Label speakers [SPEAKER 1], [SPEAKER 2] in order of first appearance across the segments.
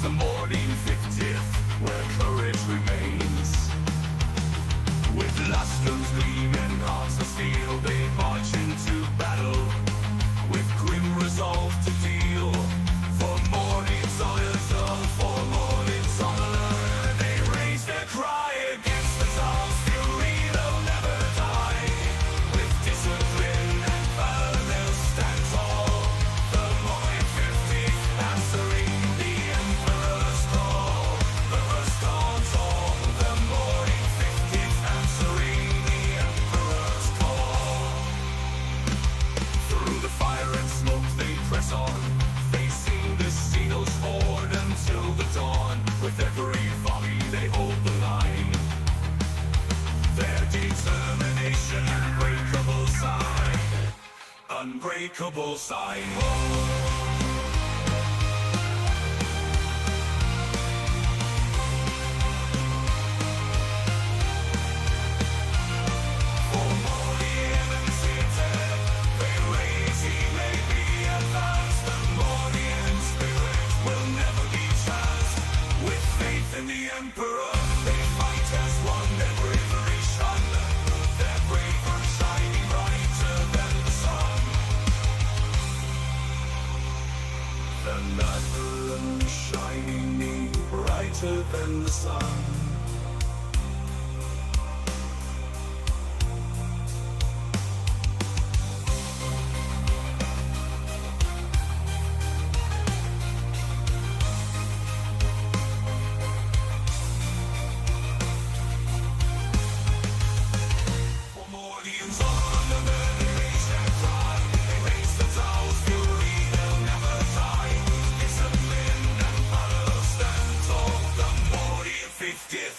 [SPEAKER 1] Starts the morning 50th, where courage remains. With last guns gleaming, hearts of steel, they march into battle. With grim resolve to deal, for Mordian's honor, for Mordian's honor. They raise their cry against the Tsar's fury, they'll never die. With discipline and valor, they'll stand tall. The Mordian 50th, answering the Emperor's call. The first dawn's all, the Mordian 50th, answering the Emperor's call. Through the fire and smoke they press on, facing the Xenos horde until the dawn. With every volley they hold the line. Their determination, unbreakable sign. Unbreakable sign. In the Emperor, they fight as one, their bravery shone. Their bravery shining brighter than the sun. The night shining brighter than the sun.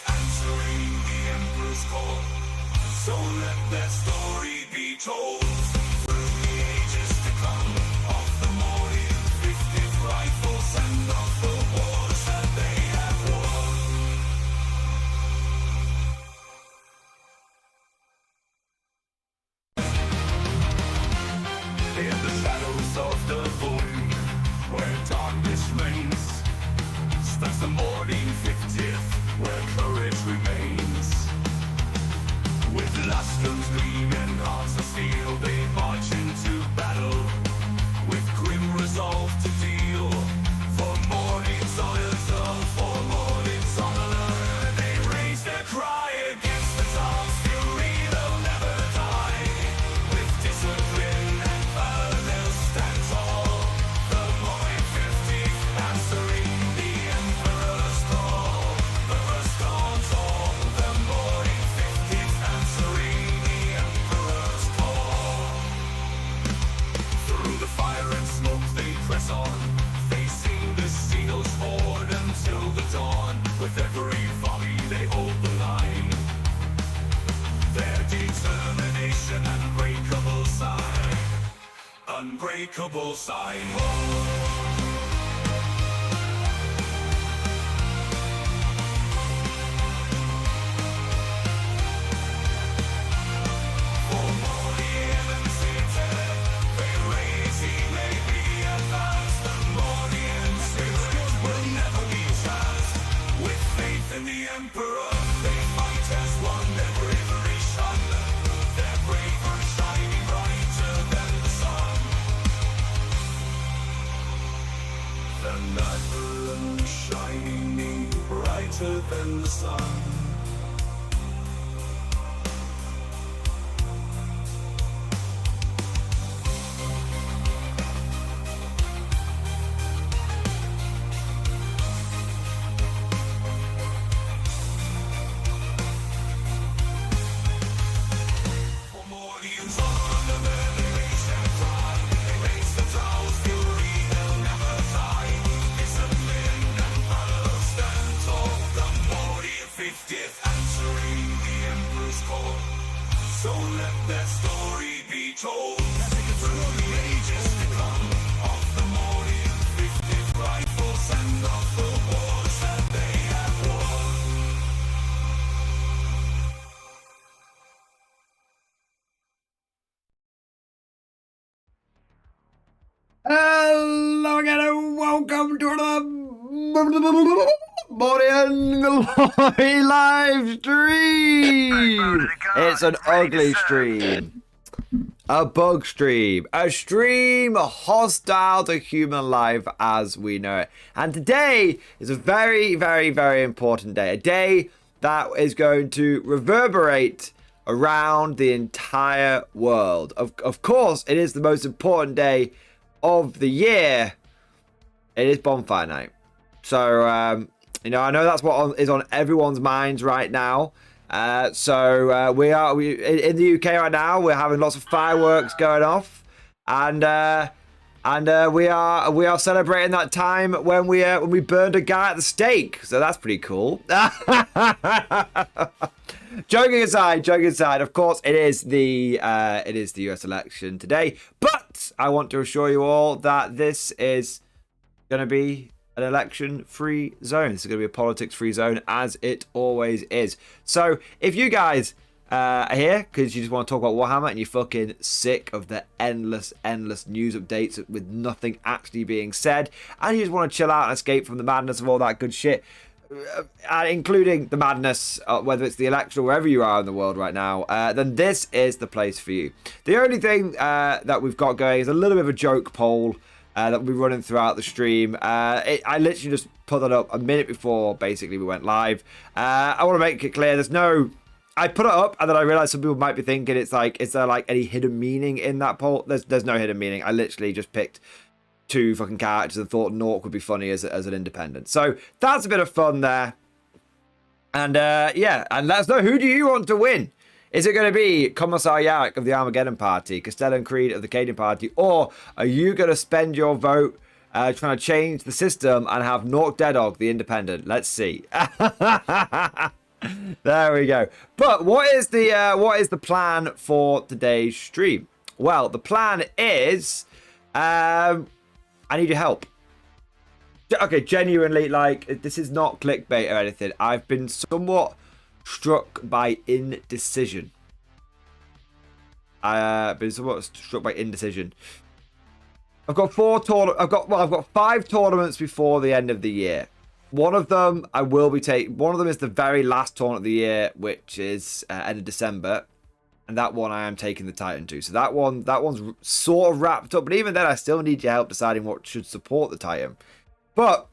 [SPEAKER 1] Answering the Emperor's call, so let their story be told through the ages to come, of the Mordian 50th rifles and of the wars that they have won. In the shadows of the void, where darkness reigns, stands the Mordian 50th, where courage remains. With last guns gleaming, hearts of steel, they march into battle. With grim resolve to deal, for Mordian's honor, for Mordian's honor. They raise their cry against the Tsar's fury, they'll never die. With discipline and valor, they'll stand tall. The Mordian 50th, answering the Emperor's call. The first dawn's all, the Mordian 50th, answering the Emperor's call. Through the fire and smoke they press on, facing the Xenos horde until the dawn. With every volley they hold the line. Their determination, unbreakable sign. Unbreakable sign. In the Emperor, they fight as one, their bravery shone. Their bravery shining brighter than the sun. The night shining brighter than the sun. Answering the Emperor's call, so let their story be told through the ages to come, of the Mordian 50th rifles and of the wars that they have won.
[SPEAKER 2] Hello again and welcome to the Mordian Glory live stream. It's an ugly stream. A bug stream. A stream hostile to human life as we know it. And today is a very, very, very important day. A day that is going to reverberate around the entire world. Of course, it is the most important day of the year. It is bonfire night. So, you know, I know that's what is on everyone's minds right now. We are in the UK right now. We're having lots of fireworks going off, and we are celebrating that time when we burned a guy at the stake. So that's pretty cool. Joking aside. Of course, it is the US election today, but I want to assure you all that this is going to be an election-free zone. This is going to be a politics-free zone, as it always is. So, if you guys are here because you just want to talk about Warhammer and you're fucking sick of the endless news updates with nothing actually being said, and you just want to chill out and escape from the madness of all that good shit, including the madness, whether it's the election or wherever you are in the world right now, then this is the place for you. The only thing that we've got going is a little bit of a joke poll that we'll be running throughout the stream. I literally just put that up a minute before basically we went live. I want to make it clear I put it up and then I realized some people might be thinking it's like, is there like any hidden meaning in that poll? There's no hidden meaning. I literally just picked two fucking characters and thought Nork would be funny as an independent. So that's a bit of fun there. And yeah, and let us know, who do you want to win? Is it going to be Commissar Yarrick of the Armageddon Party, Castellan Creed of the Cadian Party, or are you going to spend your vote trying to change the system and have Nork Deadog, the independent? Let's see. There we go. But what is the plan for today's stream? Well, the plan is I need your help. Okay, genuinely, like, this is not clickbait or anything. I've been somewhat struck by indecision. I've got I've got 5 tournaments before the end of the year. One of them one of them is the very last tournament of the year, which is end of December, and that one I am taking the Titan to. So that one's sort of wrapped up, but even then I still need your help deciding what should support the Titan. But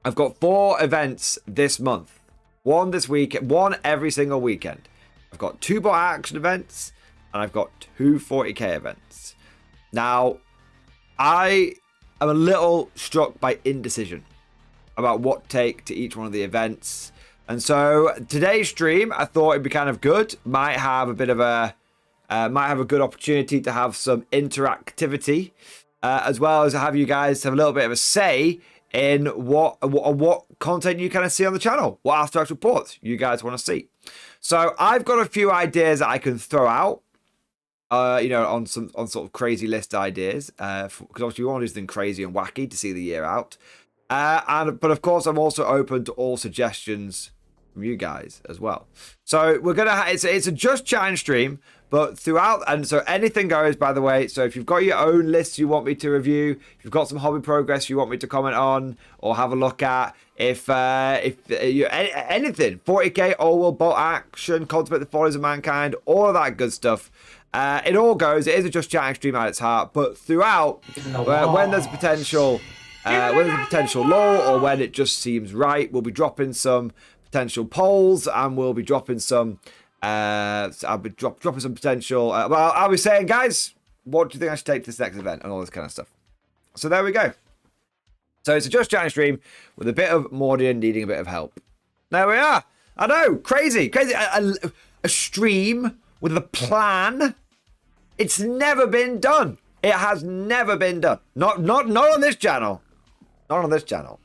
[SPEAKER 2] I've got 4 events this month. One this week, one every single weekend. I've got 2 bot action events, and I've got 2 40k events. Now, I am a little struck by indecision about what to take to each one of the events. And so today's stream, I thought it'd be kind of good. Might have a good opportunity to have some interactivity, as well as have you guys have a little bit of a say in what content you kind of see on the channel, what after action reports you guys want to see. So I've got a few ideas that I can throw out, you know, on sort of crazy list ideas, because obviously we want to do something crazy and wacky to see the year out. But of course, I'm also open to all suggestions from you guys as well. So we're gonna it's a just chatting stream, but throughout, and so anything goes, by the way. So if you've got your own lists you want me to review, if you've got some hobby progress you want me to comment on or have a look at, if you anything 40k, all world bot action, cultivate the follies of mankind, all of that good stuff. It all goes. It is a just chatting stream at its heart, but throughout, when there's potential lull or when it just seems right, we'll be dropping some potential polls, and we'll be dropping some I'll be dropping some potential well, I'll be saying, guys, what do you think I should take to this next event and all this kind of stuff. So there we go. So it's a just chatting stream with a bit of Mordian needing a bit of help. There we are. I know, crazy a stream with a plan. It's never been done. It has never been done. Not on this channel. Not on this channel.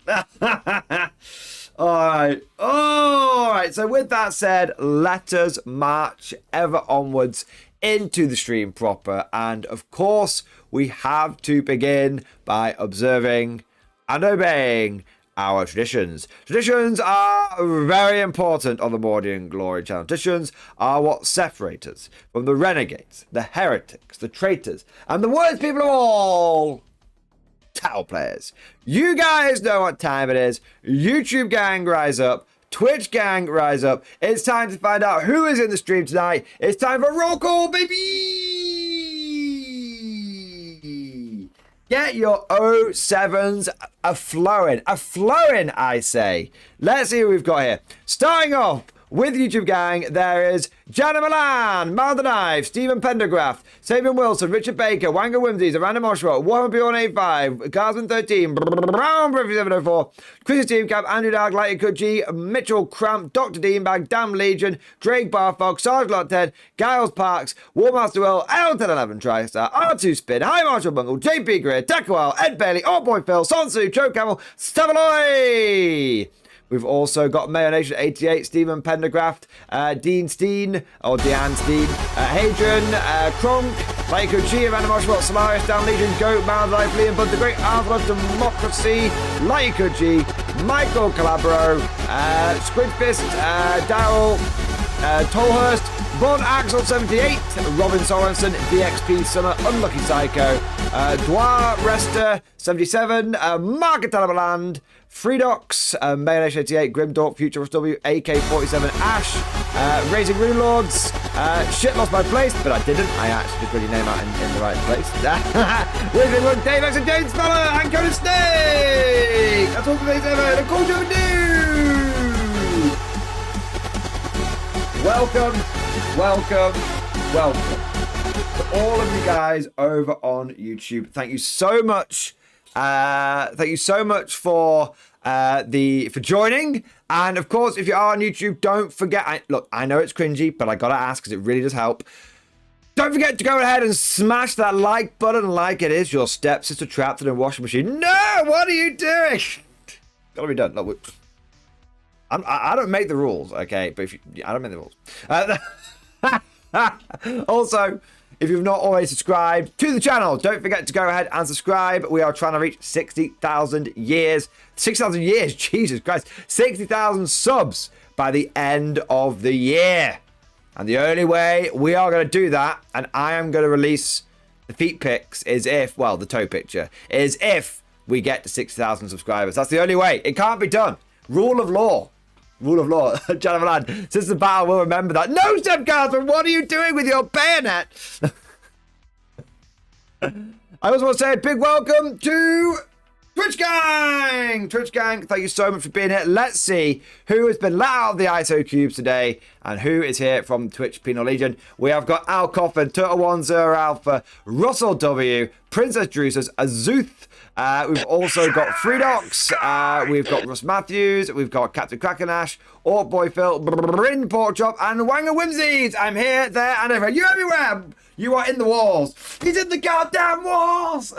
[SPEAKER 2] All right. So with that said, let us march ever onwards into the stream proper. And of course, we have to begin by observing and obeying our traditions. Traditions are very important on the Mordian Glory channel. Traditions are what separate us from the renegades, the heretics, the traitors, and the worst people of all, Towel players. You guys know what time it is. YouTube gang, rise up. Twitch gang, rise up. It's time to find out who is in the stream tonight. It's time for roll call, baby! Get your 07s a-flowing, I say. Let's see who we've got here. Starting off with YouTube gang, there is Jana Milan, Mal the Knife, Stephen Pendergraft, Sabian Wilson, Richard Baker, Wanga Wimsey, Random Oshua, Warhammer Bjorn 85, Garsman 13, Brown 704, Chris's Team Cap, Andrew Dark, Lighty Kudji, Mitchell Cramp, Dr. Deanbag, Damn Legion, Drake Barfog, Sarge Lot 10, Giles Parks, Warmaster Will, L1011 TriStar, R2 Spin, High Marshall Bungle, JP Greer, Tekawal, Ed Bailey, Old Boy Phil, Sonsu, Joe Camel, Stavaloy! We've also got Mayo Nation 88, Stephen Pendergraft, Dean Steen, or Deanne Steen, Hadrian, Kronk, Laiko Chi, Random Oshwell, Solaris, Down Legion, Goat, Mount Life, Liam Bud, The Great Arthur of Democracy, Laiko Chi, Michael Calabro, Squid Fist, Daryl, Tolhurst, Bon Axel 78, Robin Sorensen, DXP Summer, Unlucky Psycho, Dwar Rester 77, Market Talabaland, Freedox, Mayonnaise 88, Grimdorp, Future W, AK47, Ash, Raising Rune Lords, Shit Lost My Place, but I didn't. I actually just read your name out in the right place. Wizarding One, Dave X and James Speller, and Conan Snake! That's all today's ever, and a call to dude! Welcome to all of you guys over on YouTube. Thank you so much. Thank you so much for joining, and of course, if you are on YouTube, don't forget. Look, I know it's cringy, but I gotta ask because it really does help. Don't forget to go ahead and smash that like button, like it is your stepsister trapped in a washing machine. No, what are you doing? Gotta be done. Look, I don't make the rules, okay? But I don't make the rules. Also, if you've not already subscribed to the channel, don't forget to go ahead and subscribe. We are trying to reach 60,000 years. 60,000 years, Jesus Christ. 60,000 subs by the end of the year. And the only way we are going to do that, and I am going to release the feet pics, is if, well, the toe picture, is if we get to 60,000 subscribers. That's the only way. It can't be done. Rule of law. Rule of law. Gentlemen, since the battle, we'll remember that. No, Step Carlson, what are you doing with your bayonet? I also want to say a big welcome to Twitch Gang! Twitch Gang, thank you so much for being here. Let's see who has been let out of the ISO cubes today and who is here from Twitch Penal Legion. We have got Al Coffin, Turtle 10 Alpha, Russell W, Princess Drusus, Azuth. We've also got Freedox, we've got Russ Matthews, we've got Captain Krakenash, Orc Boy Phil, Bryn Porkchop, and Wanga Whimsies. I'm here, there, and everywhere. You're everywhere! You are in the walls. He's in the goddamn walls!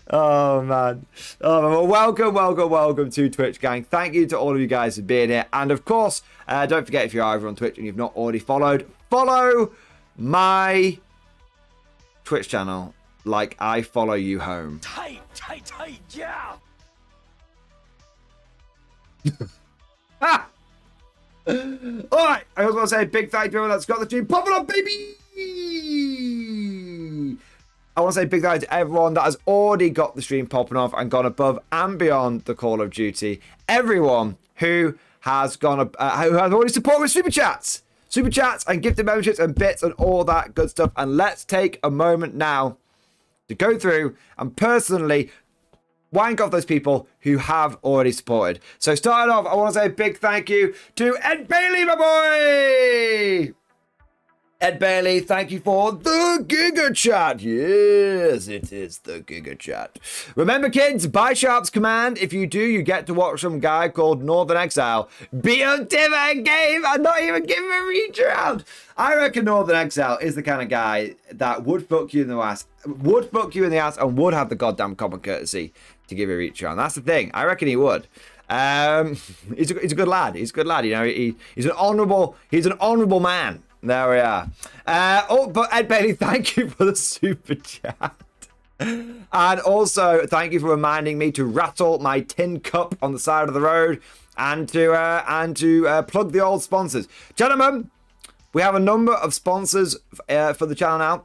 [SPEAKER 2] Oh, man. Well, welcome to Twitch Gang. Thank you to all of you guys for being here. And, of course, don't forget, if you're over on Twitch and you've not already followed, follow my Twitch channel. Like I follow you home. Tight, yeah. All right. I also want to say a big thank you to everyone that's got the stream popping up, baby. I want to say a big thank you to everyone that has already got the stream popping off and gone above and beyond the Call of Duty. Everyone who has gone, who has already supported with super chats and gifted memberships and bits and all that good stuff. And let's take a moment now to go through and personally wank off those people who have already supported. So starting off, I want to say a big thank you to Ed Bailey, my boy! Ed Bailey, thank you for the Giga Chat. Yes, it is the Giga Chat. Remember, kids, buy Sharp's command. If you do, you get to watch some guy called Northern Exile be on Timber game and not even give him a reach around. I reckon Northern Exile is the kind of guy that would fuck you in the ass, and would have the goddamn common courtesy to give you a reach around. That's the thing. I reckon he would. He's a good lad. He's a good lad. You know, he's an honourable man. There we are. But Ed Bailey, thank you for the super chat. And also, thank you for reminding me to rattle my tin cup on the side of the road and to plug the old sponsors. Gentlemen, we have a number of sponsors for the channel now.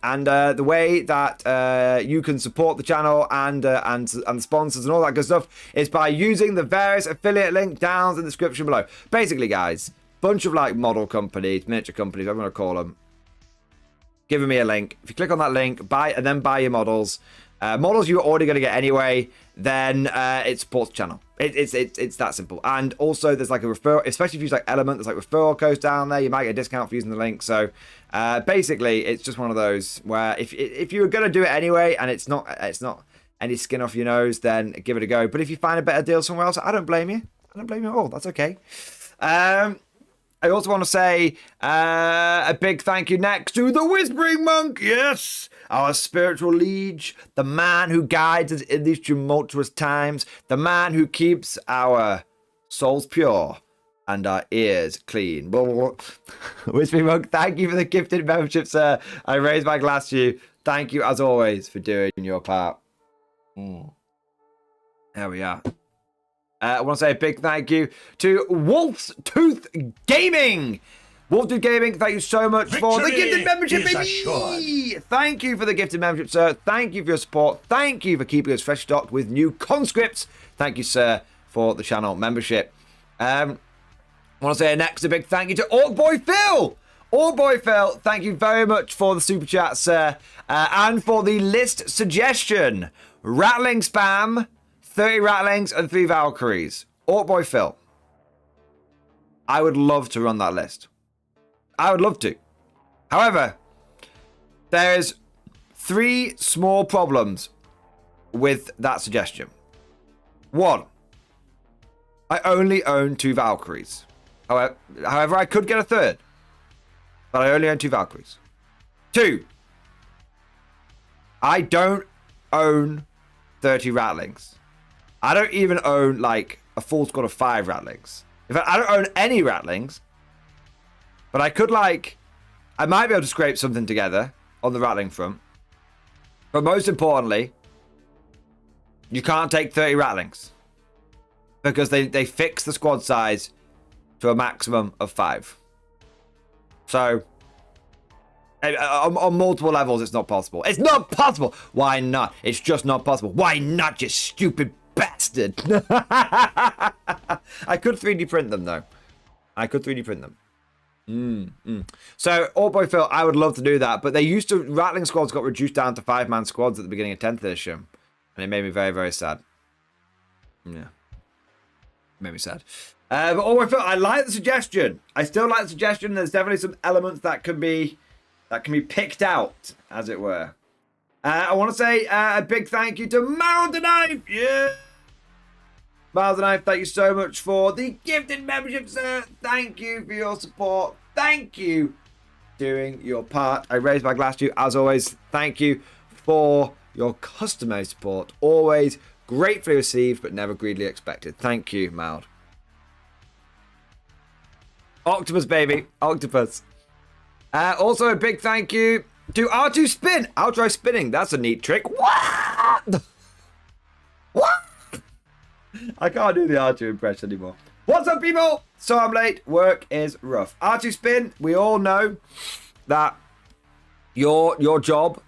[SPEAKER 2] And the way that you can support the channel and the sponsors and all that good stuff is by using the various affiliate link down in the description below. Basically, guys, bunch of like model companies, miniature companies, I'm going to call them, giving me a link. If you click on that link, buy your models. Models you're already going to get anyway, then it supports the channel. It's that simple. And also there's like a referral, especially if you use like Element, there's like referral codes down there. You might get a discount for using the link. So basically it's just one of those where if you're going to do it anyway and it's not any skin off your nose, then give it a go. But if you find a better deal somewhere else, I don't blame you. I don't blame you at all. That's okay. I also want to say a big thank you next to the Whispering Monk. Yes, our spiritual liege, the man who guides us in these tumultuous times, the man who keeps our souls pure and our ears clean. Whispering Monk, thank you for the gifted membership, sir. I raise my glass to you. Thank you, as always, for doing your part. There we are. I want to say a big thank you to Wolf's Tooth Gaming. Wolf's Tooth Gaming, thank you so much for the gifted membership, baby. Thank you for the gifted membership, sir. Thank you for your support. Thank you for keeping us fresh stocked with new conscripts. Thank you, sir, for the channel membership. I want to say next a big thank you to Orkboy Phil. Orkboy Phil, thank you very much for the super chat, sir, and for the list suggestion. Rattling spam. 30 Rattlings and 3 Valkyries. Orkboy Phil. I would love to run that list. I would love to. However, there's 3 small problems with that suggestion. 1, I only own 2 Valkyries. However, I could get a 3rd. But I only own 2 Valkyries. 2, I don't own 30 Rattlings. I don't even own, like, a full squad of 5 Rattlings. In fact, I don't own any Rattlings. But I could, like... I might be able to scrape something together on the Rattling front. But most importantly, you can't take 30 Rattlings. Because they fix the squad size to a maximum of 5. So... on multiple levels, it's not possible. It's not possible! Why not? It's just not possible. Why not, you stupid bastard? I could 3D print them, though. I could 3D print them. So, Orkboy Phil, I would love to do that, but they used to... Rattling squads got reduced down to 5-man squads at the beginning of 10th edition, and it made me very, very sad. Yeah. Made me sad. But Orkboy Phil, I like the suggestion. I still like the suggestion. There's definitely some elements that can be picked out, as it were. I want to say a big thank you to Miles the Knife. Yeah. Miles the Knife, thank you so much for the gifted membership, sir. Thank you for your support. Thank you for doing your part. I raise my glass to you, as always. Thank you for your customary support. Always gratefully received, but never greedily expected. Thank you, Miles. Octopus, baby. Octopus. Also, a big thank you to R2 Spin. I'll try spinning. That's a neat trick. What? What? I can't do the R2 impression anymore. What's up, people? So I'm late. Work is rough. R2 Spin, we all know that your job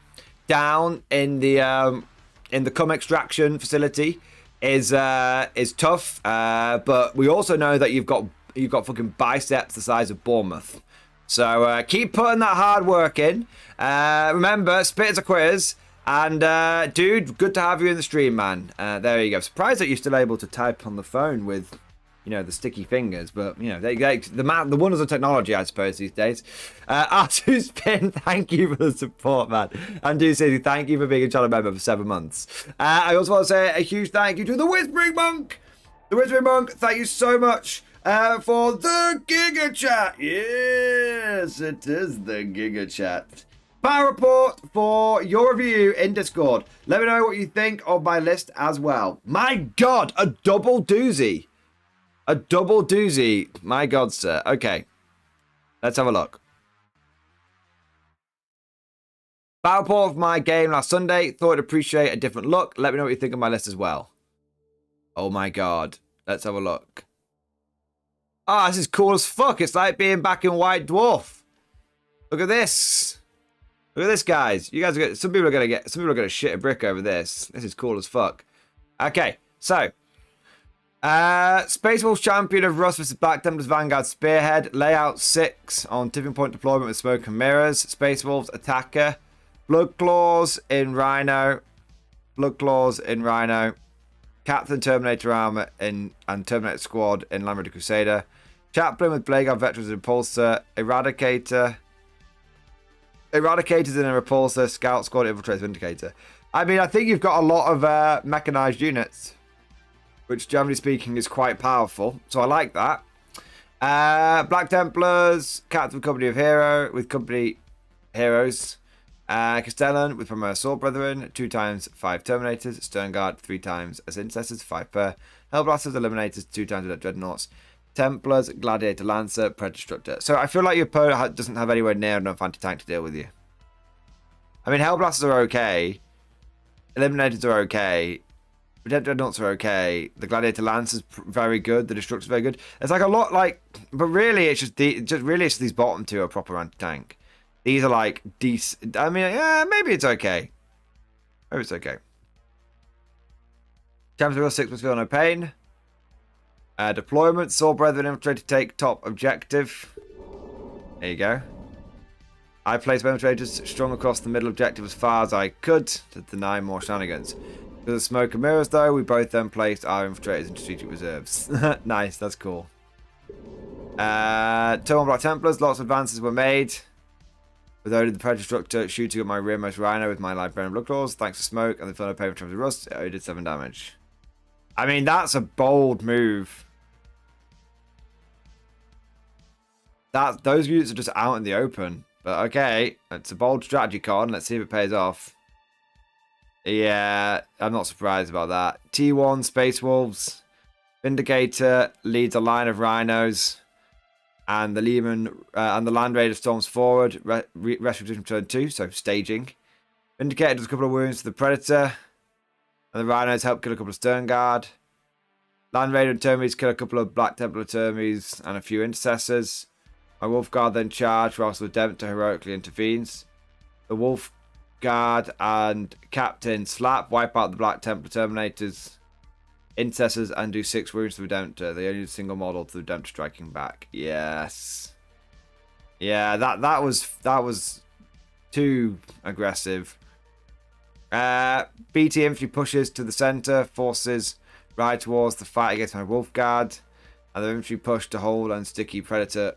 [SPEAKER 2] down in the cum extraction facility is tough. But we also know that you've got fucking biceps the size of Bournemouth. So keep putting that hard work in. Remember, spit is a quiz. And dude, good to have you in the stream, man. There you go. Surprised that you're still able to type on the phone with, you know, the sticky fingers. But, you know, the wonders of technology, I suppose, these days. R2 Spin, thank you for the support, man. And do say thank you for being a channel member for 7 months. I also want to say a huge thank you to the Whispering Monk. The Whispering Monk, thank you so much. For the Giga Chat. Yes, it is the Giga Chat. Power report for your review in Discord. Let me know what you think of my list as well. My God, a double doozy. A double doozy. My God, sir. Okay, let's have a look. Power report of my game last Sunday. Thought I'd appreciate a different look. Let me know what you think of my list as well. Oh my God. Let's have a look. Ah, this is cool as fuck. It's like being back in White Dwarf. Look at this. Look at this, guys. You guys are some people are gonna shit a brick over this. This is cool as fuck. Okay, so Space Wolves Champion of Rust versus Black Templars Vanguard Spearhead. Layout 6 on tipping point deployment with smoke and mirrors. Space Wolves Attacker. Blood Claws in Rhino. Blood Claws in Rhino. Captain Terminator Armor and Terminator Squad in Land Raider Crusader. Chaplain with Blade Guard Veterans and Repulsor. Eradicator. Eradicators in a Repulsor. Scout Squad Infiltrator Vindicator. I mean, I think you've got a lot of mechanized units, which generally speaking is quite powerful. So I like that. Black Templars. Captain Company of Hero with Company Heroes. Castellan with Premier Sword Brethren, 2 times 5 Terminators, Stern Guard 3 times as Intercessors, 5 per, Hellblasters, Eliminators, 2 times with Dreadnoughts, Templars, Gladiator, Lancer, Predestructor. So I feel like your opponent doesn't have anywhere near enough anti-tank to deal with you. I mean, Hellblasters are okay, Eliminators are okay, Dreadnoughts are okay, the Gladiator Lancer's very good, the Destructor's very good. It's like a lot like, but really it's just these bottom 2 are proper anti-tank. These are like decent. I mean, yeah, maybe it's okay. Maybe it's okay. Champions of 6 must feel no pain. Deployment. Sword Brethren Infiltrator take top objective. There you go. I placed infiltrators strong across the middle objective as far as I could to deny more shenanigans. Because of smoke and mirrors, though, we both then placed our infiltrators in strategic reserves. Nice, that's cool. Turn on Black Templars. Lots of advances were made. With only the Predestructor shooting at my rearmost Rhino with my Light Burn Blood Claws. Thanks to smoke and the Thunder Paper Tremors of Rust, it only did 7 damage. I mean, that's a bold move. Those units are just out in the open. But okay, it's a bold strategy, Con. Let's see if it pays off. Yeah, I'm not surprised about that. T1 Space Wolves. Vindicator leads a line of Rhinos. And the Lehman and the Land Raider storms forward. Rescue position turn 2, so staging. Vindicator does a couple of wounds to the Predator. And the Rhinos help kill a couple of Stern Guard. Land Raider and Termies kill a couple of Black Templar Termies and a few Intercessors. My Wolf Guard then charge whilst the Redemptor heroically intervenes. The Wolf Guard and Captain Slap wipe out the Black Templar Terminators. Intercessors and do 6 wounds to the Redemptor. They only use a single model to the Redemptor striking back. Yes. Yeah, that was too aggressive. BT infantry pushes to the center, forces right towards the fight against my Wolf Guard. And the infantry push to hold and sticky Predator.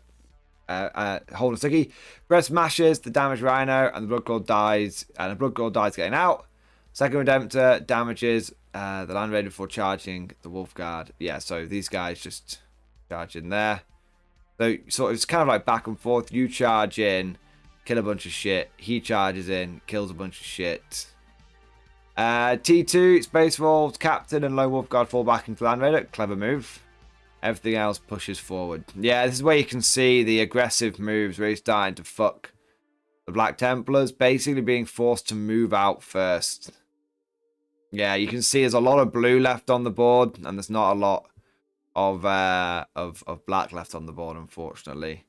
[SPEAKER 2] Hold and sticky. Breast smashes the damaged Rhino, and the Blood Claw dies. And the Blood Claw dies getting out. Second Redemptor damages the Land Raider before charging the Wolf Guard. Yeah, so these guys just charge in there. So it's kind of like back and forth. You charge in, kill a bunch of shit. He charges in, kills a bunch of shit. T2, Space Wolves, Captain and Lone Wolf Guard fall back into Land Raider. Clever move. Everything else pushes forward. Yeah, this is where you can see the aggressive moves really starting to fuck the Black Templars, basically being forced to move out first. Yeah, you can see there's a lot of blue left on the board, and there's not a lot of black left on the board, unfortunately.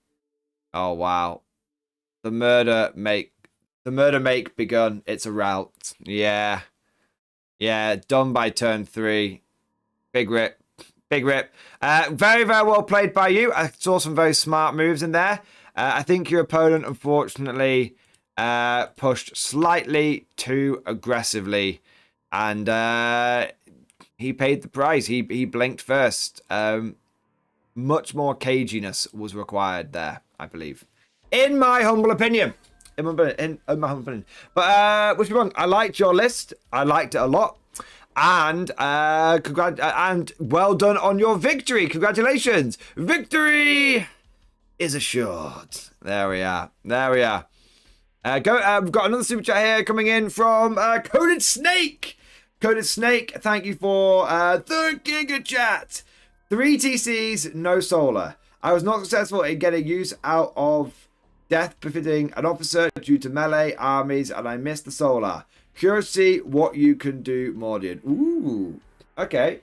[SPEAKER 2] Oh wow, the murder make begun. It's a rout. Yeah, done by turn 3. Big rip. Very well played by you. I saw some very smart moves in there. I think your opponent, unfortunately, pushed slightly too aggressively. And he paid the price. He blinked first. Much more caginess was required there, I believe. In my humble opinion. In my humble opinion. But which one? I liked your list. I liked it a lot. And and well done on your victory. Congratulations. Victory is assured. There we are. We've got another super chat here coming in from Coded Snake. Coded Snake, thank you for the Giga Chat. 3 TCs, no solar. I was not successful in getting use out of death befitting an officer due to melee armies, and I missed the solar. Curious to see what you can do, Mordian. Ooh, okay.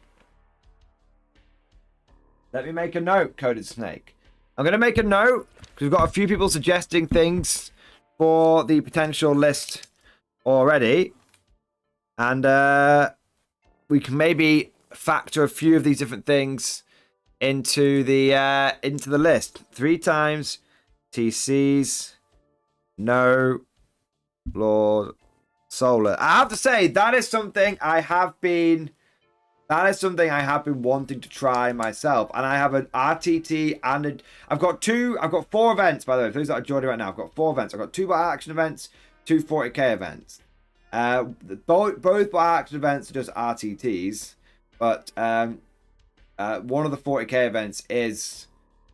[SPEAKER 2] Let me make a note, Coded Snake. I'm going to make a note because we've got a few people suggesting things for the potential list already. And we can maybe factor a few of these different things into the list. 3 times TCs, no Lord Solar. I have to say that is something I have been wanting to try myself. And I have an RTT and I've got 4 events, by the way. For those that are joining right now, I've got 4 events. I've got 2 battle action events, 2 40k events. Both battle action events are just RTTs, but one of the 40k events is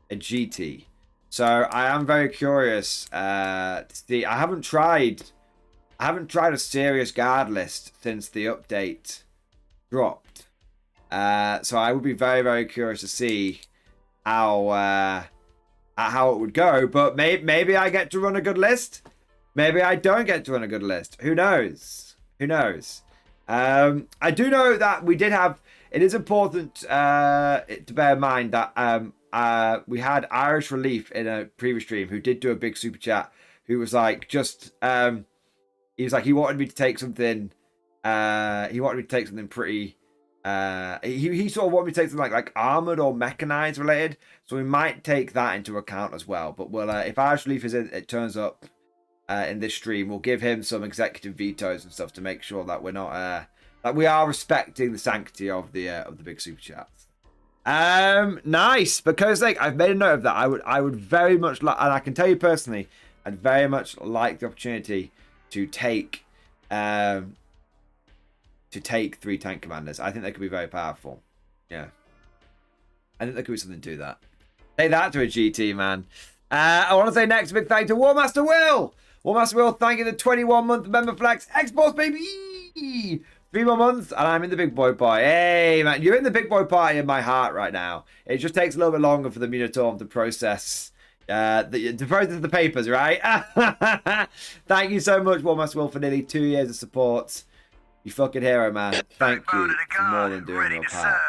[SPEAKER 2] a GT. So I am very curious to see. I haven't tried a serious guard list since the update dropped. So I would be very, very curious to see how it would go. But maybe I get to run a good list. Maybe I don't get to run a good list. Who knows? Who knows? I do know that we did have. It is important to bear in mind that we had Irish Relief in a previous stream who did do a big super chat. Who was like, he was like, he wanted me to take something. He wanted me to take something pretty. He sort of wanted me to take something like armored or mechanized related. So we might take that into account as well. But we'll if Irish Relief it turns up in this stream, we'll give him some executive vetoes and stuff to make sure that we're not that we are respecting the sanctity of the big super chats. Nice, because like I've made a note of that. I would very much like, and I can tell you personally, I'd very much like the opportunity to take 3 tank commanders. I think they could be very powerful. Yeah, I think there could be something to that. Take that to a GT, man. I want to say next a big thank you to Warmaster Will. Warmaster Will, thank you for the 21-month member flex. Xbox, baby! 3 more months, and I'm in the big boy party. Hey, man, you're in the big boy party in my heart right now. It just takes a little bit longer for the Minotaur to process the papers, right? Thank you so much, Warmaster Will, for nearly 2 years of support. You fucking hero, man. Thank you for more than doing your part.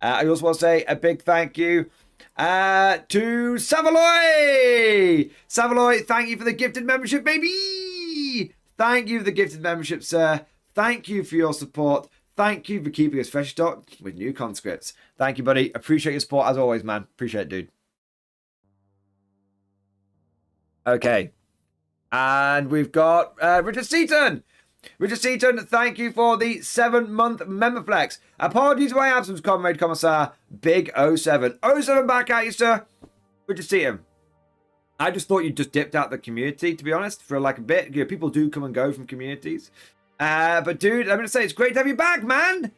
[SPEAKER 2] I also want to say a big thank you to Savaloy! Savaloy, thank you for the gifted membership, baby! Thank you for the gifted membership, sir. Thank you for your support. Thank you for keeping us fresh stocked with new conscripts. Thank you, buddy. Appreciate your support as always, man. Appreciate it, dude. Okay. And we've got Richard Seaton. Richard Seaton, thank you for the 7-month member flex. Apologies for my absence, Comrade Commissar. Big 07. 07 back at you, sir. Richard Seaton. I just thought you just dipped out the community, to be honest, for like a bit. You know, people do come and go from communities. But dude, I'm going to say it's great to have you back, man.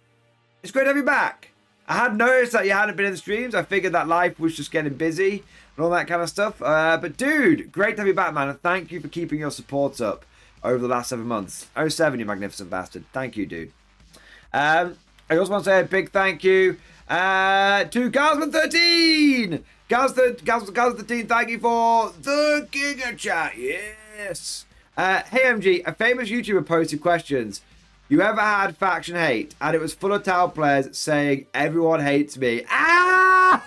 [SPEAKER 2] It's great to have you back. I had noticed that you hadn't been in the streams. I figured that life was just getting busy and all that kind of stuff. But dude, great to have you back, man. And thank you for keeping your support up over the last 7 months. 07, you magnificent bastard. Thank you, dude. I also want to say a big thank you to Galsman13. Galsman13, thank you for the Giga Chat. Yes. Hey MG, a famous YouTuber posted questions. You ever had faction hate? And it was full of Tau players saying everyone hates me. Ah!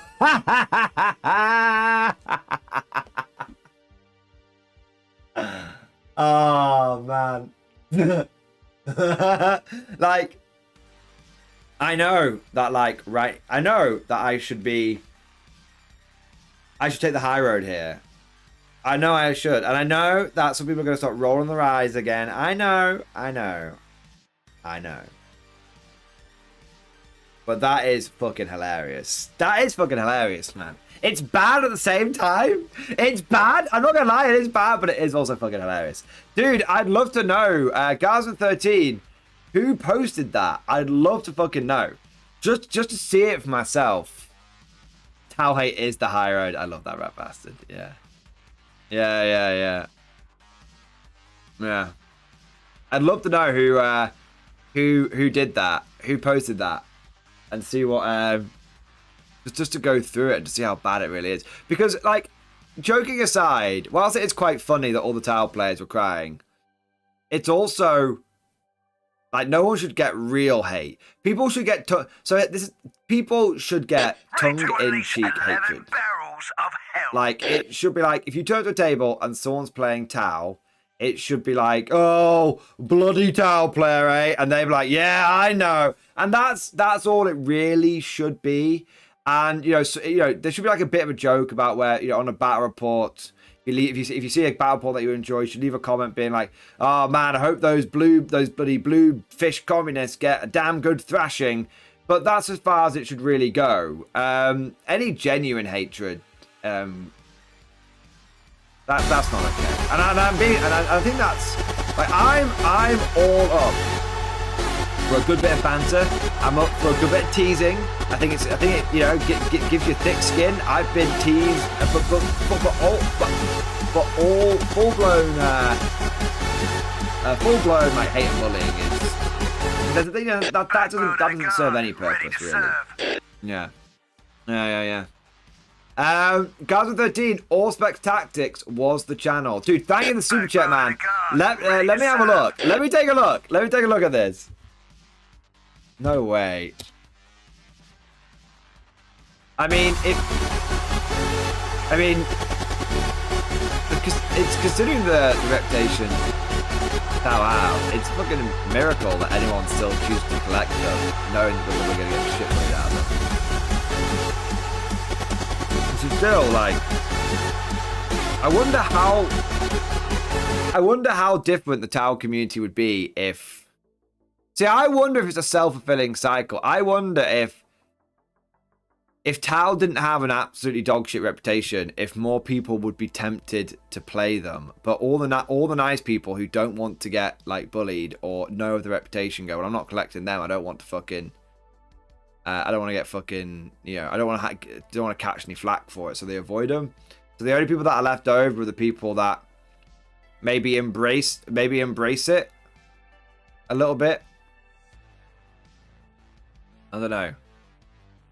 [SPEAKER 2] Oh man. Like, I know that I know that I should take the high road here. I know I should. And I know that some people are going to start rolling their eyes again. I know. But that is fucking hilarious. That is fucking hilarious, man. It's bad at the same time. It's bad. I'm not going to lie. It is bad, but it is also fucking hilarious. Dude, I'd love to know, Gaza13, who posted that? I'd love to fucking know. Just to see it for myself. Tau hate is the high road. I love that rat bastard. Yeah. Yeah. I'd love to know who did that, who posted that, and see what just to go through it and to see how bad it really is. Because like, joking aside, whilst it's quite funny that all the Tau players were crying, it's also like no one should get real hate. People should get people should get tongue-in-cheek hatred.
[SPEAKER 3] of hell.
[SPEAKER 2] Like, it should be like, if you turn to a table and someone's playing Tau, it should be like, oh, bloody Tau player, eh? And they'd be like, yeah, I know. And that's all it really should be. And, you know, there should be like a bit of a joke about where, you know, on a battle report, if you see a battle report that you enjoy, you should leave a comment being like, oh man, I hope those bloody blue fish communists get a damn good thrashing. But that's as far as it should really go. Any genuine hatred, that's not okay. And I think that's like I'm all up for a good bit of banter. I'm up for a good bit of teasing. I think it you know gives you thick skin. I've been teased, but all full blown like hate and bullying is. You know, that doesn't serve any purpose really. Yeah. Guys with 13, All Specs Tactics was the channel. Dude, thank you for the super chat, man. Let me have a look. Let me take a look. Let me take a look at this. No way. It's considering the reputation Wow, it's a fucking miracle that anyone still chooses to collect them, knowing that they're going to get shit made out of them. Which is still like, I wonder how different the Tau community would be if. See, I wonder if it's a self-fulfilling cycle. I wonder if Tau didn't have an absolutely dogshit reputation, if more people would be tempted to play them. But all the nice people who don't want to get like bullied or know of the reputation go, well, I'm not collecting them. I don't want to fucking. I don't want to get fucking. You know, I don't want to catch any flack for it, so they avoid them. So the only people that are left over are the people that maybe embrace it a little bit. I don't know.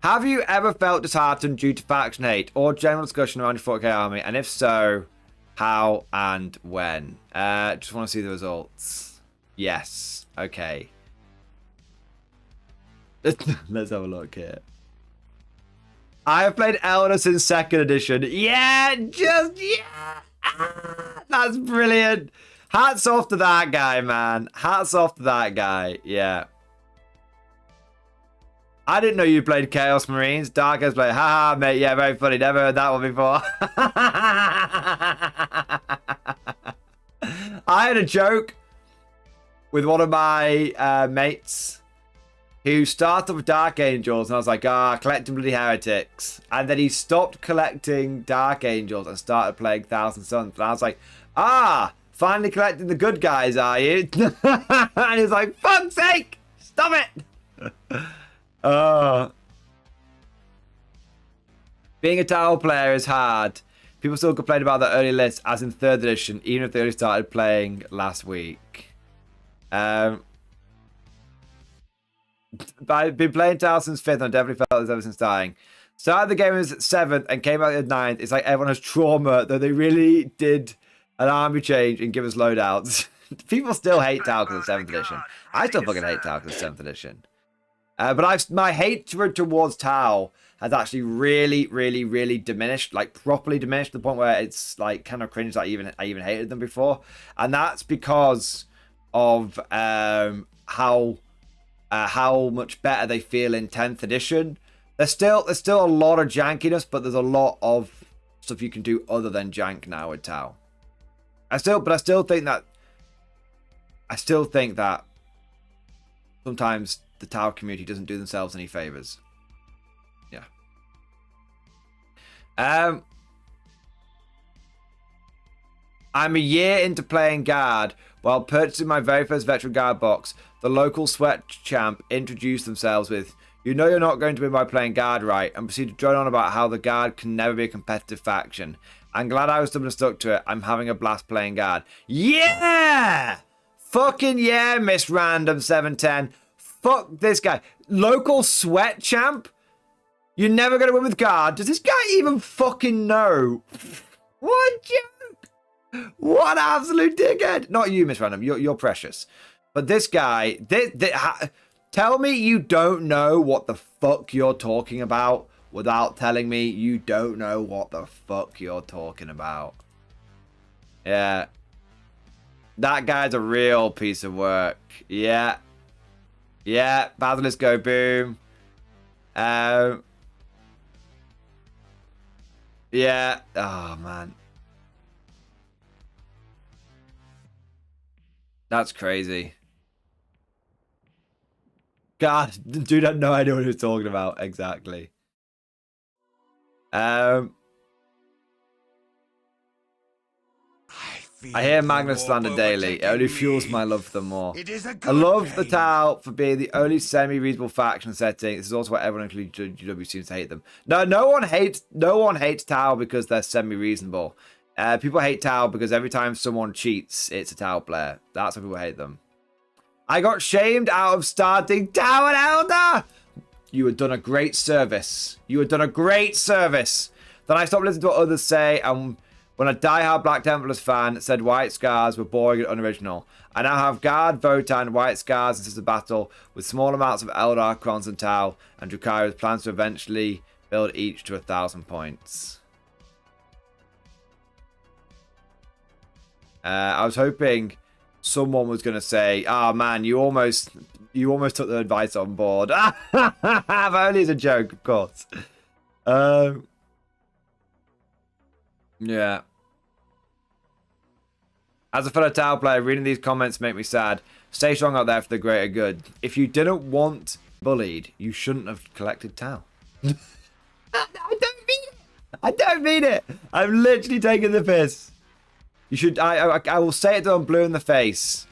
[SPEAKER 2] Have you ever felt disheartened due to faction hate or general discussion around your 40k army? And if so, how and when? Just want to see the results. Yes. Okay. Let's have a look here. I have played Elder since 2nd edition. Yeah, that's brilliant. Hats off to that guy, man. Hats off to that guy. Yeah. I didn't know you played Chaos Marines. Dark has played. Haha, mate. Yeah, very funny. Never heard that one before. I had a joke with one of my mates who started with Dark Angels, and I was like, collecting bloody heretics. And then he stopped collecting Dark Angels and started playing Thousand Suns. And I was like, finally collecting the good guys, are you? And he's like, fuck's sake, stop it. Being a Tau player is hard. People still complain about the early list, as in 3rd edition, even if they only started playing last week. I've been playing Tau since 5th, and I definitely felt this ever since dying. Started the game as 7th and came out at 9th. It's like everyone has trauma, though they really did an army change and give us loadouts. People still hate Tau because of 7th edition. I still fucking hate Tau because of 7th edition. But my hate towards Tau has actually really, really, really diminished, like properly diminished to the point where it's like kind of cringe that I even hated them before. And that's because of how much better they feel in 10th edition. There's still a lot of jankiness, but there's a lot of stuff you can do other than jank now with Tau. I still think that sometimes the Tau community doesn't do themselves any favors. Yeah. I'm a year into playing Guard. While purchasing my very first Veteran Guard box, the local sweat champ introduced themselves with, "You know you're not going to win by playing Guard, right?" and proceeded to drone on about how the Guard can never be a competitive faction. I'm glad I was stubborn and stuck to it. I'm having a blast playing Guard. Yeah! Fucking yeah, Miss Random 710. Fuck this guy. Local sweat champ? You're never going to win with Guard. Does this guy even fucking know? What joke? What absolute dickhead. Not you, Miss Random. You're precious. But this guy, tell me you don't know what the fuck you're talking about without telling me you don't know what the fuck you're talking about. Yeah. That guy's a real piece of work. Yeah. Yeah. Basilisk go boom. Yeah. Oh, man. That's crazy. God, dude, I have no idea what he was talking about exactly. I hear Magnus slander daily. It only fuels my love for them more. I love the Tau for being the only semi-reasonable faction setting. This is also why everyone, including GW, seems to hate them. No one hates Tau because they're semi-reasonable. People hate Tau because every time someone cheats, it's a Tau player. That's why people hate them. I got shamed out of starting Tau and Elder. You had done a great service. You had done a great service. Then I stopped listening to what others say, and when a diehard Black Templars fan said White Scars were boring and unoriginal, I now have Guard, Votan, White Scars, and Sister Battle with small amounts of Eldar, Krons, and Tau, and Drukhari plans to eventually build each to 1,000 points. I was hoping someone was going to say, "Ah, man, you almost took the advice on board." But only as a joke, of course. Yeah. As a fellow Tau player, reading these comments make me sad. Stay strong out there for the greater good. If you didn't want bullied, you shouldn't have collected Tau. I don't mean it. I don't mean it. I'm literally taking the piss. You should. I will say it to them blue in the face.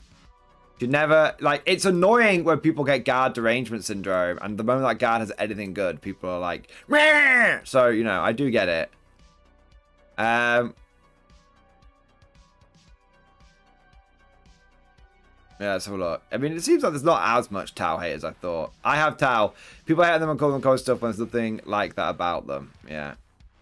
[SPEAKER 2] You never, like, it's annoying when people get guard derangement syndrome, and the moment that guard has anything good, people are like, meh! So, you know, I do get it. Yeah, let's have a look. I mean, it seems like there's not as much Tau hate as I thought. I have Tau. People hate them and call them cold stuff when there's nothing like that about them. Yeah.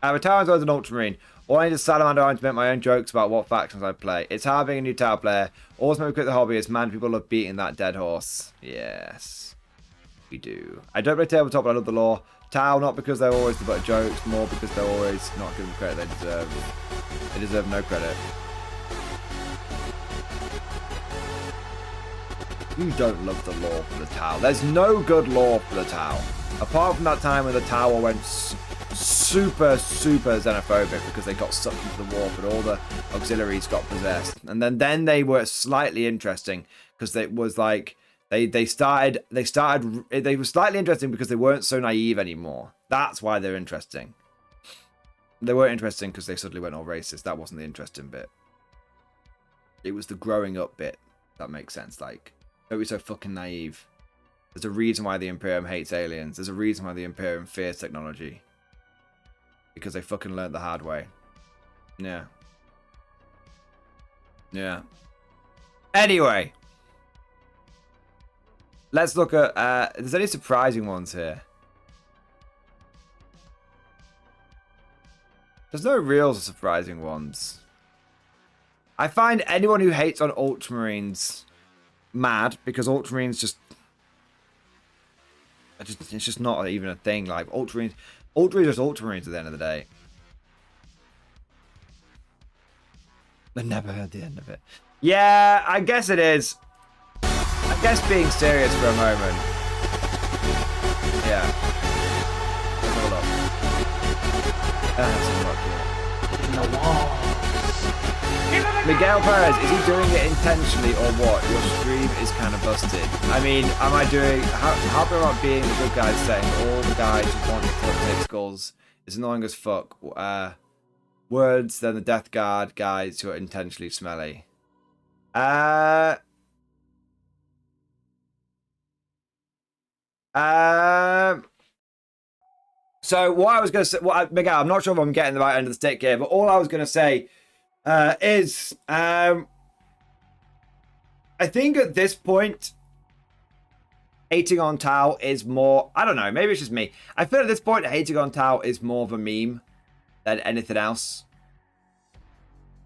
[SPEAKER 2] I have a Tau as well as an Ultramarine. All I need is Salamander Iron to make my own jokes about what factions I play. It's hard being a new Tau player. Always make me quit the hobby as, man, people love beating that dead horse. Yes. We do. I don't play tabletop, but I love the lore. Tau, not because they're always the butt of jokes, more because they're always not given the credit they deserve. They deserve no credit. You don't love the lore for the Tau. There's no good lore for the Tau. Apart from that time when the Tau went super xenophobic because they got sucked into the war, but all the auxiliaries got possessed. And then they were slightly interesting because it was like they were slightly interesting because they weren't so naive anymore. That's why they're interesting. They weren't interesting because they suddenly went all racist. That wasn't the interesting bit. It was the growing up bit. That makes sense. Like, don't be so fucking naive. There's a reason why the Imperium hates aliens. There's a reason why the Imperium fears technology. Because they fucking learned the hard way. Yeah. Yeah. Anyway. Let's look at... there's any surprising ones here? There's no real surprising ones. I find anyone who hates on Ultramarines mad, because Ultramarines just... It's just not even a thing. Like, Ultramarines are just Ultramarines at the end of the day. I never heard the end of it. Yeah, I guess it is. I guess being serious for a moment. Yeah. Let's have a look. Let's have a look here. Miguel Perez, is he doing it intentionally or what? Your stream is kind of busted. I mean, am I doing... How about being the good guys saying all the guys who want to take skulls is annoying as fuck? Words, then the Death Guard guys who are intentionally smelly. So what I was going to say... Miguel, I'm not sure if I'm getting the right end of the stick here, but all I was going to say... I think at this point, hating on Tau is more... I don't know, maybe it's just me. I feel at this point, hating on Tau is more of a meme than anything else.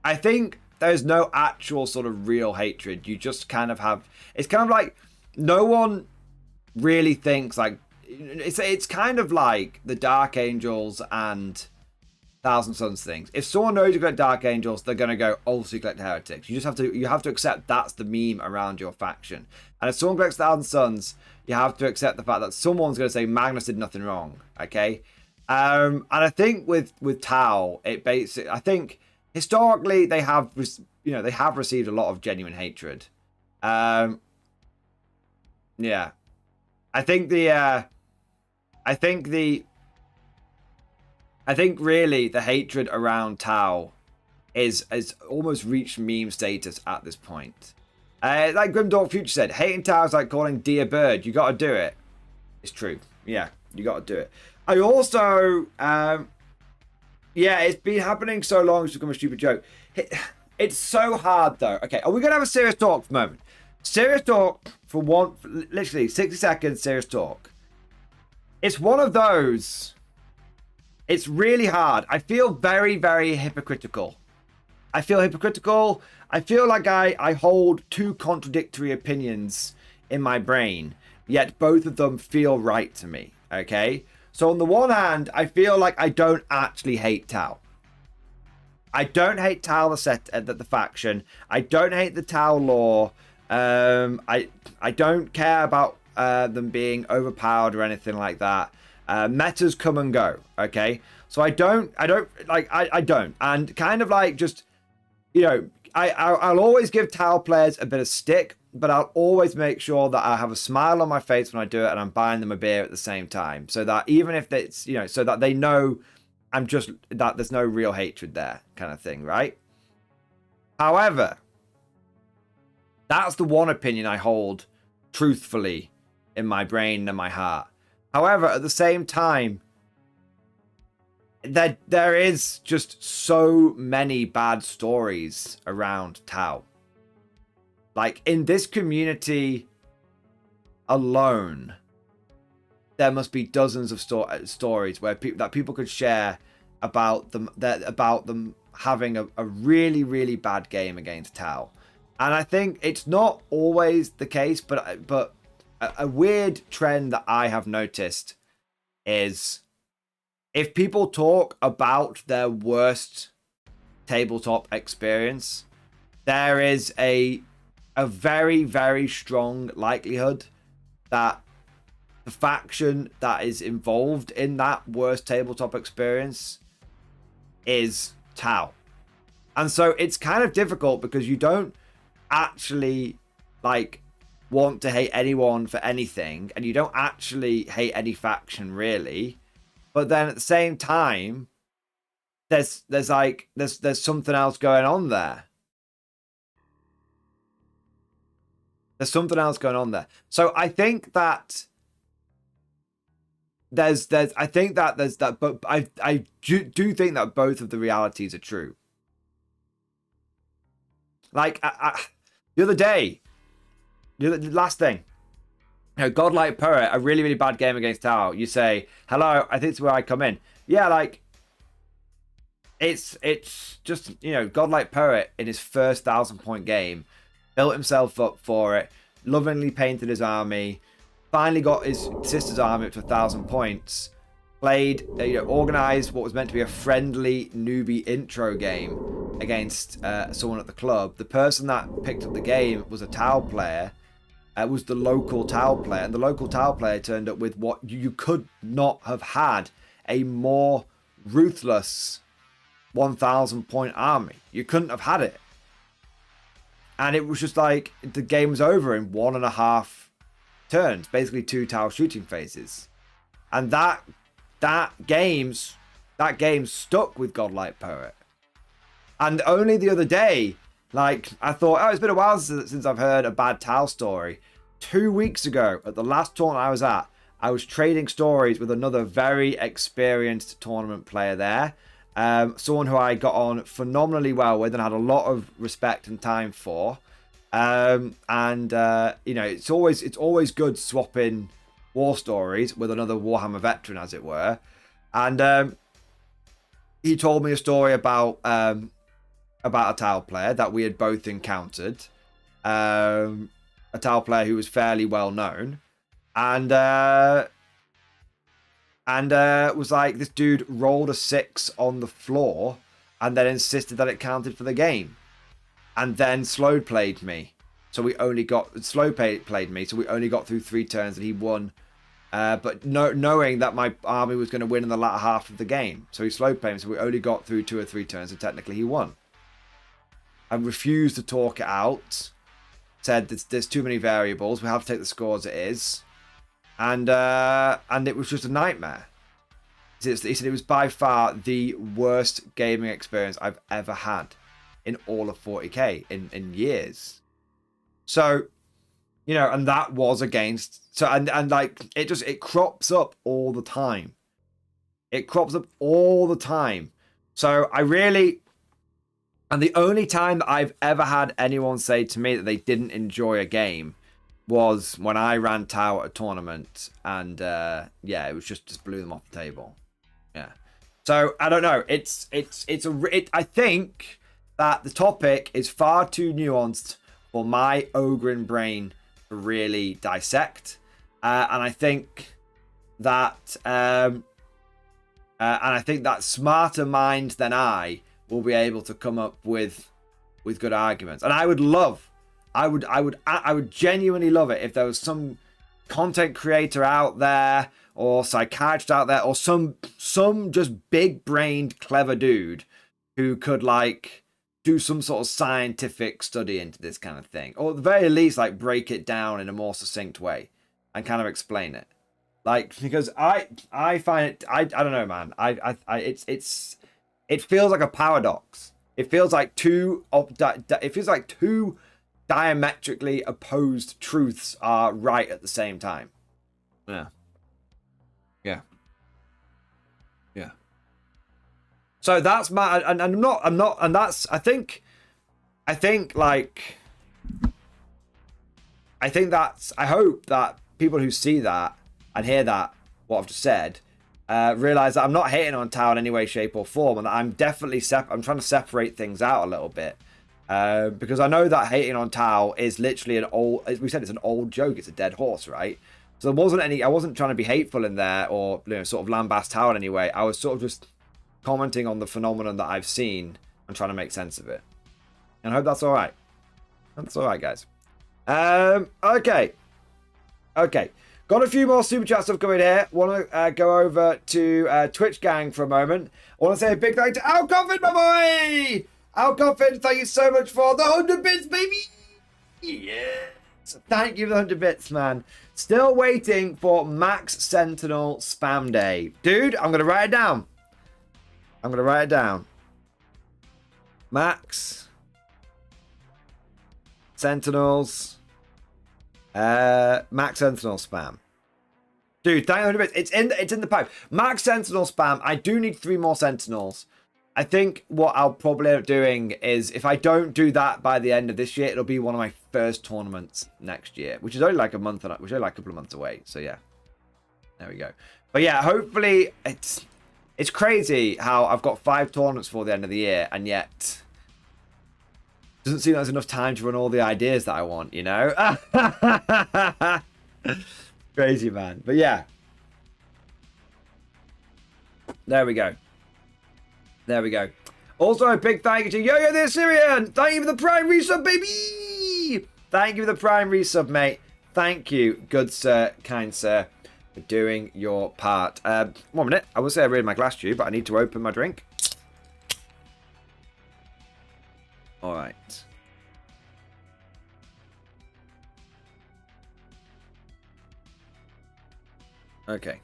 [SPEAKER 2] I think there's no actual sort of real hatred. You just kind of have... It's kind of like no one really thinks like... it's kind of like the Dark Angels and Thousand Suns things. If someone knows you got Dark Angels, they're gonna go, oh, so you collect Heretics. You have to accept that's the meme around your faction. And if someone collects Thousand Suns, you have to accept the fact that someone's gonna say Magnus did nothing wrong. Okay. And I think with Tau, I think historically they have received a lot of genuine hatred. Yeah. I think really the hatred around Tau is almost reached meme status at this point. Like Grimdark Future said, hating Tau is like calling Dear Bird. You got to do it. It's true. Yeah, you got to do it. I also, yeah, it's been happening so long it's become a stupid joke. It's so hard though. Okay, are we gonna have a serious talk for a moment? Serious talk for literally 60 seconds. Serious talk. It's one of those. It's really hard. I feel very, very hypocritical. I feel hypocritical. I feel like I hold two contradictory opinions in my brain, yet both of them feel right to me. Okay? So on the one hand, I feel like I don't actually hate Tau. I don't hate Tau the faction. I don't hate the Tau lore. I don't care about them being overpowered or anything like that. Metas come and go, okay? So I don't, and kind of like just, you know, I'll always give Tau players a bit of stick, but I'll always make sure that I have a smile on my face when I do it and I'm buying them a beer at the same time, so that even if it's, you know, so that they know that there's no real hatred there, kind of thing, right? However, that's the one opinion I hold truthfully in my brain and my heart. However, at the same time, there is just so many bad stories around Tau. Like, in this community alone, there must be dozens of stories where people could share about them having a really, really bad game against Tau. And I think it's not always the case, but a weird trend that I have noticed is if people talk about their worst tabletop experience, there is a very, very strong likelihood that the faction that is involved in that worst tabletop experience is Tau. And so it's kind of difficult because you don't actually like want to hate anyone for anything, and you don't actually hate any faction really, but then at the same time there's something else going on there. There's something else going on there. So I think that there's that, but I do think that both of the realities are true. Like the other day, the last thing, you know, Godlike Poet, a really, really bad game against Tau. You say, hello, I think it's where I come in. Yeah, like, it's just, you know, Godlike Poet in his first 1,000-point game, built himself up for it, lovingly painted his army, finally got his sister's army up to 1,000 points, played, organized what was meant to be a friendly newbie intro game against someone at the club. The person that picked up the game was a Tau player, was the local Tau player, and the local Tau player turned up with what you could not have had a more ruthless 1,000-point army. You couldn't have had it. And it was just like the game was over in 1.5 turns, basically 2 Tau shooting phases. And that game stuck with Godlike Poet. And only the other day, like, I thought, oh, it's been a while since I've heard a bad Tau story. 2 weeks ago, at the last tournament I was at, I was trading stories with another very experienced tournament player there. Someone who I got on phenomenally well with and had a lot of respect and time for. You know, it's always good swapping war stories with another Warhammer veteran, as it were. And he told me a story about a Tau player that we had both encountered. A Tau player who was fairly well known. And And was like, this dude rolled a 6 on the floor and then insisted that it counted for the game. And then slow played me. So we only got played me. So we only got through 3 turns and he won. But knowing that my army was going to win in the latter half of the game. So he slow played me. So we only got through 2 or 3 turns. And technically he won. I refused to talk it out. Said there's too many variables. We have to take the score as it is. And it was just a nightmare. He said it was by far the worst gaming experience I've ever had in all of 40k in years. So, you know, and that was against. So and like it crops up all the time. It crops up all the time. So I really. And the only time that I've ever had anyone say to me that they didn't enjoy a game was when I ran Tau at a tournament, and yeah, it was just blew them off the table. Yeah. So I don't know. I think that the topic is far too nuanced for my ogren brain to really dissect, and I think that smarter minds than I will be able to come up with good arguments. And I would genuinely love it if there was some content creator out there or psychiatrist out there or some just big brained clever dude who could like do some sort of scientific study into this kind of thing, or at the very least like break it down in a more succinct way and kind of explain it. Like, because I find it, I don't know, man. It feels like a paradox. It feels like two diametrically opposed truths are right at the same time. Yeah. Yeah. Yeah. So that's my, and I'm not, and that's, I think I hope that people who see that and hear that, what I've just said, realize that I'm not hating on Tau in any way, shape, or form, and that I'm definitely I'm trying to separate things out a little bit, because I know that hating on Tau is literally an old, as we said, it's an old joke. It's a dead horse, right? So there wasn't any. I wasn't trying to be hateful in there or, you know, sort of lambast Tau in any way. I was sort of just commenting on the phenomenon that I've seen and trying to make sense of it. And I hope that's all right. That's all right, guys. Okay. Got a few more super chat stuff going here. Want to go over to Twitch gang for a moment. I want to say a big thank you to Al Coffin, my boy! Al Coffin, thank you so much for the 100 bits, baby! Yes! Thank you for the 100 bits, man. Still waiting for Max Sentinel spam day. Dude, I'm going to write it down. Max Sentinels. Max Sentinel spam. Dude, thank you. It's in the pipe. Max Sentinel spam. I do need 3 more Sentinels. I think what I'll probably end up doing is, if I don't do that by the end of this year, it'll be one of my first tournaments next year, which is only like a month, which is only like a couple of months away. So yeah, there we go. But yeah, hopefully it's crazy how I've got 5 tournaments for the end of the year, and yet doesn't seem like there's enough time to run all the ideas that I want, you know? Crazy, man. But yeah. There we go. Also, a big thank you to Yo-Yo the Assyrian. Thank you for the Prime resub, baby! Thank you for the Prime resub, mate. Thank you, good sir, kind sir, for doing your part. 1 minute. I will say I raided my glass tube, but I need to open my drink. All right. Okay.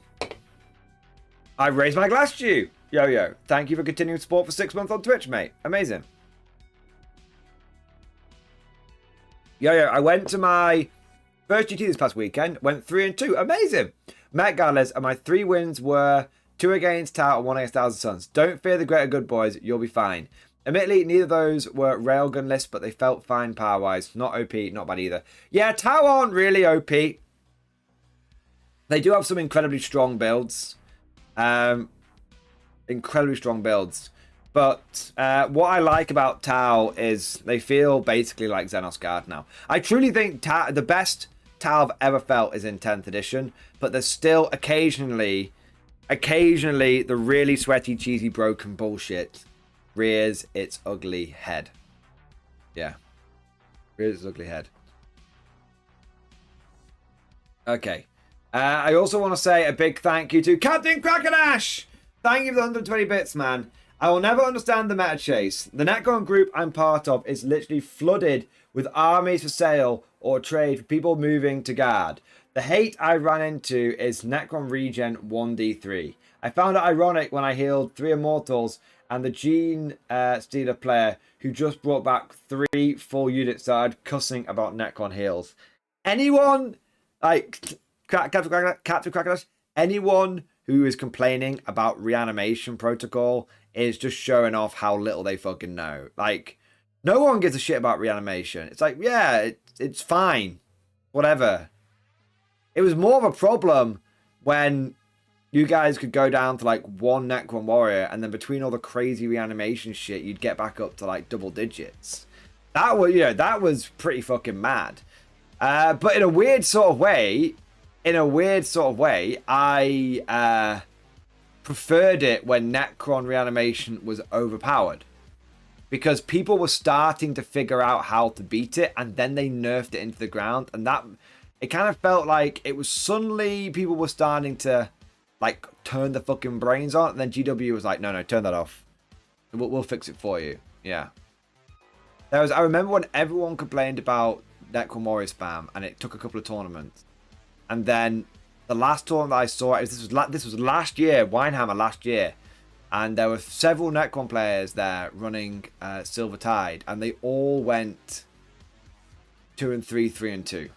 [SPEAKER 2] I raised my glass to you. Yo, thank you for continuing support for 6 months on Twitch, mate. Amazing. Yo, I went to my first GT this past weekend. Went 3-2. Amazing. Met Gales, and my 3 wins were 2 against Tau and 1 against Thousand Suns. Don't fear the greater good, boys. You'll be fine. Admittedly, neither of those were railgun lists, but they felt fine power-wise. Not OP, not bad either. Yeah, Tau aren't really OP. They do have some incredibly strong builds. But what I like about Tau is they feel basically like Xenos Guard now. I truly think the best Tau I've ever felt is in 10th edition, but there's still occasionally occasionally the really sweaty, cheesy, broken bullshit rears its ugly head. Yeah. Rears its ugly head. Okay. I also want to say a big thank you to Captain Krakenash! Thank you for the 120 bits, man. I will never understand the meta chase. The Necron group I'm part of is literally flooded with armies for sale or trade for people moving to guard. The hate I ran into is Necron regen 1d3. I found it ironic when I healed 3 Immortals and the Gene Stealer player who just brought back 3 full units started cussing about Necron heals. Anyone, like, Captain Krakenash, anyone who is complaining about reanimation protocol is just showing off how little they fucking know. Like, no one gives a shit about reanimation. It's like, yeah, it's fine. Whatever. It was more of a problem when you guys could go down to like 1 Necron warrior and then between all the crazy reanimation shit, you'd get back up to like double digits. That was, that was pretty fucking mad. But in a weird sort of way, I preferred it when Necron reanimation was overpowered. Because people were starting to figure out how to beat it, and then they nerfed it into the ground, and that it kind of felt like it was suddenly people were starting to like turn the fucking brains on, and then GW was like, no, turn that off. We'll fix it for you. Yeah. I remember when everyone complained about Necron Warrior spam, and it took a couple of tournaments. And then the last tournament that I saw, this was last year, Warhammer last year. And there were several Necron players there running Silver Tide. And they all went 2-3, 3-2.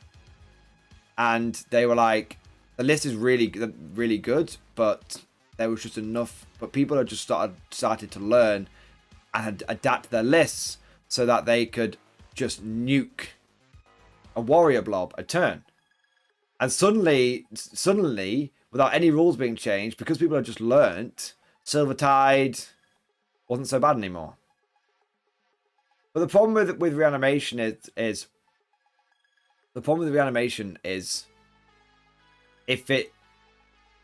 [SPEAKER 2] And they were like, the list is really, really good. But there was just enough. But people had just started to learn and adapt their lists so that they could just nuke a warrior blob a turn. And suddenly, without any rules being changed, because people had just learnt, Silvertide wasn't so bad anymore. But the problem with reanimation is if it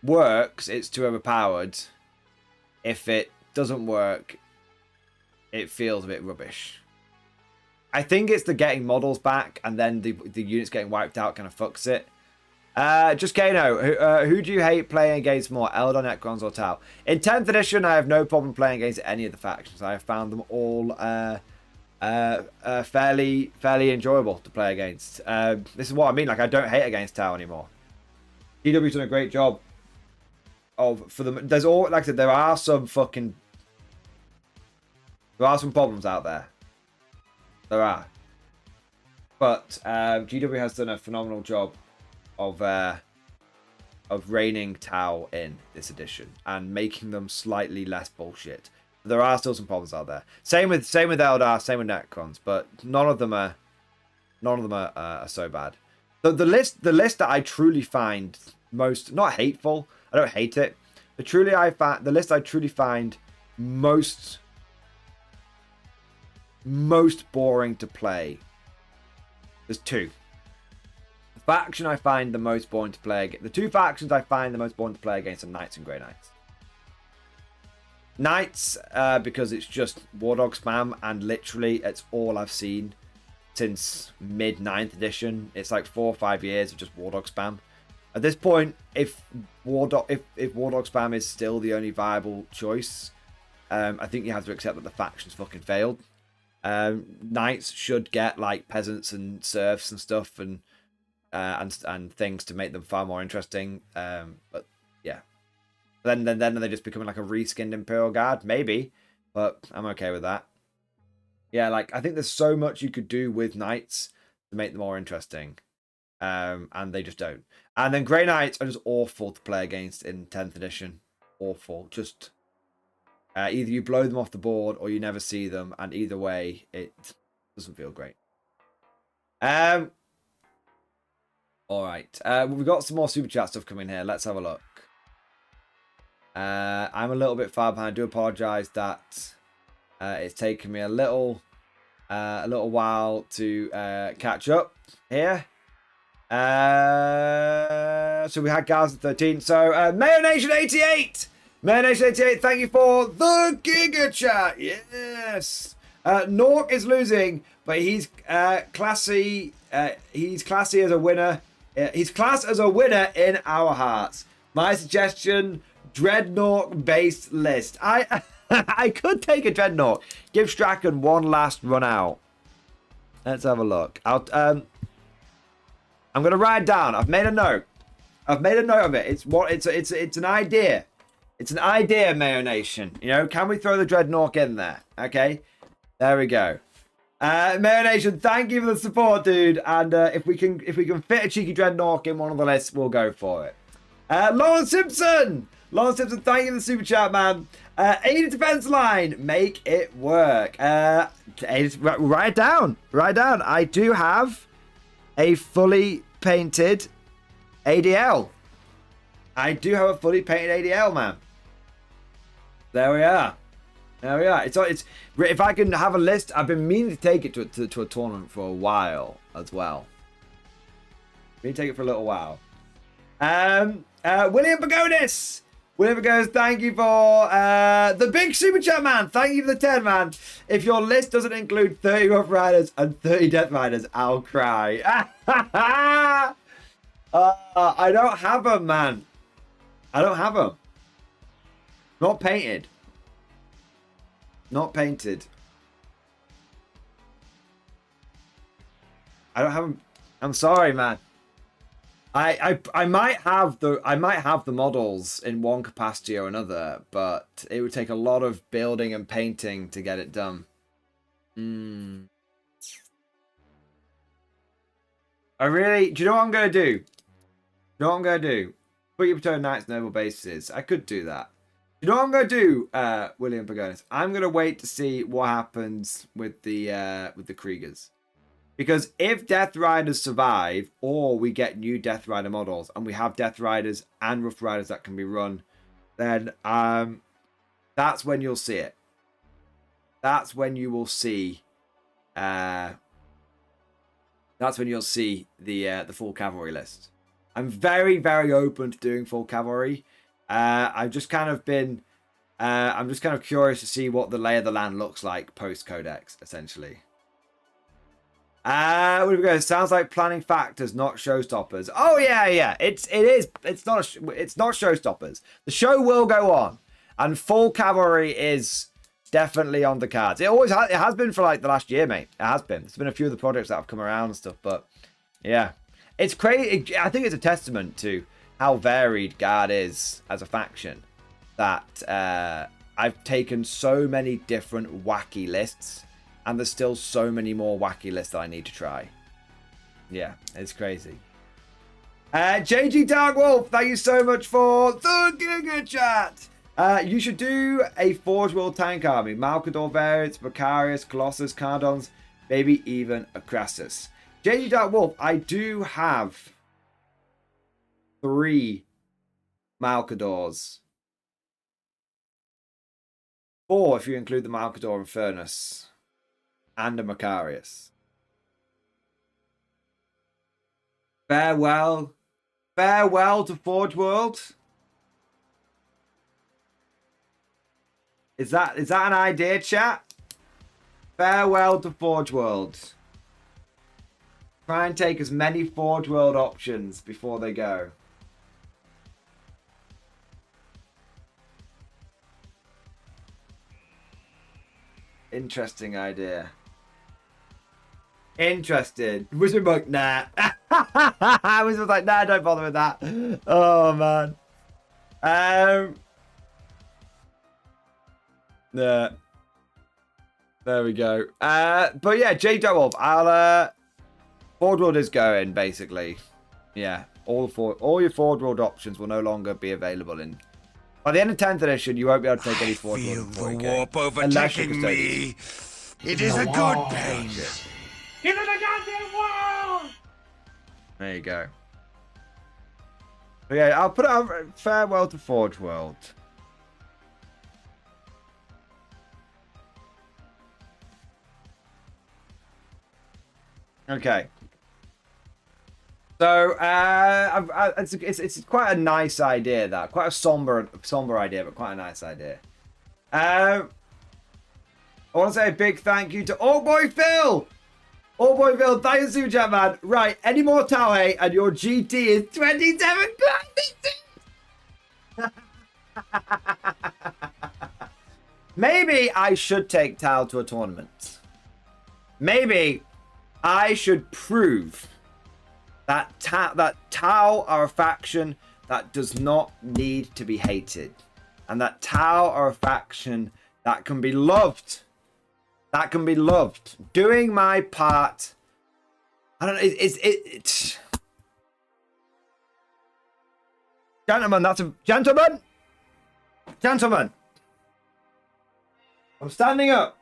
[SPEAKER 2] works, it's too overpowered. If it doesn't work, it feels a bit rubbish. I think it's the getting models back and then the units getting wiped out kind of fucks it. Just Kano, who do you hate playing against more, Eldar, Necrons, or Tau? In 10th edition, I have no problem playing against any of the factions. I have found them all fairly enjoyable to play against. This is what I mean. Like, I don't hate against Tau anymore. DW's done a great job for them. There's all, like I said, there are some problems out there. There are, but GW has done a phenomenal job of reining Tau in this edition and making them slightly less bullshit. There are still some problems out there. Same with Eldar, same with Necrons, but none of them are so bad. The list that I truly find most, not hateful, I don't hate it, but the list I truly find most boring to play. There's 2. The faction I find the most boring to play. The 2 factions I find the most boring to play against are Knights and Grey Knights. Knights, because it's just Wardog spam, and literally it's all I've seen since mid 9th edition. It's like 4 or 5 years of just Wardog spam. At this point, if Wardog spam is still the only viable choice, I think you have to accept that the faction's fucking failed. Knights should get like peasants and serfs and stuff and things to make them far more interesting. But yeah, then they're just becoming like a reskinned Imperial Guard, maybe. But I'm okay with that. Yeah, like I think there's so much you could do with Knights to make them more interesting, and they just don't. And then Grey Knights are just awful to play against in 10th edition. Awful, just. Either you blow them off the board or you never see them, and either way, it doesn't feel great. All right, we've got some more super chat stuff coming here. Let's have a look. I'm a little bit far behind. I do apologise that it's taken me a little while to catch up here. So we had Gals at 13. So Mayo Nation 88. Mayo Nation 88, thank you for the Giga Chat. Yes. Nork is losing, but he's classy. He's classy as a winner. He's class as a winner in our hearts. My suggestion: Dreadnought based list. I I could take a Dreadnought. Give Strachan one last run out. Let's have a look. I'm gonna write down. I've made a note. I've made a note of it. It's an idea. It's an idea, Mayo Nation. You know, can we throw the Dreadnought in there? Okay, there we go. Mayo Nation, thank you for the support, dude. And if we can fit a cheeky Dreadnought in one of the lists, we'll go for it. Lawrence Simpson, thank you for the super chat, man. 80 defense line, make it work. Write it down. Write it down. I do have a fully painted ADL. I do have a fully painted ADL, man. There we are. There we are. It's if I can have a list, I've been meaning to take it to a tournament for a while as well. Been take it for a little while. William Pagonis. William Pagonis, thank you for the big super chat, man. Thank you for the 10, man. If your list doesn't include 30 Rough Riders and 30 Death Riders, I'll cry. I don't have them, man. I don't have them. Not painted. Not painted. I don't have them. I'm sorry, man. I might have the models in one capacity or another, but it would take a lot of building and painting to get it done. Do you know what I'm gonna do? Put your Platoon Knights Noble bases. I could do that. You know what I'm going to do, William Pagonis? I'm going to wait to see what happens with the Kriegers. Because if Death Riders survive, or we get new Death Rider models, and we have Death Riders and Rough Riders that can be run, then that's when you'll see it. That's when you will see... that's when you'll see the full cavalry list. I'm very, very open to doing full cavalry. I've just kind of been, I'm just kind of curious to see what the lay of the land looks like post Codex, essentially. What do we go? Sounds like planning factors, not showstoppers. Oh yeah. It's not showstoppers. The show will go on, and full cavalry is definitely on the cards. It has been for like the last year, mate. It has been. There's been a few of the projects that have come around and stuff, but yeah. It's crazy. I think it's a testament to how varied Guard is as a faction. That I've taken so many different wacky lists, and there's still so many more wacky lists that I need to try. Yeah, it's crazy. JG Dark Wolf, thank you so much for the Giga Chat. You should do a Forge World tank army. Malkador variants, Macarius, Colossus, Cardons, maybe even a Crassus. JG Dark Wolf, I do have 3 Malkadors. 4 if you include the Malkador Infernus. And a Macarius. Farewell. Farewell to Forge World. Is that an idea, chat? Farewell to Forge World. Try and take as many Forge World options before they go. Interesting idea. Interested. Wizard Monk, nah. Wizard like, nah, don't bother with that. Oh man. Yeah. There we go. But yeah, J Wolf, I'll Forge World is going, basically. Yeah. All your Forge World options will no longer be available in. By the end of 10th edition, you won't be able to take any Forge World.
[SPEAKER 3] Feel the warp overtaking me. It is a good pain.
[SPEAKER 4] Give it a goddamn wall!
[SPEAKER 2] There you go. But yeah, I'll put it on farewell to Forge World. Okay. So it's quite a nice idea, that quite a somber idea, but quite a nice idea. I want to say a big thank you to Oh Boy Phil. Oh Boy Phil, thanks to chat, man. Right, any more Tau hate and your GT is 27 grand. Maybe I should take Tau to a tournament. Maybe I should prove that Tau are a faction that does not need to be hated. And that Tau are a faction that can be loved. That can be loved. Doing my part. I don't know. It's Gentlemen, that's a... Gentlemen! Gentlemen! I'm standing up.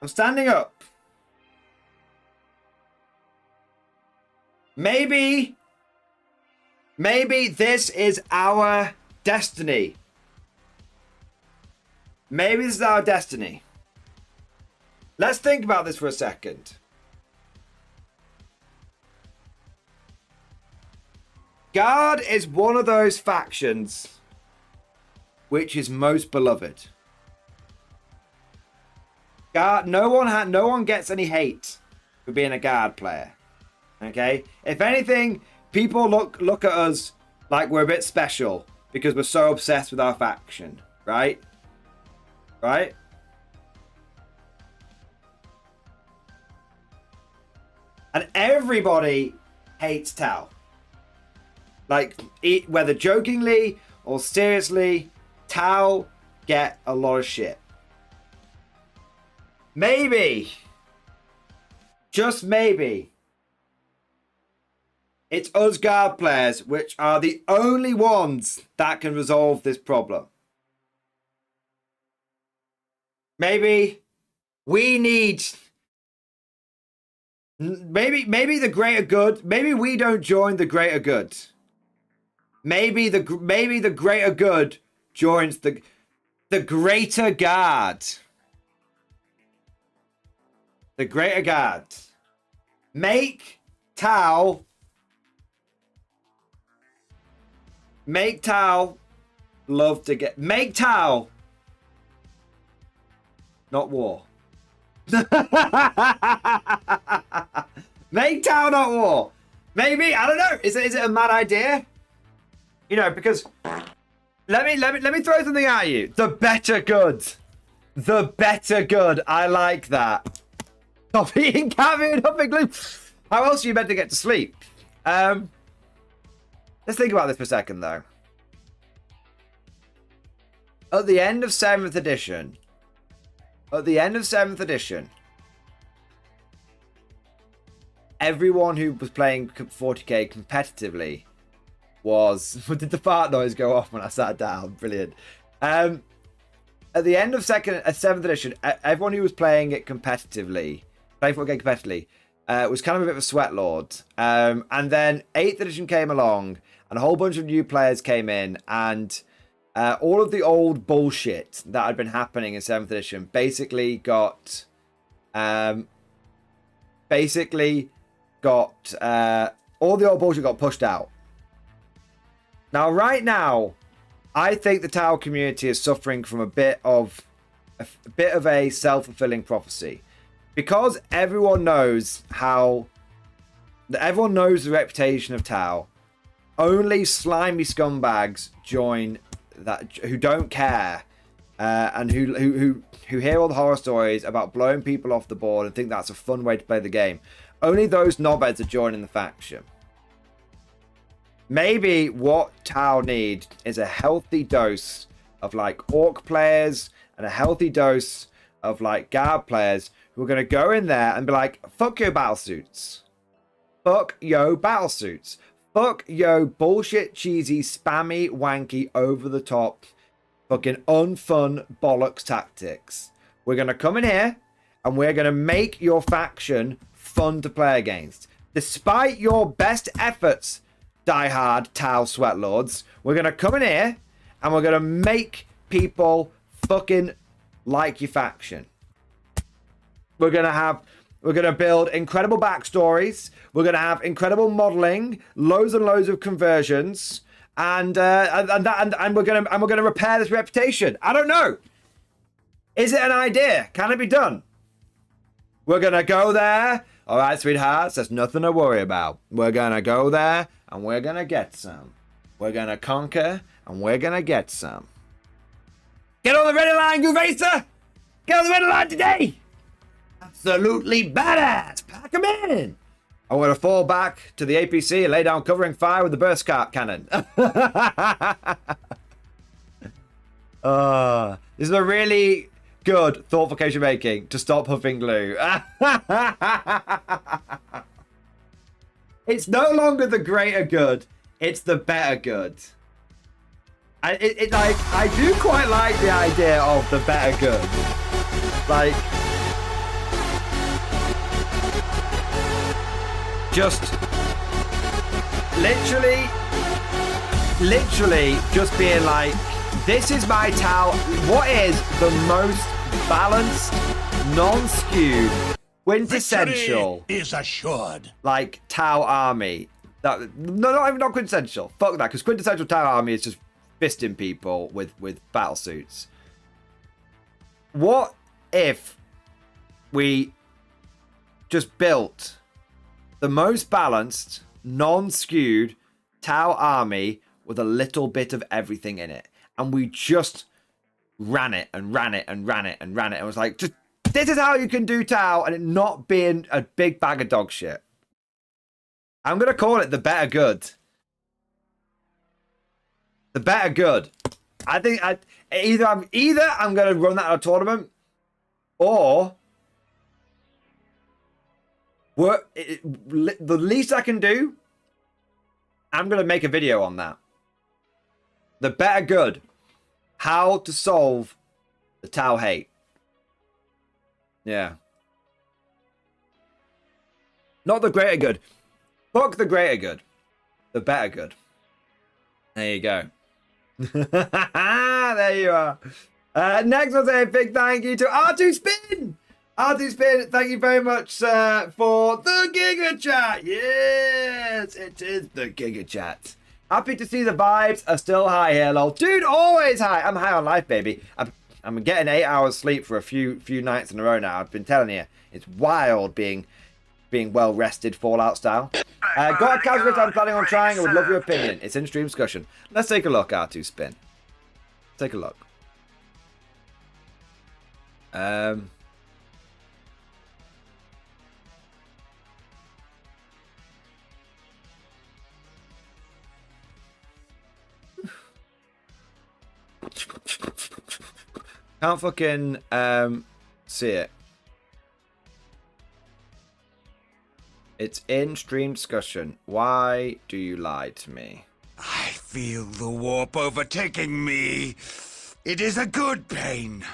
[SPEAKER 2] I'm standing up. Maybe this is our destiny. Maybe this is our destiny. Let's think about this for a second. Guard is one of those factions which is most beloved. Guard, no one gets any hate for being a Guard player. Okay? If anything, people look at us like we're a bit special because we're so obsessed with our faction, right? Right? And everybody hates Tau. Like, whether jokingly or seriously, Tau get a lot of shit. Maybe, just maybe, it's us Guard players which are the only ones that can resolve this problem. Maybe we need... Maybe the greater good. Maybe we don't join the greater good. Maybe the greater good joins the greater Guard. The greater Guard. Make Tau love to get. Make Tau not war. Make Tau not war. Maybe, I don't know. Is it a mad idea? You know, because let me throw something at you. The better good. The better good. I like that. Stop eating caviar, nothing. How else are you meant to get to sleep? Let's think about this for a second, though. At the end of 7th edition. Everyone who was playing 40k competitively was... Did the fart noise go off when I sat down? Brilliant. At the end of 7th edition, everyone who was playing it competitively, was kind of a bit of a sweat lord. And then 8th edition came along, and a whole bunch of new players came in, and all of the old bullshit that had been happening in 7th edition basically got... all the old bullshit got pushed out. Now, right now, I think the Tau community is suffering from a bit of a self-fulfilling prophecy, because everyone knows the reputation of Tau. Only slimy scumbags join that who don't care, and who hear all the horror stories about blowing people off the board and think that's a fun way to play the game. Only those knobheads are joining the faction. Maybe what Tau need is a healthy dose of like Orc players and a healthy dose of like Guard players who are going to go in there and be like, fuck your battlesuits. Fuck yo battlesuits. Fuck yo bullshit, cheesy, spammy, wanky, over the top, fucking unfun bollocks tactics. We're going to come in here and we're going to make your faction fun to play against. Despite your best efforts, diehard Tau sweatlords, we're going to come in here and we're going to make people fucking like your faction. We're going to have We're going to build incredible backstories. We're going to have incredible modeling, loads and loads of conversions, and we're going to repair this reputation. I don't know. Is it an idea? Can it be done? We're going to go there. All right, sweethearts, there's nothing to worry about. We're going to go there and we're going to get some. We're going to conquer and we're going to get some. Get on the ready line, Groove Racer! Get on the ready line today! Absolutely badass! Pack them in! I'm going to fall back to the APC and lay down covering fire with the burst cannon. This is a really good thoughtful making to stop huffing glue. It's no longer the greater good, it's the better good. I do quite like the idea of the better good. Like, just literally just being like, this is my Tau. What is the most balanced, non-skewed, quintessential
[SPEAKER 3] Victory is assured.
[SPEAKER 2] like Tau army? That, no, not even not quintessential. Fuck that, because quintessential Tau army is just fisting people with battle suits. What if we just built the most balanced, non-skewed Tau army with a little bit of everything in it, and we just ran it and ran it and ran it and ran it, and was like, just this is how you can do Tau, and it not being a big bag of dog shit. I'm gonna call it the better good. The better good. I think either I'm gonna run that at a tournament, or the least I can do, I'm gonna make a video on that. The better good. How to solve the Tau hate. Yeah. Not the greater good. Fuck the greater good. The better good. There you go. There you are. Next, I'll say a big thank you to R2 Spin. R2 Spin, thank you very much, sir, for the Giga Chat. Yes, it is the Giga Chat. Happy to see the vibes are still high here, lol. Dude, always high. I'm high on life, baby. I'm getting 8 hours sleep for a few nights in a row now. I've been telling you, it's wild being well rested Fallout style. Got a casual I'm planning on trying. I would love your opinion. It's in stream discussion. Let's take a look, R2 Spin. Take a look. Can't fucking see it. It's in stream discussion. Why do you lie to me?
[SPEAKER 3] I feel the warp overtaking me. It is a good pain.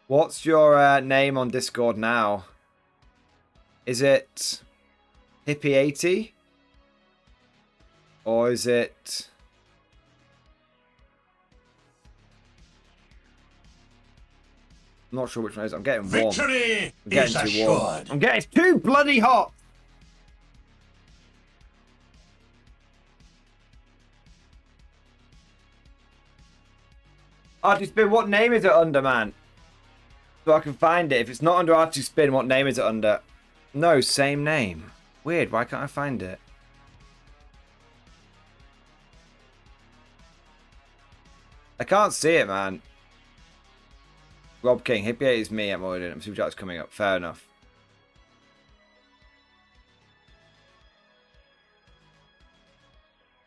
[SPEAKER 2] What's your name on Discord now? Is it Hippie80? Or is it... I'm not sure which one it is. I'm getting warm.
[SPEAKER 3] Victory
[SPEAKER 2] I'm getting
[SPEAKER 3] is
[SPEAKER 2] too warm.
[SPEAKER 3] assured.
[SPEAKER 2] I'm getting too bloody hot. R2 Spin, what name is it under, man? So I can find it. If it's not under R2 Spin, what name is it under? No, same name. Weird, why can't I find it? I can't see it, man. Rob King, Hippie is me at Mordian. I'm super chat's coming up. Fair enough.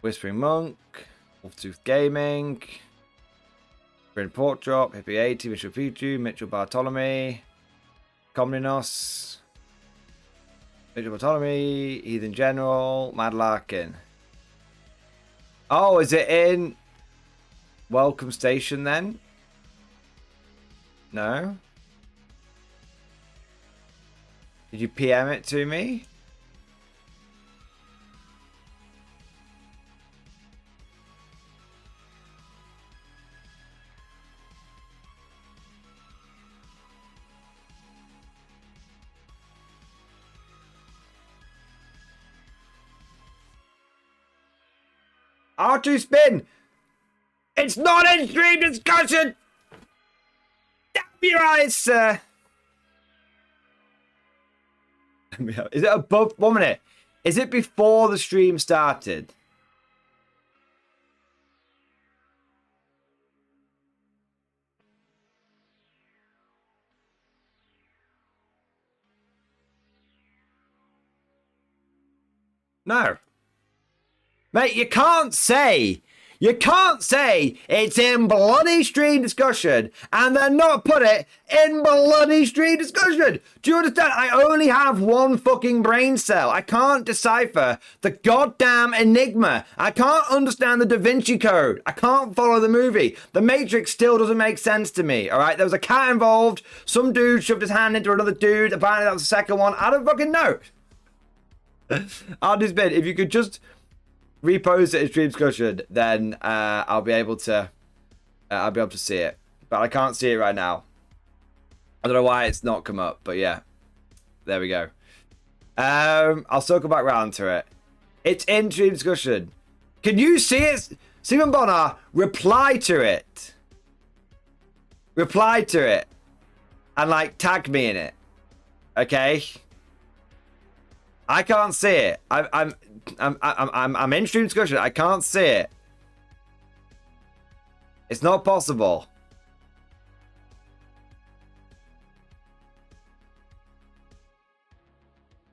[SPEAKER 2] Whispering Monk, Wolftooth Gaming, Bryn Port Drop, Hippie 80, Mitchell Pichu, Mitchell Bartolome, Comninos, Mitchell Bartolome, Ethan General, Mad Larkin. Oh, is it in Welcome Station then? No? Did you PM it to me? R2 spin. It's not in stream discussion. Damn your eyes, sir. Is it above? 1 minute. Is it before the stream started? No. Mate, you can't say it's in bloody stream discussion and then not put it in bloody stream discussion. Do you understand? I only have one fucking brain cell. I can't decipher the goddamn enigma. I can't understand the Da Vinci Code. I can't follow the movie. The Matrix still doesn't make sense to me, all right? There was a cat involved. Some dude shoved his hand into another dude. Apparently that was the second one. I don't fucking know. I'll just bet if you could just repost it in stream discussion, then I'll be able to see it. But I can't see it right now. I don't know why it's not come up, but yeah, there we go. I'll circle back round to it. It's in stream discussion. Can you see it? Simon Bonner, reply to it. Reply to it, and like tag me in it. Okay. I can't see it. I'm in stream discussion. I can't see it. It's not possible.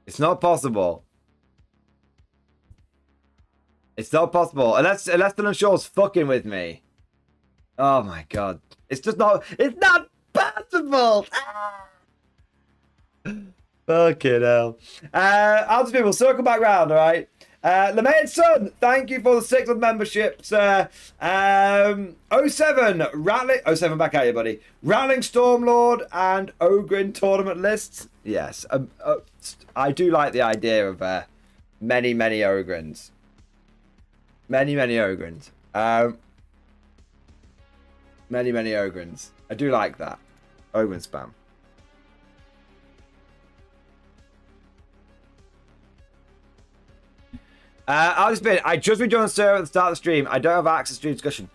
[SPEAKER 2] It's not possible. It's not possible. Unless Dylan Shaw's fucking with me. Oh my god. It's just not. It's not possible. Fucking hell. I'll just we'll circle back round, alright? LeMayan Son, thank you for the 6 month membership, sir. 07 Rattling 07 back at you, buddy. Rattling Stormlord and Ogrin tournament lists. Yes. I do like the idea of many Ogrins. Many Ogrins. Many Ogrins. I do like that. Ogrin spam. I'll just admit, I just rejoined the server at the start of the stream. I don't have access to stream discussion.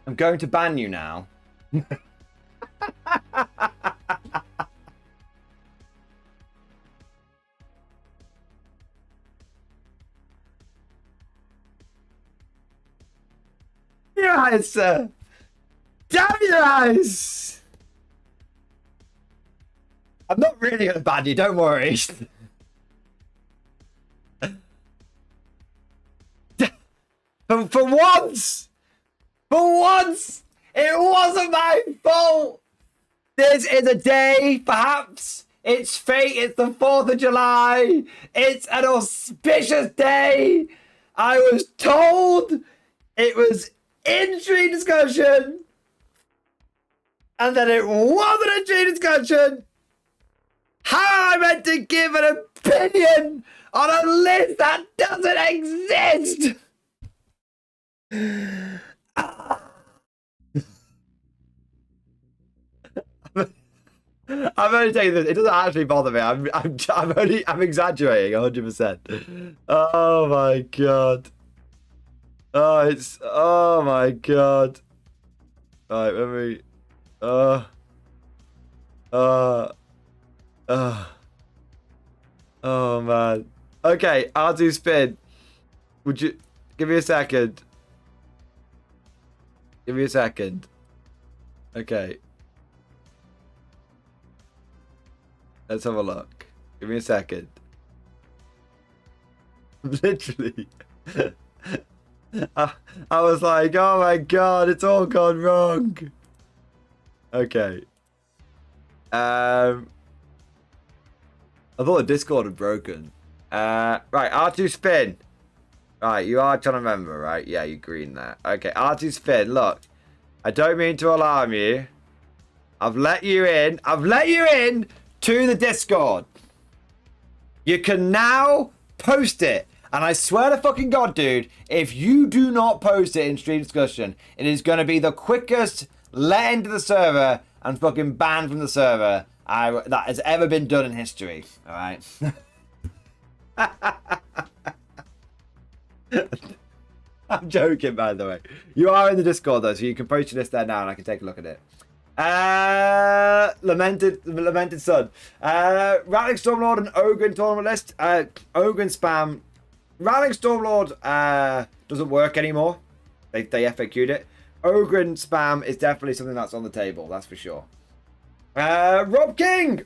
[SPEAKER 2] I'm going to ban you now. Your eyes, sir. Damn your eyes. I'm not really gonna ban you, don't worry. For once, it wasn't my fault. This is a day, perhaps it's fate, it's the 4th of July. It's an auspicious day. I was told it was in stream discussion, and then it wasn't a stream discussion. How am I meant to give an opinion on a list that doesn't exist? I'm only taking this. It doesn't actually bother me. I'm exaggerating 100%. Oh my god. Oh my god. Alright, let me oh man. Okay, I'll do spin. Would you give me a second? Give me a second. Okay. Let's have a look. Give me a second. Literally. I was like, oh my god, it's all gone wrong. Okay. I thought the Discord had broken. Right, R2 spin. Right, you are trying to remember, right? Yeah, you green there. Okay, R2 spin. Look, I don't mean to alarm you. I've let you in. I've let you in to the Discord. You can now post it. And I swear to fucking God, dude, if you do not post it in stream discussion, it is going to be the quickest let into the server and fucking banned from the server that has ever been done in history. All right. I'm joking, by the way. You are in the Discord, though, so you can post your list there now and I can take a look at it. Lamented Son. Rattling Stormlord and Ogren tournament list. Ogren spam. Rattling Stormlord doesn't work anymore. They FAQ'd it. Ogren spam is definitely something that's on the table, that's for sure. Rob King,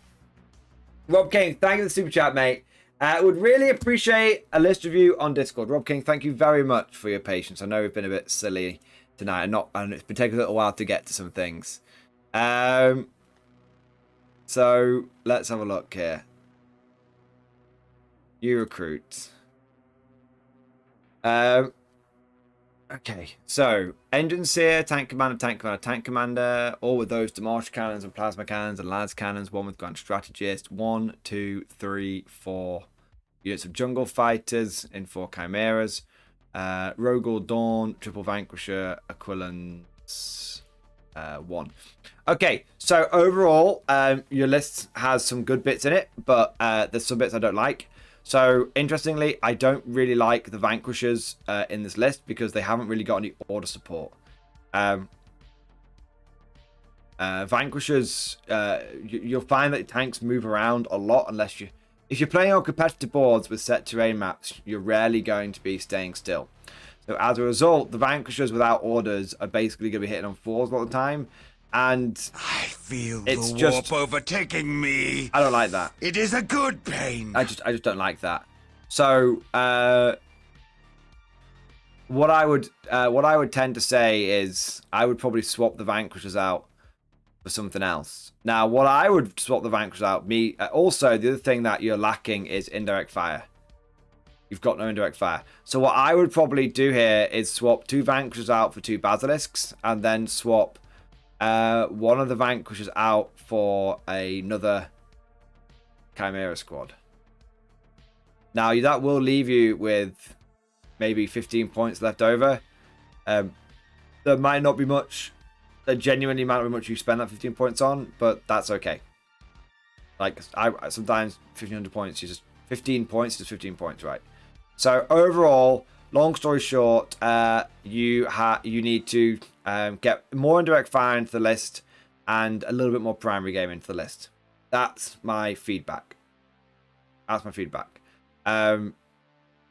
[SPEAKER 2] thank you for the super chat, mate. Would really appreciate a list review on Discord. Rob King, thank you very much for your patience. I know we've been a bit silly tonight, and it's been taking a little while to get to some things. So let's have a look here. You recruit. Okay, so Engine Seer, Tank Commander, all with those Demolish Cannons and Plasma Cannons and Lads Cannons, one with Grand Strategist, 1, 2, 3, 4 units of Jungle Fighters in 4 Chimeras, Rogel Dawn, Triple Vanquisher, Aquilans, 1. Okay, so overall, your list has some good bits in it, but there's some bits I don't like. So, interestingly, I don't really like the Vanquishers in this list because they haven't really got any order support. Vanquishers, you'll find that tanks move around a lot unless you... If you're playing on competitive boards with set terrain maps, you're rarely going to be staying still. So, as a result, the Vanquishers without orders are basically going to be hitting on 4s all the time. And
[SPEAKER 3] I feel
[SPEAKER 2] it's
[SPEAKER 3] the
[SPEAKER 2] just
[SPEAKER 3] warp overtaking me.
[SPEAKER 2] I don't like that.
[SPEAKER 3] It is a good pain.
[SPEAKER 2] I just don't like that. So what I would tend to say is I would probably swap the Vanquishers out for something else. Now, what I would swap the Vanquishers out, also the other thing that you're lacking is indirect fire. You've got no indirect fire. So what I would probably do here is swap 2 Vanquishers out for 2 Basilisks, and then swap one of the Vanquishers out for another Chimera squad. Now, that will leave you with maybe 15 points left over. There might not be much. There genuinely might not be much you spend that 15 points on, but that's okay. Like, sometimes 1,500 points, 15 points is 15 points, right? So, overall, long story short, you need to get more indirect fire into the list and a little bit more primary game into the list. That's my feedback.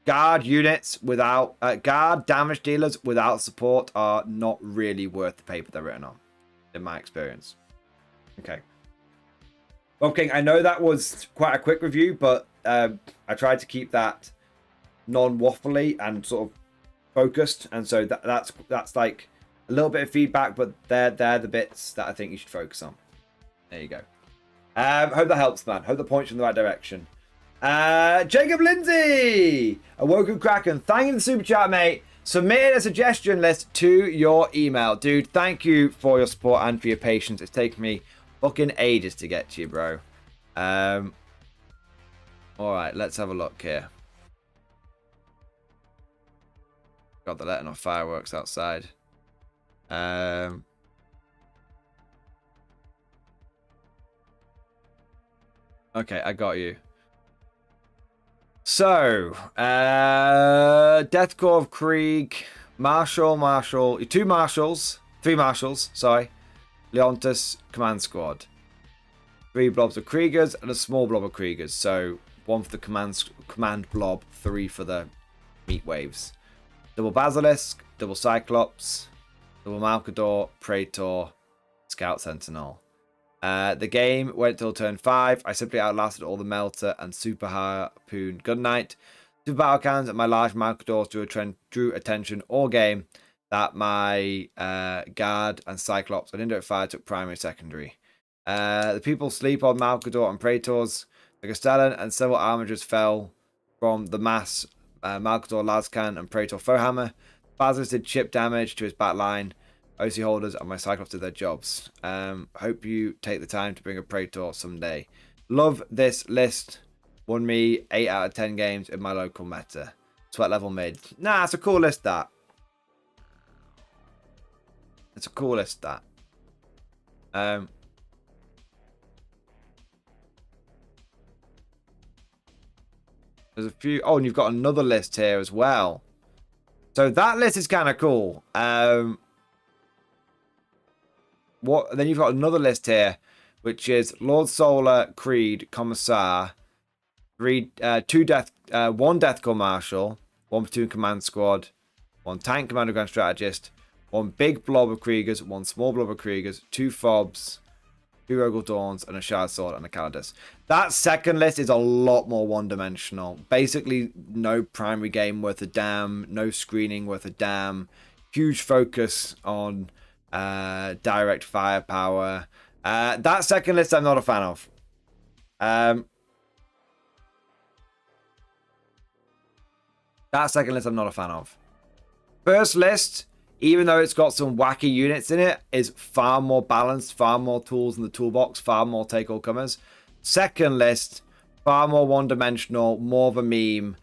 [SPEAKER 2] Guard units without guard damage dealers without support are not really worth the paper they're written on, in my experience. Okay. Okay, I know that was quite a quick review, but I tried to keep that non-waffly and sort of focused, and so that's like a little bit of feedback, but they're the bits that I think you should focus on. There you go. Hope that helps, man. Hope that points you in the right direction. Jacob Lindsay, Awoken Kraken, thank you for the super chat, mate. Submit a suggestion list to your email. Dude, thank you for your support and for your patience. It's taken me fucking ages to get to you, bro. Alright, let's have a look here. God, they're letting off fireworks outside. Okay, I got you. So, Deathcore of Krieg, Marshal, 3 Marshals, sorry. Leontus, Command Squad. 3 blobs of Kriegers and a small blob of Kriegers. So, 1 for the command blob, 3 for the meat waves. Double Basilisk, double Cyclops, double Malkador, Praetor, Scout Sentinel. The game went till turn 5. I simply outlasted all the Melter and Super Harpoon Gun Knight. 2 battle cannons and my large Malkadors drew attention all game that my Guard and Cyclops and indirect fire took primary secondary. The people sleep on Malkador and Praetors. The Castellan and several armigers fell from the mass Malkador Lascan and Praetor Foehammer. Basilisk did chip damage to his back line. OC holders and my Cyclops did their jobs. Hope you take the time to bring a Praetor someday. Love this list. Won me 8 out of 10 games in my local meta. Sweat level mid. Nah, it's a cool list, that. It's a cool list, that. There's a few. Oh, and you've got another list here as well. So that list is kind of cool. What? Then you've got another list here, which is Lord Solar, Creed, Commissar, one Death Corps Marshal, one Platoon Command Squad, one Tank Commander Grand Strategist, one big blob of Kriegers, one small blob of Kriegers, two Fobs, two Rogel Dawns, and a Shard Sword and a Calidus. That second list is a lot more one-dimensional. Basically, no primary game worth a damn, no screening worth a damn, huge focus on direct firepower. That second list I'm not a fan of. That second list I'm not a fan of. First list, even though it's got some wacky units in it, is far more balanced, far more tools in the toolbox, far more take-all-comers. Second list, far more one-dimensional, more of a meme.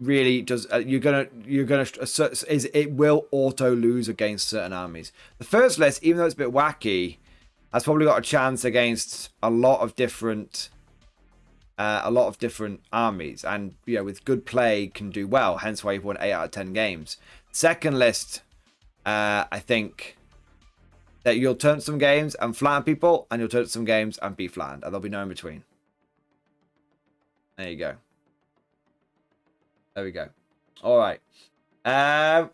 [SPEAKER 2] Really does it will auto lose against certain armies. The first list, even though it's a bit wacky, has probably got a chance against a lot of different armies, and with good play can do well. Hence why you've won 8 out of 10 games. Second list, I think that you'll turn some games and flatten people, and you'll turn some games and be flattened, and there'll be no in between. There you go. There we go. All right. And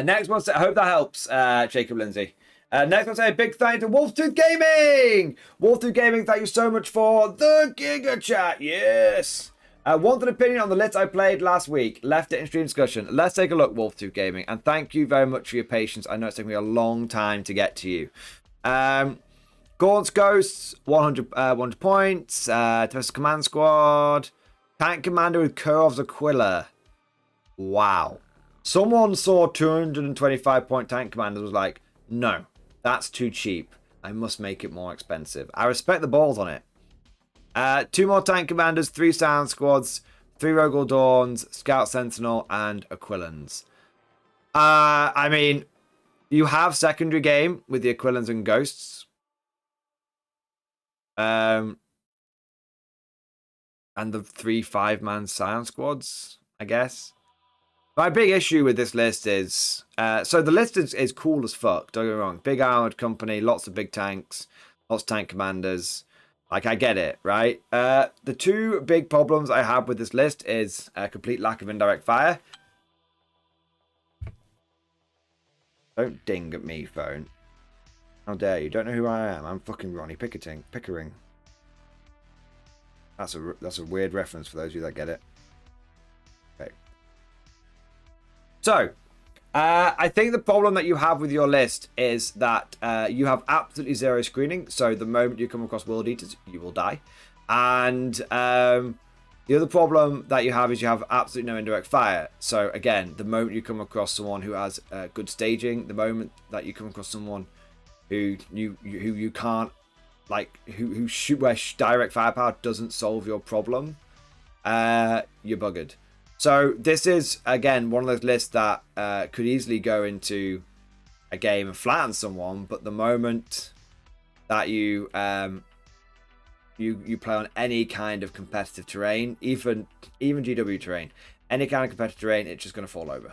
[SPEAKER 2] next one, I hope that helps, Jacob Lindsay. Next one, say a big thank you to Wolftooth Gaming. Wolftooth Gaming, thank you so much for the Giga Chat. Yes. Want an opinion on the list I played last week. Left it in stream discussion. Let's take a look, Wolftooth Gaming. And thank you very much for your patience. I know it's taken me a long time to get to you. Gaunt's Ghosts, 100 points. Test Command Squad. Tank Commander with Kurov's Aquila. Wow. Someone saw 225 point Tank Commander was like, no, that's too cheap. I must make it more expensive. I respect the balls on it. 2 more Tank Commanders, 3 Sound Squads, 3 Rogel Dawns, Scout Sentinel, and Aquilans. I mean, you have secondary game with the Aquilans and Ghosts. And the 3 5-man Sound Squads, I guess. My big issue with this list is... so the list is cool as fuck, don't get me wrong. Big armored company, lots of big tanks, lots of tank commanders. Like, I get it, right? The 2 big problems I have with this list is a complete lack of indirect fire. Don't ding at me, phone. How dare you? Don't know who I am. I'm fucking Ronnie Pickering. That's a weird reference for those of you that get it. Okay. So, I think the problem that you have with your list is that you have absolutely 0 screening. So the moment you come across World Eaters, you will die. And the other problem that you have is you have absolutely no indirect fire. So again, the moment you come across someone who has good staging, the moment that you come across someone who you can't, like, who shoot where direct firepower doesn't solve your problem, you're buggered. So this is, again, one of those lists that could easily go into a game and flatten someone, but the moment that you play on any kind of competitive terrain, even GW terrain, any kind of competitive terrain, it's just going to fall over.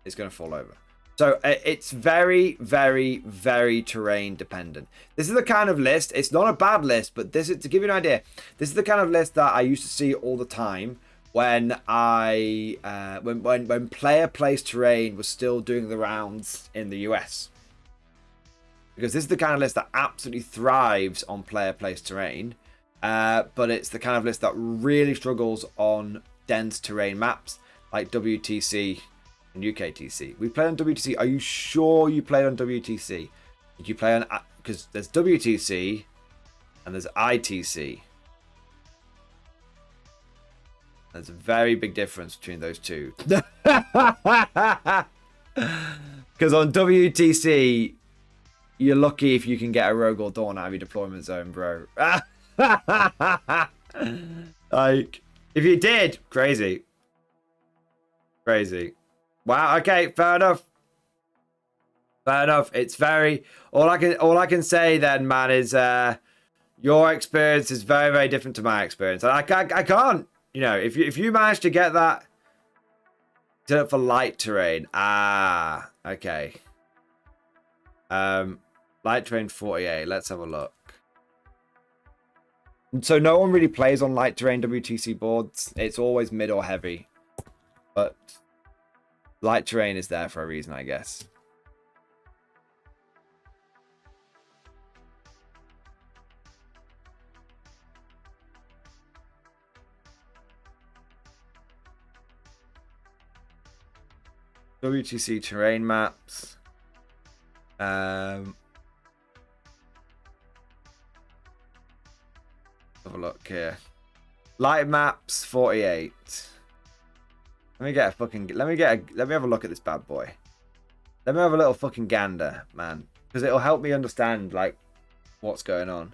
[SPEAKER 2] It's going to fall over. So it's very, very, very terrain dependent. This is the kind of list, it's not a bad list, but this is, to give you an idea, this is the kind of list that I used to see all the time when when player placed terrain was still doing the rounds in the US. Because this is the kind of list that absolutely thrives on player placed terrain, but it's the kind of list that really struggles on dense terrain maps like WTC and UKTC. We played on WTC. Are you sure you played on WTC? Did you play on... Because there's WTC and there's ITC. There's a very big difference between those two. Because on WTC, you're lucky if you can get a Rogue or Dawn out of your deployment zone, bro. Like, If you did, crazy. Crazy. Wow, okay, fair enough. Fair enough. It's very all I can say then, man, is your experience is very, very different to my experience. And I can't, you know, if you manage to get that for light terrain. Ah, okay. Light terrain 48. Let's have a look. So no one really plays on light terrain WTC boards. It's always mid or heavy. But light terrain is there for a reason, I guess. WTC terrain maps. Have a look here. Light maps 48. Let me have a look at this bad boy. Let me have a little fucking gander, man, because it'll help me understand like what's going on.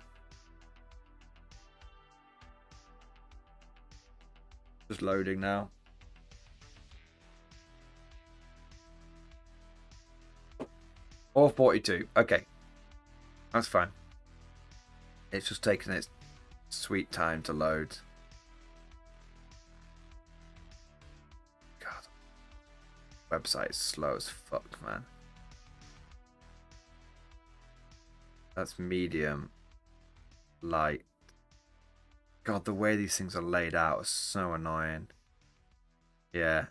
[SPEAKER 2] Just loading now. Or 42. Okay. That's fine. It's just taking its sweet time to load. God. Website is slow as fuck, man. That's medium. Light. God, the way these things are laid out is so annoying. Yeah.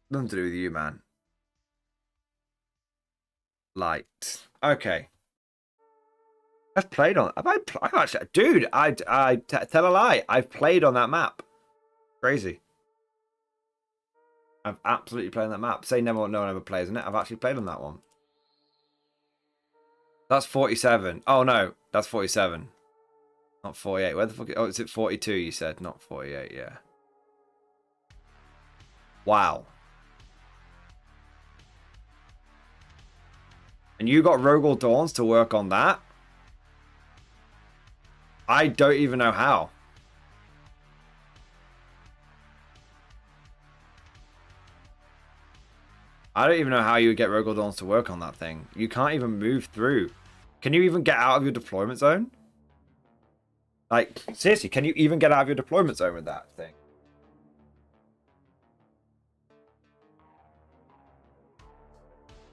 [SPEAKER 2] Nothing to do with you, man. Light. Okay. I've played on. I've actually, dude. I tell a lie. I've played on that map. Crazy. I've absolutely played on that map. Say never, no one ever plays on it. I've actually played on that one. That's 47. Oh no, that's 47. Not 48. Where the fuck? Oh, is it 42? You said, not 48. Yeah. Wow. And you got Rogal Dawns to work on that? I don't even know how. I don't even know how you would get Rogal Dawns to work on that thing. You can't even move through. Can you even get out of your deployment zone? Like, seriously, can you even get out of your deployment zone with that thing?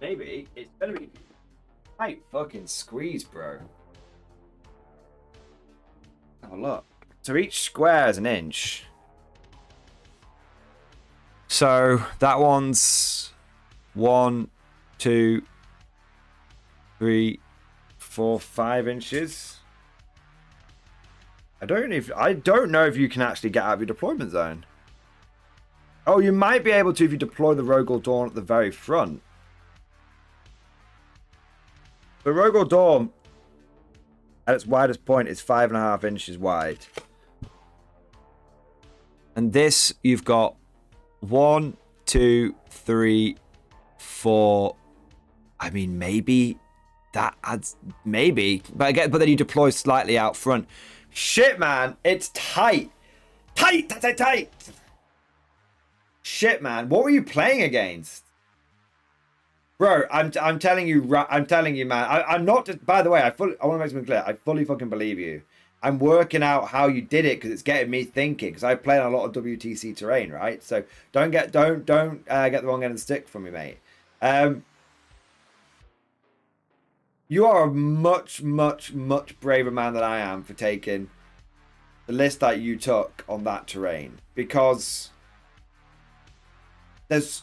[SPEAKER 2] Maybe. It's gonna be tight fucking squeeze, bro. Oh, look. So each square is an inch. So that one's 1, 2, 3, 4, 5 inches. I don't know if you can actually get out of your deployment zone. Oh, you might be able to if you deploy the Rogal Dawn at the very front. The Rogal Dawn at its widest point is 5.5 inches wide. And this, you've got 1, 2, 3, 4. I mean, maybe that adds, maybe. But then you deploy slightly out front. Shit, man. It's tight. Tight. Shit, man. What were you playing against? Bro, I'm telling you, man. I'm not just, by the way, I want to make something clear. I fully fucking believe you. I'm working out how you did it because it's getting me thinking. Because I play on a lot of WTC terrain, right? So don't get the wrong end of the stick from me, mate. You are a much braver man than I am for taking the list that you took on that terrain, because there's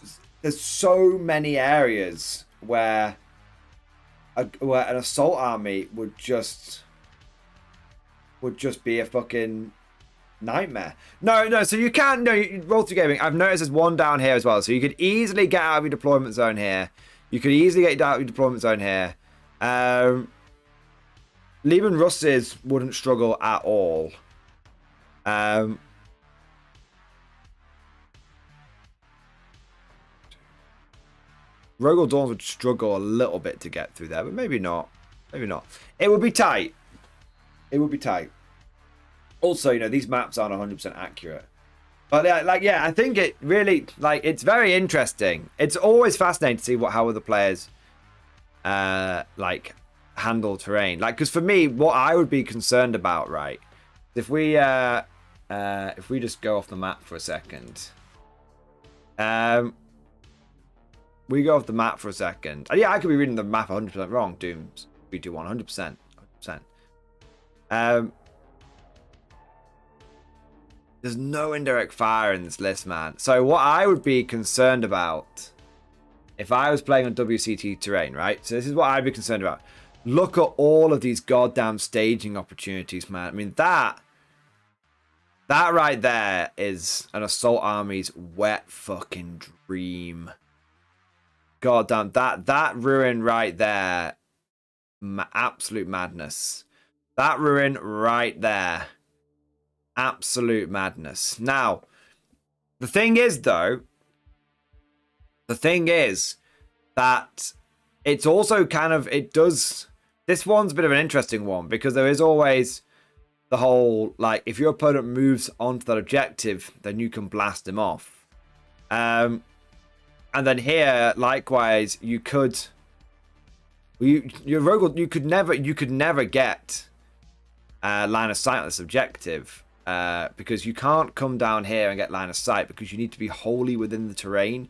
[SPEAKER 2] so many areas where an assault army would just be a fucking nightmare. No, so you can, roll to gaming. I've noticed there's one down here as well, so you could easily get out of your deployment zone here. You could easily get out of your deployment zone here. Lehman Russes wouldn't struggle at all. Rogal Dawns would struggle a little bit to get through there, but maybe not. Maybe not. It would be tight. It would be tight. Also, you know, these maps aren't 100% accurate. But yeah, I think it really, like, it's very interesting. It's always fascinating to see how other players, like, handle terrain. Like, because for me, what I would be concerned about, right, if we just go off the map for a second, we go off the map for a second. And yeah, I could be reading the map 100% wrong. Dooms, we do 100%, 100%. There's no indirect fire in this list, man. So what I would be concerned about if I was playing on WCT terrain, right? So this is what I'd be concerned about. Look at all of these goddamn staging opportunities, man. I mean, that right there is an assault army's wet fucking dream. Goddamn, that ruin right there, absolute madness. That ruin right there. Absolute madness. Now, the thing is that it's also kind of, this one's a bit of an interesting one because there is always the whole, like, if your opponent moves onto that objective, then you can blast him off. And then here, likewise, you could never get line of sight on this objective. Because you can't come down here and get line of sight because you need to be wholly within the terrain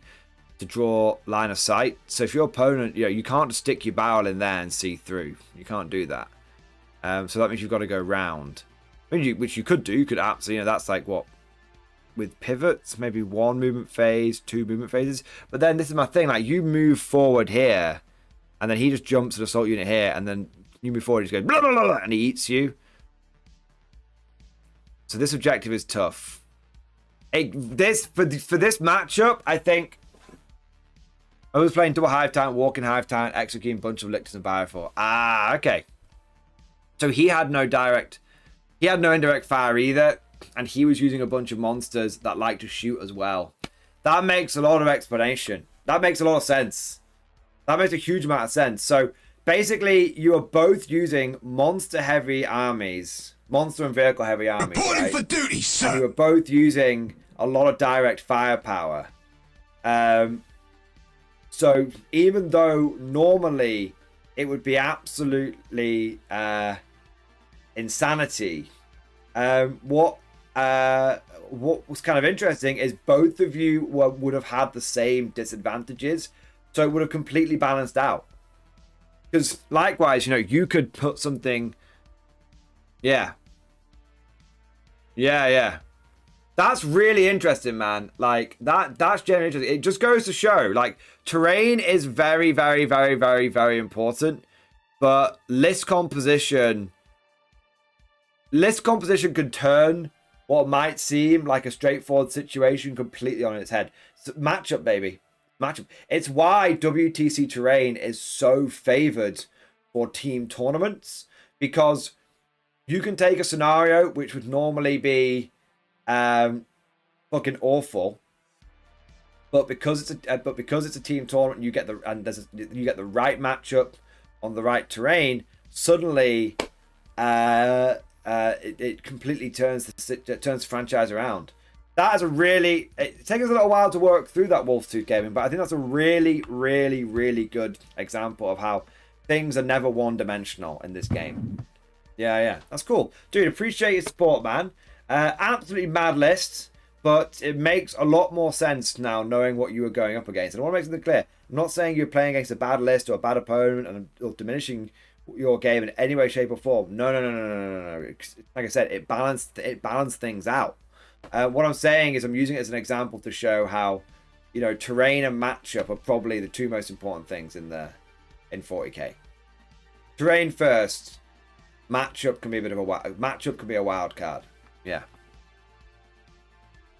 [SPEAKER 2] to draw line of sight. So if your opponent, you can't just stick your barrel in there and see through. You can't do that. So that means you've got to go round, which you could do. You could absolutely, that's like what, with pivots, maybe 1 movement phase, 2 movement phases. But then this is my thing, like you move forward here, and then he just jumps to the assault unit here, and then you move forward, he just goes blah, blah, blah, blah, and he eats you. So this objective is tough. For this matchup, I think I was playing double hive talent, walking hive talent, executing bunch of lictors and biofor. Ah, okay. So he had no indirect fire either, and he was using a bunch of monsters that like to shoot as well. That makes a lot of explanation. That makes a lot of sense. That makes a huge amount of sense. So basically, you are both using monster-heavy armies. Monster and vehicle heavy armies.
[SPEAKER 3] Reporting
[SPEAKER 2] right?
[SPEAKER 3] for duty, sir.
[SPEAKER 2] And you were both using a lot of direct firepower. So even though normally it would be absolutely insanity, what was kind of interesting is both of you would have had the same disadvantages, so it would have completely balanced out. Because likewise, you could put something. Yeah. That's really interesting, man. Like, that's genuinely interesting. It just goes to show, like, terrain is very, very, very, very, very important. But list composition could turn what might seem like a straightforward situation completely on its head. So, matchup, baby. Matchup. It's why WTC terrain is so favored for team tournaments, because you can take a scenario which would normally be fucking awful, but because it's a team tournament, you get the right matchup on the right terrain. Suddenly, it completely turns the franchise around. That is it takes us a little while to work through that Wolf's Tooth gaming, but I think that's a really, really, really good example of how things are never one-dimensional in this game. Yeah, that's cool, dude. Appreciate your support, man. Absolutely mad list, but it makes a lot more sense now knowing what you were going up against. And I want to make something clear: I'm not saying you're playing against a bad list or a bad opponent or diminishing your game in any way, shape, or form. No. Like I said, it balanced things out. What I'm saying is I'm using it as an example to show how, terrain and matchup are probably the two most important things in 40k. Terrain first. Matchup can be a wild card. Yeah.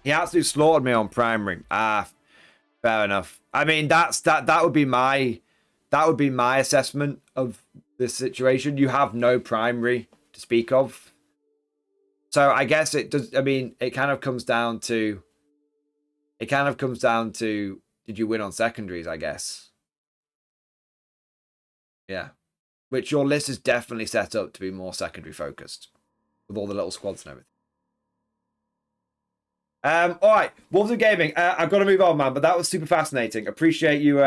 [SPEAKER 2] He absolutely slaughtered me on primary. Fair enough. I mean, that would be my assessment of this situation. You have no primary to speak of. So I guess it does. I mean, it kind of comes down to did you win on secondaries, I guess. Yeah. Which your list is definitely set up to be more secondary focused with all the little squads and everything. All right, Wolves of Gaming. I've got to move on, man, but that was super fascinating. Appreciate you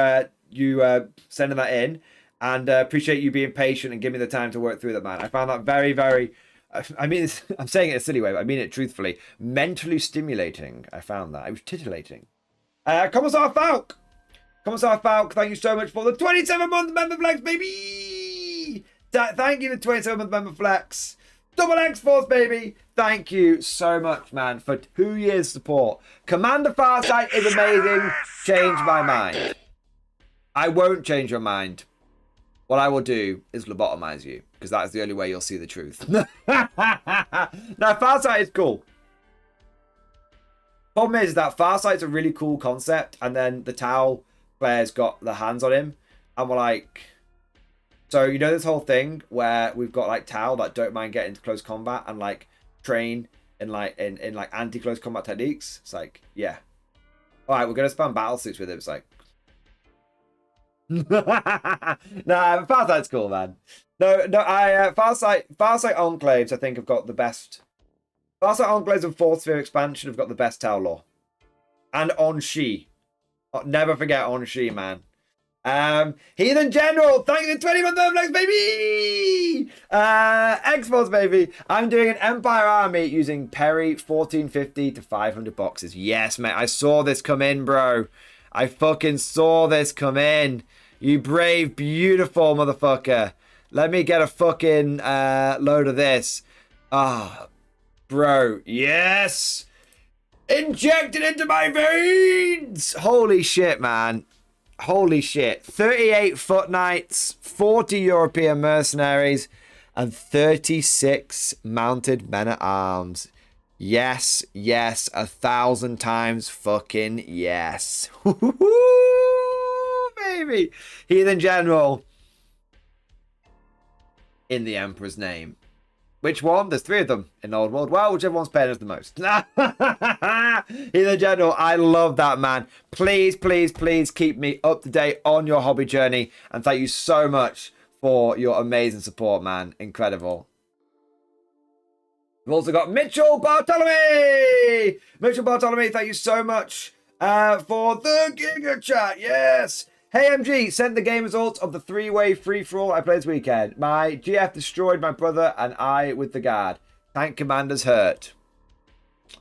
[SPEAKER 2] sending that in, and appreciate you being patient and giving me the time to work through that, man. I found that very, very. I mean, I'm saying it in a silly way, but I mean it truthfully. Mentally stimulating. I found that. It was titillating. Commissar Falk. Commissar Falk, thank you so much for the 27-month member flex, baby. Thank you, the 27-month member flex. Double X Force, baby. Thank you so much, man, for 2 years support. Commander Farsight is amazing. Change my mind. I won't change your mind. What I will do is lobotomize you, because that is the only way you'll see the truth. Now, Farsight is cool. Problem is that Farsight's a really cool concept, and then the Tau players got their hands on him, and we're like... So, you know this whole thing where we've got, like, Tau that don't mind getting into close combat and, like, train in anti-close combat techniques? It's like, yeah. Alright, we're going to spam battle suits with him. It's like... Nah, Farsight's cool, man. Farsight Enclaves, I think, have got the best... Farsight Enclaves and Fourth Sphere Expansion have got the best Tau lore. And On-Shi. Never forget On-Shi, man. Heathen General, thank you for 20-month flex, baby! X-Force, baby. I'm doing an Empire army using Perry 1450 to 500 boxes. Yes, mate, I saw this come in, bro. I fucking saw this come in. You brave, beautiful motherfucker. Let me get a fucking load of this. Ah, bro, yes! Inject it into my veins! Holy shit, man. Holy shit. 38 Foot Knights, 40 European mercenaries, and 36 mounted men-at-arms. Yes, yes, 1,000 times fucking yes. Baby. Heathen General. In the Emperor's name. Which one? There's 3 of them in the old world. Well, whichever one's paying us the most. Heathen General, I love that, man. Please, please, please keep me up to date on your hobby journey. And thank you so much for your amazing support, man. Incredible. We've also got Mitchell Bartolome. Mitchell Bartolome, thank you so much for the Giga Chat. Yes. Hey MG, sent the game results of the 3-way free-for-all I played this weekend. My GF destroyed my brother and I with the guard. Tank commander's hurt.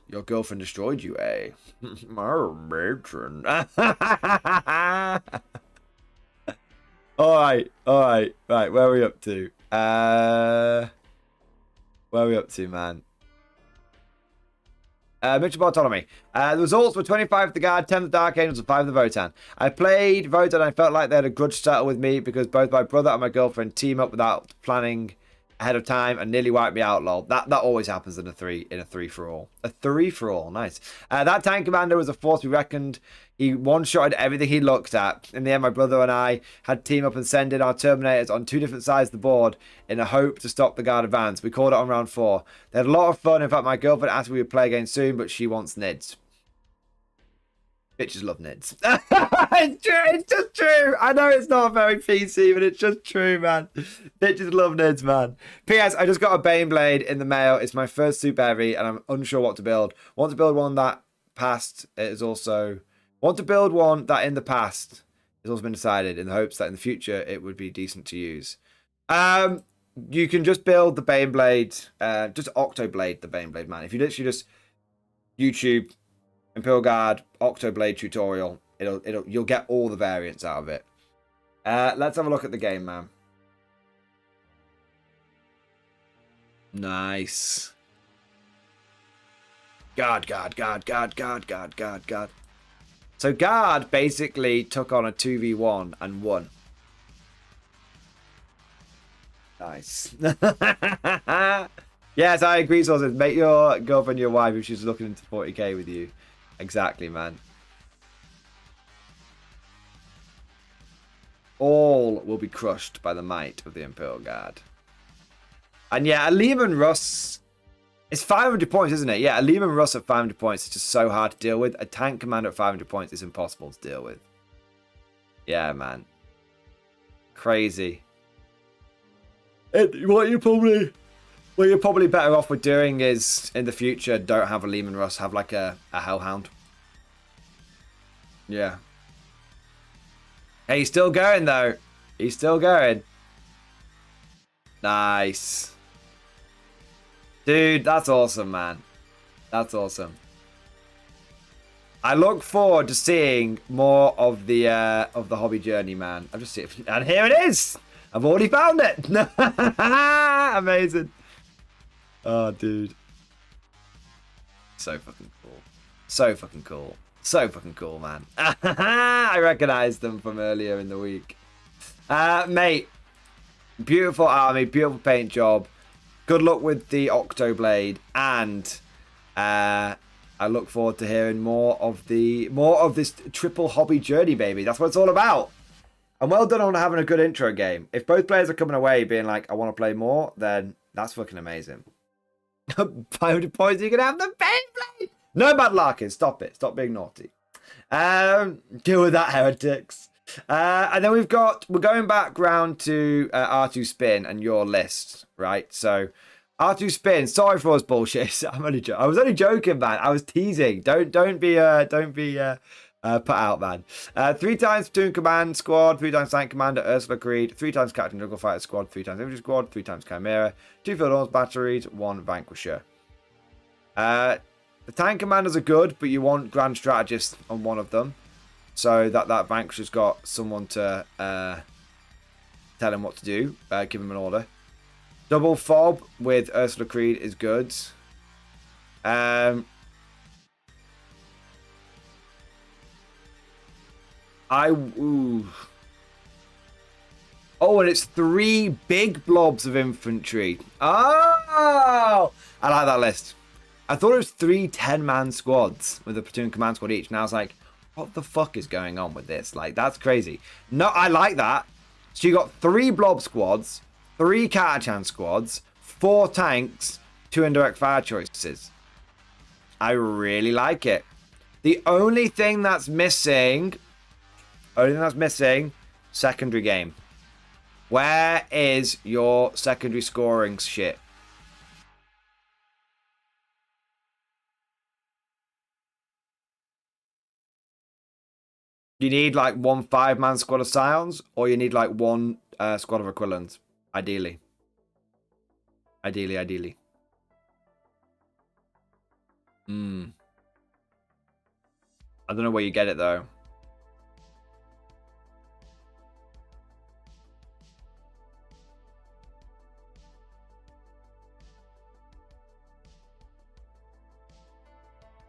[SPEAKER 2] Your girlfriend destroyed you, eh? My matron. Alright. Right, where are we up to? Where are we up to, man? Mitchell Bartolome. The results were 25 for the guard, 10 for the Dark Angels, and 5 for the Votan. I played Votan and I felt like they had a grudge settle with me because both my brother and my girlfriend team up without planning ahead of time and nearly wiped me out, lol. That always happens in a 3-for-all. A 3-for-all, nice. That tank commander was a force to be reckoned. He one-shotted everything he looked at. In the end, my brother and I had to team up and send in our Terminators on 2 different sides of the board in a hope to stop the guard advance. We called it on round 4. They had a lot of fun. In fact, my girlfriend asked if we would play again soon, but she wants nids. Bitches love nids. It's true. It's just true. I know it's not very PC, but it's just true, man. Bitches love nids, man. P.S. I just got a Baneblade in the mail. It's my first super heavy, and I'm unsure what to build. Want to build one that passed. It is also... Want to build one that in the past has also been decided in the hopes that in the future it would be decent to use. You can just build the Baneblade, just Octoblade the Baneblade, man. If you literally just YouTube Imperial Guard Octoblade tutorial, you'll get all the variants out of it. Let's have a look at the game, man. Nice. God. So Guard basically took on a 2v1 and won. Nice. Yes, I agree, Sources. Make your girlfriend your wife if she's looking into 40k with you. Exactly, man. All will be crushed by the might of the Imperial Guard. And yeah, a Lehman Russ... It's 500 points, isn't it? Yeah, a Lehman Russ at 500 points is just so hard to deal with. A tank commander at 500 points is impossible to deal with. Yeah, man. Crazy. What you probably What you're probably better off with doing is, in the future, don't have a Lehman Russ, have like a Hellhound. Yeah. Hey, he's still going, though. He's still going. Nice. Dude, that's awesome, man. That's awesome. I look forward to seeing more of the hobby journey, man. I'm just seeing, and here it is. I've already found it. Amazing. Oh, dude. So fucking cool. So fucking cool. So fucking cool, man. I recognized them from earlier in the week. Mate, beautiful army, beautiful paint job. Good luck with the Octoblade, and I look forward to hearing more of this triple hobby journey, baby. That's what it's all about. And well done on having a good intro game. If both players are coming away being like, I want to play more, then that's fucking amazing. 500 points, you can have the Beyblade. No bad larking. Stop it. Stop being naughty. Deal with that, heretics. And then we're going back round to R2 Spin and your list, right? So R2 Spin, sorry for all this bullshit. I was only joking, man. I was teasing. Don't be put out, man. 3 times Platoon Command Squad, 3 times Tank Commander Ursula Creed, 3 times Captain Jungle Fighter Squad, 3 times Infantry Squad, 3 times Chimera, 2 Field Arms Batteries, 1 Vanquisher. The Tank Commanders are good, but you want Grand Strategist on one of them. So that Vanquisher's got someone to tell him what to do, give him an order. Double Fob with Ursula Creed is good. Oh, and it's 3 big blobs of infantry. Oh! I like that list. I thought it was 3 10-man squads with a platoon command squad each. And I was like, what the fuck is going on with this? Like, that's crazy. No, I like that. So you got 3 blob squads, 3 Catachan squads, 4 tanks, 2 indirect fire choices. I really like it. The only thing that's missing... secondary game. Where is your secondary scoring shit? You need like 1 5-man squad of Scions, or you need like 1 squad of Aquilans, ideally. Ideally. I don't know where you get it though.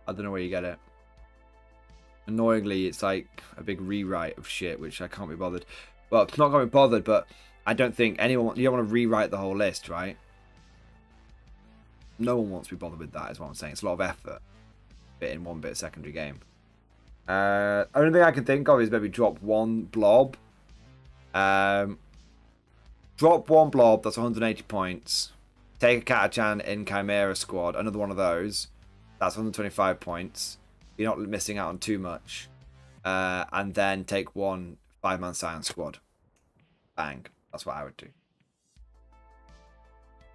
[SPEAKER 2] I don't know where you get it. Annoyingly, it's like a big rewrite of shit, which I can't be bothered. Well, it's not going to be bothered, but I don't think anyone... You don't want to rewrite the whole list, right? No one wants to be bothered with that, is what I'm saying. It's a lot of effort. Fit in 1 bit of secondary game. Only thing I can think of is maybe drop 1 blob. Drop 1 blob, that's 180 points. Take a Catachan in Chimera squad, another one of those. That's 125 points. You're not missing out on too much. And then take 1 5-man Science squad. Bang. That's what I would do.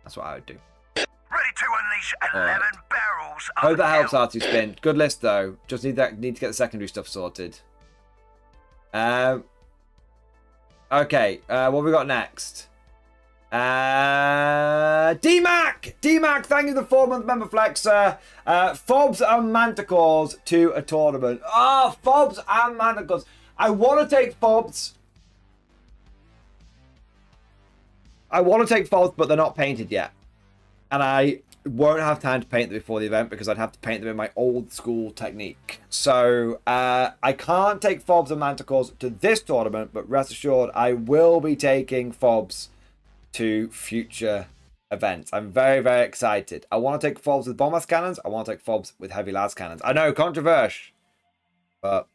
[SPEAKER 2] That's what I would do.
[SPEAKER 3] Ready to unleash 11 barrels.
[SPEAKER 2] Hope that helps, R2 Spin. Good list though. Just need to get the secondary stuff sorted. Okay. What have we got next? D-Mac, thank you for the 4-month member flexer. Fobs and Manticores to a tournament. Oh, Fobs and Manticores. I want to take Fobs. But they're not painted yet. And I won't have time to paint them before the event because I'd have to paint them in my old school technique. So I can't take Fobs and Manticores to this tournament, but rest assured I will be taking Fobs to future events. I'm very, very excited. I want to take Fobs with Bombas cannons. I want to take Fobs with heavy las cannons. I know, controversial, but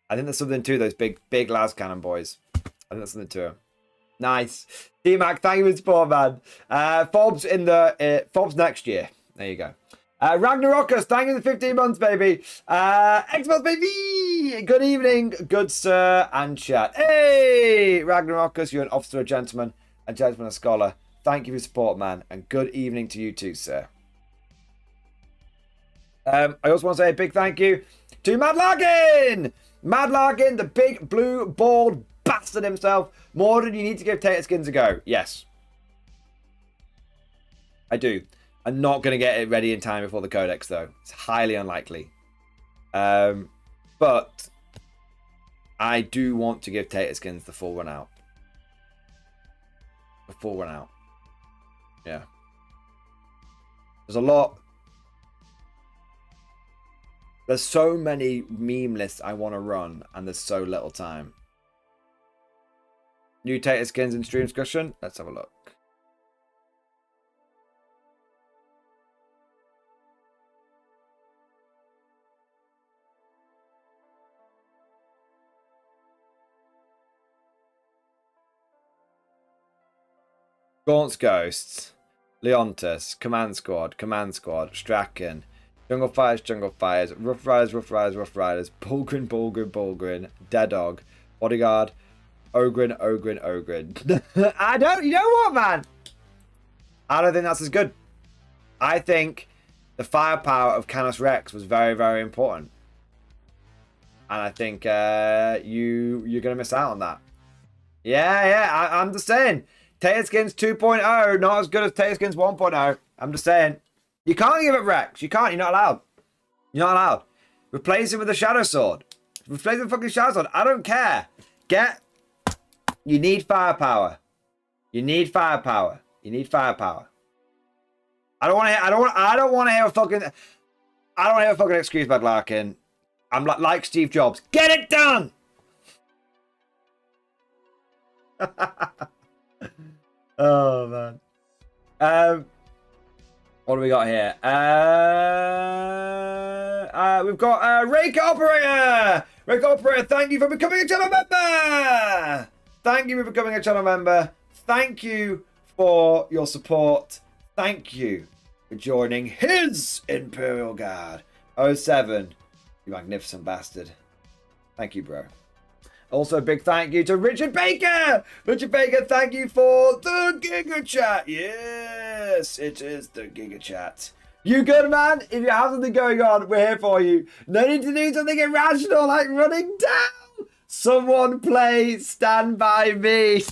[SPEAKER 2] I think there's something to those big las cannon boys. I think there's something to them. Nice. D-Mac, thank you for the support, man. Fobs in the Fobs next year. There you go. Ragnarokos, thank you for the 15 months, baby. Xbox, baby. Good evening, good sir and chat. Hey, Ragnarokos, you're an officer, a gentleman, a scholar. Thank you for your support, man. And good evening to you too, sir. I also want to say a big thank you to Mad Larkin! Mad Larkin, the big blue bald bastard himself. Mordian, you need to give Tater Skins a go. Yes. I do. I'm not going to get it ready in time before the codex, though. It's highly unlikely. But I do want to give Tater Skins the full run out. The full run out. Yeah. There's a lot. There's so many meme lists I want to run, and there's so little time. New Tater Skins in stream discussion? Let's have a look. Gaunt's Ghosts, Leontus, Command Squad, Strachan, Jungle Fires, Rough Riders, Bulgrin, Dead Dog, Bodyguard, Ogrin. I don't, you know what, man? I don't think that's as good. I think the firepower of Canis Rex was very, very important. And I think you're going to miss out on that. Yeah, I'm just saying. Tater Skins 2.0, not as good as Tater Skins 1.0. I'm just saying. You can't give it Rex. You can't. You're not allowed. You're not allowed. Replace him with a Shadow Sword. Replace him with a fucking Shadow Sword. I don't care. You need firepower. You need firepower. You need firepower. I don't want to hear a fucking excuse about Larkin. I'm like Steve Jobs. Get it done. Oh man. What do we got here? We've got Rake Operator. Rake Operator, thank you for becoming a channel member. Thank you for becoming a channel member. Thank you for your support. Thank you for joining his Imperial Guard. 07, you magnificent bastard. Thank you, bro. Also, a big thank you to Richard Baker! Richard Baker, thank you for the Giga Chat! Yes, it is the Giga Chat. You good, man? If you have something going on, we're here for you. No need to do something irrational like running down! Someone play Stand By Me!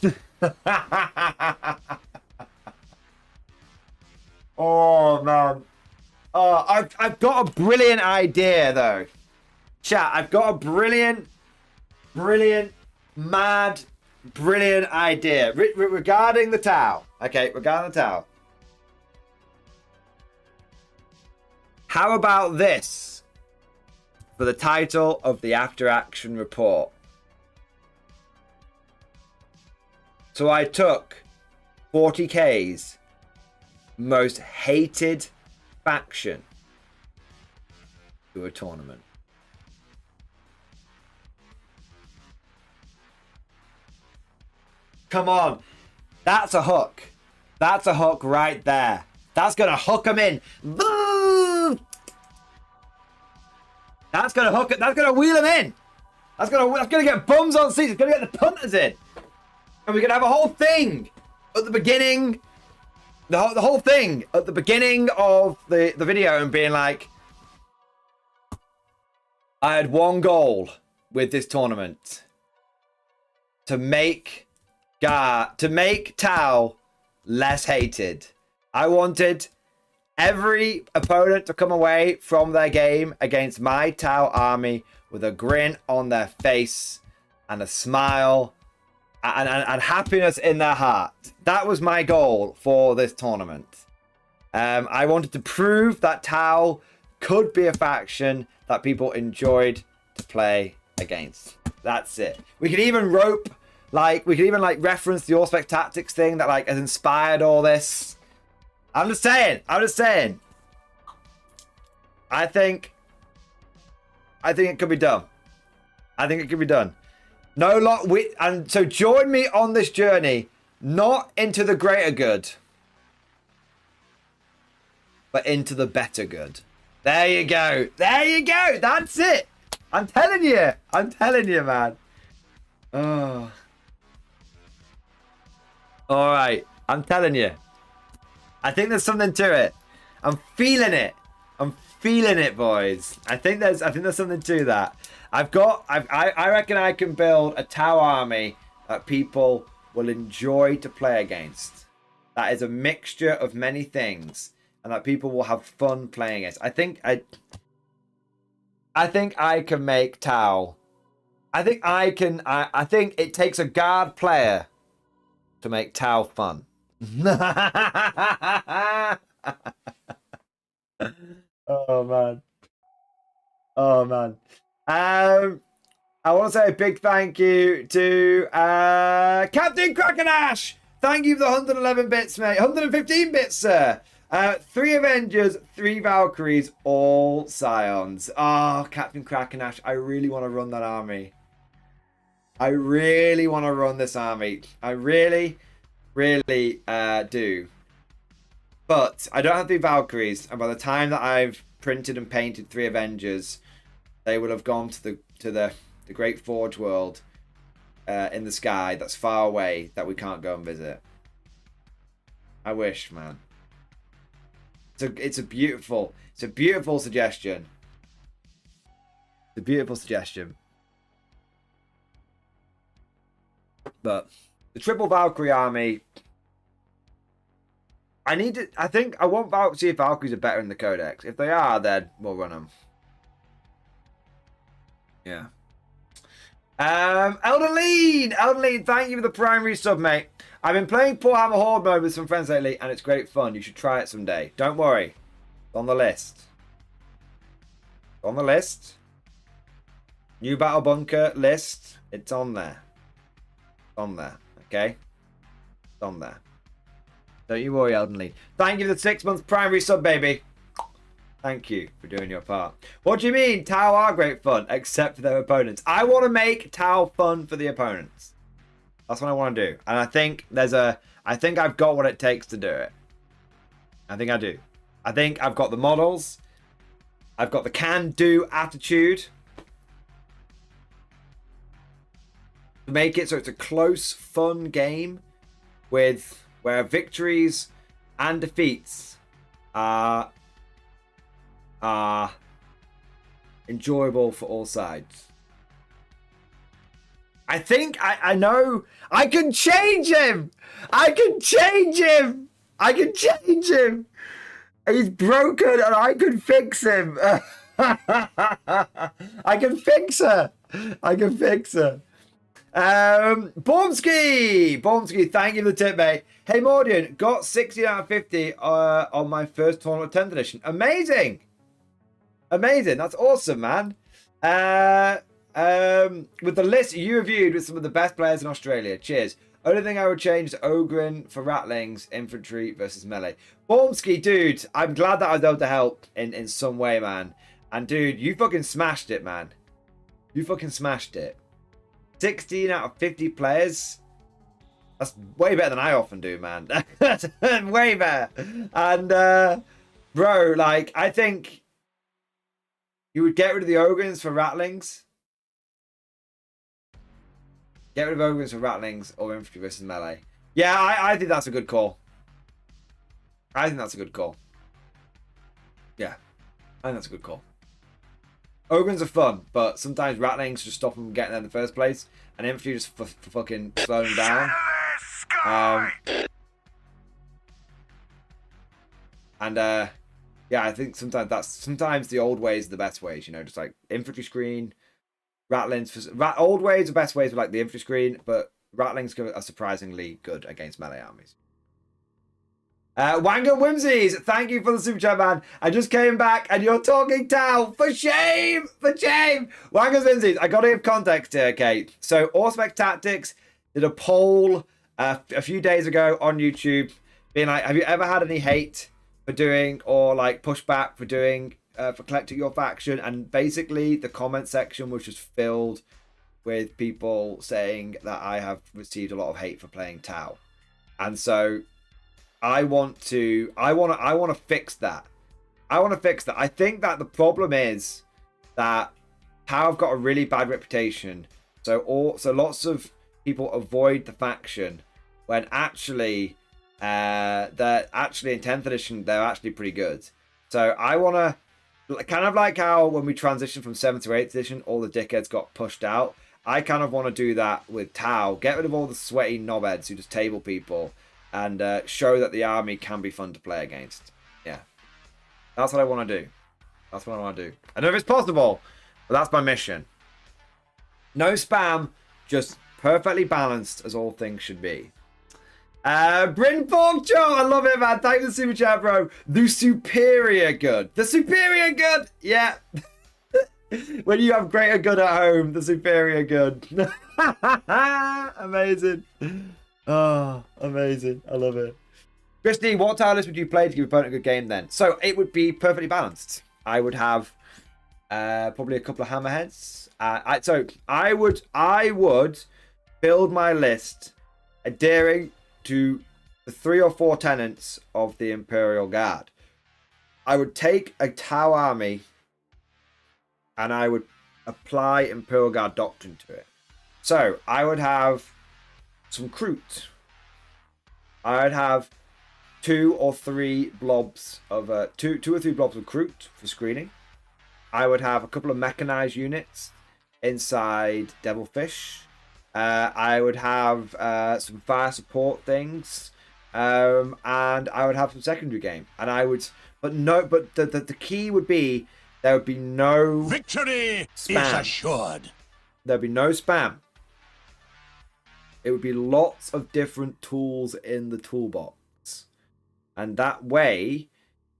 [SPEAKER 2] Oh, man. Oh, I've got a brilliant idea, though. Chat, I've got a brilliant, mad, brilliant idea regarding the Tau. Okay, regarding the Tau. How about this for the title of the after action report? So I took 40K's most hated faction to a tournament. Come on. That's a hook. That's a hook right there. That's going to hook them in. Boo! That's going to hook it. That's going to wheel them in. That's going to get bums on seats. It's going to get the punters in. And we're going to have a whole thing at the beginning. The whole thing at the beginning of the video and being like, I had one goal with this tournament. To make Tau less hated. I wanted every opponent to come away from their game against my Tau army with a grin on their face and a smile and happiness in their heart. That was my goal for this tournament. I wanted to prove that Tau could be a faction that people enjoyed to play against. That's it. We could even reference the Auspex Tactics thing that has inspired all this. I'm just saying. I think it could be done. And so join me on this journey, not into the greater good, but into the better good. There you go. That's it. I'm telling you, man. Oh. All right. I'm telling you. I think there's something to it. I'm feeling it. I'm feeling it, boys. I think there's something to that. I reckon I can build a Tau army that people will enjoy to play against. That is a mixture of many things, and that people will have fun playing against. I think I can make Tau. I think it takes a guard player to make Tau fun. Oh man. Oh man. I want to say a big thank you to Captain Krakenash. Thank you for the 111 bits, mate. 115 bits, sir. 3 Avengers, 3 Valkyries, all Scions. Oh, Captain Krakenash, I really want to run that army. I really want to run this army. I really do. But I don't have the Valkyries, and by the time that I've printed and painted 3 Avengers, they will have gone to the Great Forge world in the sky that's far away that we can't go and visit. I wish, man. It's a beautiful suggestion. It's a beautiful suggestion. But the triple Valkyrie army, I want to see if Valkyries are better in the Codex. If they are, then we'll run them. Yeah. Elden Lean, thank you for the primary sub, mate. I've been playing Warhammer Horde mode with some friends lately, and it's great fun. You should try it someday. Don't worry. It's on the list. It's on the list. New Battle Bunker list. It's on there. It's on there. Okay? It's on there. Don't you worry, Elden Lean. Thank you for the 6 months primary sub, baby. Thank you for doing your part. What do you mean? Tau are great fun, except for their opponents. I want to make Tau fun for the opponents. That's what I want to do. And I think I've got what it takes to do it. I think I do. I think I've got the models. I've got the can-do attitude. To make it so it's a close, fun game where victories and defeats are enjoyable for all sides. I think I know I can change him. I can change him. He's broken and I can fix him. I can fix her. Bombski, thank you for the tip, mate. Hey Mordian, got 60 out of 50 on my first tournament 10th edition. Amazing, that's awesome, man. With the list you reviewed with some of the best players in Australia, cheers. Only thing I would change is Ogren for Ratlings, infantry versus melee. Bombski, dude, I'm glad that I was able to help in some way, man. And dude, you fucking smashed it, man. You fucking smashed it. 16 out of 50 players. That's way better than I often do, man. That's way better. And bro, like, I think you would get rid of the Ogrens for Ratlings. Get rid of Ogrens for Ratlings or infantry versus melee. Yeah, I think that's a good call. Yeah, I think that's a good call. Ogrens are fun, but sometimes Ratlings just stop them from getting there in the first place, and infantry just fucking slow them down. Yeah, I think sometimes the old ways are the best ways, you know, just like infantry screen, Ratlings. Old ways are best ways for like the infantry screen, but Ratlings are surprisingly good against melee armies. Wango Whimsies, thank you for the super chat, man. I just came back and you're talking Tau. For shame! Wango Whimsies, I gotta give context here, okay? So, Auspex Tactics did a poll a few days ago on YouTube, being like, have you ever had any hate for doing, or like pushback for doing, for collecting your faction? And basically, the comment section was just filled with people saying that I have received a lot of hate for playing Tau. And so, I want to fix that. I think that the problem is that Tau have got a really bad reputation. So lots of people avoid the faction when actually They're actually in 10th edition, they're actually pretty good. So I want to, kind of like how when we transitioned from 7th to 8th edition, all the dickheads got pushed out. I kind of want to do that with Tau. Get rid of all the sweaty knobheads who just table people and show that the army can be fun to play against. Yeah. That's what I want to do. That's what I want to do. I don't know if it's possible, but that's my mission. No spam, just perfectly balanced as all things should be. Bryn Porkchop, I love it, man. Thanks for the super chat, bro. The superior good. The superior good. Yeah. When you have greater good at home, the superior good. Amazing. Oh, amazing. I love it. Christy, what tile list would you play to give your opponent a good game then? So it would be perfectly balanced. I would have probably a couple of hammerheads. I would build my list adhering to the 3 or 4 tenets of the Imperial Guard. I would take a Tau army and I would apply Imperial Guard doctrine to it. So I would have some Kroot. I'd have 2 or 3 blobs of two or three blobs of Kroot for screening. I would have a couple of mechanized units inside Devilfish. I would have some fire support things, and I would have some secondary game. And I would, but the key would be there would be no
[SPEAKER 3] Victory
[SPEAKER 2] spam.
[SPEAKER 3] is assured.
[SPEAKER 2] There'd be no spam. It would be lots of different tools in the toolbox, and that way,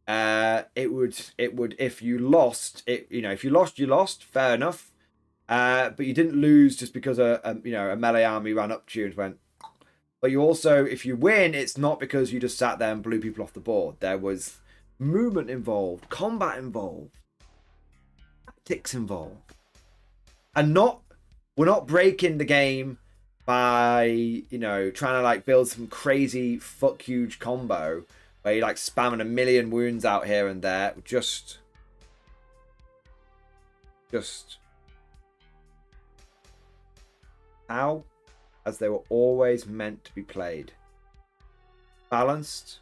[SPEAKER 2] it would if you lost it, if you lost, fair enough. But you didn't lose just because a melee army ran up to you and went. But you also, if you win, it's not because you just sat there and blew people off the board. There was movement involved, combat involved, tactics involved, and we're not breaking the game by trying to like build some crazy fuck huge combo where you're like spamming a million wounds out here and there. Just how as they were always meant to be played. Balanced,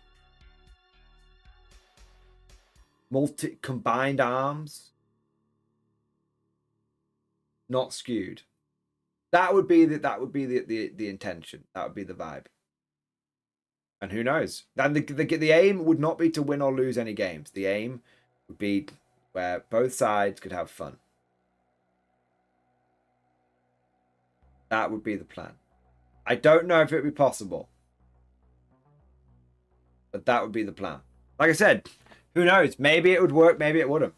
[SPEAKER 2] combined arms, not skewed. That would be the intention. That would be the vibe. And who knows? And the aim would not be to win or lose any games. The aim would be where both sides could have fun. That would be the plan. I don't know if it would be possible, but that would be the plan. Like I said, who knows? Maybe it would work. Maybe it wouldn't.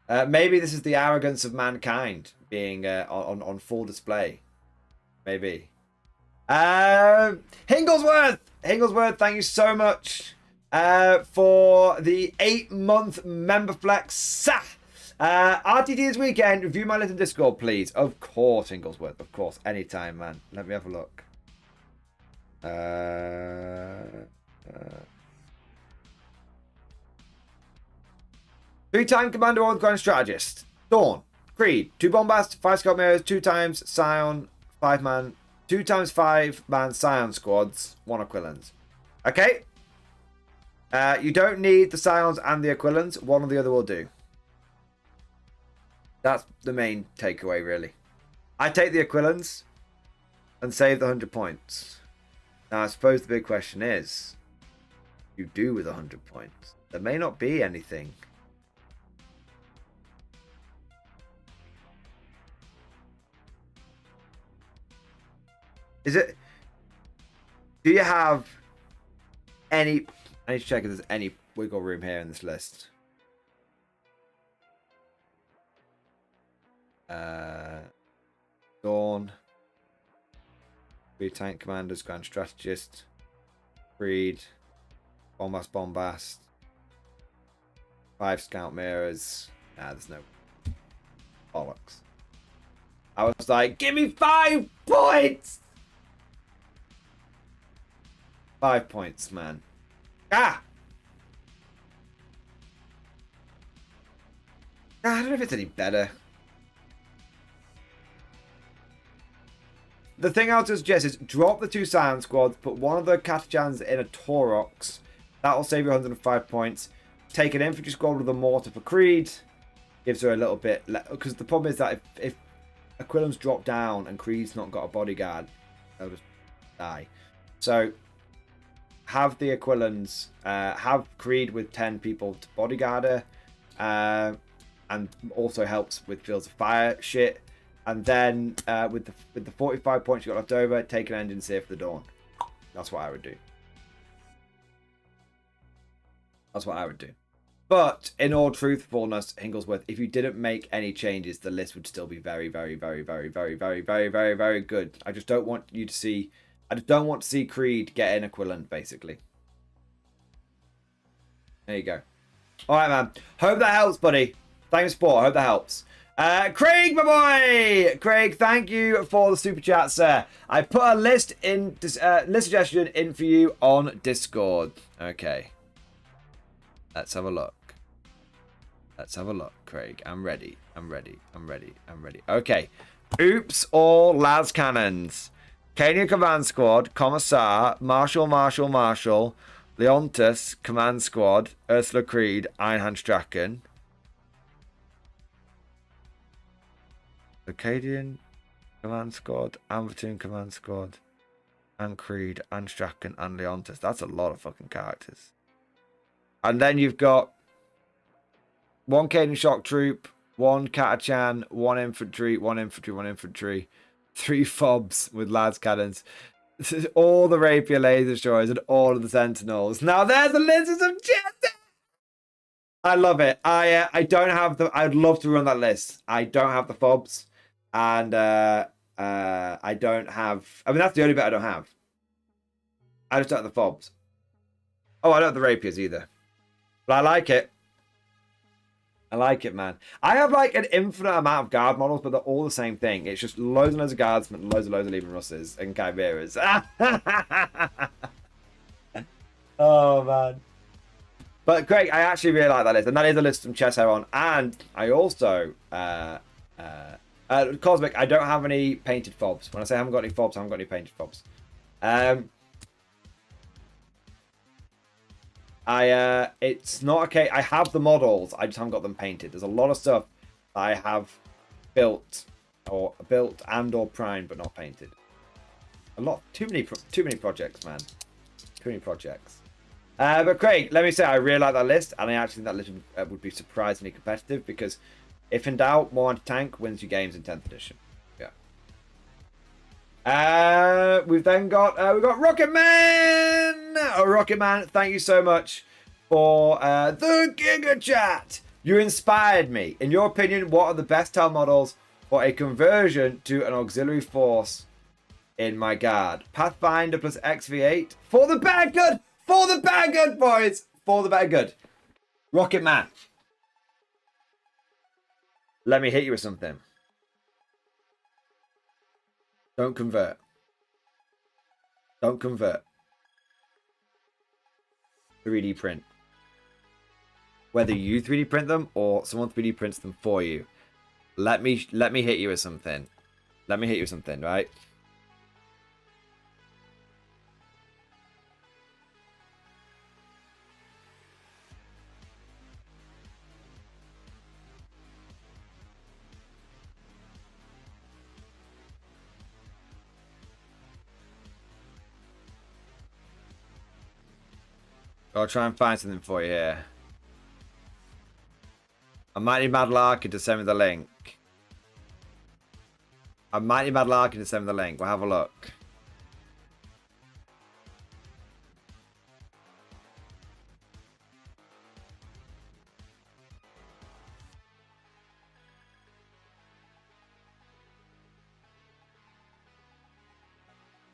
[SPEAKER 2] Maybe this is the arrogance of mankind being on full display. Maybe. Hinglesworth, thank you so much for the 8-month member flex. RTD this weekend. Review my little Discord, please. Of course, Hinglesworth. Of course, anytime, man. Let me have a look. 3-time Commander or Grand Strategist. Dawn. Creed. 2 Bombast, 5 Scout Mirrors, 2 times Scion, 5-man, 2 times 5-man Scion squads, 1 Aquilans. Okay. You don't need the Scions and the Aquilans. One or the other will do. That's the main takeaway, really. I take the Aquilans and save the 100 points. Now, I suppose the big question is, what do you do with 100 points? There may not be anything. Is it... Do you have any... I need to check if there's any wiggle room here in this list. Dawn. 3 tank commanders, Grand Strategist. Creed. Bombast. 5 scout mirrors. Nah, there's no bollocks. I was like, give me 5 points! 5 points, man. I don't know if it's any better. the thing I would suggest is drop the 2 Silent Squads, put one of the Catachans in a Taurox. That'll save you 105 points. Take an infantry squad with a mortar for Creed. Gives her a little bit... Because the problem is that if Aquilum's drop down and Creed's not got a bodyguard, they'll just die. So, have the Aquilans... have Creed with 10 people to bodyguard her. And also helps with Fields of Fire shit. And then, with the 45 points you got left over, take an engine safe for the Dawn. That's what I would do. That's what I would do. But, in all truthfulness, Hinglesworth, if you didn't make any changes, the list would still be very, very, very, very, very, very, very, very, very good. I just don't want you to see... I just don't want to see Creed get in Aquilon, basically. There you go. Alright, man. Hope that helps, buddy. Thanks for support. I hope that helps. Craig, my boy! Craig, thank you for the super chat, sir. I put a list suggestion in for you on Discord. Okay. Let's have a look. Let's have a look, Craig. I'm ready. I'm ready. I'm ready. I'm ready. Okay. Oops all Las Cannons. Canian Command Squad. Commissar. Marshal. Leontus Command Squad. Ursula Creed. Ironhand Strachan. Acadian Command Squad, Ambertoon Command Squad, and Creed, and Strachan, and Leontus. That's a lot of fucking characters. And then you've got 1 Caden Shock Troop, 1 Catachan, 1 Infantry, 1 Infantry, 3 Fobs with Lads Cannons, all the Rapier Laser Destroyers, and all of the Sentinels. Now there's the list of objectives! I love it. I don't have the... I'd love to run that list. I don't have the Fobs. And I don't have... I mean, that's the only bit I don't have. I just don't have the Fobs. Oh, I don't have the Rapiers either. But I like it. I like it, man. I have like an infinite amount of guard models, but they're all the same thing. It's just loads and loads of guardsmen, loads and Leman Russes, and Chimeras. Oh, man. But great, I actually really like that list. And that is a list from Chess Heron. And I also... Cosmic, I don't have any painted fobs. When I say I haven't got any fobs, I haven't got any painted fobs. It's not okay. I have the models, I just haven't got them painted. There's a lot of stuff I have built or primed but not painted. Too many projects, man. Too many projects. But Craig, let me say I really like that list, and I actually think that list would be surprisingly competitive because if in doubt, more anti-tank wins you games in 10th edition. Yeah. We've then got Rocket Man. Oh, Rocket Man, thank you so much for the Giga Chat. You inspired me. In your opinion, what are the best town models for a conversion to an auxiliary force in my guard? Pathfinder plus XV8 for the better good. For the better good, boys. For the better good. Rocket Man. Let me hit you with something. Don't convert. Don't convert. 3D print. Whether you 3D print them or someone 3D prints them for you. Let me hit you with something. Let me hit you with something, right? I'll try and find something for you here. I might need Mad Larkin to send me the link. We'll have a look.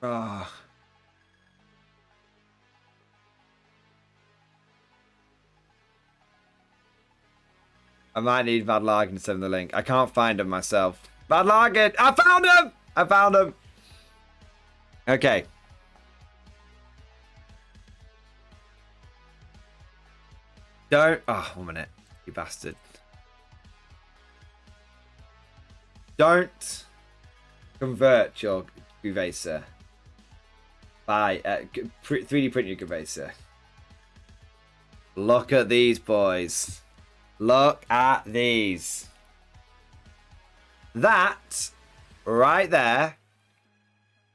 [SPEAKER 2] Oh. I might need Mad Larkin to send the link. I can't find him myself. Mad Larkin! I found him! I found him! Okay. Don't... Oh, 1 minute. You bastard. Don't convert your Guvesa. Buy 3D print your Guvesa. Look at these, boys. Look at these. That right there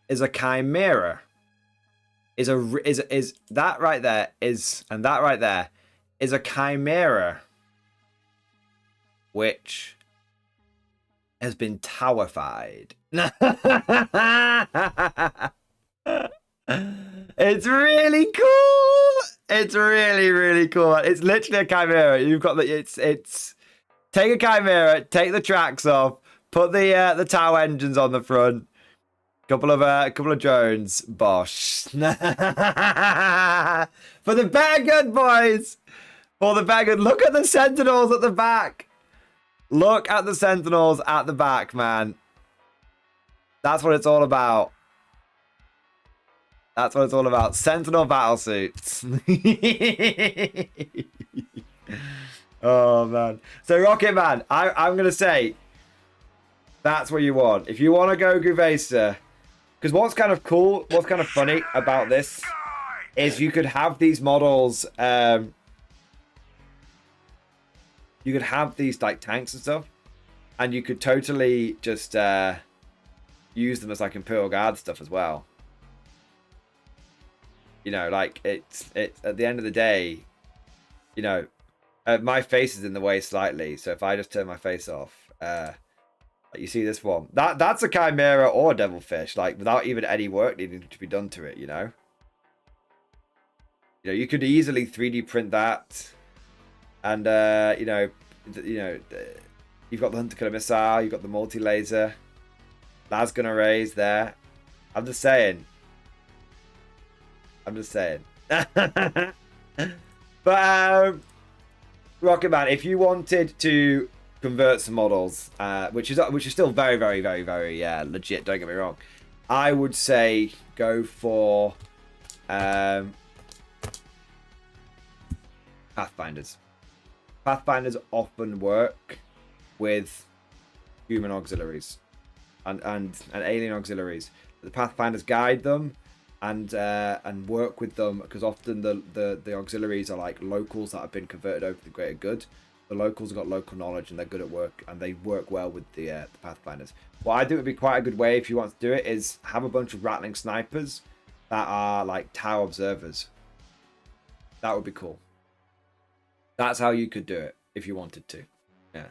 [SPEAKER 2] is a chimera. Is that right there is, and that right there is a chimera, which has been towerfied. It's really cool. It's really, really cool. It's literally a chimera. You've got the it's take a chimera, take the tracks off, put the tower engines on the front, couple of drones, bosh. For the better good, boys. For the better good. Look at the sentinels at the back. Look at the sentinels at the back, man. That's what it's all about. That's what it's all about. Sentinel battle suits. Oh, man. So, Rocket Man, I'm going to say that's what you want. If you want to go Guvesa, because what's kind of cool, what's kind of funny about this is you could have these models, you could have these like tanks and stuff, and you could totally just use them as like Imperial Guard stuff as well. You know, like it's at the end of the day, you know, my face is in the way slightly. So if I just turn my face off, you see this one, that's a chimera or a devilfish, like without even any work needing to be done to it. You know, you could easily 3D print that, and you know, you've got the hunter killer missile, you've got the multi laser, las gunner rays there. I'm just saying. But Rocket Man, if you wanted to convert some models, which is still very, very, very, very legit, don't get me wrong, I would say go for Pathfinders. Pathfinders often work with human auxiliaries and alien auxiliaries. The Pathfinders guide them and work with them, because often the auxiliaries are like locals that have been converted over to the greater good. The locals have got local knowledge and they're good at work, and they work well with the Pathfinders. What I think would be quite a good way if you want to do it is have a bunch of rattling snipers that are like tower observers. That would be cool. That's how you could do it if you wanted to. Yeah.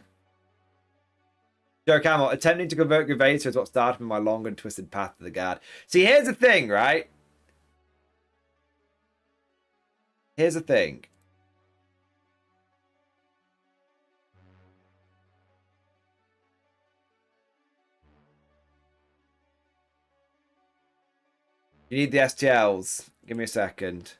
[SPEAKER 2] Joe Camel, attempting to convert Guvesa is what started with my long and twisted path to the guard. See, here's the thing, right? Here's the thing. You need the STLs. Give me a second.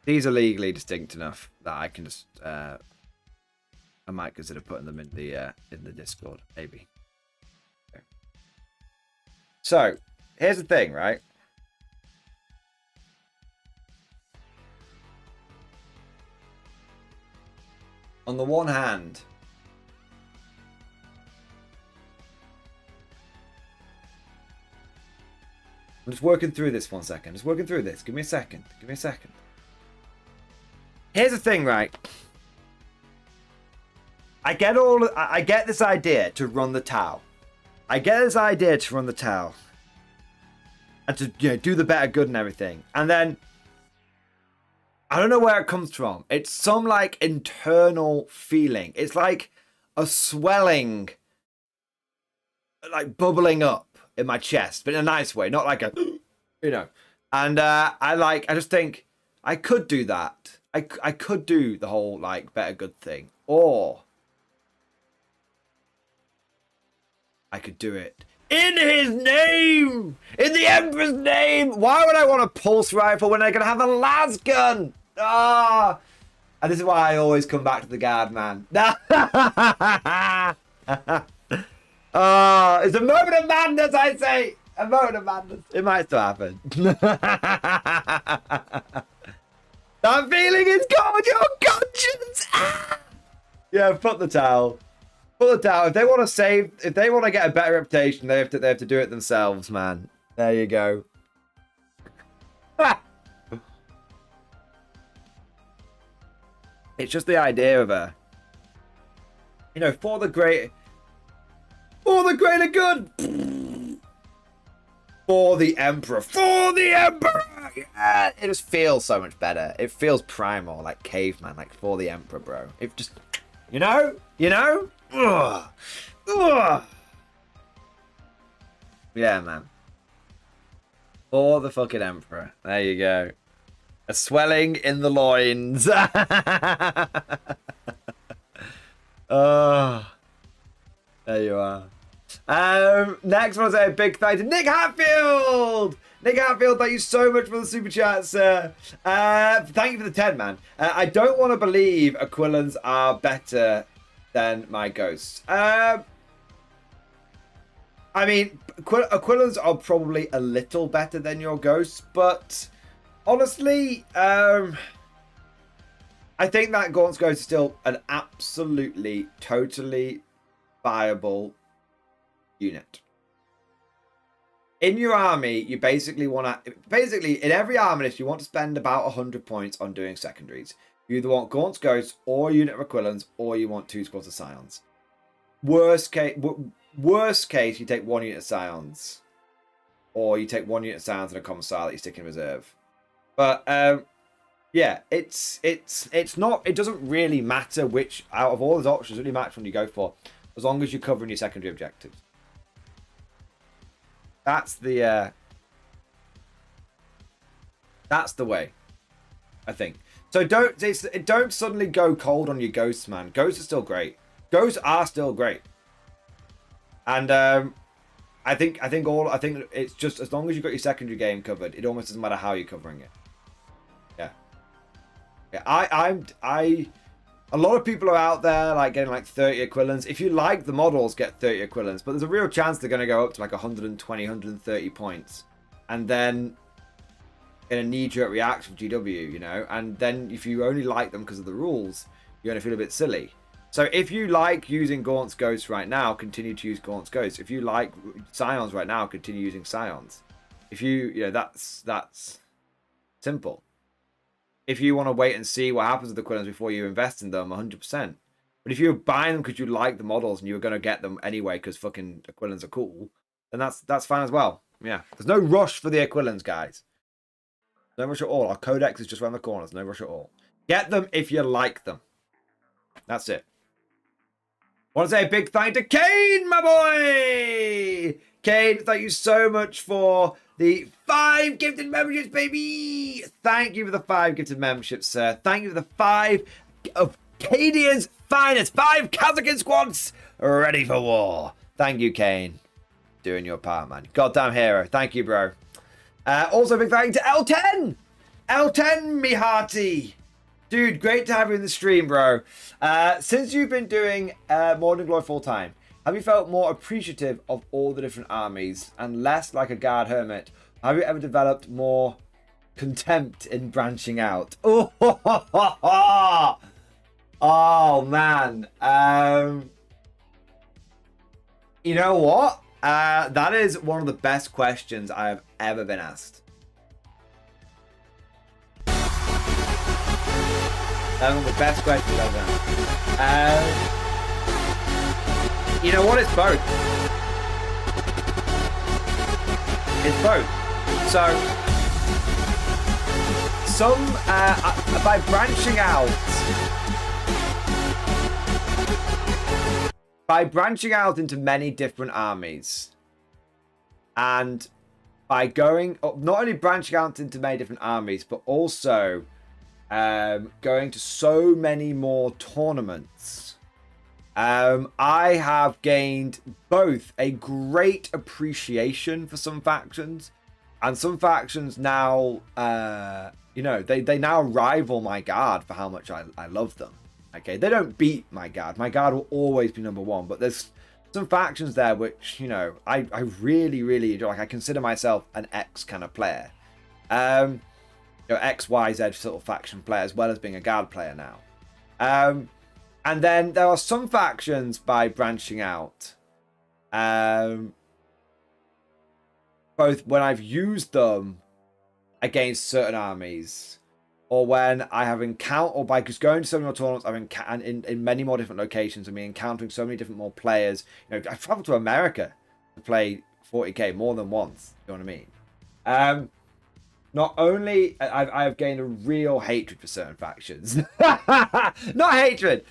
[SPEAKER 2] These are legally distinct enough that I can just I might consider putting them in the Discord, maybe. Okay. So here's the thing, right? On the one hand, I'm just working through this 1 second. Just working through this. Give me a second. Give me a second. Here's the thing, right? I get this idea to run the Tau. I get this idea to run the Tau. And to do the better good and everything. And then I don't know where it comes from. It's some like internal feeling. It's like a swelling, like bubbling up in my chest, but in a nice way, not like a, And I just think I could do that. I could do the whole like better good thing, or I could do it In his name! In the Emperor's name! Why would I want a pulse rifle when I can have a las gun? Ah! And this is why I always come back to the guard, man. Oh, it's a moment of madness, I say! A moment of madness. It might still happen. That feeling is gone, your conscience! Ah! Yeah, put the towel. Put the towel. If they want to save, if they want to get a better reputation, they have to do it themselves, man. There you go. It's just the idea of a, you know, for the greater good. For the Emperor. For the Emperor! Yeah, it just feels so much better. It feels primal, like caveman, like for the Emperor, bro. It just, you know? Ugh. Ugh. Yeah, man. For the fucking Emperor. There you go. A swelling in the loins. Oh, there you are. Next one is a big thank you to Nick Hatfield. Nick Hatfield, thank you so much for the super chat, sir. Thank you for the 10, man. I don't want to believe Aquilans are better than my ghosts. I mean, Aquilans are probably a little better than your ghosts, but honestly, I think that Gaunt's Ghost is still an absolutely, totally viable unit. In your army, you basically want to, in every army list, you want to spend about 100 points on doing secondaries. You either want Gaunt's Ghost or a unit of Aquilans, or you want 2 squads of Scions. Worst case, you take 1 unit of Scions, or you take 1 unit of Scions and a Commissar that you stick in reserve. But yeah, it's not. It doesn't really matter which out of all those options. It really matters when you go for, as long as you're covering your secondary objectives. That's the way, I think. So don't suddenly go cold on your ghosts, man. Ghosts are still great. Ghosts are still great. And I think it's just as long as you've got your secondary game covered, it almost doesn't matter how you're covering it. Yeah. Yeah. A lot of people are out there like getting like 30 Aquilans. If you like the models, get 30 Aquilans, but there's a real chance they're going to go up to like 120, 130 points. And then in a knee-jerk reaction of GW, you know, and then if you only like them because of the rules, you're going to feel a bit silly. So if you like using Gaunt's Ghosts right now, continue to use Gaunt's Ghosts. If you like Scions right now, continue using Scions. If you know, that's simple. If you want to wait and see what happens with the Aquilans before you invest in them, 100%. But if you're buying them because you like the models and you're going to get them anyway because fucking Aquilans are cool, then that's fine as well. Yeah. There's no rush for the Aquilans, guys. No rush at all. Our codex is just around the corner. There's no rush at all. Get them if you like them. That's it. I want to say a big thank you to Kane, my boy! Kane, thank you so much for the 5 gifted memberships, baby! Thank you for the 5 gifted memberships, sir. Thank you for the 5 of Cadia's finest. 5 Kazakin squads ready for war. Thank you, Kane. Doing your part, man. Goddamn hero. Thank you, bro. Also, big thank you to L10! L10, me hearty! Dude, great to have you in the stream, bro. Since you've been doing Mordian Glory full time, have you felt more appreciative of all the different armies and less like a guard hermit? Have you ever developed more contempt in branching out? Oh, oh man. You know what? That is one of the best questions I have ever been asked. That's one of the best questions I've ever asked. You know what? It's both. It's both. So, by branching out into many different armies, and by going, not only branching out into many different armies, but also going to so many more tournaments, I have gained both a great appreciation for some factions, and some factions now, you know, they now rival my guard for how much I love them. Okay, they don't beat my guard. My guard will always be number one, but there's some factions there which, you know, I really, really enjoy. Like, I consider myself an X kind of player. You know, X, Y, Z sort of faction player, as well as being a guard player now. And then there are some factions by branching out. Both when I've used them against certain armies, or when I have encountered, or by just going to so many more tournaments, I've in many more different locations, and me encountering so many different more players. You know, I've traveled to America to play 40k more than once. You know what I mean? Not only I have gained a real hatred for certain factions, not hatred,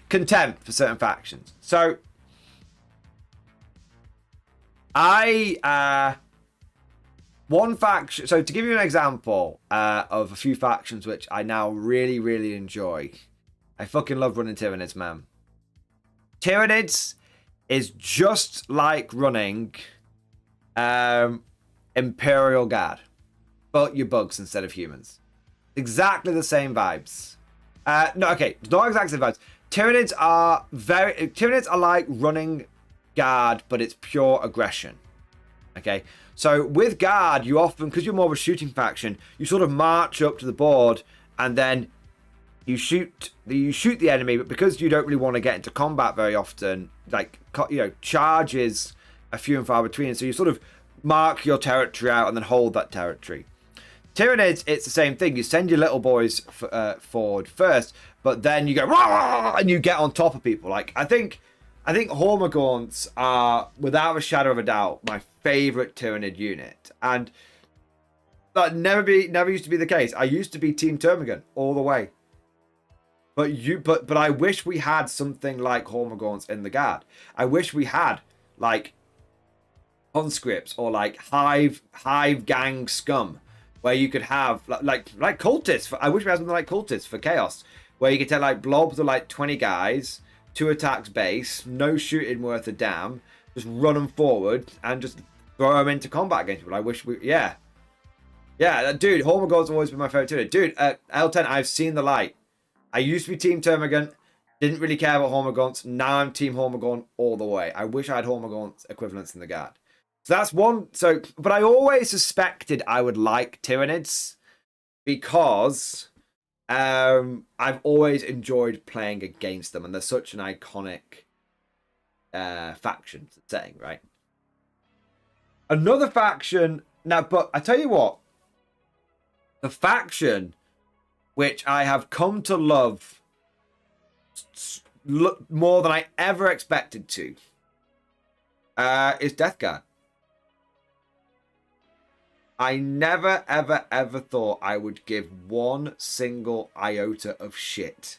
[SPEAKER 2] contempt for certain factions. So one faction. So to give you an example of a few factions which I now really, really enjoy, I fucking love running Tyranids, man. Tyranids is just like running Imperial Guard, but you're bugs instead of humans. Exactly the same vibes. No, okay, not exactly the same vibes. Tyranids are like running Guard, but it's pure aggression. Okay, so with Guard, you often, because you're more of a shooting faction, you sort of march up to the board and then you shoot the enemy, but because you don't really want to get into combat very often, like, you know, charges are few and far between, so you sort of mark your territory out and then hold that territory. Tyranids, it's the same thing. You send your little boys forward first, but then you go rah! And you get on top of people. Like, I think Hormagaunts are, without a shadow of a doubt, my favorite Tyranid unit, and that never used to be the case. I used to be Team Termagant all the way, but I wish we had something like Hormagaunts in the Guard. I wish we had like conscripts or like hive gang scum, where you could have like cultists. I wish we had something like cultists for chaos, where you could take like blobs of like 20 guys, 2 attacks base, no shooting worth a damn, just run them forward and just throw them into combat against people. I wish we, yeah, dude, Hormagaunts always been my favorite too. Dude, L10, I've seen the light. I used to be Team Termagant, didn't really care about Hormagaunts. Now I'm Team Hormagaunt all the way. I wish I had Hormagaunts equivalents in the Guard. So that's one. So, but I always suspected I would like Tyranids because I've always enjoyed playing against them, and they're such an iconic faction setting, right? Another faction now, but I tell you what, the faction which I have come to love more than I ever expected to is Death Guard. I never, ever, ever thought I would give one single iota of shit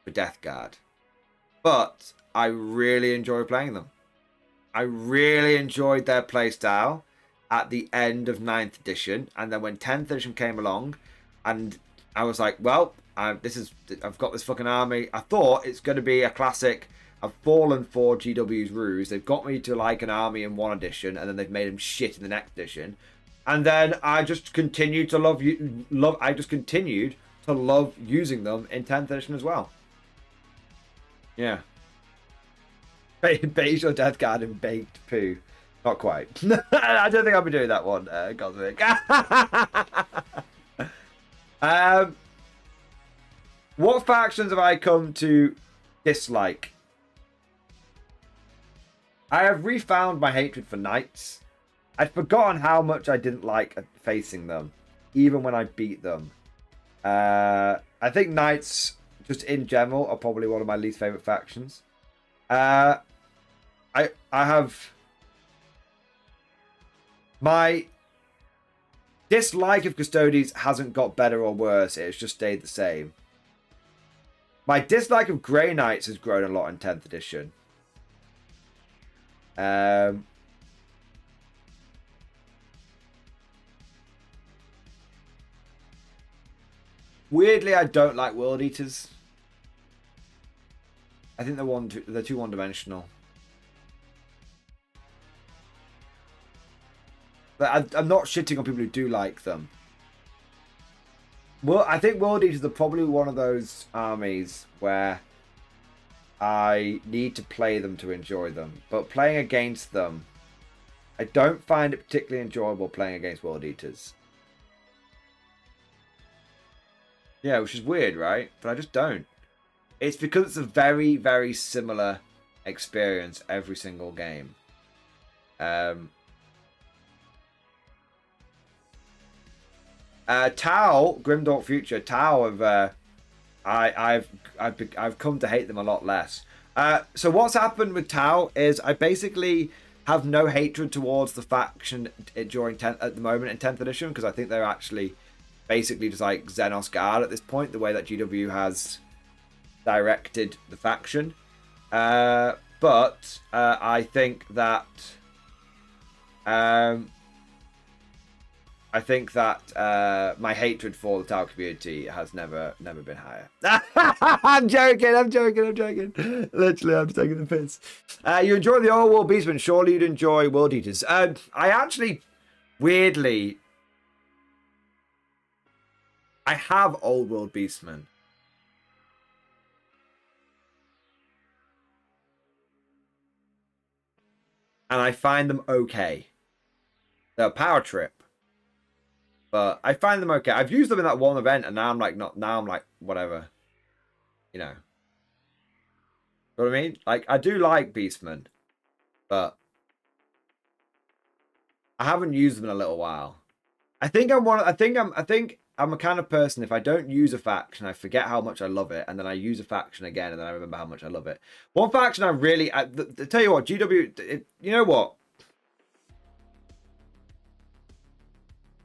[SPEAKER 2] for Death Guard. But I really enjoy playing them. I really enjoyed their playstyle at the end of 9th edition. And then when 10th edition came along, and I was like, well, I've got this fucking army. I thought it's going to be a classic. I've fallen for GW's ruse. They've got me to like an army in 1 edition, and then they've made him shit in the next edition. And then I just continued to love using them in 10th edition as well. Yeah. Beige or Death Guard and baked poo. Not quite. I don't think I'll be doing that one, Cosmic. What factions have I come to dislike? I have refound my hatred for knights. I'd forgotten how much I didn't like facing them, even when I beat them. I think knights, just in general, are probably one of my least favorite factions. I have my dislike of Custodes hasn't got better or worse. It's just stayed the same. My dislike of Grey Knights has grown a lot in 10th edition. Weirdly, I don't like World Eaters. I think they're too one-dimensional. But I'm not shitting on people who do like them. Well, I think World Eaters are probably one of those armies where I need to play them to enjoy them. But playing against them, I don't find it particularly enjoyable playing against World Eaters. Yeah, which is weird, right? But I just don't. It's because it's a very, very similar experience every single game. Tau, Grimdark Future, Tau have I've come to hate them a lot less. So what's happened with Tau is I basically have no hatred towards the faction during at the moment in 10th edition, because I think they're actually basically just like Xenos Guard at this point, the way that GW has directed the faction. But I think that my hatred for the Tau community has never been higher. I'm joking. Literally, I'm just taking the piss. You enjoy the Old World Beastmen. Surely you'd enjoy World Eaters. I actually, weirdly, I have Old World Beastmen. And I find them okay. They're a power trip. But I find them okay. I've used them in that one event, and now I'm like, whatever. You know. You know what I mean? Like, I do like Beastmen, but I haven't used them in a little while. I think I'm a kind of person, if I don't use a faction, I forget how much I love it, and then I use a faction again, and then I remember how much I love it. One faction I really, tell you what, GW, you know what?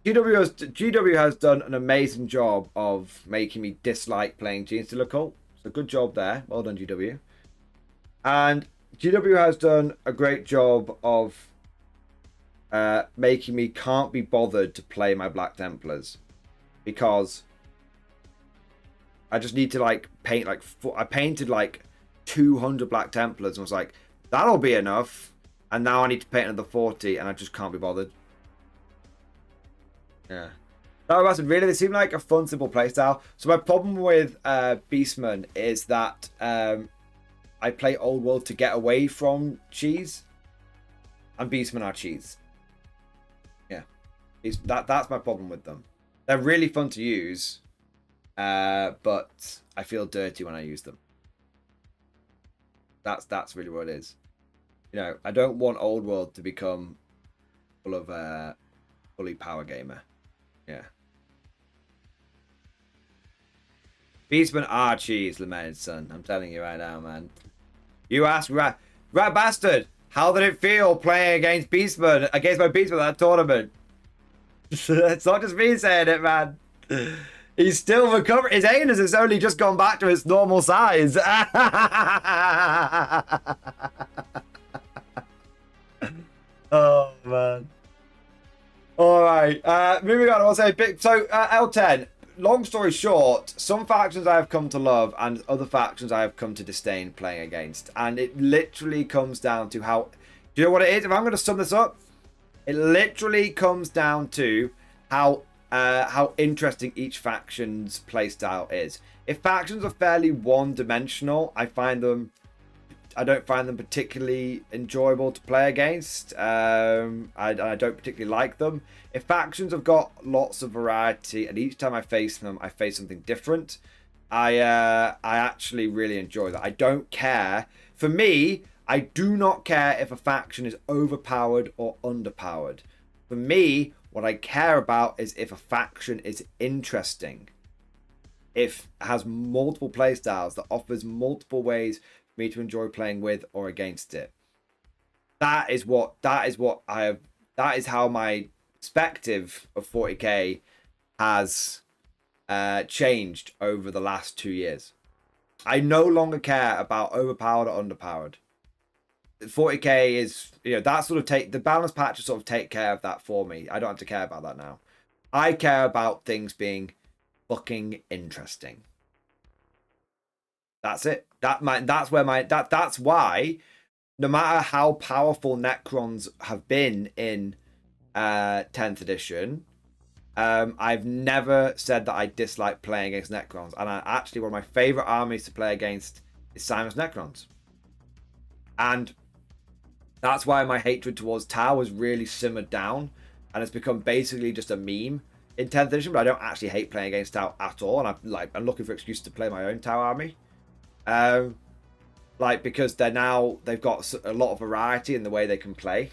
[SPEAKER 2] GW has done an amazing job of making me dislike playing Genestealer Cult. So good job there. Well done, GW. And GW has done a great job of making me can't be bothered to play my Black Templars, because I just need to like paint like I painted like 200 Black Templars and was like, that'll be enough. And now I need to paint another 40, and I just can't be bothered. Yeah. No, really, they seem like a fun, simple playstyle. So my problem with Beastmen is that I play Old World to get away from cheese, and Beastmen are cheese. Yeah, that's my problem with them. They're really fun to use, but I feel dirty when I use them. That's really what it is. You know, I don't want Old World to become full of fully power gamer. Yeah. Beastmen are cheese, lamented son. I'm telling you right now, man. You asked rat bastard, how did it feel playing against Beastmen, against my Beastmen at that tournament? It's not just me saying it, man. He's still recovering. His anus has only just gone back to its normal size. Oh man. All right. Moving on. I'll say big. So L10. Long story short, some factions I have come to love, and other factions I have come to disdain playing against, and it literally comes down to how. Do you know what it is? If I'm going to sum this up, it literally comes down to how interesting each faction's playstyle is. If factions are fairly one-dimensional, I don't find them particularly enjoyable to play against. I don't particularly like them. If factions have got lots of variety, and each time I face them, I face something different, I actually really enjoy that. I don't care. For me, I do not care if a faction is overpowered or underpowered. For me, what I care about is if a faction is interesting. If it has multiple playstyles that offers multiple ways for me to enjoy playing with or against it. That is how my perspective of 40k has changed over the last 2 years. I no longer care about overpowered or underpowered. 40k is, that sort of the balance patches sort of take care of that for me. I don't have to care about that now. I care about things being fucking interesting. That's it. That's why, no matter how powerful Necrons have been in 10th edition, I've never said that I dislike playing against Necrons. And actually, one of my favorite armies to play against is Simon's Necrons. And that's why my hatred towards Tau has really simmered down and it's become basically just a meme in 10th edition. But I don't actually hate playing against Tau at all. And I'm looking for excuses to play my own Tau army. Because they've got a lot of variety in the way they can play.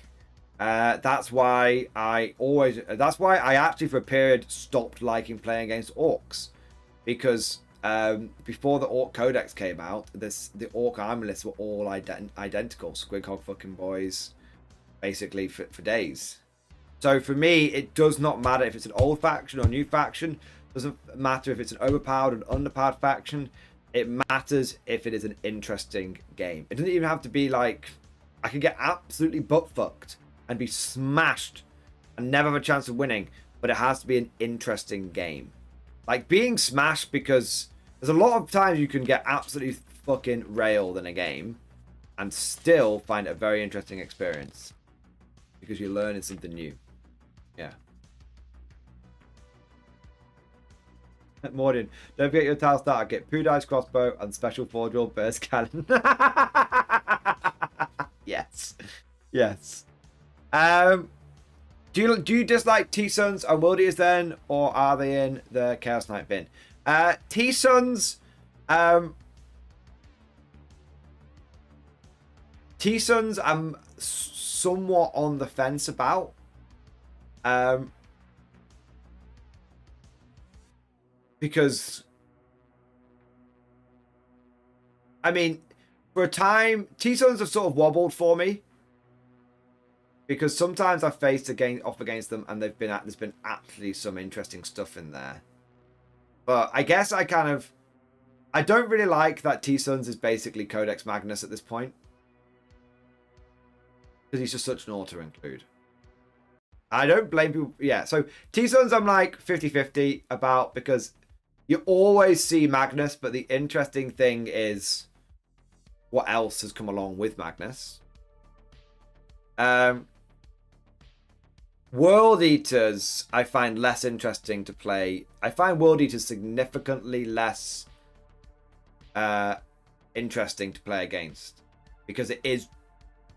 [SPEAKER 2] That's why I actually for a period stopped liking playing against orcs, because before the Orc Codex came out, the Orc army lists were all identical, Squighog fucking boys, basically for days. So for me, it does not matter if it's an old faction or new faction. It doesn't matter if it's an overpowered or underpowered faction. It matters if it is an interesting game. It doesn't even have to be like I can get absolutely butt fucked and be smashed and never have a chance of winning, but it has to be an interesting game. Like being smashed, because there's a lot of times you can get absolutely fucking railed in a game and still find it a very interesting experience because you're learning something new. Yeah. Mordian, don't forget your tile starter kit, Poo Dice crossbow and special forge burst cannon. Yes. Yes. Do you dislike T-Suns and World Eaters then, or are they in the Chaos Knight bin? T-Suns, T-Suns I'm somewhat on the fence about. Because I mean, for a time, T-Suns have sort of wobbled for me. Because sometimes I've faced off against them and there's been actually some interesting stuff in there. But I guess I don't really like that T-Suns is basically Codex Magnus at this point. Because he's just such an auto include. I don't blame people. Yeah, so T-Suns I'm like 50-50 about, because you always see Magnus, but the interesting thing is what else has come along with Magnus. World Eaters I find less interesting to play. I find World Eaters significantly less interesting to play against, because it is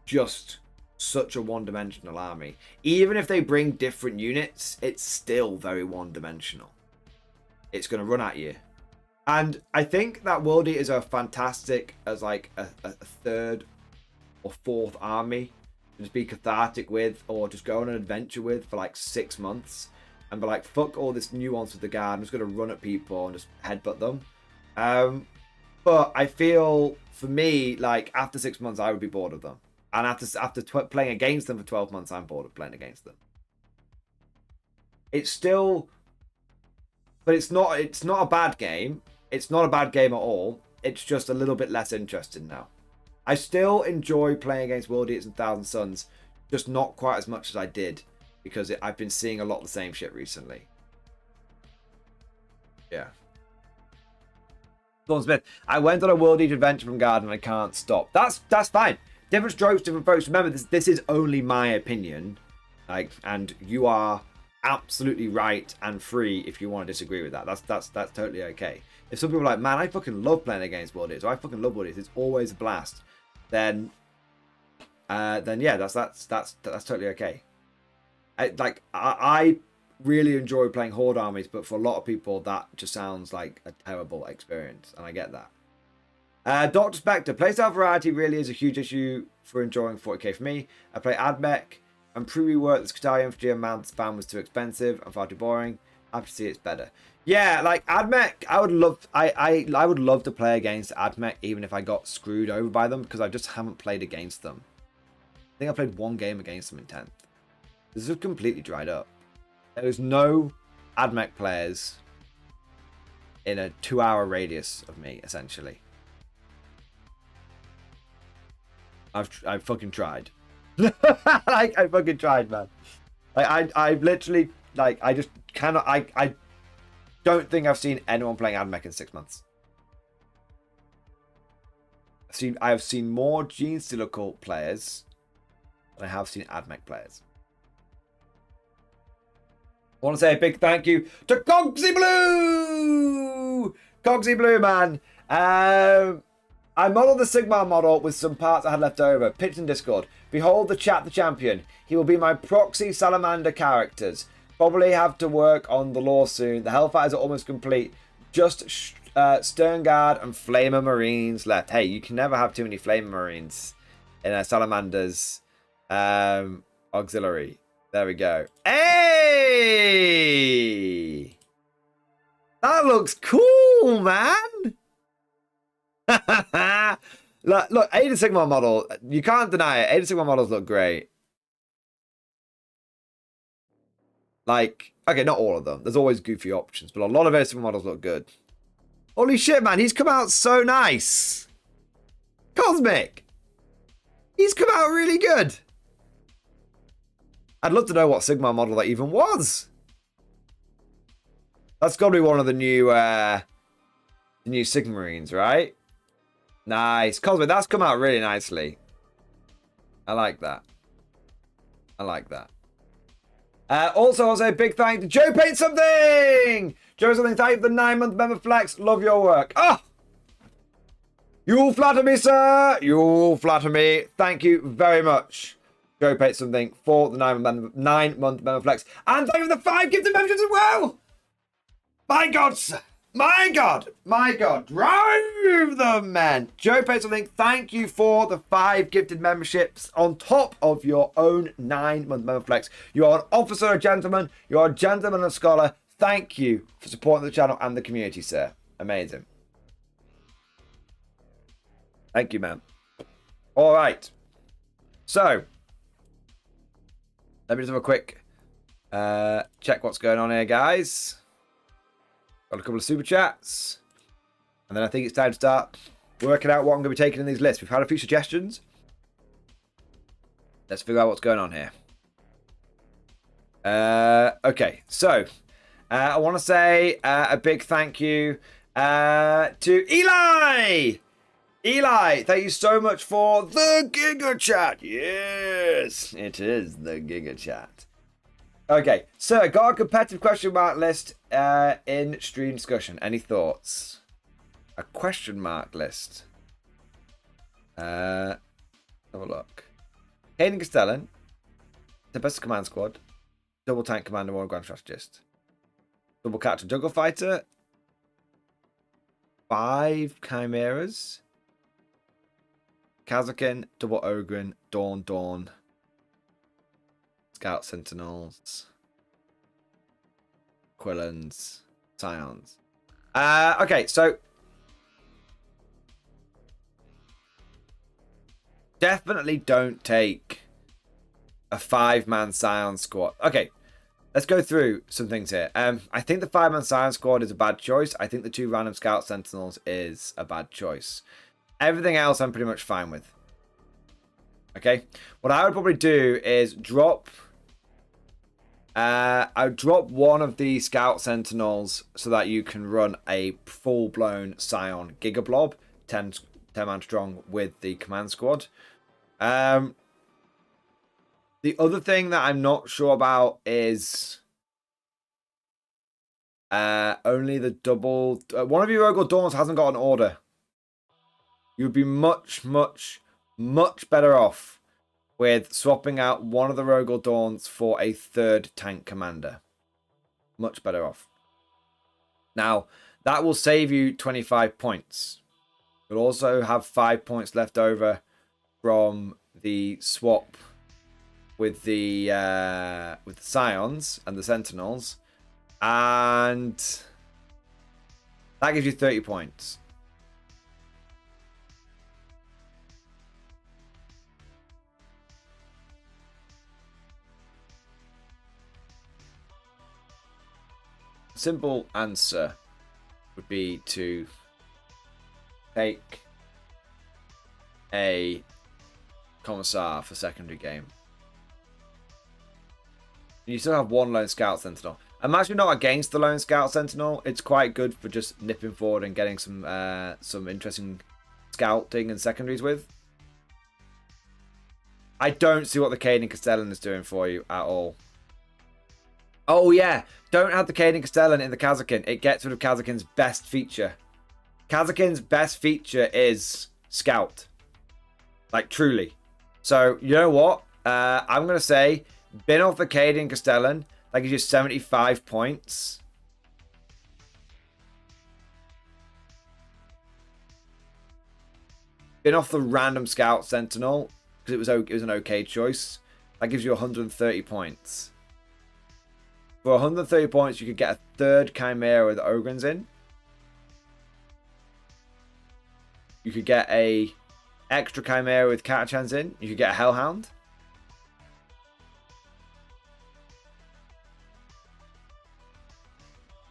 [SPEAKER 2] just such a one-dimensional army. Even if they bring different units, it's still very one-dimensional. It's going to run at you. And I think that World Eaters are fantastic as like a third or fourth army. Just be cathartic with, or just go on an adventure with for like 6 months and be like, fuck all this nuance with the guard, I'm just going to run at people and just headbutt them. But I feel, for me, like after 6 months I would be bored of them, and after playing against them for 12 months I'm bored of playing against them. It's still, but it's not a bad game. It's not a bad game at all. It's just a little bit less interesting now. I still enjoy playing against World Eaters and Thousand Suns, just not quite as much as I did, because I've been seeing a lot of the same shit recently. Yeah. Dawn Smith, I went on a World Eater adventure from Garden and I can't stop. That's fine. Different strokes, different folks. Remember, this is only my opinion, like, and you are absolutely right and free if you want to disagree with that. That's totally okay. If some people are like, man, I fucking love playing against World Eaters, or I fucking love World Eaters, it's always a blast, then yeah, that's totally okay. I really enjoy playing Horde armies, but for a lot of people that just sounds like a terrible experience, and I get that. Dr. Spectre, playstyle variety really is a huge issue for enjoying 40k for me. I play Admech and pre-reworked the Skitaria Infantry and Mount spam was too expensive and far too boring. Happy to see it's better. Yeah, like Admech, I would love to play against Admech even if I got screwed over by them, because I just haven't played against them. I think I played one game against them in 10th. This is completely dried up. There is no Admech players in a 2-hour radius of me, essentially. I've fucking tried. Like, I fucking tried, man. Like, I've literally, like, I just cannot, I don't think I've seen anyone playing Admech in 6 months. I have seen more Genestealer Cult players than I have seen AdMech players. I want to say a big thank you to Cogsy Blue! Cogsy Blue, man. I modeled the Sigmar model with some parts I had left over. Pitched in Discord. Behold the chat, the champion. He will be my proxy salamander characters. Probably have to work on the lore soon. The Hellfighters are almost complete. Just Sternguard and Flamer Marines left. Hey, you can never have too many Flamer Marines in a Salamander's auxiliary. There we go. Hey! That looks cool, man! look, Age of Sigmar model, you can't deny it. Age of Sigmar models look great. Like, okay, not all of them. There's always goofy options, but a lot of Age of Sigmar models look good. Holy shit, man, he's come out so nice. Cosmic! He's come out really good. I'd love to know what Sigmar model that even was. That's got to be one of the new Sigmarines, right? Nice. Cosmic, that's come out really nicely. I like that. I like that. Also, I'll say a big thank you to Joe Paint Something! Joe Something, thank you for the 9-month member flex. Love your work. Oh! You'll flatter me, sir. You'll flatter me. Thank you very much, Joe Paint Something, for the 9-month member flex. And thank you for the 5 gifted memberships as well! My God, sir. My God. My God. Drive them, man. Joe Paid Something, thank you for the 5 gifted memberships on top of your own 9-month member flex. You are an officer, a gentleman. You are a gentleman and a scholar. Thank you for supporting the channel and the community, sir. Amazing. Thank you, man. All right. So, let me just have a quick check what's going on here, guys. Got a couple of super chats. And then I think it's time to start working out what I'm going to be taking in these lists. We've had a few suggestions. Let's figure out what's going on here. Okay, so I want to say a big thank you to Eli. Eli, thank you so much for the Giga Chat. Yes, it is the Giga Chat. Okay, so got a competitive question mark list in stream discussion. Any thoughts? A question mark list. Have a look. Hayden Castellan, the best command squad, double tank commander, one grand strategist, double captain juggle fighter, 5 chimeras, Kazakin, double Ogren, Dawn, Scout Sentinels, Quillans, Scions. Okay, so definitely don't take a 5-man Scion squad. Okay, let's go through some things here. I think the 5-man Scion squad is a bad choice. I think the 2 random Scout Sentinels is a bad choice. Everything else I'm pretty much fine with. Okay, what I would probably do is drop... I would drop one of the Scout Sentinels so that you can run a full-blown Scion Giga Blob, 10 man strong with the command squad. The other thing that I'm not sure about is only the double... one of your Rogal Dawns hasn't got an order. You would be much better off with swapping out one of the Rogal Dawns for a 3rd tank commander. Much better off. Now, that will save you 25 points. You'll also have 5 points left over from the swap with the Scions and the Sentinels. And that gives you 30 points. Simple answer would be to take a Commissar for secondary game. You still have 1 Lone Scout Sentinel. I'm actually not against the Lone Scout Sentinel. It's quite good for just nipping forward and getting some interesting scouting and secondaries with. I don't see what the Caden Castellan is doing for you at all. Oh yeah, don't have the Caden Castellan in the Kazakin. It gets rid of Kazakin's best feature. Kazakin's best feature is Scout. Like, truly. So, you know what? I'm going to say, bin off the Caden Castellan. That gives you 75 points. Bin off the random Scout Sentinel, because it was an okay choice. That gives you 130 points. For 130 points, you could get a third Chimera with Ogrins in. You could get a extra Chimera with Catachans in. You could get a Hellhound.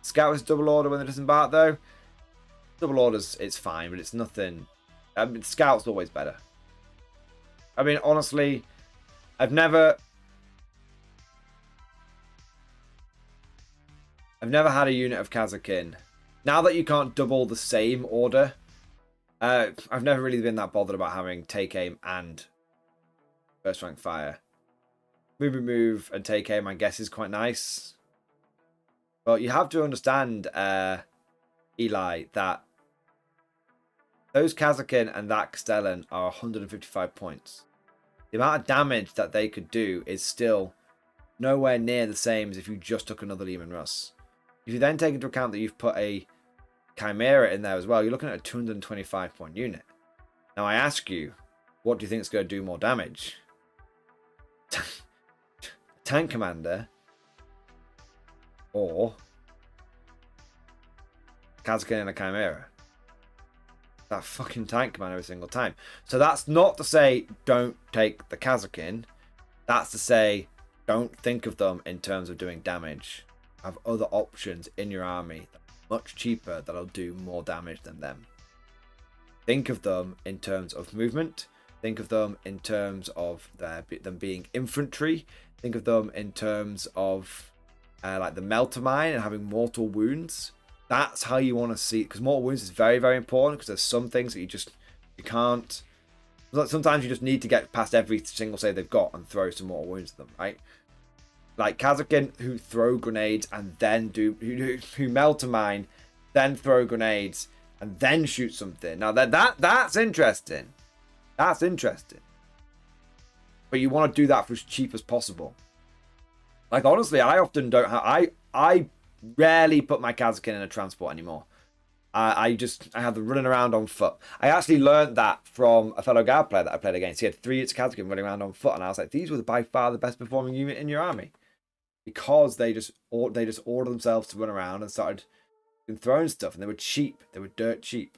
[SPEAKER 2] Scout is double order when it doesn't bark, though. Double orders, it's fine, but it's nothing. I mean, Scout's always better. I mean, honestly, I've never had a unit of Kazakin. Now that you can't double the same order, I've never really been that bothered about having take aim and first rank fire. Move and take aim, I guess, is quite nice. But you have to understand, Eli, that those Kazakin and that Castellan are 155 points. The amount of damage that they could do is still nowhere near the same as if you just took another Lehman Russ. If you then take into account that you've put a Chimera in there as well, you're looking at a 225 point unit. Now I ask you, what do you think is going to do more damage? Tank Commander or Kazakin and a Chimera? That fucking Tank Commander every single time. So that's not to say don't take the Kazakin. That's to say don't think of them in terms of doing damage. Have other options in your army that are much cheaper that'll do more damage than them. Think of them in terms of movement. Think of them in terms of them being infantry. Think of them in terms of like the Melter Mine and having mortal wounds. That's how you want to see it, because mortal wounds is very, very important, because there's some things that you can't. Sometimes you just need to get past every single save they've got and throw some mortal wounds at them, right? Like Kazakin, who throw grenades and then who melt a mine, then throw grenades and then shoot something. Now that's interesting. That's interesting. But you want to do that for as cheap as possible. Like, honestly, I often don't have. I rarely put my Kazakin in a transport anymore. I have them running around on foot. I actually learned that from a fellow guard player that I played against. He had 3 units of Kazakin running around on foot, and I was like, these were by far the best performing unit in your army, because they just ordered themselves to run around and started throwing stuff, and they were cheap. They were dirt cheap.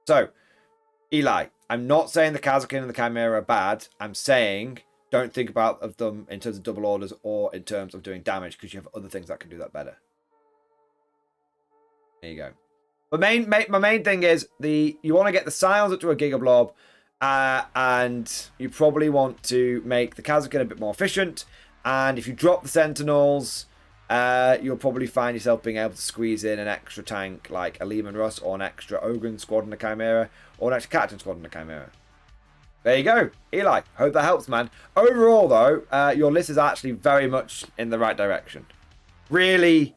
[SPEAKER 2] So, Eli, I'm not saying the Kazakin and the Chimera are bad. I'm saying don't think about them in terms of double orders or in terms of doing damage, because you have other things that can do that better. There you go. But my main thing is you want to get the Scions up to a Giga Blob, and you probably want to make the Kazakin a bit more efficient. And if you drop the Sentinels, you'll probably find yourself being able to squeeze in an extra tank like a Lehman Russ, or an extra Ogren squad and a Chimera, or an extra Captain squad and a Chimera. There you go, Eli. Hope that helps, man. Overall, though, your list is actually very much in the right direction. Really,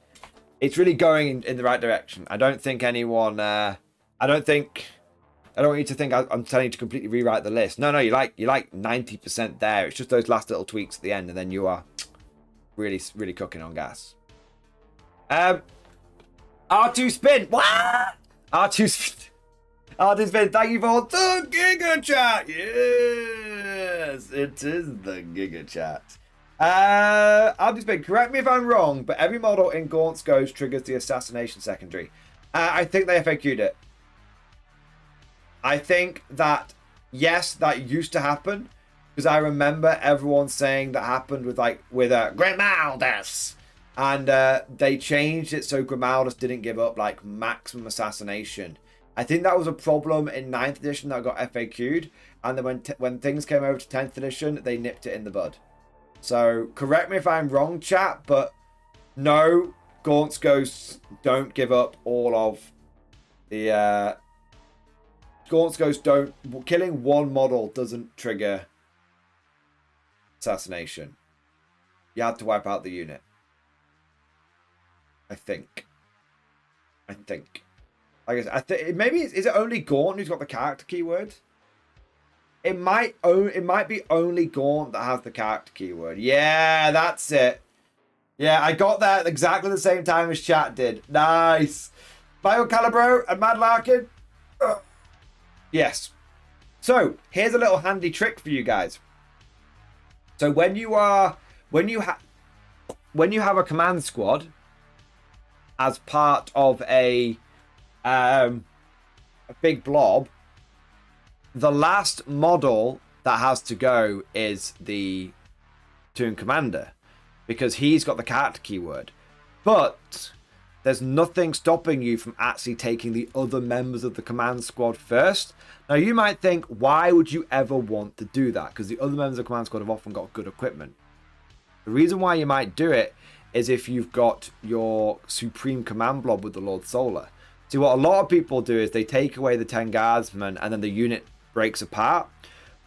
[SPEAKER 2] it's really going in the right direction. I don't think anyone. I don't want you to think I'm telling you to completely rewrite the list. No, you're like 90% there. It's just those last little tweaks at the end, and then you are really, really cooking on gas. R2 Spin. What? R2 Spin. R2 Spin. Thank you for the Giga Chat. Yes, it is the Giga Chat. R2 Spin. Correct me if I'm wrong, but every model in Gaunt's Ghost triggers the assassination secondary. I think they FAQ'd it. I think that, yes, that used to happen, because I remember everyone saying that happened with Grimaldus, and they changed it so Grimaldus didn't give up like maximum assassination. I think that was a problem in 9th edition that got FAQ'd, and then when things came over to 10th edition, they nipped it in the bud. So correct me if I'm wrong, chat, but no, Gaunt's Ghosts don't give up all of the Gaunt's Ghost don't... Killing one model doesn't trigger assassination. You had to wipe out the unit. I think. Like I think maybe is it only Gaunt who's got the character keyword? It might be only Gaunt that has the character keyword. Yeah, that's it. Yeah, I got that at exactly the same time as chat did. Nice. Michael Calibro and Mad Larkin. Yes. So here's a little handy trick for you guys. So when you have a command squad as part of a big blob, the last model that has to go is the Toon Commander, because he's got the character keyword. But there's nothing stopping you from actually taking the other members of the command squad first. Now you might think, why would you ever want to do that? Because the other members of the command squad have often got good equipment. The reason why you might do it is if you've got your Supreme Command Blob with the Lord Solar. See, what a lot of people do is they take away the 10 guardsmen and then the unit breaks apart.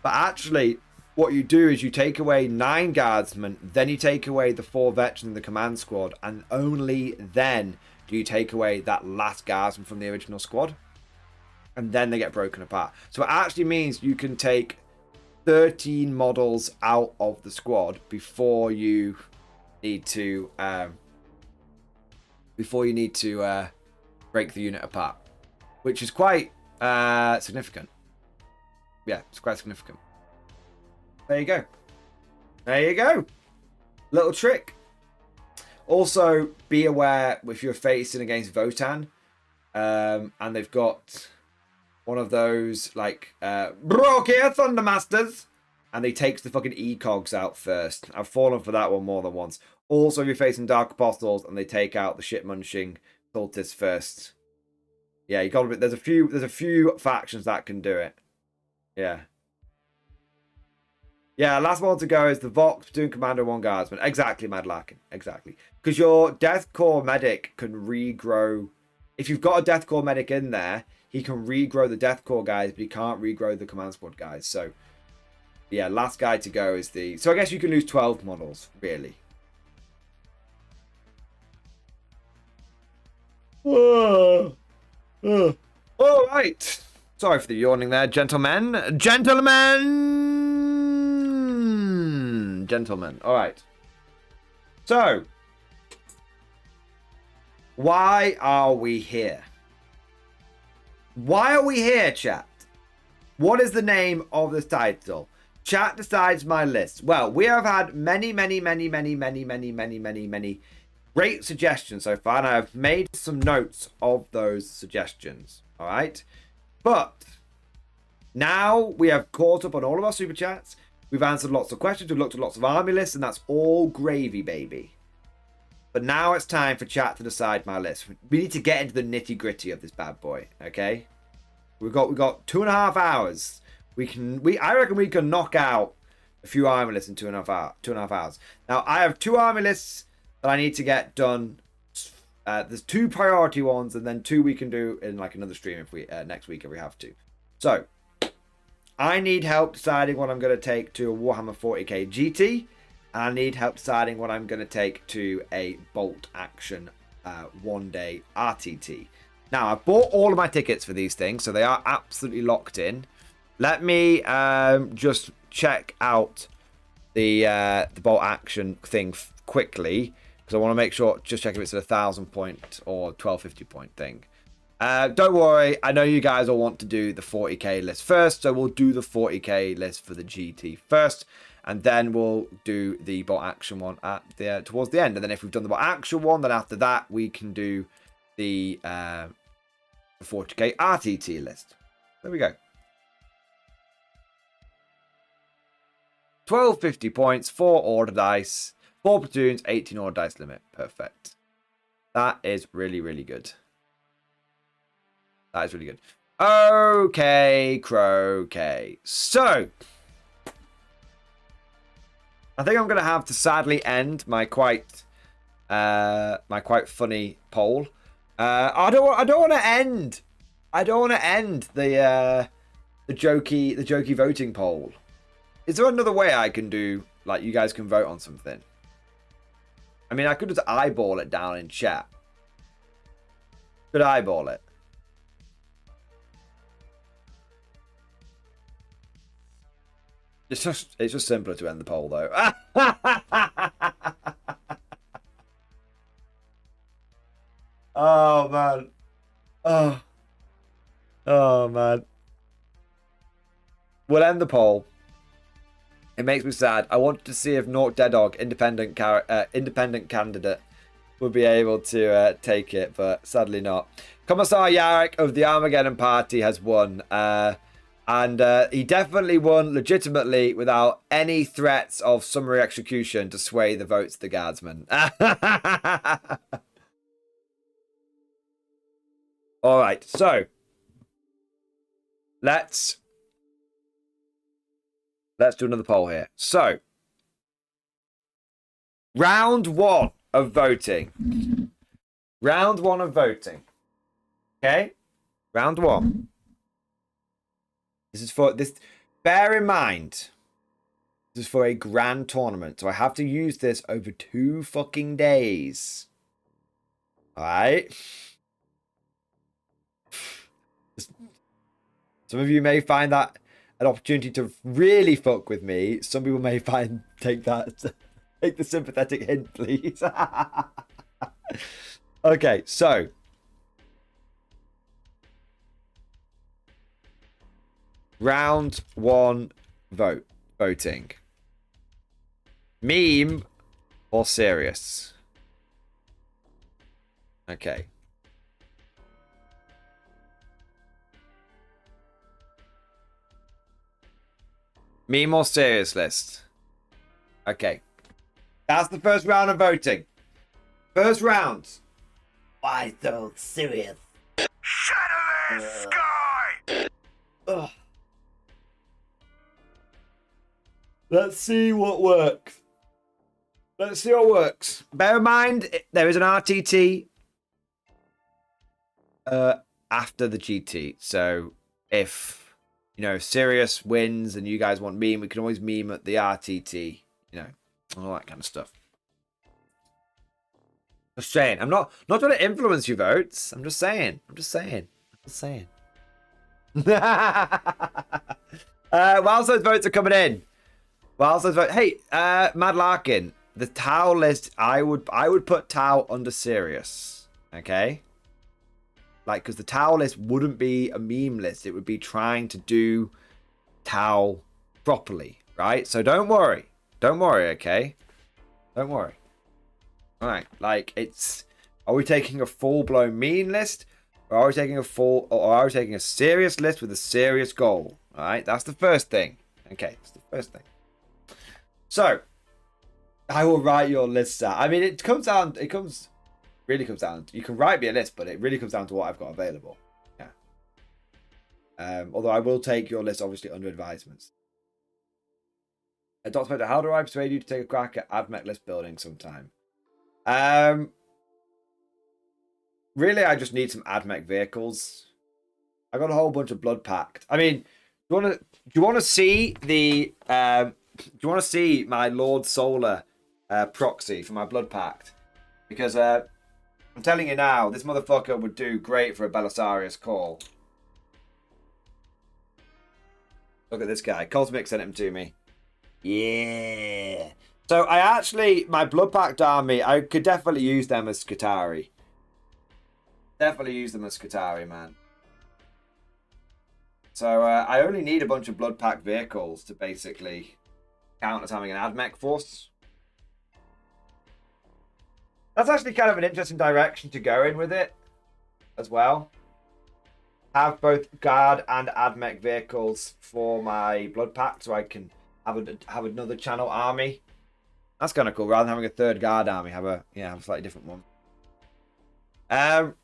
[SPEAKER 2] But actually, what you do is you take away 9 guardsmen, then you take away the 4 veterans in the command squad, and only then do you take away that last guardsman from the original squad. And then they get broken apart. So it actually means you can take 13 models out of the squad before you need to break the unit apart, which is quite significant. Yeah, it's quite significant. There you go. There you go. Little trick. Also, be aware if you're facing against Votan, and they've got one of those like Broke here, Thundermasters, and they takes the fucking ECOGs out first. I've fallen for that one more than once. Also, if you're facing Dark Apostles and they take out the shit munching cultists first. Yeah, you got to. There's a few factions that can do it. Yeah. Yeah, last one to go is the Vox, Platoon Commander, 1 Guardsman. Exactly, Mad Larkin. Exactly. Because your Deathcore Medic can regrow. If you've got a Deathcore Medic in there, he can regrow the Deathcore guys, but he can't regrow the Command Squad guys. So, yeah, last guy to go is the... So I guess you can lose 12 models, really. All right. Sorry for the yawning there, gentlemen. Gentlemen. All right. So, why are we here? Why are we here, chat? What is the name of this title? Chat decides my list. Well, we have had many great suggestions so far, and I have made some notes of those suggestions. All right. But now we have caught up on all of our super chats. We've answered lots of questions. We've looked at lots of army lists, and that's all gravy, baby. But now it's time for chat to decide my list. We need to get into the nitty gritty of this bad boy. Okay, we've got 2.5 hours. I reckon we can knock out a few army lists in 2.5 hours. Now I have 2 army lists that I need to get done. There's 2 priority ones, and then 2 we can do in like another stream if we next week if we have to. So I need help deciding what I'm going to take to a Warhammer 40k GT, and I need help deciding what I'm going to take to a bolt action 1-day RTT. Now I bought all of my tickets for these things, so they are absolutely locked in. Let me just check out the bolt action thing quickly, because I want to make sure, just check if it's a 1,000 point or 1,250 point thing. Don't worry, I know you guys all want to do the 40k list first, so we'll do the 40k list for the GT first, and then we'll do the bolt action one at towards the end. And then if we've done the bolt action one, then after that we can do the 40k RTT list. There we go. 1,250 points, 4 order dice, 4 platoons, 18 order dice limit. Perfect. That is really, really good. That is really good. Okay, croquet. So, I think I'm going to have to sadly end my quite funny poll. I don't want to end I don't want to end the jokey voting poll. Is there another way I can do, like, you guys can vote on something? I mean, I could just eyeball it down in chat. Could eyeball it. It's just simpler to end the poll, though. Oh, man. Oh, man. We'll end the poll. It makes me sad. I wanted to see if Nork Deadog, independent candidate, would be able to take it, but sadly not. Commissar Yarrick of the Armageddon Party has won. And he definitely won legitimately without any threats of summary execution to sway the votes of the guardsmen. All right, so let's do another poll here. So, round one of voting. Round one of voting. Okay? Round one. This is for this. Bear in mind, this is for a grand tournament, so I have to use this over 2 fucking days. All right. Some of you may find that an opportunity to really fuck with me. Some people may take the sympathetic hint, please. Okay, so. Round one voting. Meme or serious? Okay. Meme or serious list? Okay. That's the first round of voting. First round.
[SPEAKER 5] Why so serious?
[SPEAKER 3] Shadowless sky!
[SPEAKER 2] Ugh. Let's see what works. Let's see what works. Bear in mind, there is an RTT after the GT. So if, Sirius wins and you guys want meme, we can always meme at the RTT. All that kind of stuff. Just saying. I'm not trying to influence your votes. I'm just saying. Whilst those votes are coming in. Hey, Mad Larkin, the Tau list, I would put Tau under serious. Okay? Like, because the Tau list wouldn't be a meme list. It would be trying to do Tau properly, right? So don't worry. Don't worry, okay? Don't worry. All right, like, are we taking a full-blown meme list? Or are we taking a serious list with a serious goal? All right, that's the first thing. Okay, that's the first thing. So, I will write your lists out. I mean, it really comes down. You can write me a list, but it really comes down to what I've got available. Yeah. Although I will take your list, obviously, under advisements. Dr. Spectre, how do I persuade you to take a crack at AdMech list building sometime? Really, I just need some AdMech vehicles. I got a whole bunch of Blood Pact. I mean, do you want to see the do you want to see my Lord Solar proxy for my Blood Pact? Because I'm telling you now, this motherfucker would do great for a Belisarius call. Look at this guy. Cosmic sent him to me. Yeah. So my Blood Pact army, I could definitely use them as Skitarii. Definitely use them as Skitarii, man. So I only need a bunch of Blood Pact vehicles to basically count as having an AdMech force. That's actually kind of an interesting direction to go in with it as well. Have both Guard and AdMech vehicles for my Blood Pact so I can have another channel army. That's kind of cool. Rather than having a third Guard army, have a slightly different one. Michael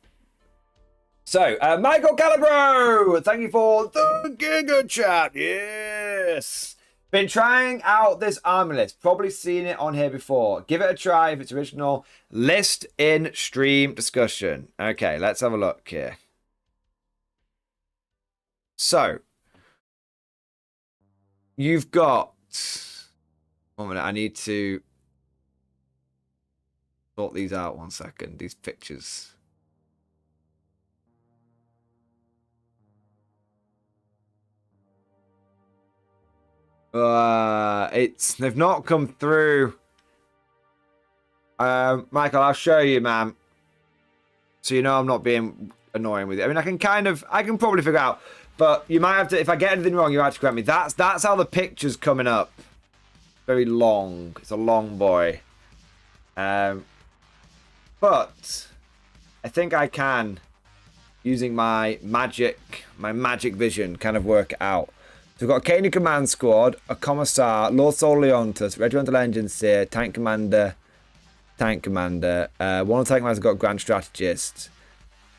[SPEAKER 2] Calibro, thank you for the Giga Chat. Yes. Been trying out this army list. Probably seen it on here before. Give it a try if it's original. List in stream discussion. Okay, let's have a look here. So, you've got... 1 minute, I need to sort these out 1 second. These pictures. They've not come through. Michael, I'll show you, man. So you know I'm not being annoying with you. I mean, I can probably figure out, but you might have to, if I get anything wrong, you have to correct me. That's how the picture's coming up. Very long. It's a long boy. But I think I can, using my magic vision, kind of work it out. So we've got a Canadian Command Squad, a Commissar, Lord Sol Leontus, Regimental Engineer, Tank Commander. One of the Tank Commanders got Grand Strategist.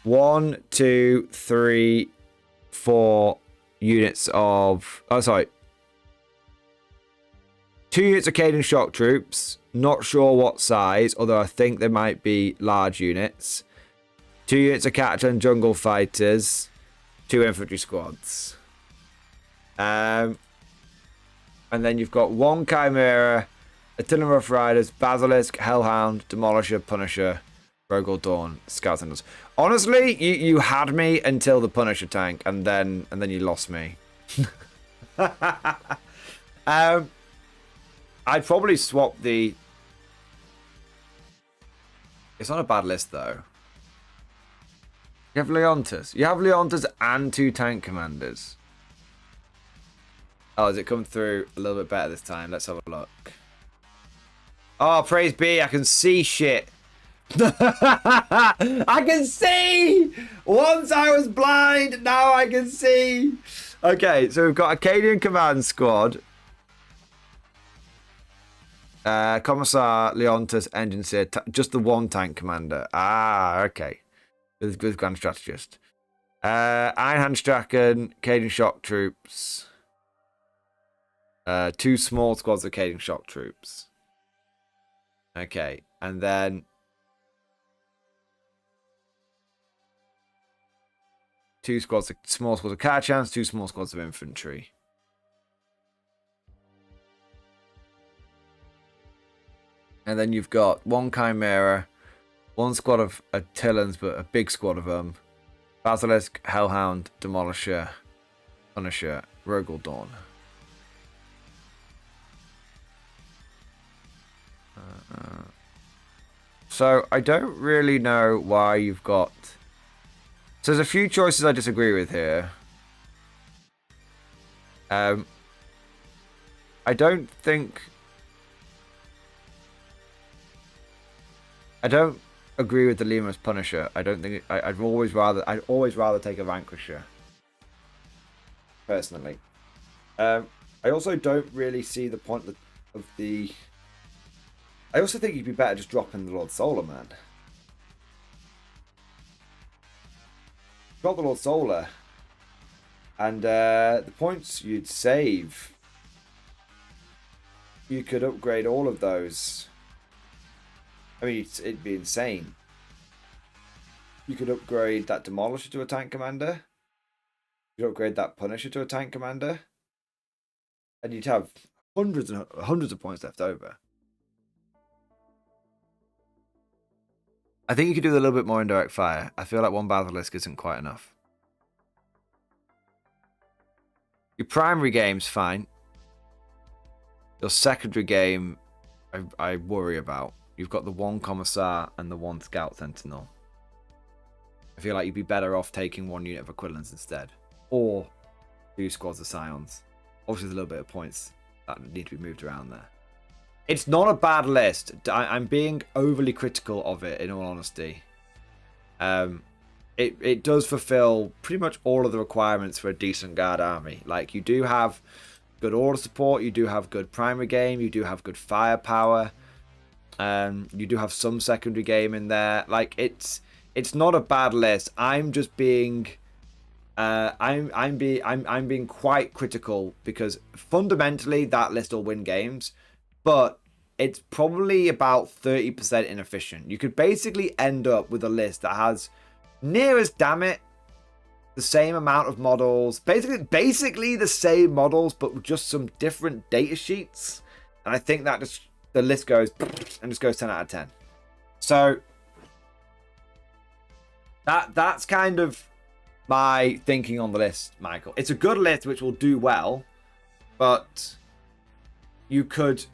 [SPEAKER 2] 1, 2, 3, 4 units of... Oh, sorry. 2 units of Canadian Shock Troops. Not sure what size, although I think they might be large units. 2 units of Catalan Jungle Fighters. 2 infantry squads. And then you've got 1 Chimera, Artillery Rough Riders, Basilisk, Hellhound, Demolisher, Punisher, Rogel Dawn, Scouts and... Honestly, you had me until the Punisher tank, and then you lost me. I'd probably swap the... It's not a bad list, though. You have Leontus. You have Leontus and 2 tank commanders. Oh, has it come through a little bit better this time? Let's have a look. Oh, praise be, I can see shit. I can see! Once I was blind, now I can see. Okay, so we've got Acadian Command Squad. Commissar, Leontus, Engineer, just the 1 tank commander. Ah, okay. With Grand Strategist. Einhandstraken, Acadian Shock Troops. 2 small squads of Acadian Shock Troops. Okay, and then 2 squads of small squads of Kachans, 2 small squads of infantry. And then you've got 1 Chimera, 1 squad of Helens, but a big squad of them. Basilisk, Hellhound, Demolisher, Punisher, Rogel Dawn. So I don't really know why you've got... So there's a few choices I disagree with here. I don't agree with the Lemur's Punisher. I don't think I'd always rather take a Vanquisher. Personally. I also don't really see the point of the... I also think you'd be better just dropping the Lord Solar, man. Drop the Lord Solar. And the points you'd save, you could upgrade all of those. I mean, it'd be insane. You could upgrade that Demolisher to a tank commander. You could upgrade that Punisher to a tank commander. And you'd have hundreds and hundreds of points left over. I think you could do a little bit more indirect fire. I feel like 1 Basilisk isn't quite enough. Your primary game's fine. Your secondary game, I worry about. You've got the 1 Commissar and the 1 Scout Sentinel. I feel like you'd be better off taking 1 unit of Equivalence instead. Or 2 squads of Scions. Obviously, there's a little bit of points that need to be moved around there. It's not a bad list. I'm being overly critical of it, in all honesty. It does fulfill pretty much all of the requirements for a decent guard army. Like, you do have good order support, you do have good primary game, you do have good firepower, you do have some secondary game in there. Like, it's not a bad list. I'm just being I'm being quite critical because fundamentally that list will win games, but it's probably about 30% inefficient. You could basically end up with a list that has near as damn it the same amount of models, basically the same models, but with just some different data sheets. And I think that just the list goes and just goes 10 out of 10. So that's kind of my thinking on the list, Michael. It's a good list which will do well, but you could,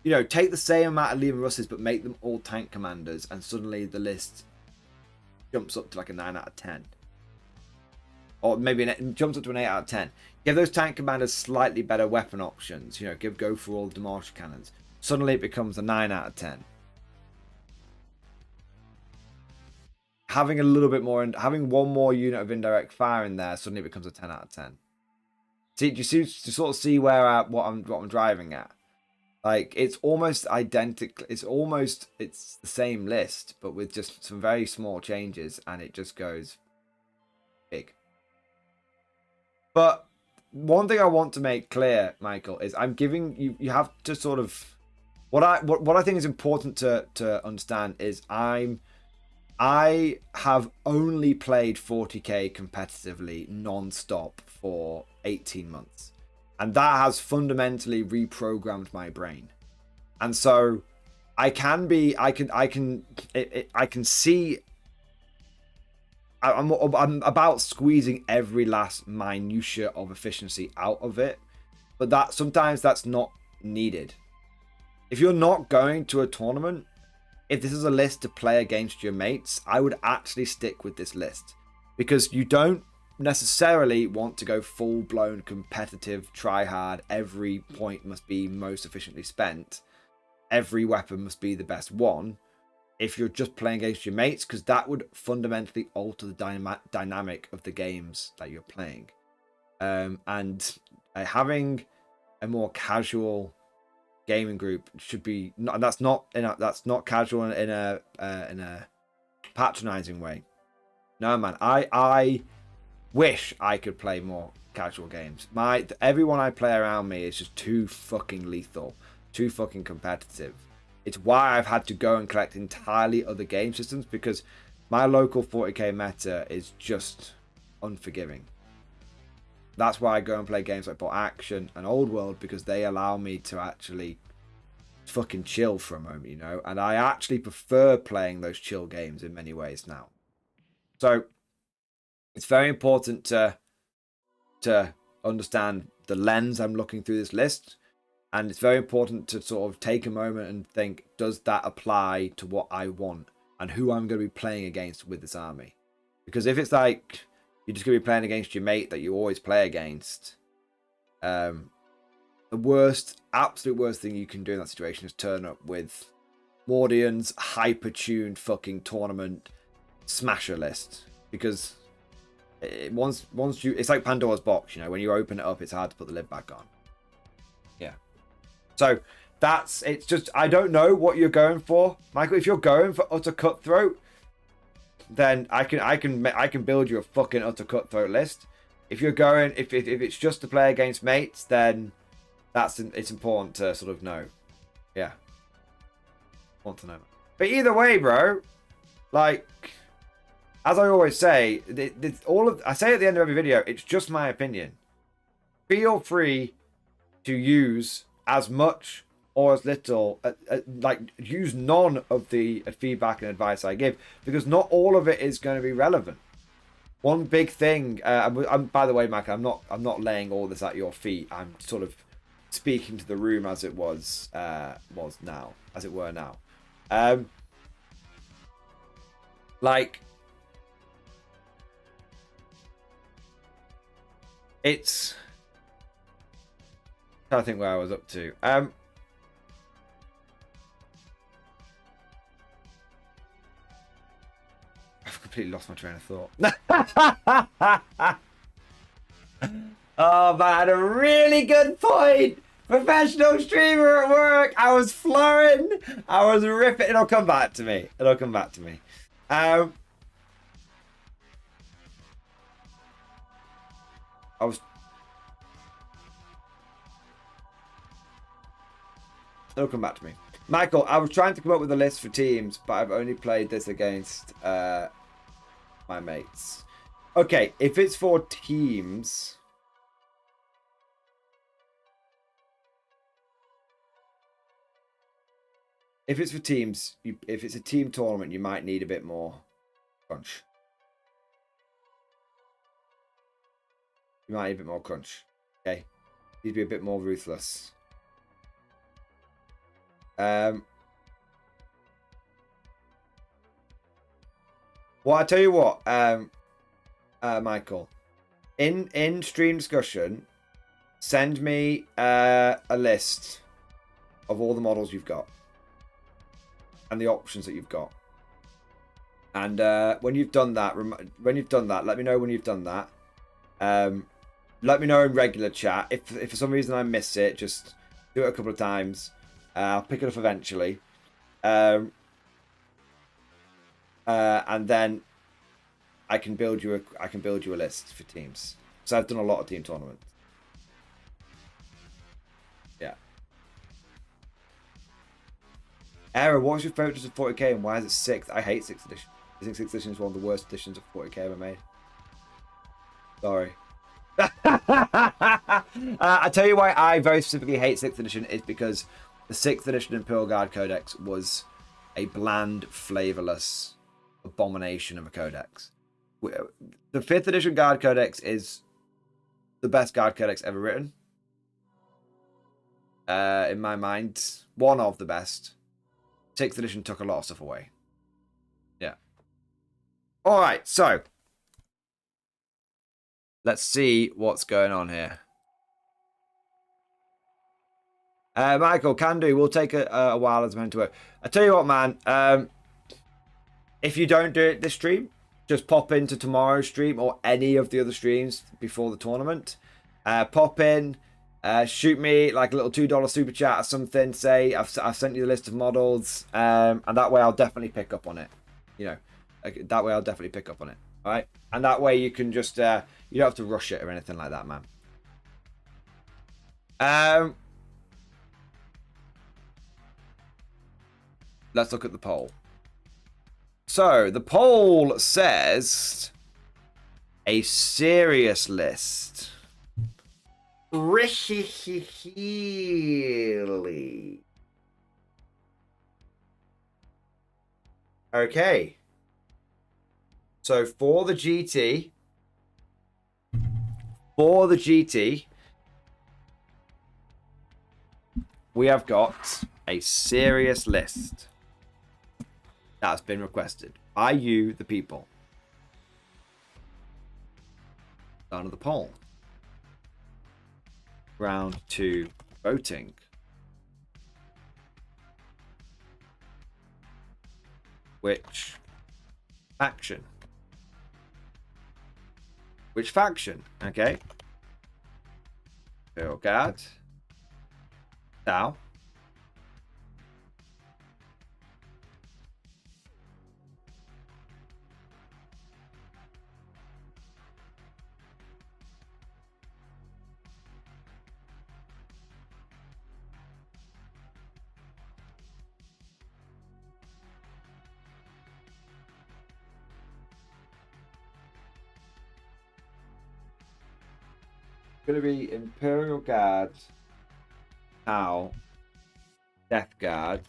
[SPEAKER 2] you know, take the same amount of Lever Russes but make them all tank commanders, and suddenly the list jumps up to like a 9 out of 10. Or maybe it jumps up to an 8 out of 10. Give those tank commanders slightly better weapon options. You know, go for all the demolisher cannons. Suddenly it becomes a 9 out of 10. Having a little bit more, and having one more unit of indirect fire in there, suddenly it becomes a 10 out of 10. See, do you sort of see where what I'm driving at? Like, it's almost identical. It's the same list, but with just some very small changes, and it just goes big. But one thing I want to make clear, Michael, is I'm giving you. You have to sort of what I think is important to understand is I have only played 40k competitively non-stop for 18 months. And that has fundamentally reprogrammed my brain. And so I can see I'm about squeezing every last minutia of efficiency out of it, but sometimes that's not needed. If you're not going to a tournament, if this is a list to play against your mates, I would actually stick with this list, because you don't necessarily want to go full-blown competitive, try hard, every point must be most efficiently spent, every weapon must be the best one, if you're just playing against your mates, because that would fundamentally alter the dynamic of the games that you're playing. And having a more casual gaming group should be, and that's not casual in a patronizing way. No, man, I wish I could play more casual games. Everyone I play around me is just too fucking lethal, too fucking competitive. It's why I've had to go and collect entirely other game systems, because my local 40k meta is just unforgiving. That's why I go and play games like Bot Action and Old World, because they allow me to actually fucking chill for a moment, you know? And I actually prefer playing those chill games in many ways now. So it's very important to understand the lens I'm looking through this list. And it's very important to sort of take a moment and think, does that apply to what I want and who I'm going to be playing against with this army? Because if it's like you're just going to be playing against your mate that you always play against, the absolute worst thing you can do in that situation is turn up with Mordian's hyper-tuned fucking tournament smasher list. Because once it's like Pandora's box, you know, when you open it up, it's hard to put the lid back on. Yeah. So it's just, I don't know what you're going for, Michael. If you're going for utter cutthroat, then I can build you a fucking utter cutthroat list. If you're going, if it's just to play against mates, then it's important to sort of know. Yeah, want to know. But either way, bro, like as I always say, I say at the end of every video, it's just my opinion. Feel free to use as much or as little, use none of the feedback and advice I give, because not all of it is going to be relevant. One big thing, by the way, Mike, I'm not laying all this at your feet. I'm sort of speaking to the room as it were now. It's I think where I was up to. I've completely lost my train of thought. Oh man, a really good point. Professional streamer at work. I was flowing. I was ripping. It'll come back to me. It'll come back to me. It'll come back to me. Michael, I was trying to come up with a list for teams, but I've only played this against my mates. Okay, if it's for teams... If it's for teams, if it's a team tournament, you might need a bit more crunch. You might need a bit more crunch. Okay. Need to be a bit more ruthless. Well, I tell you what, Michael, in stream discussion, send me a list of all the models you've got and the options that you've got. And when you've done that, let me know when you've done that. Let me know in regular chat. If for some reason I miss it, just do it a couple of times. I'll pick it up eventually. And then I can build you a list for teams. So I've done a lot of team tournaments. Yeah. Era, what's your favorite of 40k and why is it 6th? I hate 6th edition. I think 6th edition is one of the worst editions of 40k ever made. Sorry. I tell you why I very specifically hate 6th edition is because the 6th edition Imperial Guard Codex was a bland, flavorless abomination of a codex. The 5th edition Guard Codex is the best Guard Codex ever written. In my mind, one of the best. 6th edition took a lot of stuff away. Yeah. Alright, so let's see what's going on here. Michael, can do. We'll take a while as I'm to work. I tell you what, man. If you don't do it this stream, just pop into tomorrow's stream or any of the other streams before the tournament. Pop in, shoot me like a little $2 super chat or something. Say I've sent you the list of models, and that way I'll definitely pick up on it. You know, that way I'll definitely pick up on it. All right, and that way you can just you don't have to rush it or anything like that, man. Let's look at the poll. So the poll says a serious list. Really? Okay. So for the GT, we have got a serious list that's been requested by you, the people. Start of the poll. Round 2 voting. Which faction? Which faction? Okay. Imperial Guard. Now. Going to be Imperial Guard, Tau, Death Guard.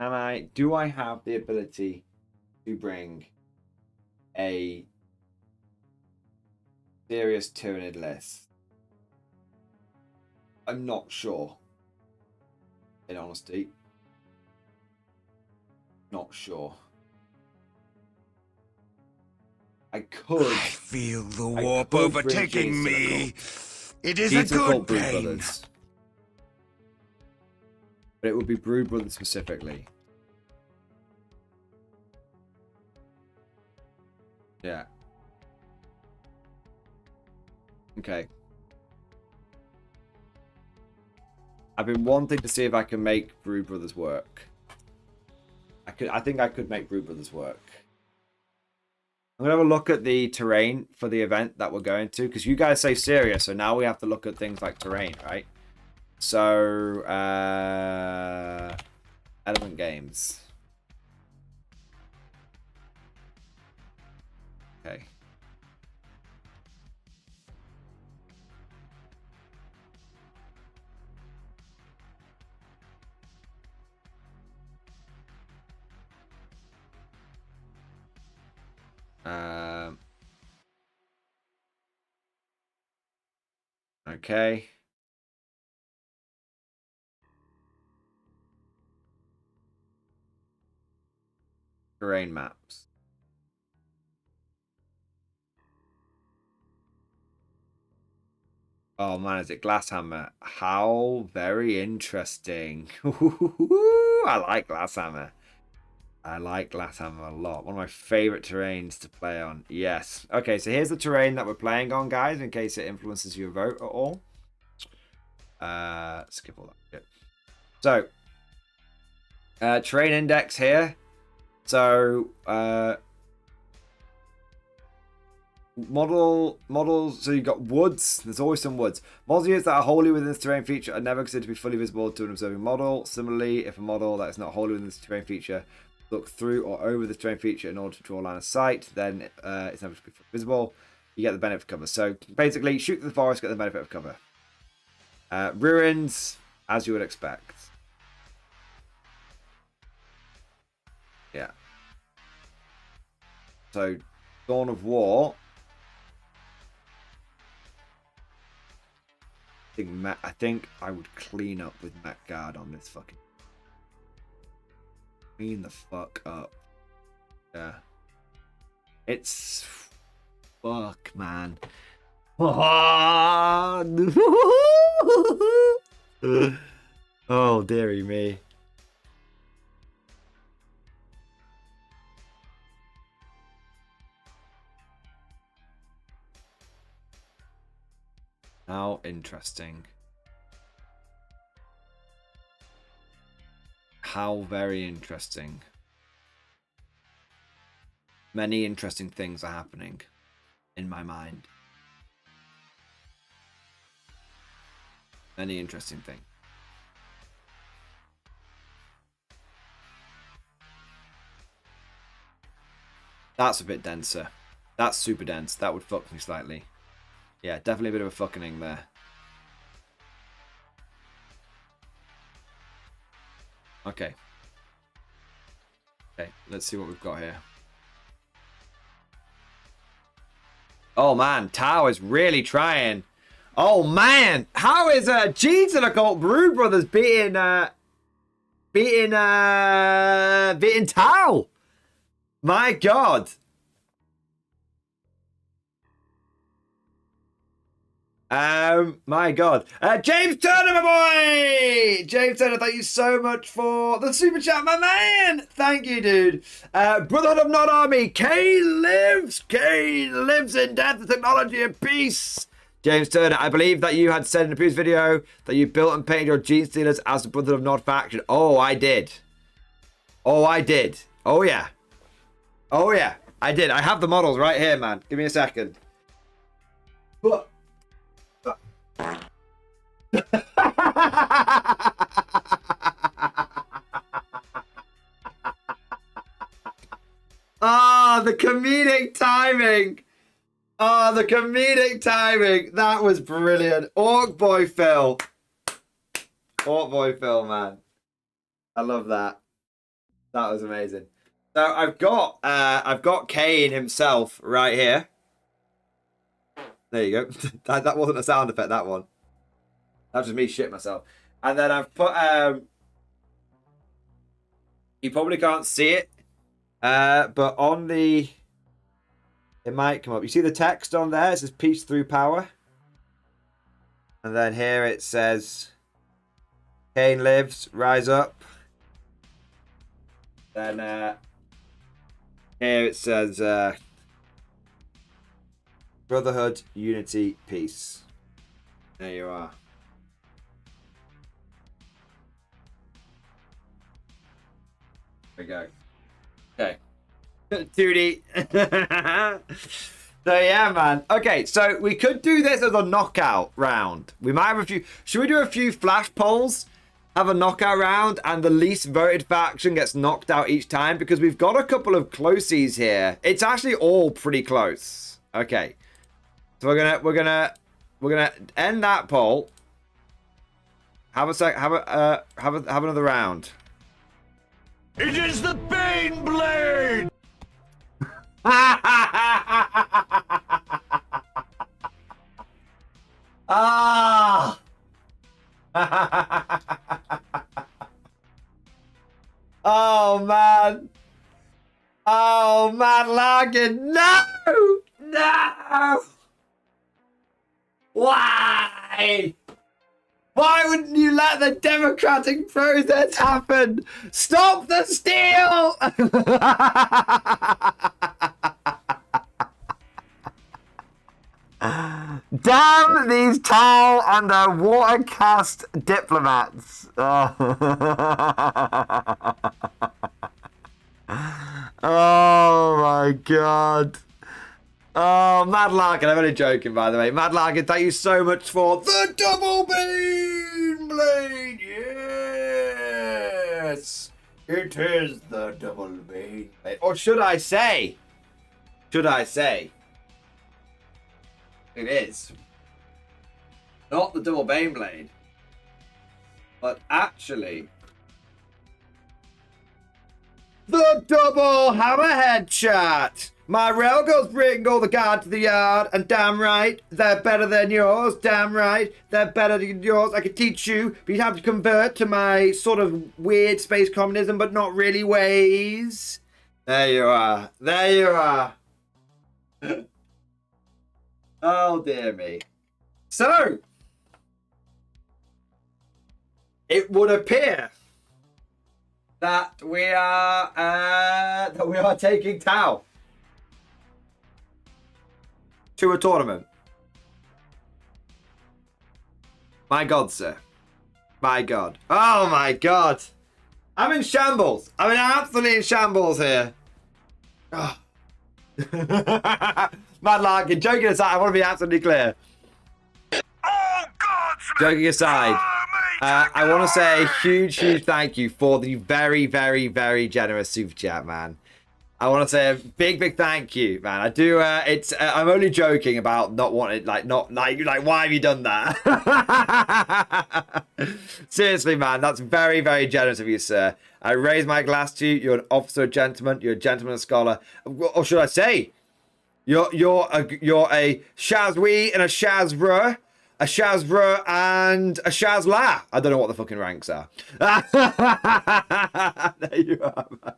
[SPEAKER 2] And do I have the ability to bring a serious Tyranid list? I'm not sure. In honesty. Not sure. I could.
[SPEAKER 3] I feel the warp overtaking me. It is a good pain.
[SPEAKER 2] Brothers. But it would be Brood Brothers specifically. Yeah. Okay. I've been wanting to see if I can make Brood Brothers work. I think I could make Brood Brothers work. I'm going to have a look at the terrain for the event that we're going to, because you guys say serious, so now we have to look at things like terrain, right? So, Element Games. Okay. Okay. Terrain maps. Oh man, is it Glasshammer? How very interesting. I like Glasshammer. I like Glasshammer a lot. One of my favorite terrains to play on. Yes. Okay, so here's the terrain that we're playing on, guys, in case it influences your vote at all. Skip all that. So, terrain index here. So, models. So you've got woods. There's always some woods. Models used that are wholly within this terrain feature are never considered to be fully visible to an observing model. Similarly, if a model that is not wholly within this terrain feature look through or over the terrain feature in order to draw a line of sight, then it's never to be fully visible. You get the benefit of cover. So basically, shoot through the forest, get the benefit of cover. Ruins, as you would expect. Yeah. So, Dawn of War. I think I would clean up with Met Guard on this fucking. Clean the fuck up. Yeah. It's. Fuck, man. Oh, dearie me. How interesting. How very interesting. Many interesting things are happening in my mind. Many interesting things. That's a bit denser. That's super dense. That would fuck me slightly. Yeah, definitely a bit of a fucking there. Okay. Okay, let's see what we've got here. Oh man, Tao is really trying. Oh man, how is Jeans and Occult Brood Brothers beating Tao? My God. My God. James Turner, my boy! James Turner, thank you so much for the super chat, my man! Thank you, dude. Brotherhood of Not Army. Kane lives! Kane lives in death, technology, and peace! James Turner, I believe that you had said in a previous video that you built and painted your Gene Stealers as the Brotherhood of Nod faction. Oh, I did. Oh, I did. Oh, yeah. Oh, yeah. I did. I have the models right here, man. Give me a second. But... Ah, the comedic timing. Ah, the comedic timing. That was brilliant. Orc Boy Phil. Orc Boy Phil, man. I love that. That was amazing. So I've got Kane himself right here. There you go. that wasn't a sound effect, that one. That's just me shit myself. And then I've put you probably can't see it. But on the it might come up. You see the text on there? It says peace through power. And then here it says Kane lives, rise up. Then here it says Brotherhood, unity, peace. There you are. There we go. Okay. 2D. So yeah, man. Okay, so we could do this as a knockout round. We might have a few. Should we do a few flash polls? have a knockout round, and the least voted faction gets knocked out each time, because we've got a couple of closies here. It's actually all pretty close. Okay, so we're gonna end that poll. Have another round.
[SPEAKER 3] It is the Bane Blade!
[SPEAKER 2] Ah! Oh man! Oh man, Larkin! No! No! Why? Why wouldn't you let the democratic process happen? Stop the steal! Damn these tall underwater cast diplomats. Oh my god. Oh, Mad Larkin, I'm only joking, by the way. Mad Larkin, thank you so much for the double beam blade. Yes, it is the double beam blade. Or should I say? It is not the double bane blade, but actually the double hammerhead shot. My railguns bring all the guard to the yard, and damn right, they're better than yours. Damn right, they're better than yours. I could teach you, but you'd have to convert to my sort of weird space communism, but not really ways. There you are. There you are. Oh, dear me. So, it would appear that we are taking Tau to a tournament. My God, sir. My God. Oh, my God. I'm in shambles. I'm absolutely in shambles here. Oh. Mad Larkin, joking aside, I want to be absolutely clear.
[SPEAKER 3] Oh, gods!
[SPEAKER 2] Joking aside, I want to say a huge thank you for the very, very, very generous super chat, man. I want to say a big thank you, man. I do. I'm only joking about not wanting, like, why have you done that? Seriously, man, that's very, very generous of you, sir. I raise my glass to you. You're an officer, a gentleman. You're a gentleman, a scholar, or should I say, you're a Shazwi and a Shazbra. A Shazbra and a Shazla. I don't know what the fucking ranks are. There you are, man.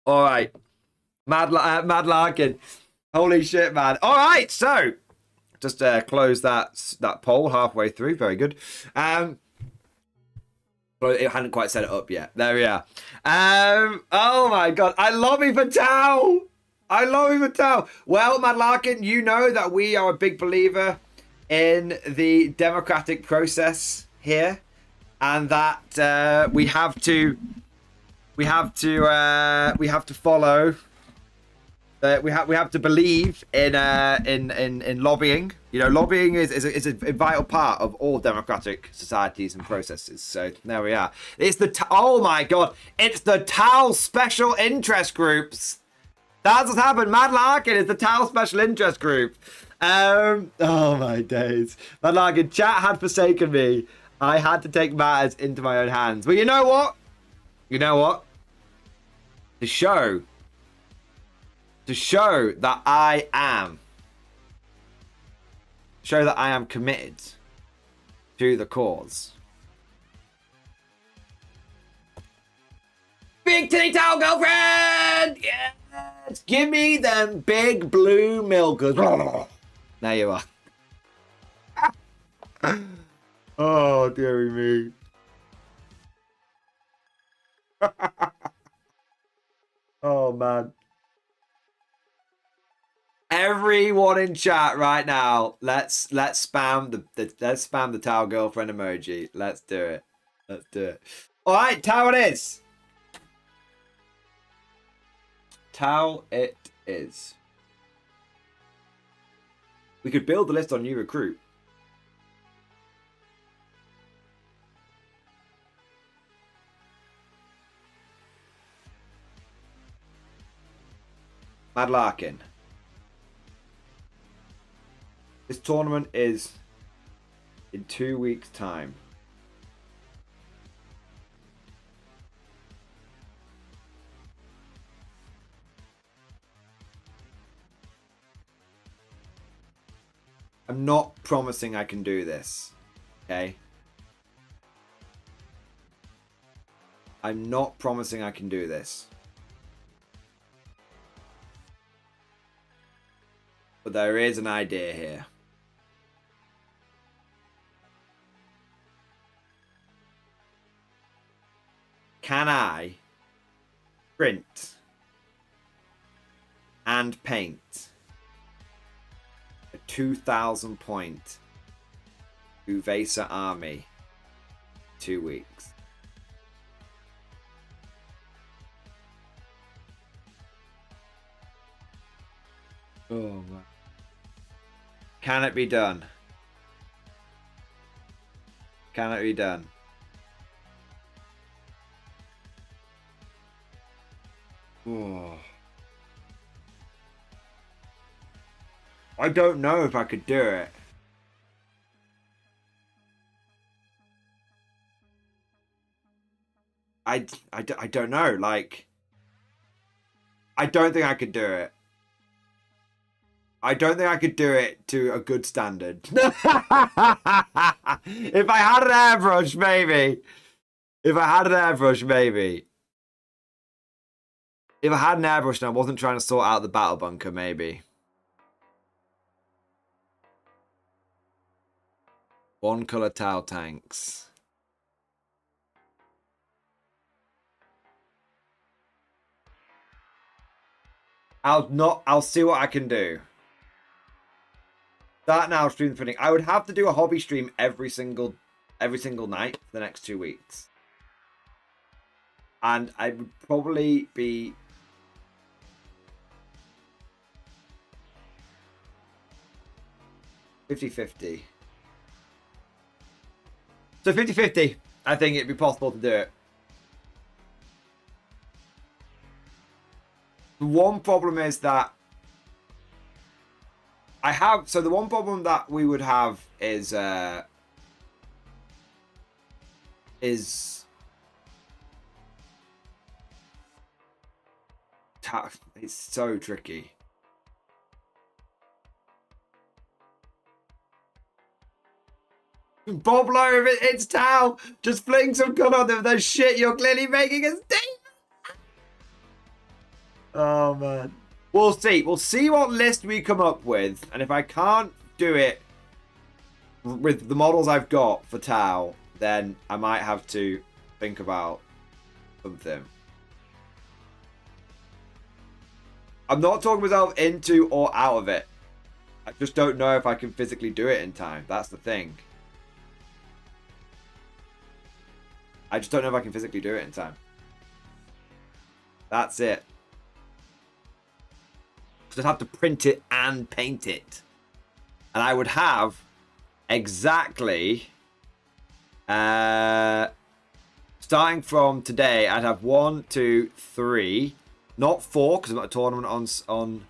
[SPEAKER 2] All right. Mad Larkin. Holy shit, man. All right, so just close that poll halfway through. Very good. Well, it hadn't quite set it up yet. There we are. Oh my god. I love you for Tau. I love you for Tau. Well, Mad Larkin, you know that we are a big believer in the democratic process here, and that we have to follow. We have to believe in lobbying. You know, lobbying is a vital part of all democratic societies and processes. So there we are. It's oh my god! It's the Tau special interest groups. That's what's happened. Mad Larkin is the Tau special interest group. Oh my days. Mad Larkin, chat had forsaken me. I had to take matters into my own hands. Well, you know what? To show that I am committed to the cause. Big titty towel girlfriend! Yes! Give me them big blue milkers. There you are. Oh, dearie me. Oh, man. Everyone in chat right now, let's spam let's spam the Tau girlfriend emoji. Let's do it. Let's do it. All right, Tau it is. Tau it is. We could build the list on new recruit. Mad Larkin. This tournament is in 2 weeks' time. I'm not promising I can do this. Okay? I'm not promising I can do this. But there is an idea here. Can I print and paint a 2,000 point Uvesa army 2 weeks? Oh man. Can it be done? Can it be done? Oh. I don't know if I could do it. I don't know. Like, I don't think I could do it. I don't think I could do it to a good standard. If I had an airbrush, maybe. If I had an airbrush, maybe. If I had an airbrush and I wasn't trying to sort out the battle bunker, maybe. One color towel tanks. I'll see what I can do. Start now, stream printing. I would have to do a hobby stream every single night for the next 2 weeks. And I would probably be 50-50. So 50-50, I think it'd be possible to do it. The one problem is that the one problem that we would have is it's so tricky. Bob Lowe, it's Tao. Just fling some gun on them. That shit, you're clearly making a statement. Oh man. We'll see. We'll see what list we come up with. And if I can't do it with the models I've got for Tau, then I might have to think about something. I'm not talking myself into or out of it. I just don't know if I can physically do it in time. That's the thing. I just don't know if I can physically do it in time. That's it. I'd have to print it and paint it. And I would have exactly... starting from today, I'd have 1, 2, 3... Not 4, because I've got a tournament on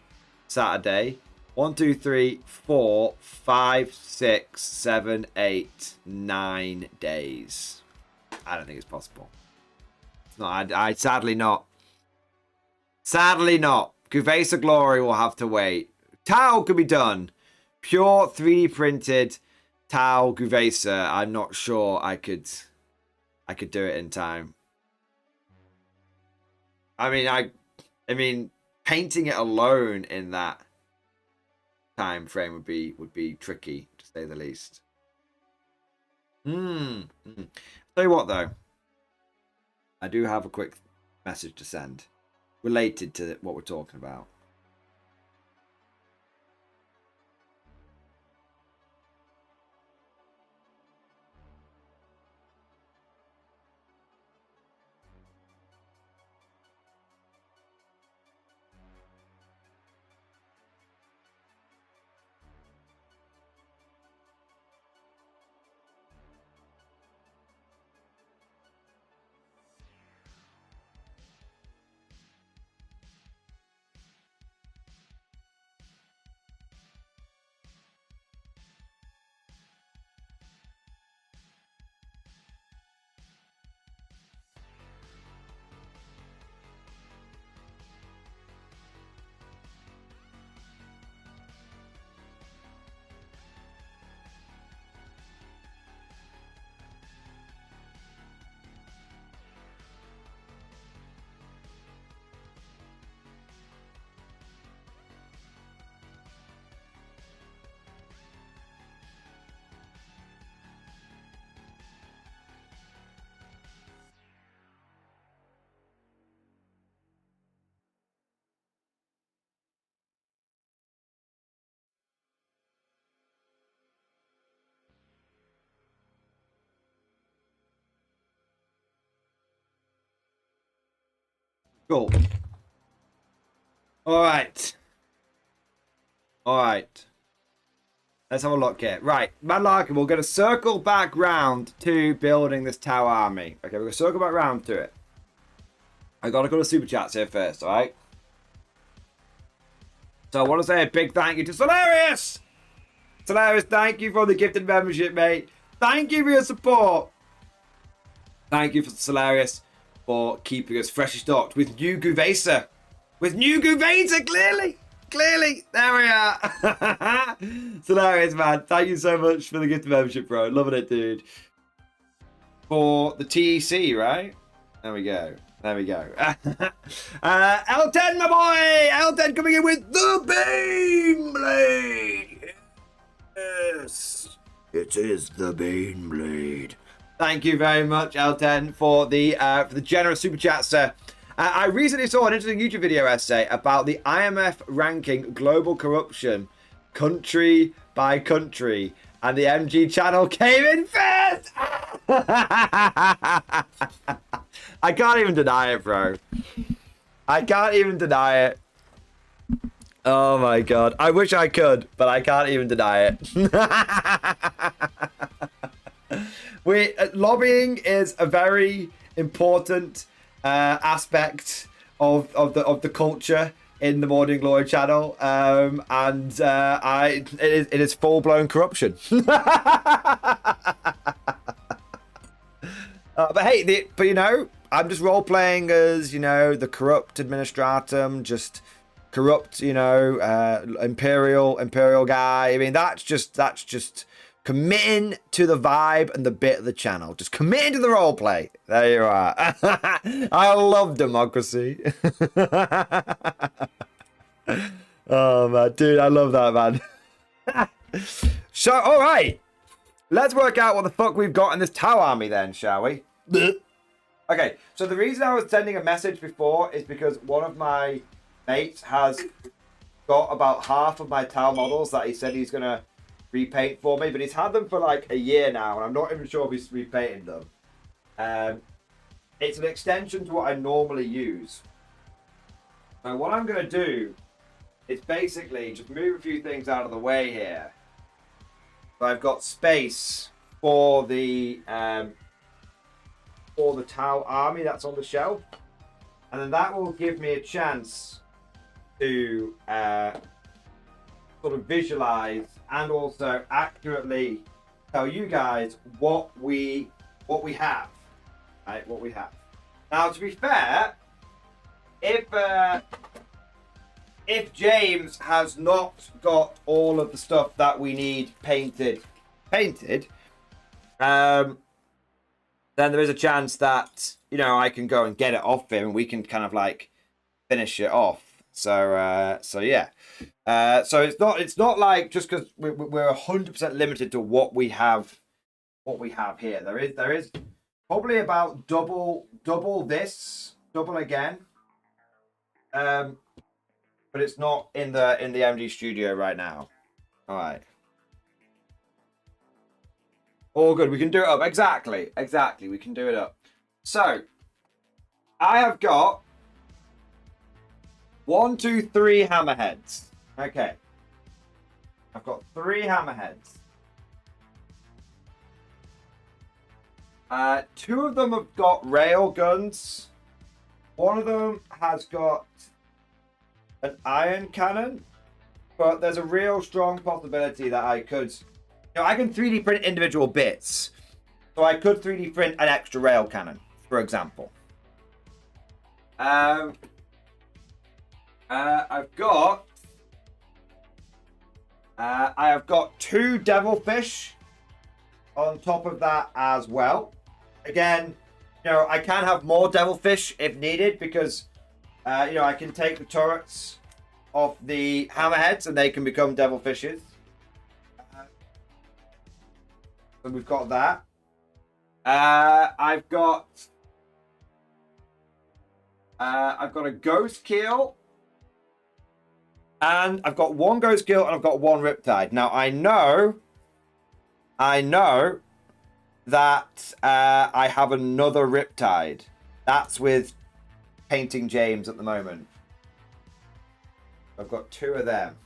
[SPEAKER 2] Saturday. 1, 2, 3, 4, 5, 6, 7, 8, 9 days. I don't think it's possible. It's not. I sadly not. Sadly not. Uvesa Glory will have to wait. Tau could be done. Pure 3D printed Tau Uvesa. I'm not sure I could do it in time. I mean, painting it alone in that time frame would be tricky, to say the least. Tell you what though, I do have a quick message to send related to what we're talking about. Cool. All right. Let's have a look here. Right, Madlarkin, we're going to circle back round to building this tower army. Okay, we're going to circle back round to it. I got to go to super chats here first, all right? So I want to say a big thank you to Solarius! Solarius, thank you for the gifted membership, mate. Thank you for your support. Thank you for Solarius for keeping us freshly stocked with new Guvesa. Clearly. There we are. Solarius, man. Thank you so much for the gifted membership, bro. Loving it, dude. For the TEC, right? There we go. L10, my boy! L10 coming in with the Baneblade! Yes, it is the Baneblade. Thank you very much, L10, for the generous super chat, sir. I recently saw an interesting YouTube video essay about the IMF ranking global corruption country by country, and the MG channel came in first! I can't even deny it, bro. I can't even deny it. Oh my god. I wish I could, but I can't even deny it. Lobbying is a very important aspect of the culture in the Mordian Glory channel, and it is full-blown corruption. But hey, you know, I'm just role-playing as, you know, the corrupt administratum, just corrupt, you know, imperial guy. I mean, that's just committing to the vibe and the bit of the channel. Just committing to the roleplay. There you are. I love democracy. Oh, man. Dude, I love that, man. So, all right. Let's work out what the fuck we've got in this tower army then, shall we? Okay, so the reason I was sending a message before is because one of my mates has got about half of my tower models that he said he's going to repaint for me, but he's had them for like a year now, and I'm not even sure if he's repainted them. It's an extension to what I normally use. Now, what I'm going to do is basically just move a few things out of the way here. So I've got space for the Tau army that's on the shelf, and then that will give me a chance to sort of visualize and also accurately tell you guys what we have, right? What we have. Now, to be fair, if James has not got all of the stuff that we need painted, then there is a chance that, you know, I can go and get it off him and we can kind of like finish it off. So yeah. So it's not like just because we're 100% limited to what we have here. There is probably about double this, double again. But it's not in the MG studio right now. All right. All good. We can do it up. Exactly. We can do it up. So I have got 1, 2, 3 hammerheads. Okay. I've got 3 hammerheads. 2 of them have got rail guns. One of them has got an iron cannon, but there's a real strong possibility that I could, you know, I can 3D print individual bits. So I could 3D print an extra rail cannon, for example. I've got I have got 2 devilfish on top of that as well. Again, you know, I can have more devilfish if needed because you know, I can take the turrets off the hammerheads and they can become devilfishes. So we've got that. I've got a ghost keel. And I've got 1 ghost keel and I've got 1 riptide. Now I know that I have another riptide. That's with painting James at the moment. I've got 2 of them.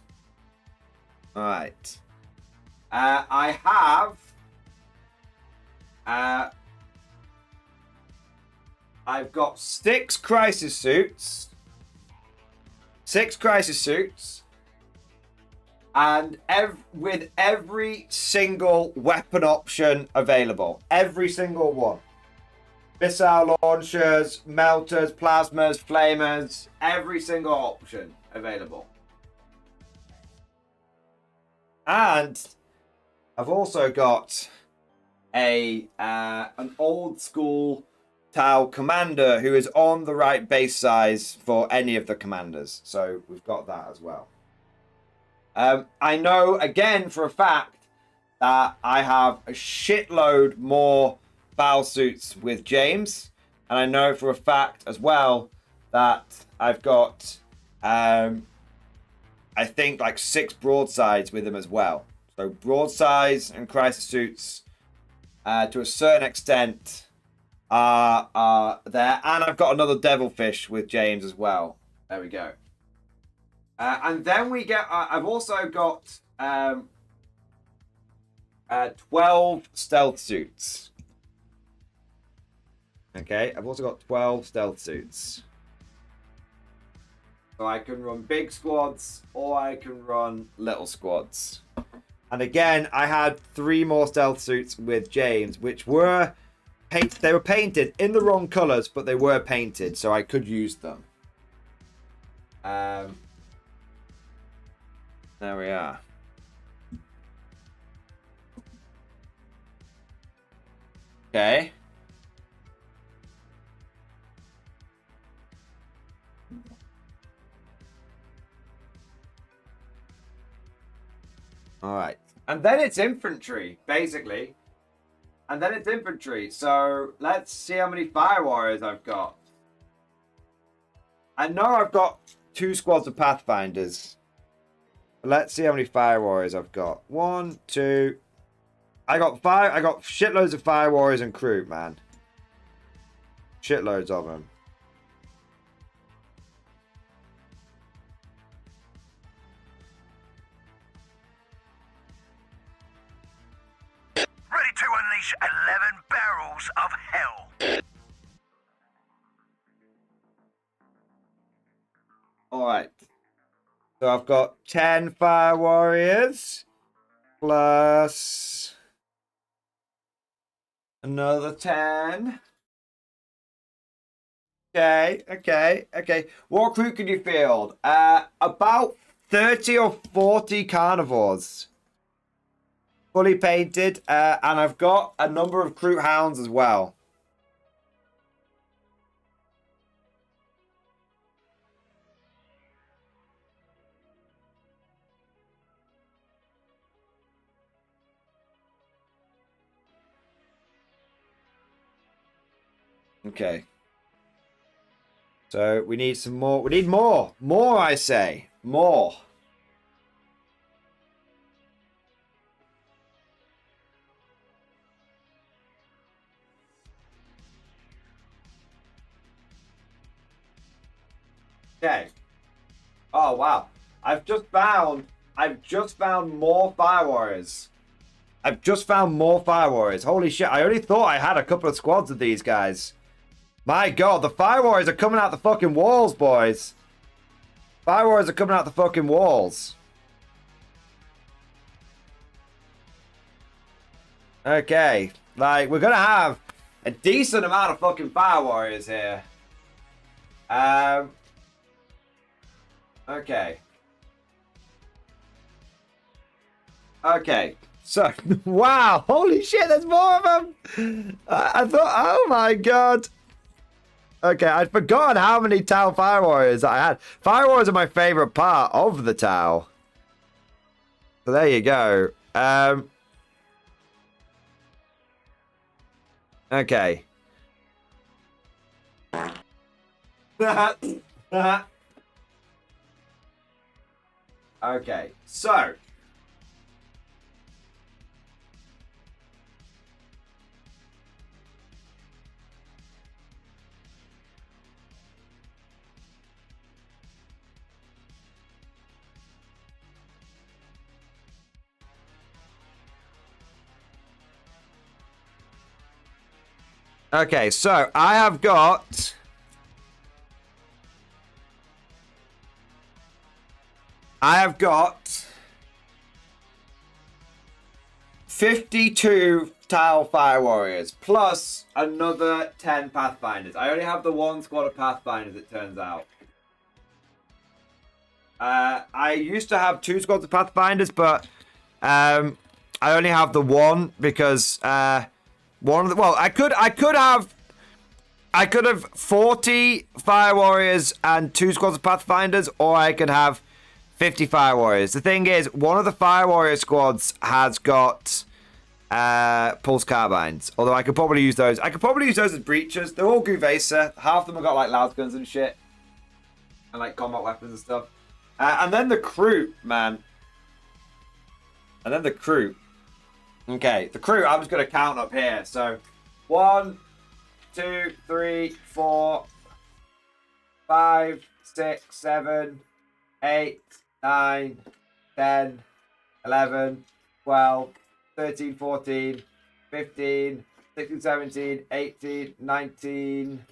[SPEAKER 2] All right. I have. I've got 6 crisis suits. 6 crisis suits. And with every single weapon option available. Every single one. Missile launchers, melters, plasmas, flamers. Every single option available. And I've also got an old school Tau commander who is on the right base size for any of the commanders. So we've got that as well. I know again for a fact that I have a shitload more battle suits with James, and I know for a fact as well that I've got I think like 6 broadsides with him as well. So broadsides and crisis suits to a certain extent are there, and I've got another devilfish with James as well. There we go. And then we get. I've also got 12 stealth suits. Okay, I've also got 12 stealth suits. So I can run big squads or I can run little squads. And again, I had 3 more stealth suits with James, which were painted. They were painted in the wrong colors, but they were painted, so I could use them. There we are. Okay. All right. And then it's infantry, basically. And then it's infantry. So let's see how many fire warriors I've got. I know I've got 2 squads of pathfinders. Let's see how many fire warriors I've got. 1, 2. I got shitloads of fire warriors and crew, man. Shitloads of them.
[SPEAKER 3] Ready to unleash 11 barrels of hell.
[SPEAKER 2] Alright. So I've got 10 fire warriors. Plus another 10. Okay. What crew can you field? About 30 or 40 carnivores. Fully painted. And I've got a number of crew hounds as well. Okay. So we need some more. We need more. More, I say. More. Okay. Oh, wow. I've just found more fire warriors. I've just found more fire warriors. Holy shit. I only thought I had a couple of squads of these guys. My god, the fire warriors are coming out the fucking walls, boys. Fire warriors are coming out the fucking walls. Okay. Like, we're gonna have a decent amount of fucking fire warriors here. Okay. Okay. So, wow. Holy shit, there's more of them. I thought, oh my god. Okay, I'd forgotten how many Tau Fire Warriors I had. Fire Warriors are my favorite part of the Tau. So there you go. Okay. Okay, so. Okay, so I have got... I have got 52 tile fire warriors plus another 10 pathfinders. I only have the one squad of pathfinders, it turns out. I used to have 2 squads of pathfinders, but I only have the one because one of the, well, I could have 40 fire warriors and 2 squads of pathfinders, or I could have 50 fire warriors. The thing is, one of the fire warrior squads has got pulse carbines, although I could probably use those. I could probably use those as breachers. They're all Guvesa. Half of them have got like loud guns and shit, and like combat weapons and stuff. And then the crew, man. And then the crew. Okay, the crew, I'm just going to count up here. So, 1, 2, 3, 4, 5, 6, 7, 8, 9, 10, 11, 12, 13, 14, 15, 16, 17, 18, 19.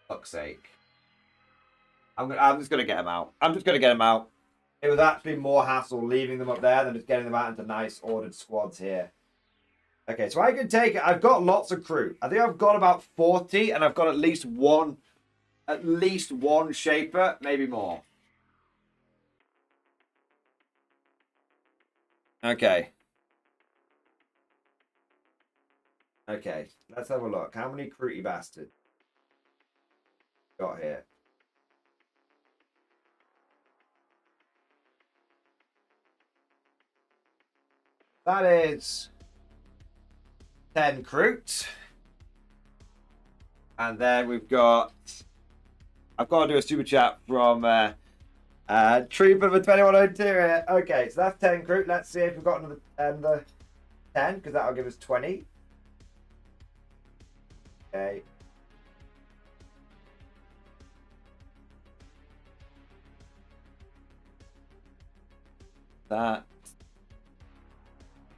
[SPEAKER 2] Fuck's sake. I'm just going to get them out. I'm just going to get them out. It was actually more hassle leaving them up there than just getting them out into nice ordered squads here. Okay, so I can take it. I've got lots of crew. I think I've got about 40, and I've got at least one shaper, maybe more. Okay. Okay, let's have a look. How many fruity bastards got here? That is 10 recruits. And then we've got... I've got to do a super chat from Trooper for 2102 here. Okay, so that's 10 recruit. Let's see if we've got another 10, because that'll give us 20. Okay. That.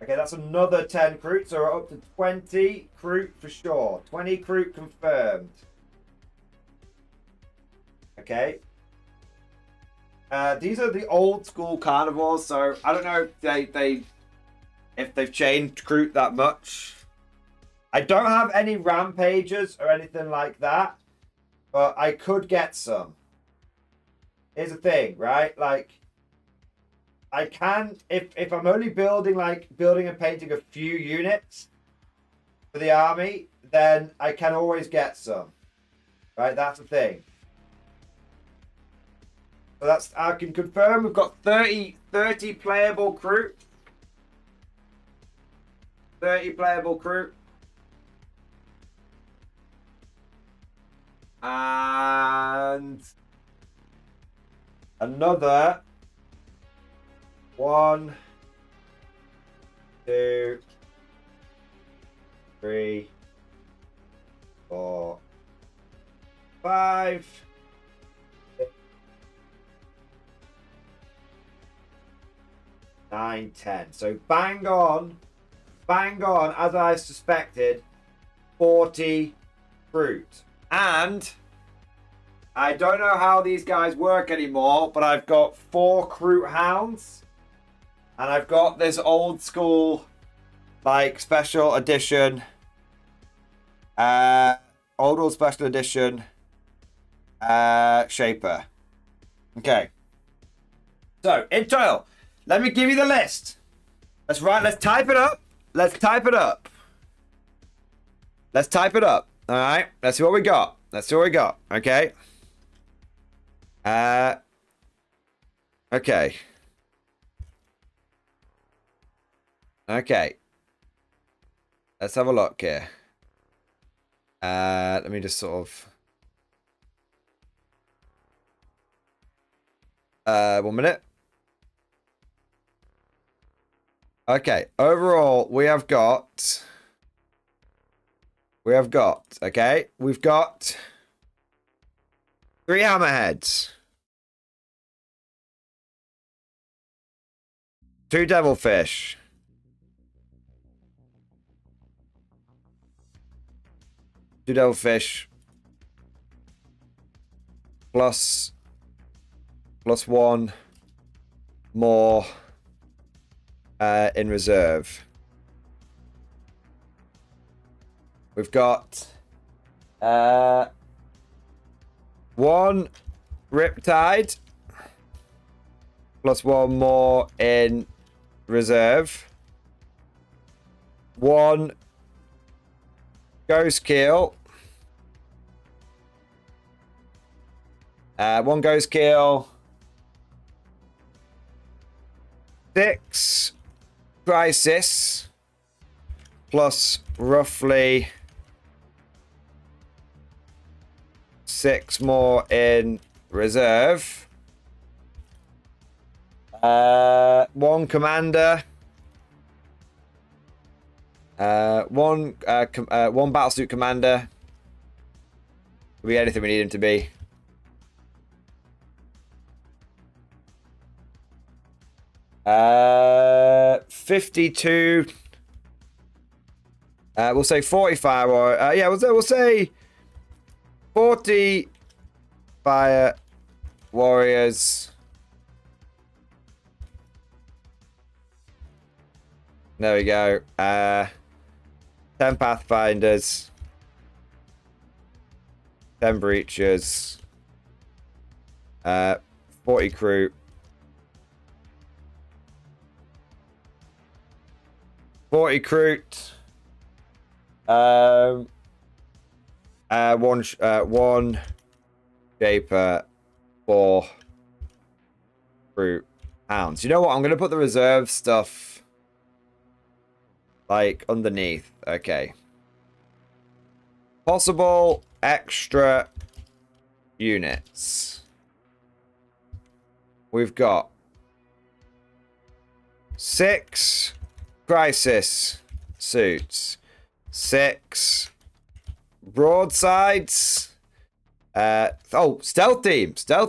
[SPEAKER 2] Okay, that's another 10 recruit, so we're up to 20 recruit for sure. 20 recruit confirmed. Okay. These are the old school carnivores, so I don't know if they've changed recruit that much. I don't have any rampagers or anything like that, but I could get some. Here's the thing, right? Like, I can, if I'm only building and painting a few units for the army, then I can always get some. Right, that's the thing. So that's, I can confirm we've got 30 playable crew. 30 playable crew. And another 1, 2, 3, 4, 5, 6, 9, 10. So bang on, as I suspected, 40 fruit. And I don't know how these guys work anymore, but I've got 4 Crute Hounds. And I've got this old school, like, special edition. Old special edition. Shaper. Okay. So, in total, let me give you the list. Let's type it up. Let's type it up. All right, let's see what we got. Okay. Okay. Okay. Let's have a look here. Let me just sort of... 1 minute. Okay, overall, we have got... okay, we've got 3 hammerheads, 2 devilfish, 2 devilfish. Plus 1 more in reserve. We've got 1 Riptide plus 1 more in reserve. 1 Ghost Keel. 1 Ghost Keel. 6 Crisis. Plus roughly 6 more in reserve. 1 Commander. 1 Battlesuit Commander. Could be anything we need him to be. Uh, 52. We'll say 45 or yeah, we'll say 40 fire warriors. There we go. 10 pathfinders. 10 breachers. 40 crew. 40 recruit. 1 shaper, 4 fruit hounds. You know what? I'm gonna put the reserve stuff like underneath. Okay. Possible extra units. We've got 6 crisis suits, 6 broadsides. Oh, stealth team. They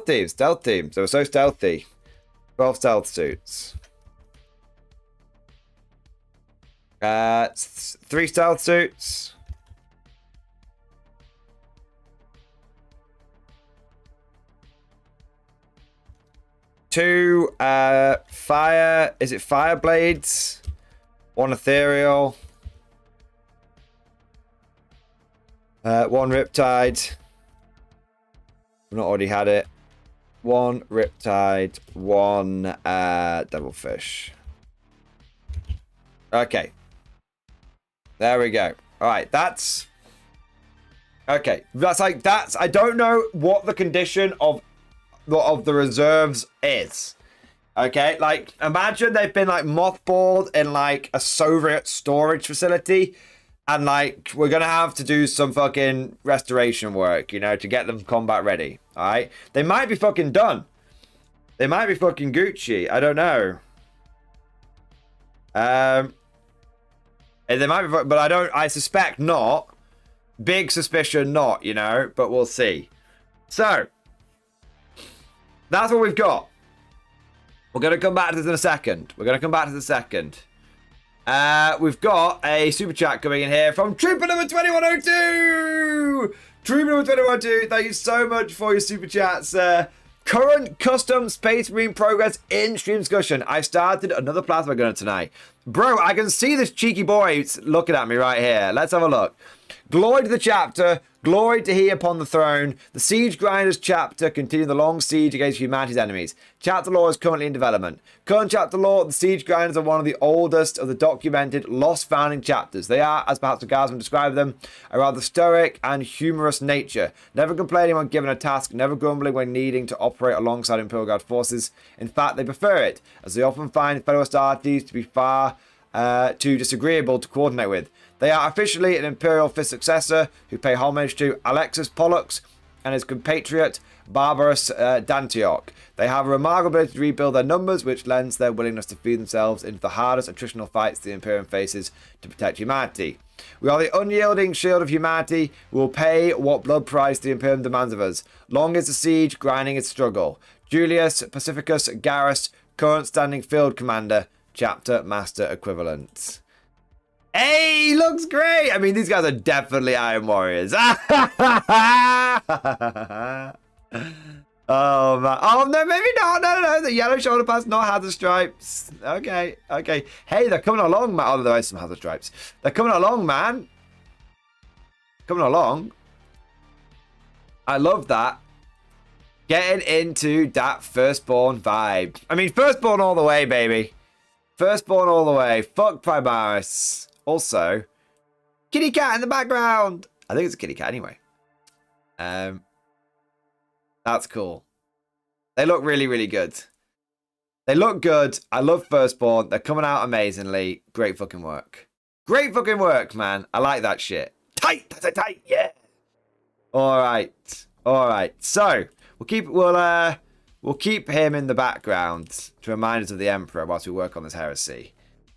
[SPEAKER 2] were so stealthy. 12 stealth suits. 3 stealth suits. 2 fire. Is it fire blades? 1 ethereal. 1 riptide. I've not already had it. 1 riptide. 1 devilfish. Okay. There we go. All right, that's okay. That's I don't know what the condition of the reserves is. Okay, like imagine they've been like mothballed in like a Soviet storage facility, and like we're gonna have to do some fucking restoration work, you know, to get them combat ready. All right, they might be fucking done. They might be fucking Gucci. I don't know. They might be, but I don't. I suspect not. Big suspicion, not. You know, but we'll see. So that's what we've got. We're going to come back to this in a second. We've got a super chat coming in here from Trooper number 2102. Trooper number 2102, thank you so much for your super chats. Current custom Space Marine progress in stream discussion. I started another plasma gunner tonight. Bro, I can see this cheeky boy looking at me right here. Let's have a look. Glory to the chapter. Glory to he upon the throne. The Siege Grinders chapter continue the long siege against humanity's enemies. Chapter lore is currently in development. Current chapter lore, the Siege Grinders are one of the oldest of the documented lost founding chapters. They are, as perhaps the guys would describe them, a rather stoic and humorous nature. Never complaining when given a task, never grumbling when needing to operate alongside Imperial Guard forces. In fact, they prefer it, as they often find fellow Astartes to be far too disagreeable to coordinate with. They are officially an Imperial Fist successor who pay homage to Alexis Pollux and his compatriot Barbarous Dantioch. They have a remarkable ability to rebuild their numbers, which lends their willingness to feed themselves into the hardest attritional fights the Imperium faces to protect humanity. We are the unyielding shield of humanity. We will pay what blood price the Imperium demands of us. Long is the siege, grinding its struggle. Julius Pacificus Garrus, current standing field commander, chapter master equivalent. Hey, he looks great. I mean, these guys are definitely Iron Warriors. Oh, man. Oh, no, maybe not. No. The yellow shoulder pads, not hazard stripes. Okay. Hey, they're coming along, man. Oh, there is some hazard stripes. They're coming along, man. Coming along. I love that. Getting into that Firstborn vibe. I mean, Firstborn all the way, baby. Firstborn all the way. Fuck Primaris. Also, kitty cat in the background. I think it's a kitty cat anyway. That's cool. They look really, really good. They look good. I love Firstborn. They're coming out amazingly. Great fucking work. Great fucking work, man. I like that shit. Tight, yeah. All right. So we'll keep him in the background to remind us of the Emperor whilst we work on this heresy.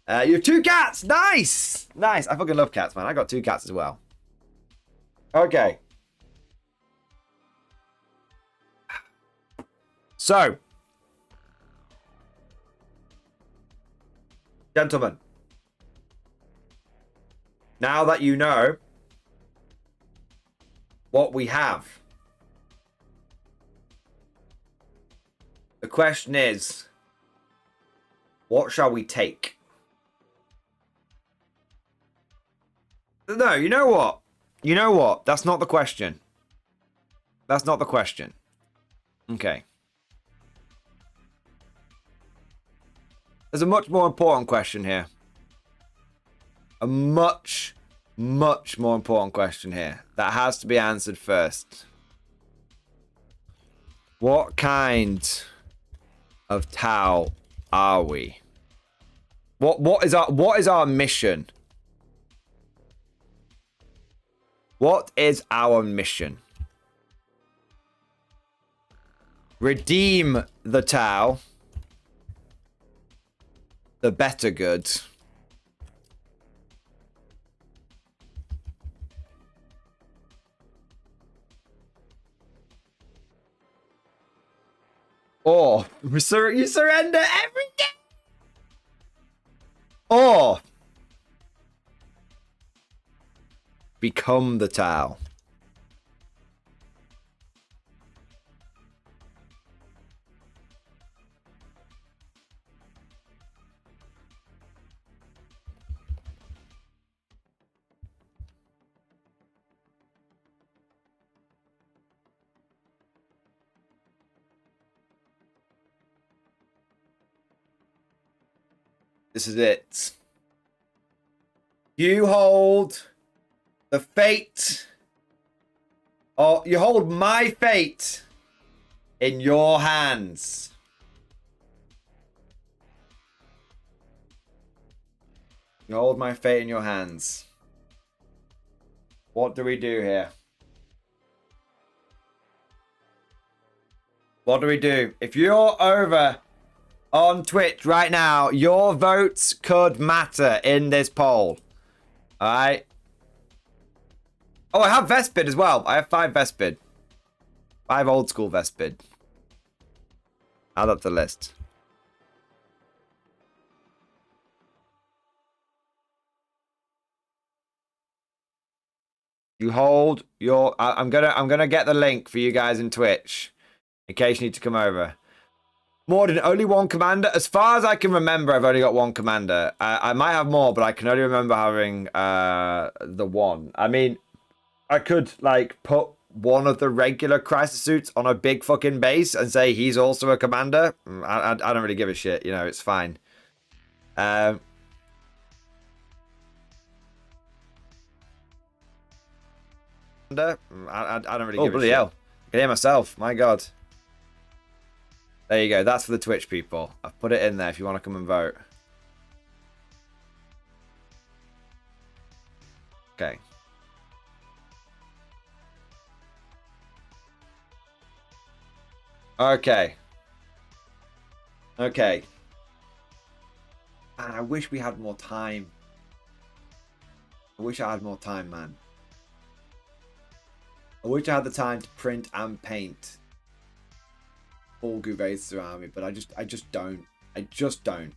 [SPEAKER 2] You have 2 cats. Nice. I fucking love cats, man. I got 2 cats as well. Okay. So, gentlemen, now that you know what we have, the question is, what shall we take? No, you know what? That's not the question. Okay. There's a much more important question here. A much more important question here that has to be answered first. What kind of Tau are we? What is our mission? What is our mission? Redeem the Tau. The better good. Or you surrender everything. Or become the Tau. This is it. You hold the fate, or you hold my fate in your hands. You hold my fate in your hands. What do we do here? What do we do? If you're over on Twitch right now, your votes could matter in this poll. Alright. Oh, I have Vespid as well. I have 5 Vespid. 5 old school Vespid. Add up the list. You hold your... I'm gonna get the link for you guys in Twitch. In case you need to come over. Mordian, only 1 commander? As far as I can remember, I've only got 1 commander. I might have more, but I can only remember having the 1. I mean, I could, like, put one of the regular crisis suits on a big fucking base and say he's also a commander. I don't really give a shit, you know, it's fine. I don't really give a shit. Hell. I can hear myself, my god. There you go. That's for the Twitch people. I've put it in there if you want to come and vote. Okay. Okay. Okay. Man, I wish we had more time. I wish I had more time, man. I wish I had the time to print and paint all Gouvetes around me, but I just don't. I just don't.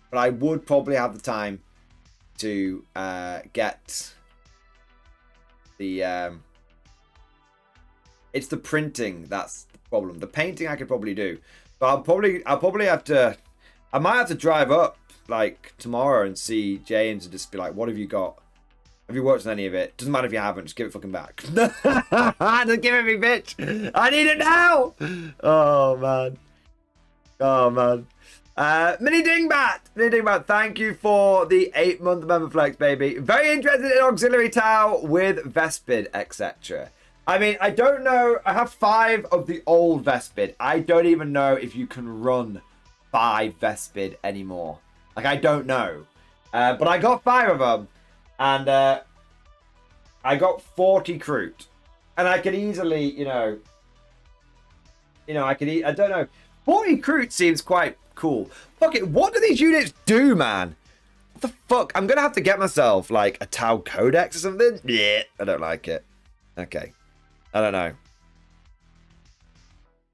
[SPEAKER 2] But I would probably have the time to get the it's the printing that's the problem. The painting I could probably do, but I'll probably have to. I might have to drive up like tomorrow and see James and just be like, "What have you got? Have you worked on any of it? Doesn't matter if you haven't. Just give it fucking back. Just give it me, bitch. I need it now." Oh man. Oh man. Mini Dingbat, thank you for the 8-month member flex, baby. Very interested in auxiliary towel with Vespid, etc. I mean, I don't know. I have 5 of the old Vespid. I don't even know if you can run 5 Vespid anymore. Like, I don't know. But I got 5 of them. And I got 40 Crute. And I could easily, I don't know. 40 Crute seems quite cool. Fuck it, what do these units do, man? What the fuck? I'm gonna have to get myself like a Tau Codex or something. Yeah, I don't like it. Okay, I don't know.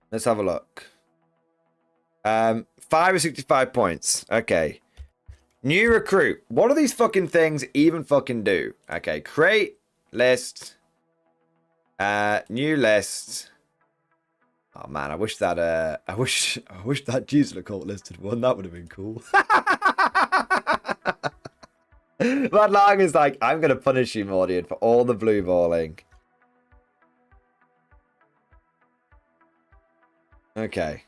[SPEAKER 2] Let's have a look. 5 of 65 points. Okay. New recruit. What do these fucking things even fucking do? Okay, create list. New list. Oh man, I wish that Jesus Cult listed one. That would have been cool. That Lang is like, I'm gonna punish you, Mordian, for all the blue balling. Okay.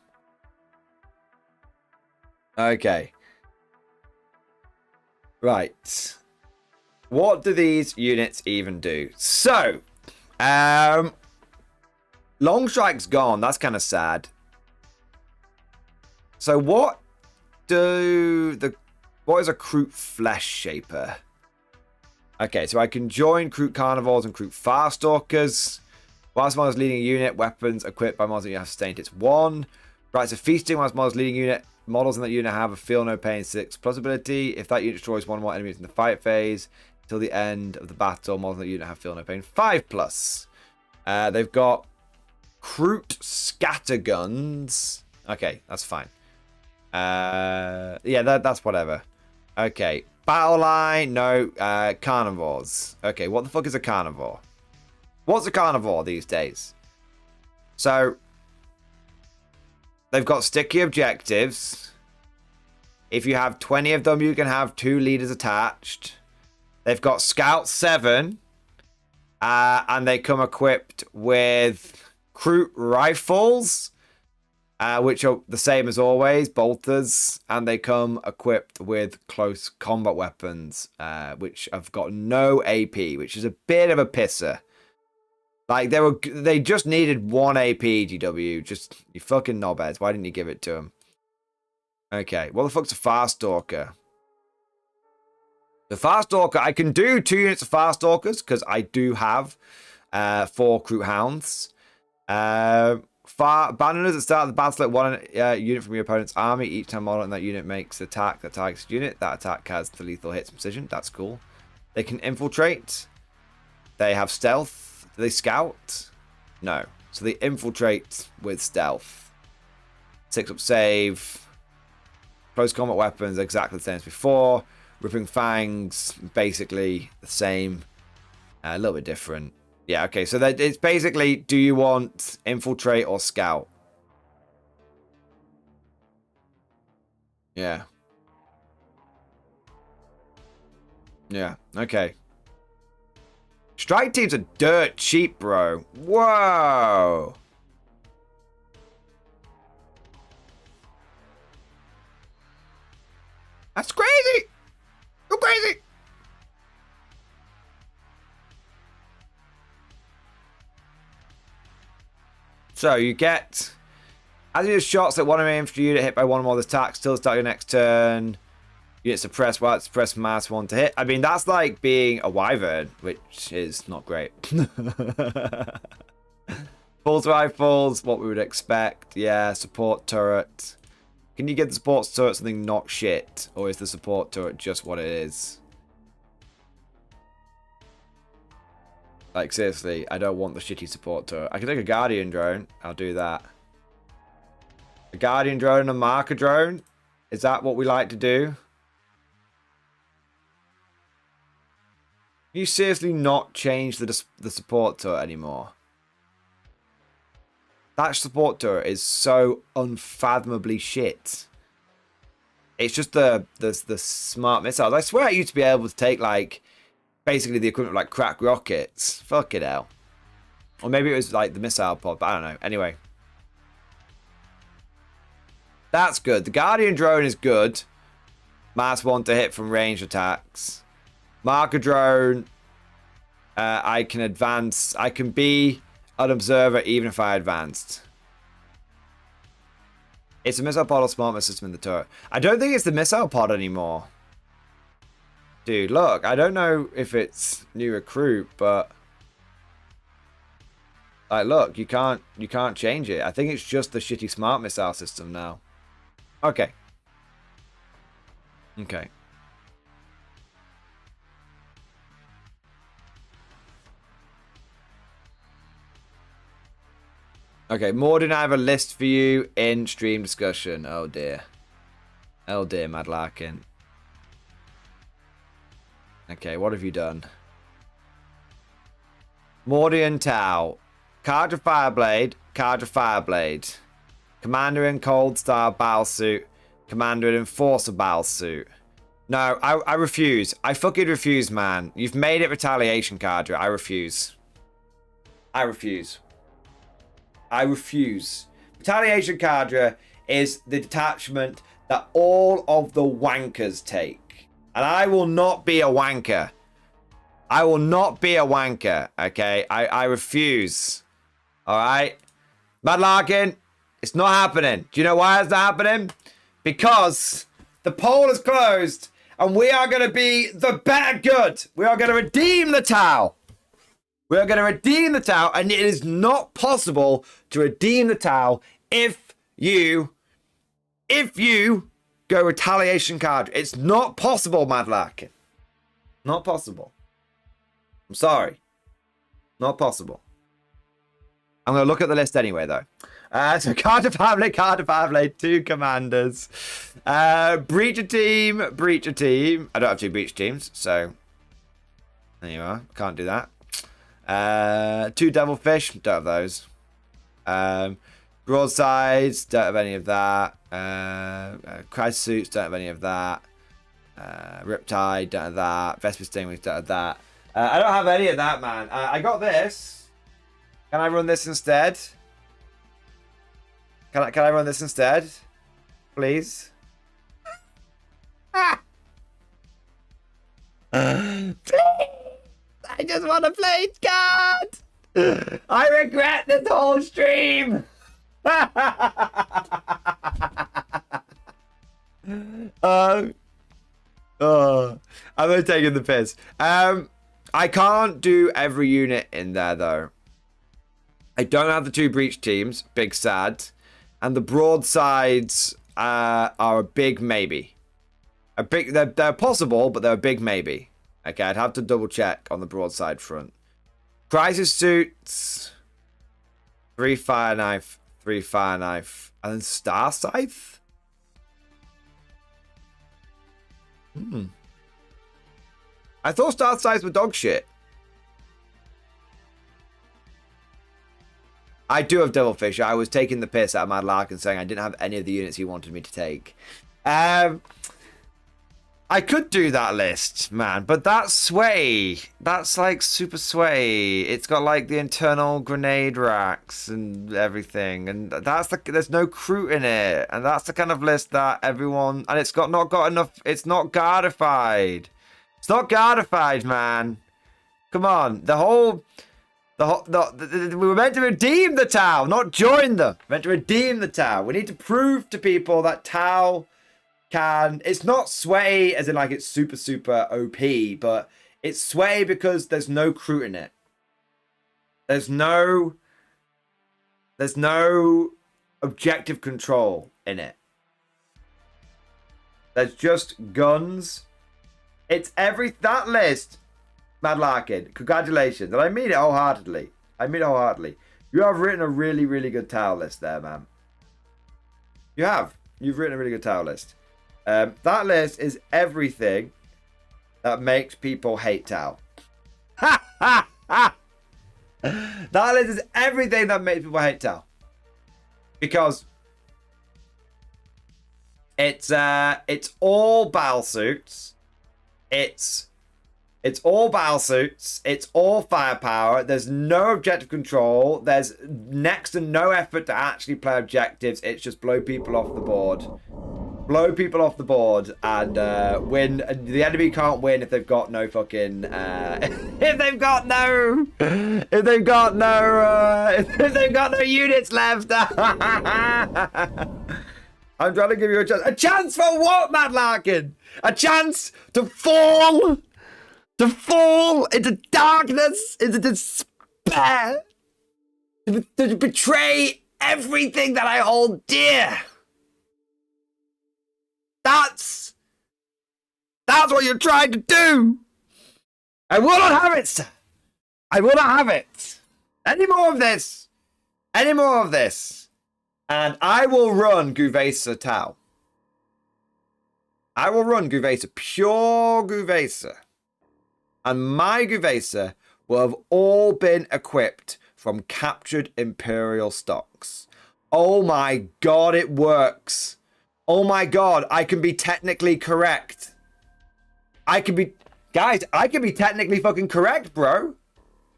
[SPEAKER 2] Okay. Right. What do these units even do? So, Long Strike's gone. That's kind of sad. So what is a Crute Flesh Shaper? Okay, so I can join Crute Carnivores and Crute Firestalkers. Whilst models leading a unit, weapons equipped by models that you have sustained, it's 1. Right, so feasting whilst models leading unit, models in that unit have a feel no pain 6+ ability. If that unit destroys 1 or more enemies in the fight phase, till the end of the battle, models in that unit have feel no pain 5+. They've got Crute Scatterguns. Okay, that's fine. Yeah, that's whatever. Okay, battle line. No, carnivores. Okay, what the fuck is a carnivore? What's a carnivore these days? So they've got sticky objectives. If you have 20 of them, you can have 2 leaders attached. They've got Scout 7, and they come equipped with Crute rifles, which are the same as always, bolters, and they come equipped with close combat weapons, which have got no AP, which is a bit of a pisser. Like, they just needed 1 AP, GW. Just, you fucking knobheads. Why didn't you give it to them? Okay, what the fuck's a Firestalker? The Firestalker, I can do 2 units of Firestalkers, because I do have 4 Crute Hounds. Banners at the start of the battle, select 1 unit from your opponent's army. Each time model in that unit makes an attack that targets the unit, that attack has the lethal hits precision. That's cool. They can infiltrate. They have stealth. Do they scout? No. So they infiltrate with stealth. 6-up save. Close combat weapons, exactly the same as before. Ripping Fangs, basically the same. A little bit different. Yeah, okay, so that it's basically, do you want infiltrate or scout? Yeah. Yeah, okay. Strike teams are dirt cheap, bro. Whoa. That's crazy. You're crazy. So you get, as you do shots that 1 infantry unit hit by 1 or more of the attacks, still start your next turn. Unit suppress, while suppress mass 1 to hit. I mean, that's like being a wyvern, which is not great. Pulse rifles, what we would expect. Yeah, support turret. Can you give the support turret something not shit? Or is the support turret just what it is? Like, seriously, I don't want the shitty support turret. I can take a Guardian drone. I'll do that. A Guardian drone and a marker drone? Is that what we like to do? You seriously not change the support turret anymore? That support turret is so unfathomably shit. It's just the smart missiles. I swear it used to be able to take like basically the equivalent of like crack rockets. Fucking hell. Or maybe it was like the missile pod, but I don't know. Anyway. That's good. The Guardian drone is good. -1 to hit from ranged attacks. Marker drone. I can advance. I can be an observer even if I advanced. It's a missile pod or smart missile system in the turret. I don't think it's the missile pod anymore. Dude, look. I don't know if it's new recruit, but like, look, you can't change it. I think it's just the shitty smart missile system now. Okay. Okay. Okay, Mordian, I have a list for you in stream discussion. Oh dear. Oh dear, Mad Larkin. Okay, what have you done? Mordian Tau. Card of Fireblade. Card of Fireblade. Commander in Cold Star Battlesuit. Commander in Enforcer Battlesuit. No, I refuse. I fucking refuse, man. You've made it Retaliation Cadre. I refuse. I refuse. I refuse. Retaliation Cadre is the detachment that all of the wankers take. And I will not be a wanker. I will not be a wanker, okay? I refuse. Alright? Mad Larkin, it's not happening. Do you know why it's not happening? Because the poll is closed and we are going to be the better good. We are going to redeem the Tau. We are going to redeem the Tau, and it is not possible to redeem the Tau if you go Retaliation Card. It's not possible, Mad Larkin. Not possible. I'm sorry. Not possible. I'm going to look at the list anyway, though. So Carter Family, 2 commanders. Breacher team. I don't have 2 breach teams, so there you are. Can't do that. 2 Devilfish, don't have those. Broadsides, don't have any of that. Crisis Suits, don't have any of that. Riptide, don't have that. Vesper Stingwings, don't have that. I don't have any of that, man. I got this. Can I run this instead? Can I run this instead? Please? Please! I just want to play card! I regret this whole stream! I'm only taking the piss. I can't do every unit in there, though. I don't have the 2 breach teams. Big sad. And the broadsides are a big maybe. They're possible, but they're a big maybe. Okay, I'd have to double check on the broadside front. Crisis Suits. 3 Fire Knife. 3 Fire Knife. And then Star Scythe? I thought Star Scythes were dog shit. I do have Devilfish. I was taking the piss out of Mad Larkin saying I didn't have any of the units he wanted me to take. I could do that list, man, but that's sway. That's like super sway. It's got like the internal grenade racks and everything, and there's no crew in it, and that's the kind of list that everyone, and it's not got enough. It's not guardified. It's not guardified, man. Come on, we were meant to redeem the Tau, not join them. We're meant to redeem the Tau. We need to prove to people that Tau can... It's not sway as in like it's super, super OP, but it's sway because there's no crew in it. There's no objective control in it. There's just guns. It's that list... Mad Larkin, congratulations. And I mean it wholeheartedly. You have written a really, really good Tau list there, man. You have. You've written a really good Tau list. That list is everything that makes people hate Tau. That list is everything that makes people hate Tau. Because it's all battle suits. It's all battle suits. It's all firepower. There's no objective control. There's next to no effort to actually play objectives. It's just blow people off the board. Blow people off the board and win. The enemy can't win if they've got no fucking if they've got no units left. I'm trying to give you a chance. A chance for what, Mad Larkin? A chance to fall into darkness, into despair, to betray everything that I hold dear. That's what you're trying to do. I will not have it, sir. I will not have it. Any more of this. Any more of this. And I will run Guvesa Tau. I will run Guvesa, pure Guvesa. And my Guvesa will have all been equipped from captured Imperial stocks. Oh my god, it works. Oh my god, I can be technically correct. I can be technically fucking correct, bro.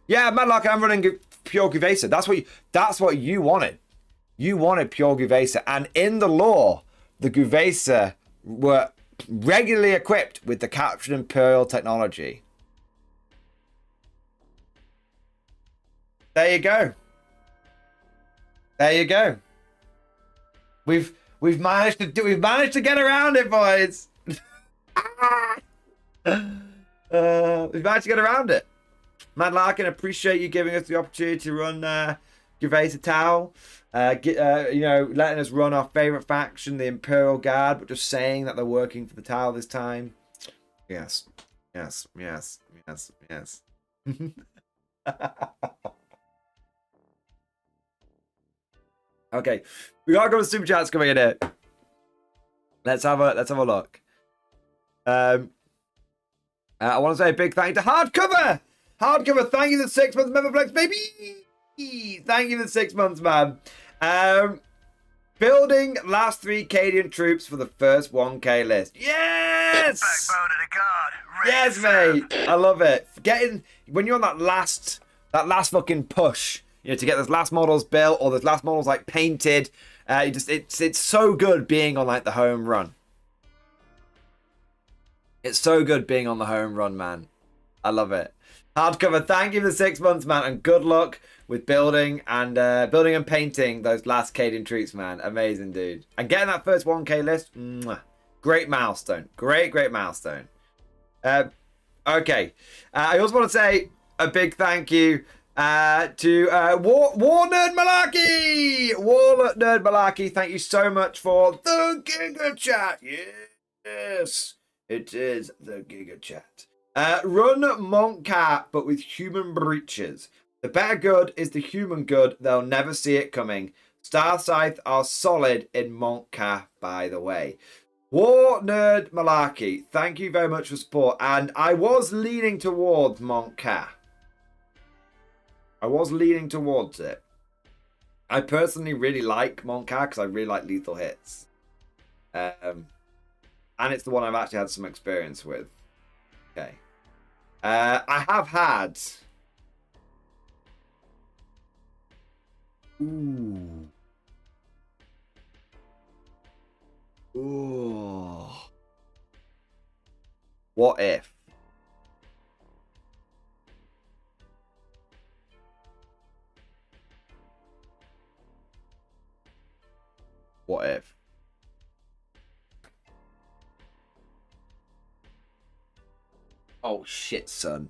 [SPEAKER 2] Yeah, Madlock, I'm running pure Guvesa. That's what you wanted. You wanted pure Guvesa. And in the lore, the Guvesa were regularly equipped with the captured Imperial technology. There you go. There you go. We've managed to get around it, boys. We've managed to get around it. Mad Larkin, appreciate you giving us the opportunity to run Guvesa Tau. Letting us run our favorite faction, the Imperial Guard, but just saying that they're working for the Tau this time. Yes. Okay, we got a couple of super chats coming in here. Let's have a look. I want to say a big thank you to Hardcover. Hardcover, thank you for the 6 months member flex, baby. Thank you for the 6 months, man. Building last 3 Cadian troops for the first 1K list. Yes.
[SPEAKER 3] Backbone of the guard.
[SPEAKER 2] Yes, mate. I love it. When you're on that last fucking push. To get those last models built or those last models like painted, it's so good being on like the home run. It's so good being on the home run, man. I love it. Hardcover, thank you for the 6 months, man, and good luck with building and painting those last Cadian troops, man. Amazing, dude. And getting that first 1K list, great milestone. Great milestone. Okay. I also want to say a big thank you to War Nerd Malarkey. War Nerd Malarkey, thank you so much for the Giga Chat. Yes, it is the Giga Chat. Run Monk Cat, but with human breaches. The better good is the human good. They'll never see it coming. Star Scythe are solid in Monk Cat, by the way. War Nerd Malarkey, thank you very much for support. And I was leaning towards Monk Cat. I was leaning towards it. I personally really like Monka because I really like lethal hits. And it's the one I've actually had some experience with. Okay. I have had... Ooh. What if? What if? Oh shit, son.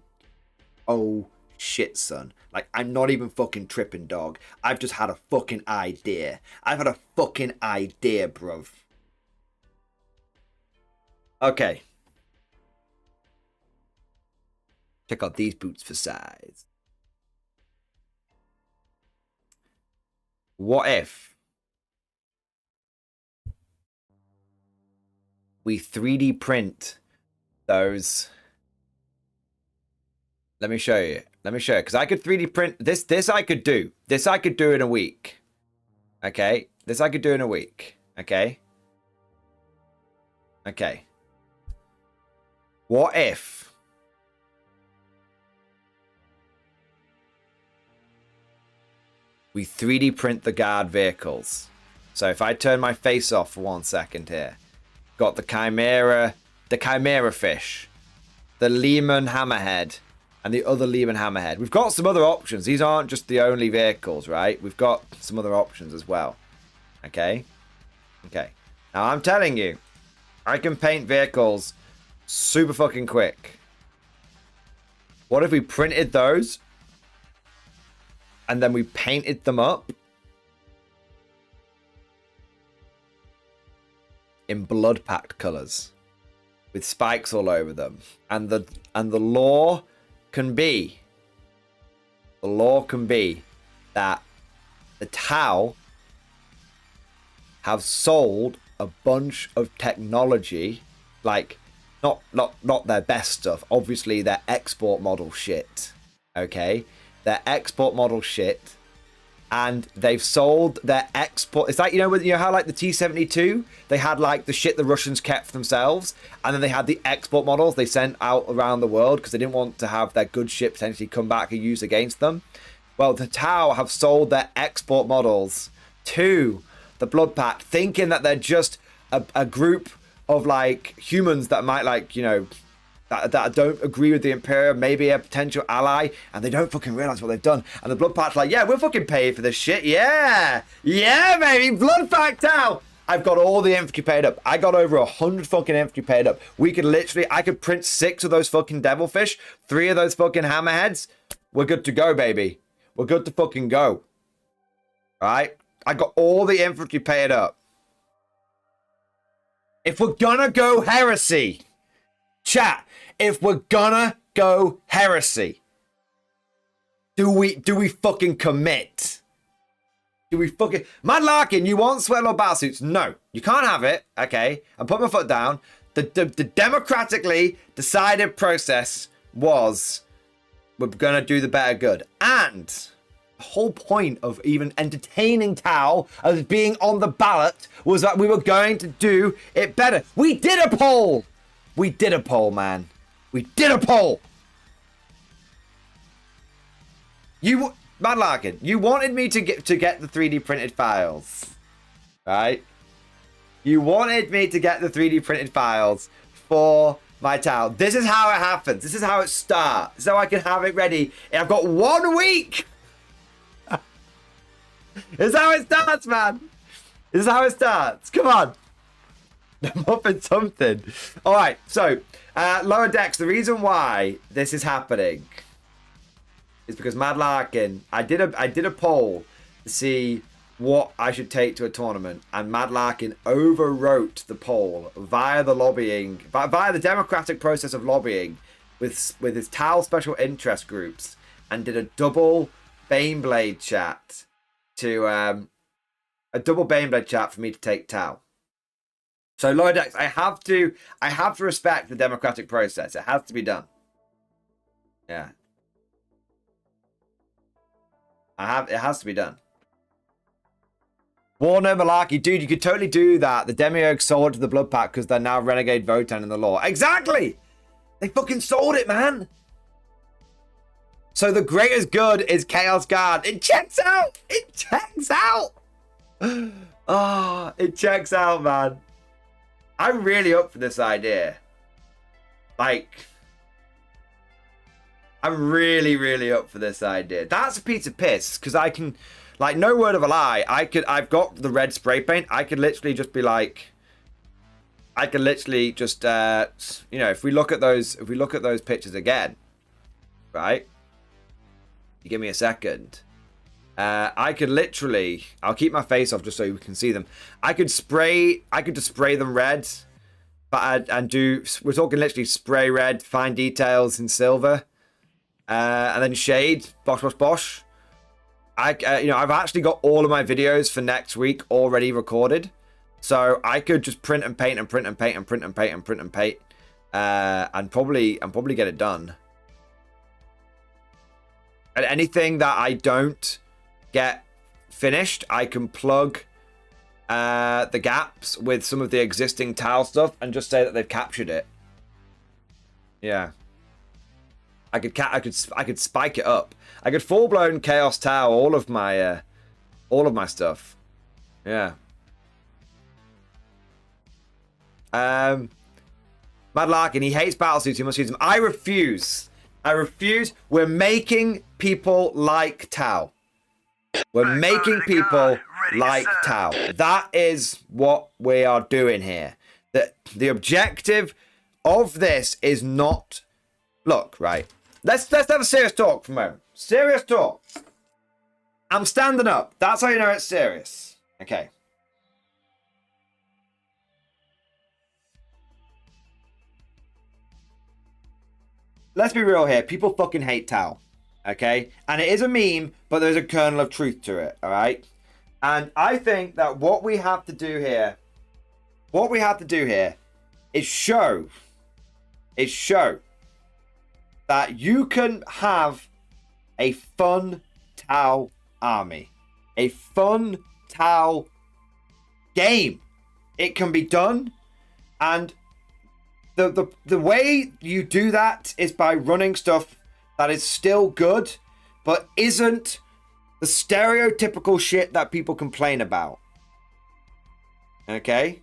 [SPEAKER 2] Oh shit, son. Like, I'm not even fucking tripping, dog. I've just had a fucking idea. I've had a fucking idea, bruv. Okay. Check out these boots for size. What if we 3D print those Let me show you. Let me show you. Because I could 3D print this. This I could do. This I could do in a week. Okay. This I could do in a week. Okay. Okay. What if we 3D print the guard vehicles? So if I turn my face off for 1 second here, got the Chimera fish, the Lehman Hammerhead, and the other Lehman Hammerhead. We've got some other options. These aren't just the only vehicles, right? We've got some other options as well. Okay? Okay. Now, I'm telling you, I can paint vehicles super fucking quick. What if we printed those and then we painted them up in blood-packed colors with spikes all over them? And the law can be that the Tau have sold a bunch of technology, like not their best stuff, obviously their export model shit, okay? Their export model shit, and they've sold their export. It's like, you know how like the T-72, they had like the shit the Russians kept for themselves, and then they had the export models they sent out around the world because they didn't want to have their good shit potentially come back and used against them. Well, the Tau have sold their export models to the Blood Pact, thinking that they're just a group of like humans that might like, you know, that don't agree with the Imperium, maybe a potential ally, and they don't fucking realize what they've done. And the Blood Pact's like, yeah, we're fucking paid for this shit. Yeah, yeah, baby, Blood Pact Tau. I've got all the infantry paid up. I got over 100 fucking infantry paid up. We could literally, I could print 6 of those fucking devilfish, 3 of those fucking hammerheads. We're good to go, baby. We're good to fucking go. All right? I got all the infantry paid up. If we're gonna go heresy, chat, if we're gonna go heresy, do we fucking commit? Do we fucking... Mad Larkin, you want Sweatlord Battlesuits? No, you can't have it, okay? I put my foot down. The democratically decided process was we're gonna do the better good. And the whole point of even entertaining Tau as being on the ballot was that we were going to do it better. We did a poll! We did a poll, man. We did a poll! You... Mad Larkin, you wanted me to get the 3D printed files, right? You wanted me to get the 3D printed files for my Tau. This is how it happens. This is how it starts. So I can have it ready. I've got 1 week. This is how it starts, man. This is how it starts. Come on. I'm up in something. All right. So lower decks. The reason why this is happening is because Mad Larkin, I did a poll to see what I should take to a tournament, and Mad Larkin overwrote the poll via the lobbying, via the democratic process of lobbying with his Tau special interest groups, and did a double Baneblade chat for me to take Tau. So lower decks, I have to respect the democratic process. It has to be done. Yeah. It has to be done. Warner Malarkey, dude, you could totally do that. The Demiurge sold to the Blood Pact because they're now Renegade Votan in the law. Exactly! They fucking sold it, man! So the greatest good is Chaos Guard. It checks out! It checks out! Oh, it checks out, man. I'm really up for this idea. Like... I'm really, really up for this idea. That's a piece of piss, because I can, like, no word of a lie, I've got the red spray paint. I could literally just be like, I could literally just, you know, if we look at those pictures again, right? You give me a second. I could literally, I'll keep my face off just so you can see them. I could just spray them red, but we're talking literally spray red, fine details in silver. And then shade, bosh. You know, I've actually got all of my videos for next week already recorded, so I could just print and paint and print and paint and print and paint and print and paint, and probably get it done. And anything that I don't get finished, I can plug the gaps with some of the existing tile stuff and just say that they've captured it. Yeah. I could spike it up. I could full-blown chaos tile all of my stuff. Yeah. Mad Larkin, he hates battlesuits, he must use them. I refuse. I refuse. We're making people like Tau. We're making people like Tau. That is what we are doing here. The objective of this is not... Look, right. Let's have a serious talk for a moment. Serious talk. I'm standing up. That's how you know it's serious. Okay. Let's be real here. People fucking hate Tau. Okay? And it is a meme, but there's a kernel of truth to it. Alright? And I think that what we have to do here is show that you can have a fun Tau army. A fun Tau game. It can be done. And the way you do that is by running stuff that is still good, but isn't the stereotypical shit that people complain about. Okay?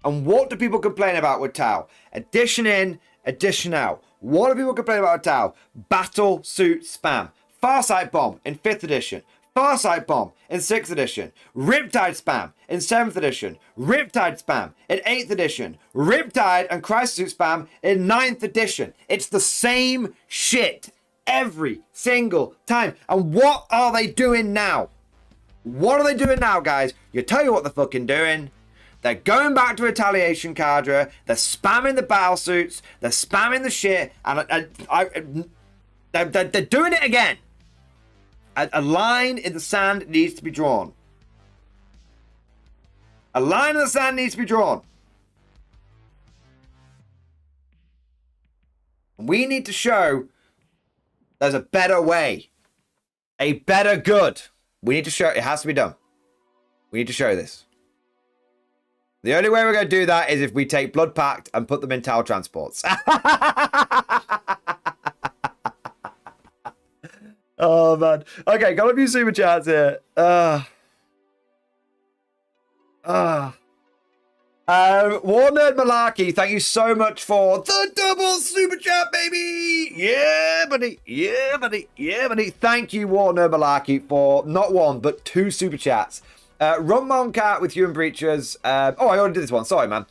[SPEAKER 2] And what do people complain about with Tau? Addition in, addition out. What do people complain about with Tau? Battle suit spam. Farsight bomb in 5th edition. Farsight bomb in 6th edition. Riptide spam in 7th edition. Riptide spam in 8th edition. Riptide and Crisis Suit spam in 9th edition. It's the same shit every single time. And what are they doing now? What are they doing now, guys? You tell you what they're fucking doing. They're going back to Retaliation Cadre. They're spamming the battle suits. They're spamming the shit. And they're doing it again. A line in the sand needs to be drawn. A line in the sand needs to be drawn. We need to show there's a better way. A better good. We need to show it has to be done. We need to show this. The only way we're going to do that is if we take Blood Pact and put them in Tau transports. Oh, man. Okay, got a few super chats here. War Nerd Malarkey, thank you so much for the double super chat, baby. Yeah, buddy. Yeah, buddy. Yeah, buddy. Thank you, War Nerd Malarkey, for not one, but 2 super chats. Run Moncat with Human Breachers. I already did this one. Sorry, man.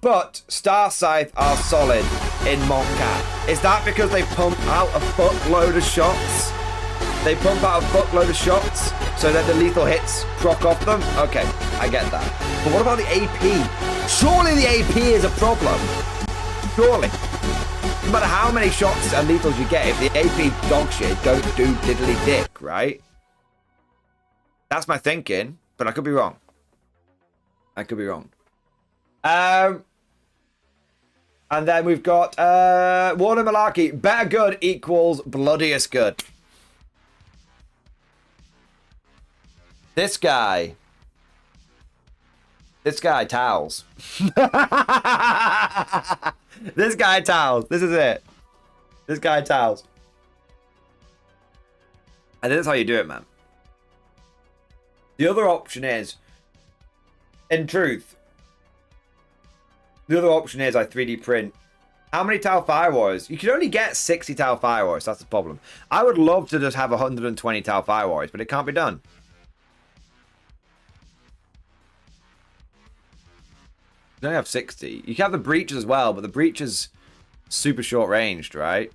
[SPEAKER 2] But Star Scythe are solid in Moncat. Is that because they pump out a fuckload of shots? They pump out a fuckload of shots so that the lethal hits proc off them? Okay, I get that. But what about the AP? Surely the AP is a problem. Surely. No matter how many shots and lethals you get, if the AP dog shit don't do diddly dick, right? That's my thinking, but I could be wrong. I could be wrong. And then we've got Warner Malarkey. Better good equals bloodiest good. This guy towels. This guy towels. This is it. This guy towels. And this is how you do it, man. The other option is, in truth, the other option is I 3D print. How many Tau Fire Warriors? You can only get 60 Tau Fire Warriors. That's the problem. I would love to just have 120 Tau Fire Warriors, but it can't be done. You only have 60. You can have the Breach as well, but the Breach is super short ranged, right?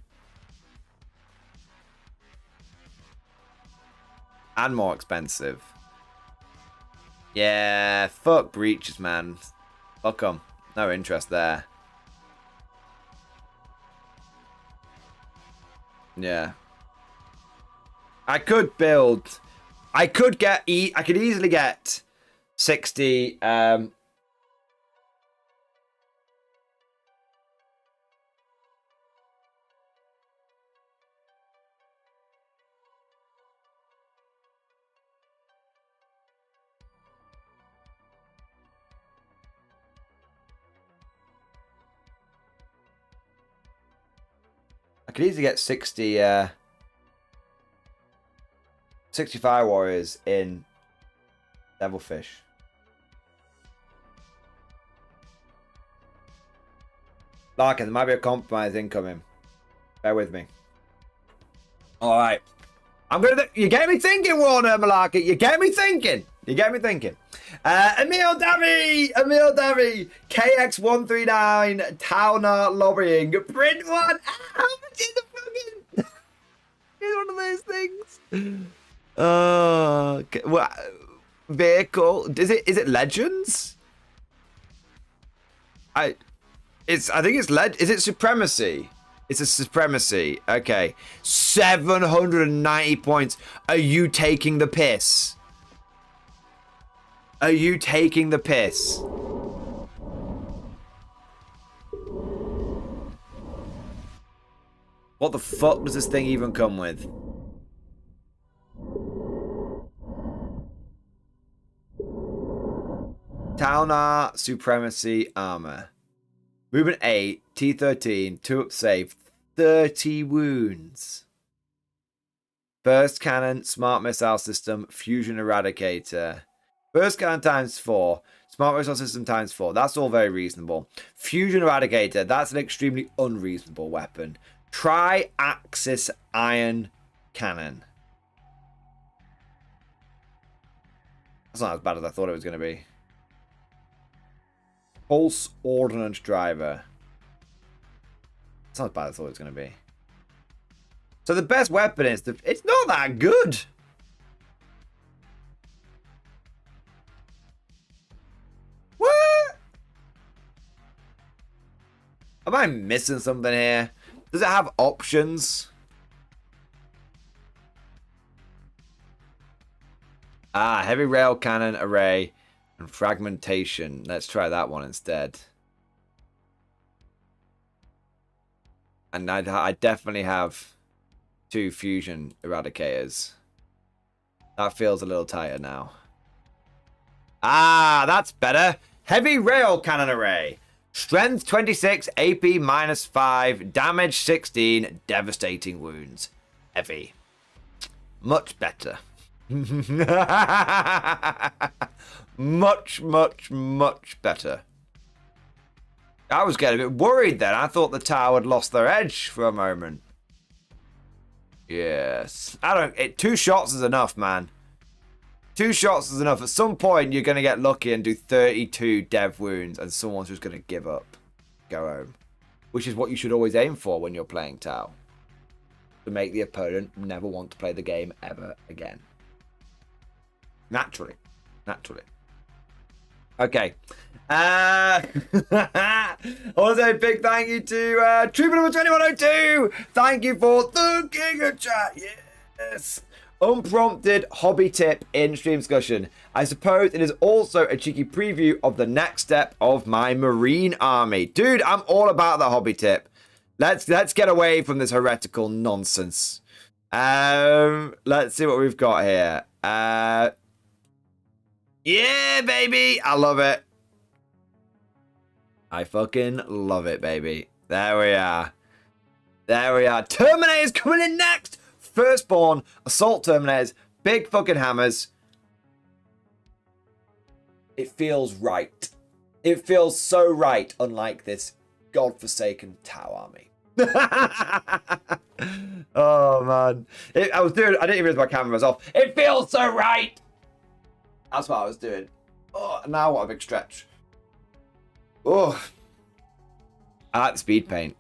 [SPEAKER 2] And more expensive. Yeah, fuck Breaches, man. Fuck them. No interest there. Yeah. I could build... I could easily get 60... could easily get 60, 65 warriors in Devilfish. Larkin, there might be a compromise incoming. Bear with me. All right. You get me thinking, Warner Malarkey. You get me thinking. Emil Davy, KX139, Towner lobbying, print one. How much is the fucking? It's one of those things. Vehicle. Is it Legends? I think it's Is it Supremacy? It's a Supremacy. Okay. 790 points. Are you taking the piss? Are you taking the piss? What the fuck does this thing even come with? Towner Supremacy Armor. Movement 8, T13, 2 up save, 30 wounds. Burst Cannon, Smart Missile System, Fusion Eradicator. Burst Cannon times 4, Smart Missile System times 4. That's all very reasonable. Fusion Eradicator, that's an extremely unreasonable weapon. Tri-Axis Iron Cannon. That's not as bad as I thought it was going to be. Pulse Ordnance Driver. It's not as bad as I thought it was going to be. So the best weapon is... It's not that good. What? Am I missing something here? Does it have options? Heavy Rail Cannon Array. And Fragmentation. Let's try that one instead. And I definitely have 2 Fusion Eradicators. That feels a little tighter now. That's better. Heavy Rail Cannon Array. Strength 26, AP -5, damage 16, devastating wounds. Heavy. Much better. Much better. I was getting a bit worried then. I thought the tower had lost their edge for a moment. Yes. 2 shots is enough, man. 2 shots is enough. At some point, you're going to get lucky and do 32 dev wounds, and someone's just going to give up. Go home. Which is what you should always aim for when you're playing Tau. To make the opponent never want to play the game ever again. Naturally. Okay. I want to say a big thank you to Trooper number 2102. Thank you for the Giga Chat. Yes. Unprompted hobby tip in stream discussion. I suppose it is also a cheeky preview of the next step of my Marine army. Dude, I'm all about the hobby tip. Let's get away from this heretical nonsense. Let's see what we've got here. Yeah, baby. I love it. I fucking love it, baby. There we are. Terminators coming in next. Firstborn, Assault Terminators, big fucking hammers. It feels right. It feels so right, unlike this godforsaken Tau army. Oh, man. I didn't even realize my camera was off. It feels so right. That's what I was doing. Oh, now what a big stretch. Oh. I like the speed paint.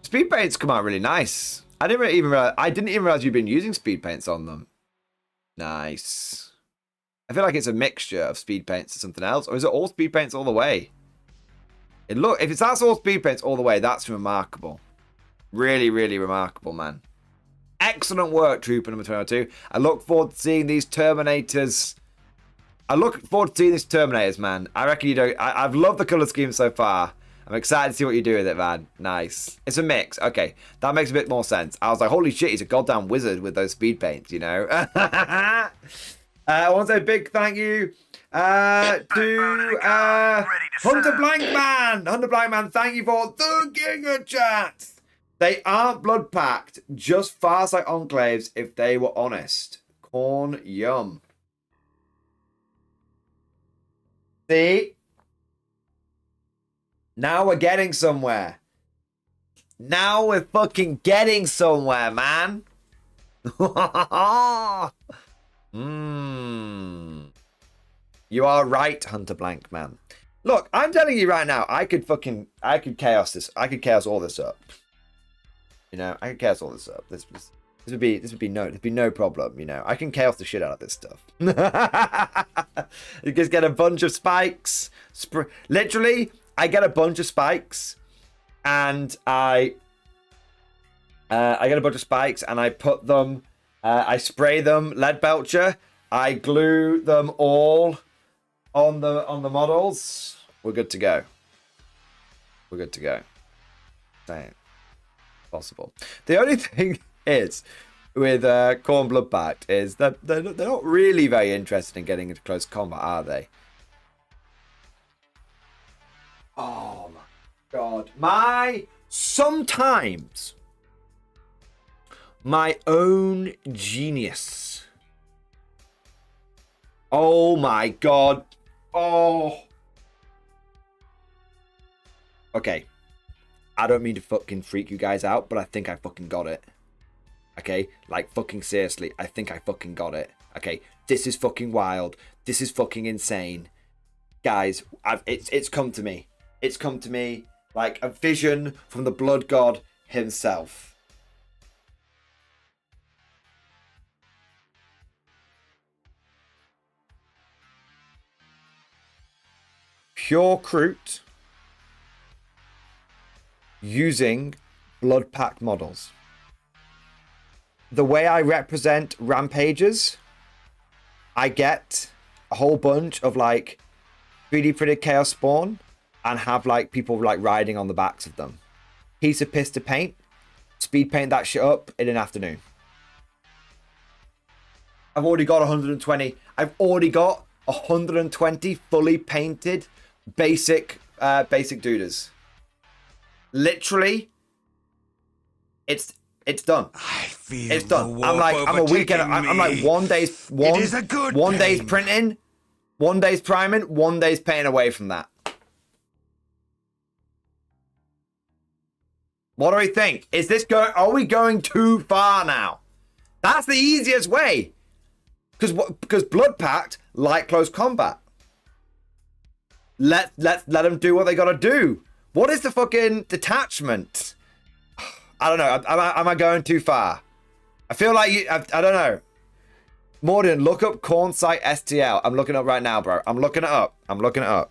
[SPEAKER 2] Speed paints come out really nice. I didn't even realize you've been using speed paints on them. Nice. I feel like it's a mixture of speed paints or something else. Or is it all speed paints all the way? If that's all speed paints all the way, that's remarkable. Really, really remarkable, man. Excellent work, Trooper number 22. I look forward to seeing these Terminators. Man. I reckon you don't. I've loved the colour scheme so far. I'm excited to see what you do with it, man. Nice. It's a mix. Okay, that makes a bit more sense. I was like, holy shit, he's a goddamn wizard with those speed paints, you know? I want to say a big thank you to Hunter Blankman. Hunter Blankman, thank you for the Giga Chat. They aren't blood packed, just Farsight enclaves if they were honest. Corn yum. See? Now we're getting somewhere. Now we're fucking getting somewhere, man. You are right, Hunter Blank, man. Look, I'm telling you right now, I could chaos this. I could chaos all this up. You know, I could chaos all this up. This would be no problem. You know, I can chaos the shit out of this stuff. You just get a bunch of spikes. Literally, I get a bunch of spikes, and I get a bunch of spikes, and I put them. I spray them lead belcher. I glue them all on the models. We're good to go. We're good to go. Same. Possible. The only thing is with Khorne Blood Pact is that they're not really very interested in getting into close combat, are they? Oh my god. Sometimes my own genius. Oh my god. Oh. Okay. I don't mean to fucking freak you guys out, but I think I fucking got it. Okay? Like, fucking seriously, I think I fucking got it. Okay? This is fucking wild. This is fucking insane. Guys, it's come to me. It's come to me like a vision from the blood god himself. Pure Crute using blood pact models. The way I represent rampages, I get a whole bunch of like 3D printed chaos spawn and have like people like riding on the backs of them. Piece of piss to paint, speed paint that shit up in an afternoon. I've already got 120. I've already got 120 fully painted basic dudas. Literally, it's done. It's done. I'm a weekend. I'm like one day's printing, 1 day's priming, 1 day's painting away from that. What do we think? Is this going? Are we going too far now? That's the easiest way. Because Blood Pact like close combat. Let them do what they gotta do. What is the fucking detachment? I don't know. Am I going too far? I feel like I don't know. Mordian, look up Khorne site STL. I'm looking it up right now, bro. I'm looking it up. I'm looking it up.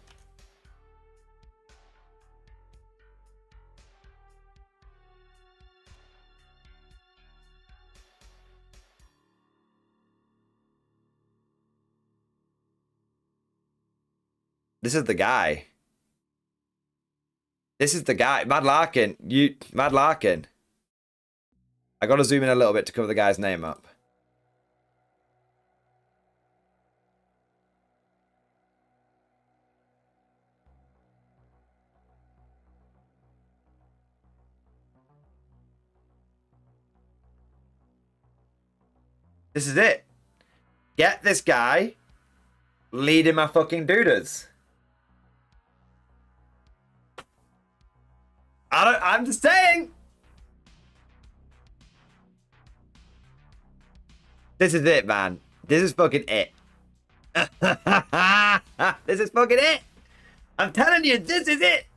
[SPEAKER 2] This is the guy. This is the guy. Mad Larkin. Mad Larkin. I gotta zoom in a little bit to cover the guy's name up. This is it. Get this guy leading my fucking dudas. I'm just saying. This is it, man. This is fucking it. This is fucking it. I'm telling you, this is it.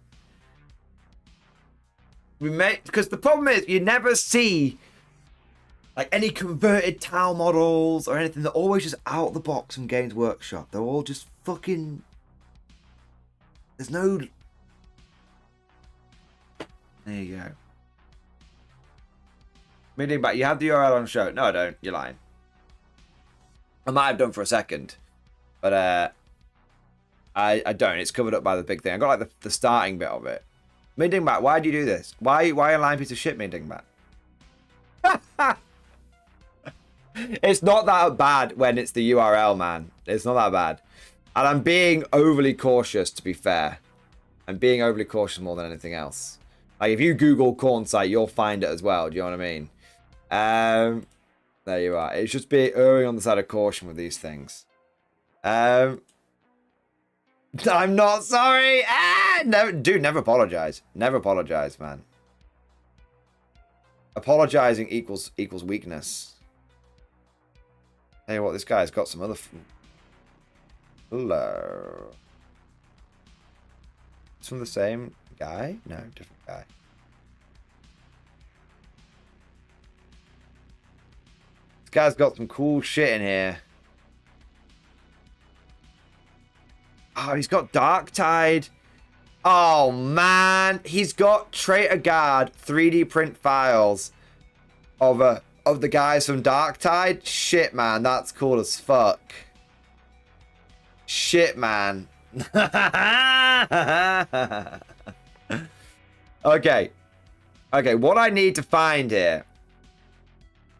[SPEAKER 2] Because the problem is, you never see like any converted tile models or anything. They're always just out the box from Games Workshop. They're all just fucking. There's no. There you go. Meaning back, you have the URL on show. No, I don't. You're lying. I might have done for a second, but I don't. It's covered up by the big thing. I got like the starting bit of it. Dingbat, why do you do this? Why a lying piece of shit, Dingbat? It's not that bad when it's the URL, man. It's not that bad. And I'm being overly cautious, to be fair. I'm being overly cautious more than anything else. Like, if you Google corn site, you'll find it as well. Do you know what I mean? There you are. It's just be erring on the side of caution with these things. I'm not sorry. Never, dude, never apologize. Never apologize, man. Apologizing equals weakness. Tell you what, this guy's got some other... Hello. It's from the same guy? No, different guy. This guy's got some cool shit in here. Oh, he's got Dark Tide. Oh, man. He's got Traitor Guard 3D print files of the guys from Dark Tide. Shit, man. That's cool as fuck. Shit, man. Okay. Okay, what I need to find here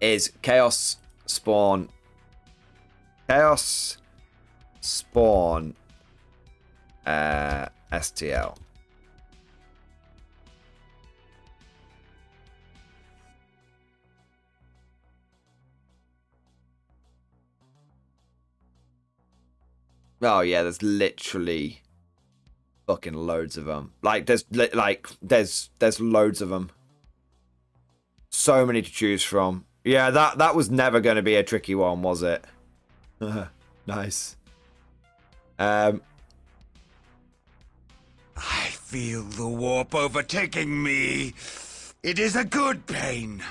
[SPEAKER 2] is Chaos Spawn. Chaos Spawn STL. Oh yeah, there's literally fucking loads of them. Like there's loads of them. So many to choose from. Yeah, that was never going to be a tricky one, was it? Nice.
[SPEAKER 3] I feel the warp overtaking me. It is a good pain.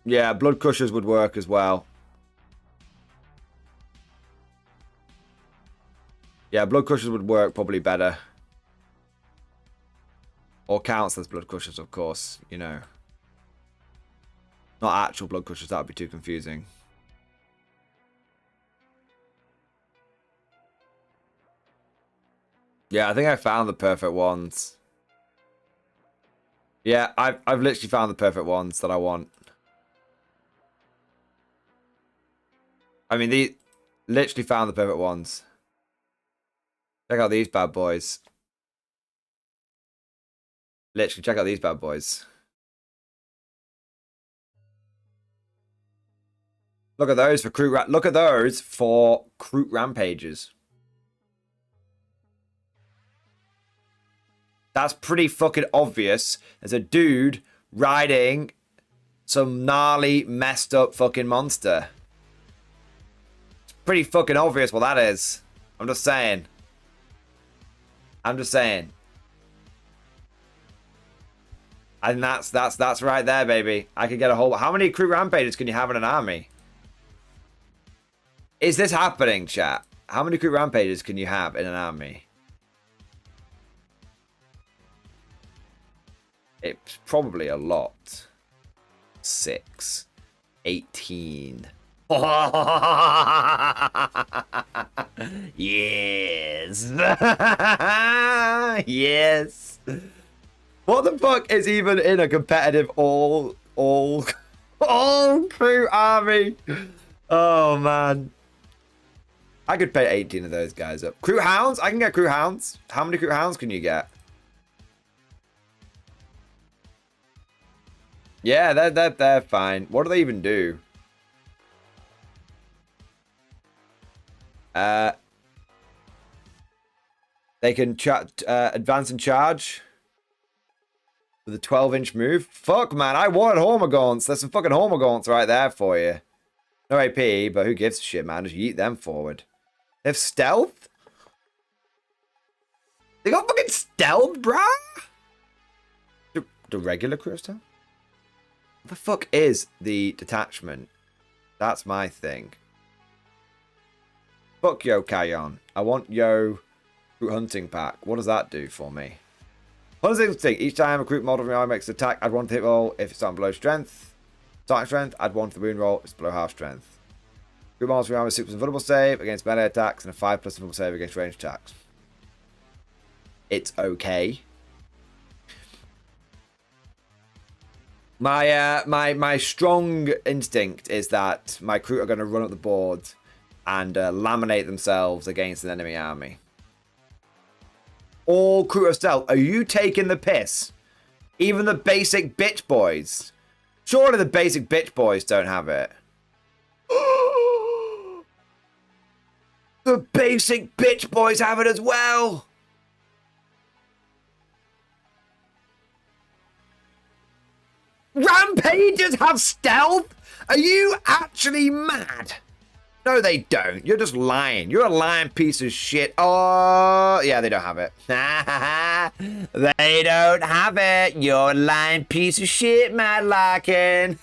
[SPEAKER 2] Yeah, Blood Crushers would work as well. Yeah, Blood Crushers would work probably better. Or counts as Blood Crushers, of course, you know. Not actual Blood Crushers, that would be too confusing. Yeah, I think I found the perfect ones. Yeah, I've literally found the perfect ones that I want. I mean, these literally found the perfect ones. Check out these bad boys. Literally, check out these bad boys. Look at those for Kroot rampages. That's pretty fucking obvious. There's a dude riding some gnarly, messed up fucking monster. It's pretty fucking obvious what that is. I'm just saying. I'm just saying. And that's right there, baby. I could get a whole... How many Kroot rampages can you have in an army? Is this happening, chat? How many Kroot rampages can you have in an army? It's probably a lot. 6. 18. Yes. Yes. What the fuck is even in a competitive all Kroot army? Oh man. I could pay 18 of those guys up. Kroot hounds? I can get Kroot hounds. How many Kroot hounds can you get? Yeah, they're fine. What do they even do? They can advance and charge with a 12-inch move. Fuck, man, I wanted Hormagaunts. There's some fucking Hormagaunts right there for you. No AP, but who gives a shit, man? Just yeet them forward. They have stealth? They got fucking stealth, bruh? The regular crystal? What the fuck is the detachment? That's my thing. Fuck Yo Kayon. I want Yo Hunting Pack. What does that do for me? Hunting thing. Each time a group model from your army makes an attack, add 1 to hit roll if it's starting below strength. Starting strength, add 1 to the wound roll if it's below half strength. Group models from your army with 6 invulnerable save against melee attacks and a 5+ invulnerable save against ranged attacks. It's okay. My strong instinct is that my crew are going to run up the board and laminate themselves against an enemy army. All crew of stealth. Are you taking the piss? Even the basic bitch boys. Surely the basic bitch boys don't have it. The basic bitch boys have it as well. Rampagers have stealth? Are you actually mad? No, they don't. You're just lying. You're a lying piece of shit. Oh, yeah, they don't have it. They don't have it. You're a lying piece of shit, Mad Larkin.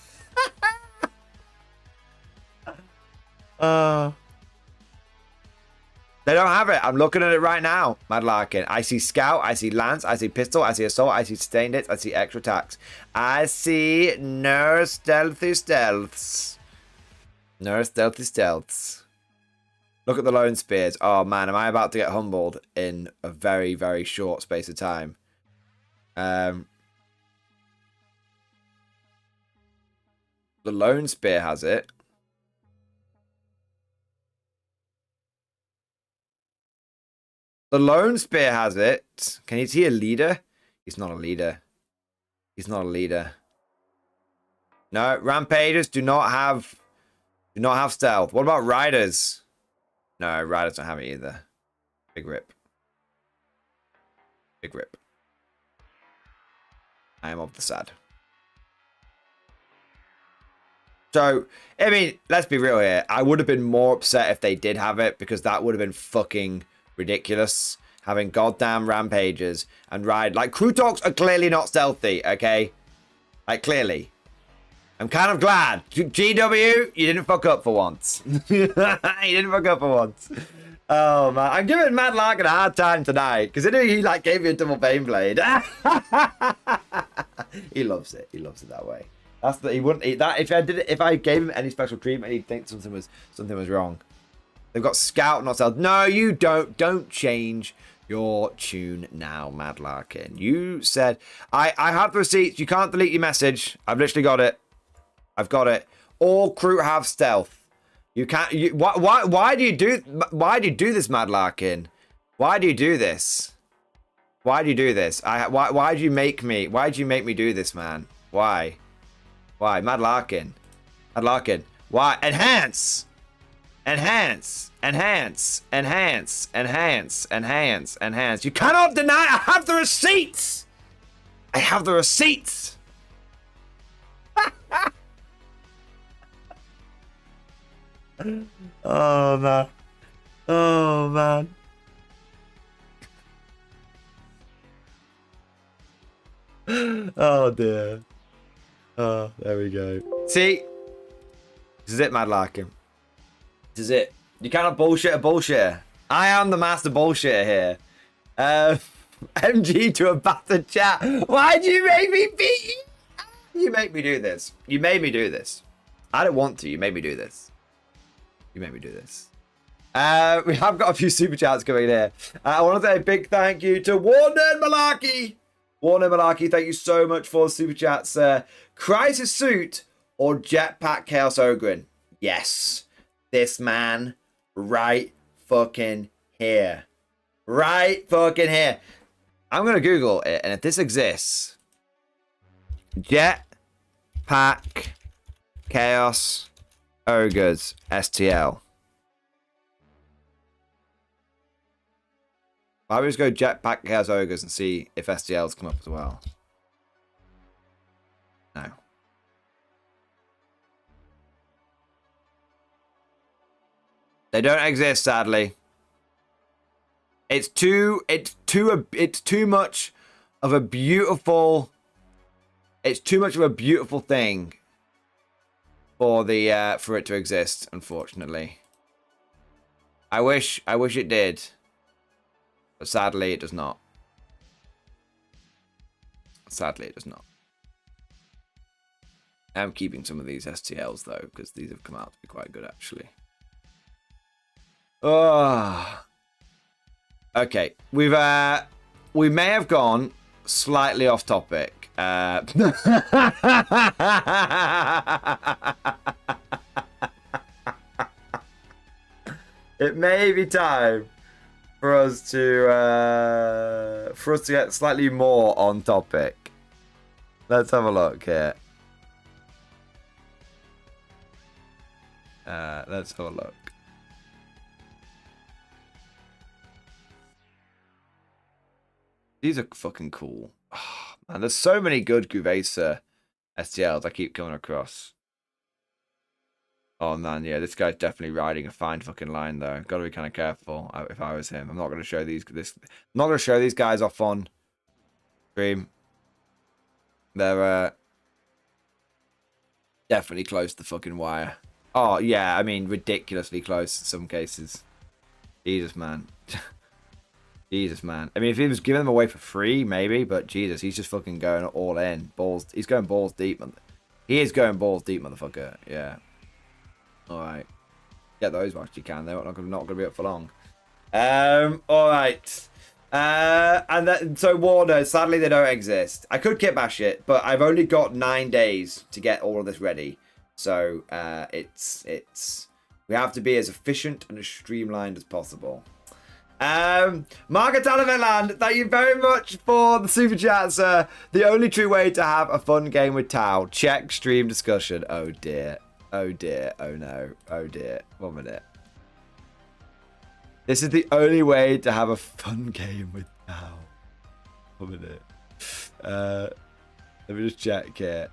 [SPEAKER 2] They don't have it. I'm looking at it right now, Mad Larkin. I see Scout, I see Lance, I see Pistol, I see Assault, I see Sustained Hits, I see Extra Attacks. I see no stealthy stealths. No stealthy stealths. Look at the Lone Spears. Oh, man, am I about to get humbled in a very, very short space of time. The Lone Spear has it. The Lone Spear has it. Can you see a leader? He's not a leader. He's not a leader. No, Rampagers do not have stealth. What about Riders? No, Riders don't have it either. Big rip. Big rip. I am of the sad. So, I mean, let's be real here. I would have been more upset if they did have it, because that would have been fucking ridiculous. Having goddamn Rampagers and ride. Like, Crew Talks are clearly not stealthy, okay? Like, clearly. I'm kind of glad. GW, you didn't fuck up for once. You didn't fuck up for once. Oh, man. I'm giving Mad Larkin a hard time tonight, considering he, like, gave me a double Bane Blade. He loves it. He loves it that way. That's the, he wouldn't eat that. If I gave him any special treatment, he'd think something was wrong. They've got Scout, not Stealth. No, you don't. Don't change your tune now, Mad Larkin. You said, I have the receipts. You can't delete your message. I've literally got it. I've got it. All crew have stealth. You can't. Why do you do this, Mad Larkin? Why do you do this? Why do you do this? Why do you make me? Why do you make me do this, man? Why? Why, Mad Larkin? Mad Larkin. Why? Enhance. Enhance, enhance, enhance, enhance, enhance, enhance. You cannot deny. I have the receipts. I have the receipts. Oh, man. Oh, man. Oh, dear. Oh, there we go. See? This is it, Mad Larkin. This is it. You cannot bullshit a bullshitter. I am the master bullshitter here. MG to a battered chat. Why'd you make me beat you? You make me do this. You made me do this. I don't want to. You made me do this. You made me do this. We have got a few super chats coming in here. I want to say a big thank you to Warner Malarkey. Warner Malarkey, thank you so much for the super chats. Crisis Suit or Jetpack Chaos Ogren? Yes. This man right fucking here. Right fucking here. I'm going to Google it, and if this exists, Jetpack Chaos Ogres STL. Why don't we just go Jetpack Chaos Ogres and see if STLs come up as well? No. They don't exist, sadly. It's too much of a beautiful. It's too much of a beautiful thing for it to exist, unfortunately. I wish it did, but sadly it does not. Sadly it does not. I'm keeping some of these STLs though, because these have come out to be quite good actually. Oh. Okay, we may have gone slightly off topic. It may be time for us to get slightly more on topic. Let's have a look here. Let's have a look. These are fucking cool. Oh, man, there's so many good Guvesa STLs I keep coming across. Oh man, yeah, this guy's definitely riding a fine fucking line though. Got to be kind of careful if I was him. I'm not going to show these guys off on stream. They're definitely close to the fucking wire. Oh yeah, I mean ridiculously close in some cases. Jesus man. Jesus man. I mean if he was giving them away for free maybe, but Jesus, he's just fucking going all in. He's going balls deep. He is going balls deep, motherfucker. Yeah. All right, get those whilst you can. They're not gonna be up for long. All right. So Warner, sadly they don't exist. I could kit bash it, but I've only got 9 days to get all of this ready. So we have to be as efficient and as streamlined as possible. Margaret Talavetland, thank you very much for the super chat, sir. The only true way to have a fun game with Tau. Check stream discussion. Oh dear. Oh dear. Oh no. Oh dear. 1 minute. This is the only way to have a fun game with Tau. 1 minute. Let me just check here.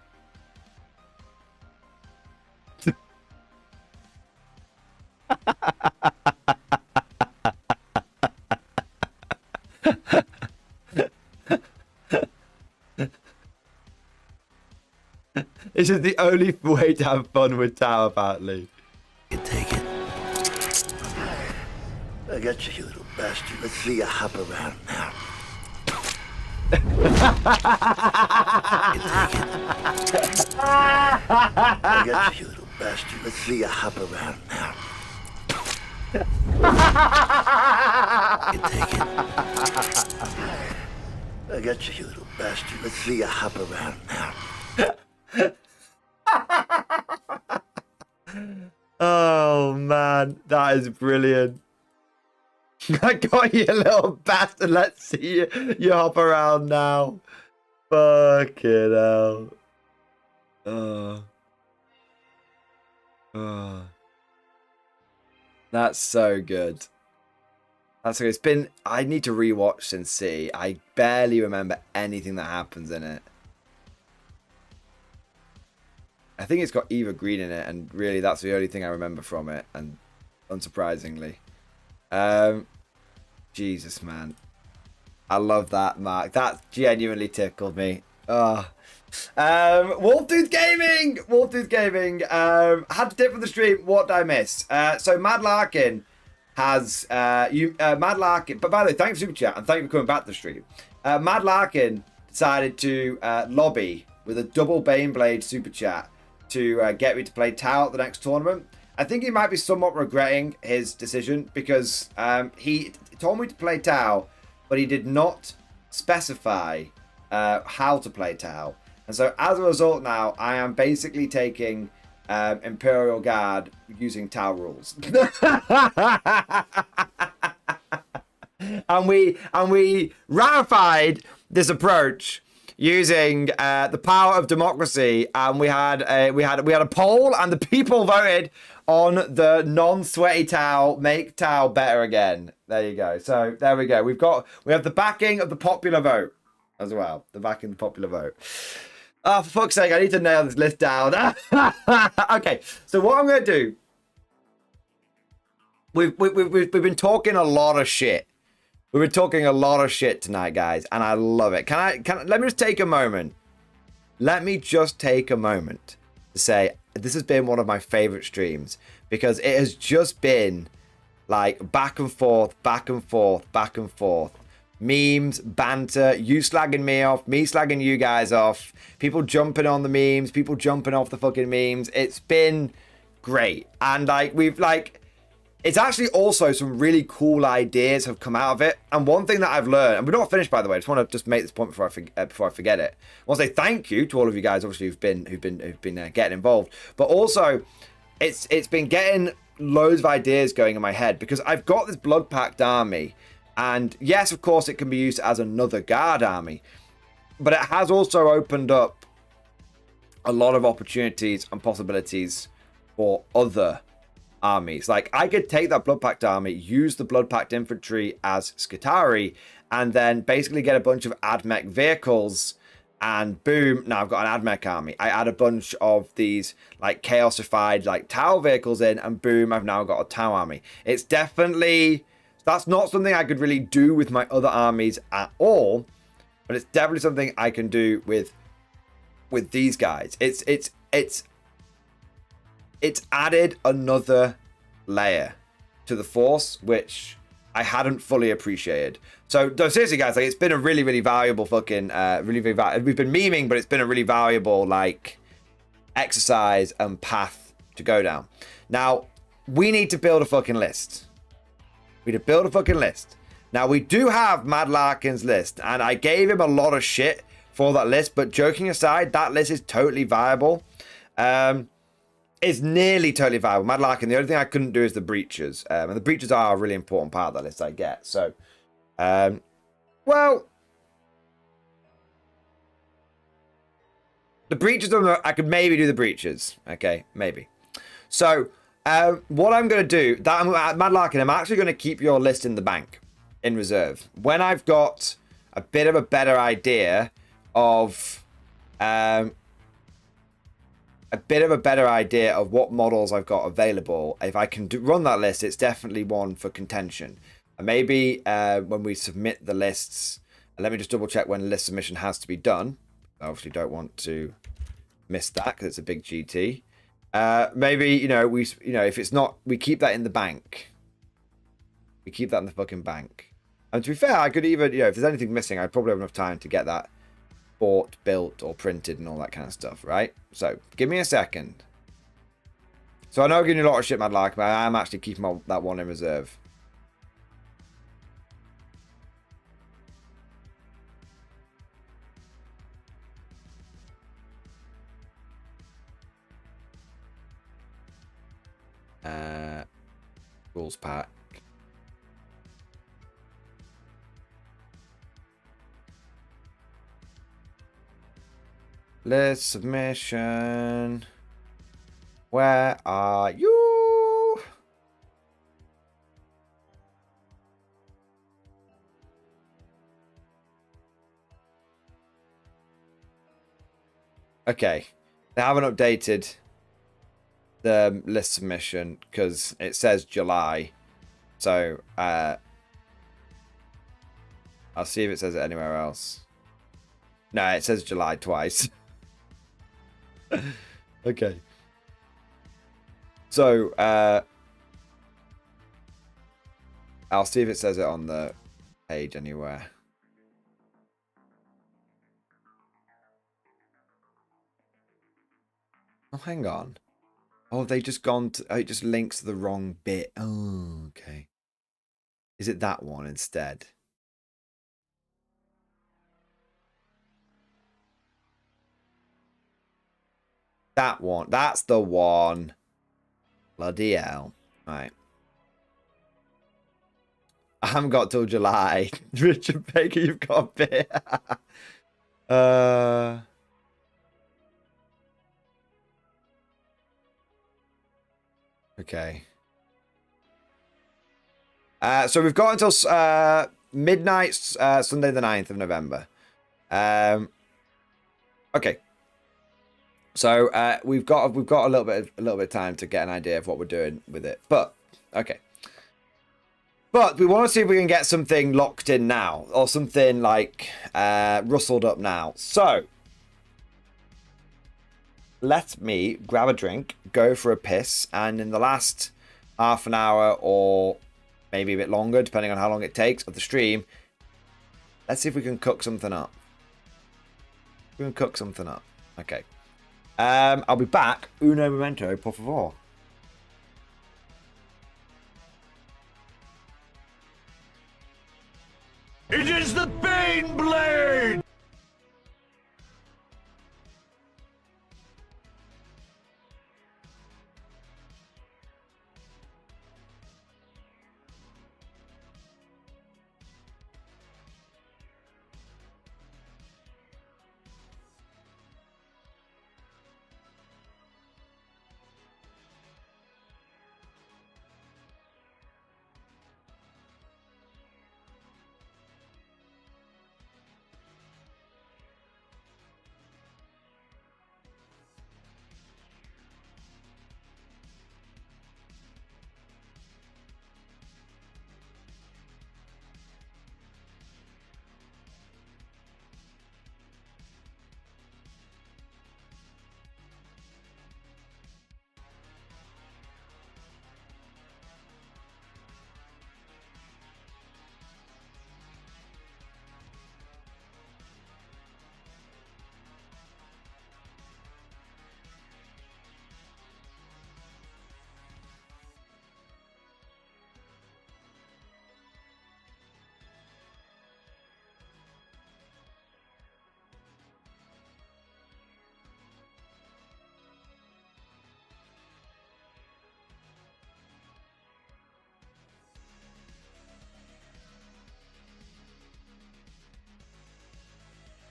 [SPEAKER 2] This is the only way to have fun with Tau, apparently.
[SPEAKER 5] You take it. I got you, you little bastard. Let's see you hop around now. You take it. I got you, little bastard. Let's see you hop around now. You take it. I got you, you little bastard. Let's see you hop around now.
[SPEAKER 2] Oh man, that is brilliant. I got you, little bastard. Let's see you hop around now. Fucking hell. That's so good. That's okay. It's been. I need to rewatch Sin City. I barely remember anything that happens in it. I think it's got Eva Green in it, and really that's the only thing I remember from it, and unsurprisingly. Jesus, man. I love that, Mark. That genuinely tickled me. Wolftooth Gaming! Wolftooth Gaming. Had to tip from the stream. What did I miss? So Mad Larkin has... Mad Larkin... But by the way, thank you for Super Chat, and thank you for coming back to the stream. Mad Larkin decided to lobby with a double Baneblade Super Chat to get me to play Tau at the next tournament. I think he might be somewhat regretting his decision because he told me to play Tau, but he did not specify how to play Tau. And so as a result now, I am basically taking Imperial Guard using Tau rules. and we ratified this approach using the power of democracy, and we had a poll, and the people voted on the non-sweaty Tau, make Tau better again. There you go. So there we go. We have the backing of the popular vote as well. The backing of the popular vote. Oh, for fuck's sake! I need to nail this list down. Okay. So what I'm going to do? We've been talking a lot of shit. We've been talking a lot of shit tonight, guys, and I love it. Let me just take a moment. Let me just take a moment to say this has been one of my favorite streams because it has just been like back and forth, back and forth, back and forth. Memes, banter, you slagging me off, me slagging you guys off, people jumping on the memes, people jumping off the fucking memes. It's been great. And it's actually also some really cool ideas have come out of it. And one thing that I've learned, and we're not finished by the way, I just want to just make this point before I forget it. I want to say thank you to all of you guys, obviously who've been getting involved, but also it's been getting loads of ideas going in my head because I've got this blood pact army, and yes, of course, it can be used as another guard army, but it has also opened up a lot of opportunities and possibilities for other armies. Like, I could take that blood pact army, use the blood pact infantry as Skitarii, and then basically get a bunch of AdMech vehicles, and boom, now I've got an AdMech army. I add a bunch of these like chaosified like Tau vehicles in, and boom, I've now got a Tau army. It's definitely, that's not something I could really do with my other armies at all, but it's definitely something I can do with these guys. It's added another layer to the force, which I hadn't fully appreciated. So no, seriously, guys, like, it's been a really, really valuable fucking, we've been memeing, but it's been a really valuable like exercise and path to go down. Now we need to build a fucking list. We need to build a fucking list. Now we do have Mad Larkin's list, and I gave him a lot of shit for that list, but joking aside, that list is totally viable. It's nearly totally viable. Mad Larkin, the only thing I couldn't do is the breaches. And the breaches are a really important part of that list I get. So, well, the breaches, I could maybe do the breaches. Okay, maybe. So, what I'm going to do, Mad Larkin, I'm actually going to keep your list in the bank, in reserve. When I've got a bit of a better idea of what models I've got available, if I can run that list, it's definitely one for contention. And maybe when we submit the lists, let me just double check when list submission has to be done. I obviously don't want to miss that because it's a big GT. Maybe, if it's not, we keep that in the bank. We keep that in the fucking bank. And to be fair, I could even, if there's anything missing, I'd probably have enough time to get that bought, built, or printed and all that kind of stuff, right? So give me a second. So I know I'm giving you a lot of shit, Mad Lark, but I am actually keeping that one in reserve. Rules pack. List submission. Where are you? Okay. They haven't updated the list submission because it says July. So, I'll see if it says it anywhere else. No, it says July twice. Okay. So, I'll see if it says it on the page anywhere. Oh, hang on. Oh, they just gone to, it just links to the wrong bit. Oh, okay. Is it that one instead? That one. That's the one. Bloody hell. Right. I haven't got till July. Richard Baker, you've got a bit. Okay. So we've got until midnight, Sunday the 9th of November. Okay. So we've got a little bit of time to get an idea of what we're doing with it. But okay. But we want to see if we can get something locked in now, or something like rustled up now. So let me grab a drink, go for a piss, and in the last half an hour or maybe a bit longer, depending on how long it takes of the stream, let's see if we can cook something up. We can cook something up. Okay. I'll be back. Uno momento, por favor.
[SPEAKER 3] It is the Bane Blade!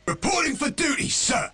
[SPEAKER 3] Reporting for duty, sir.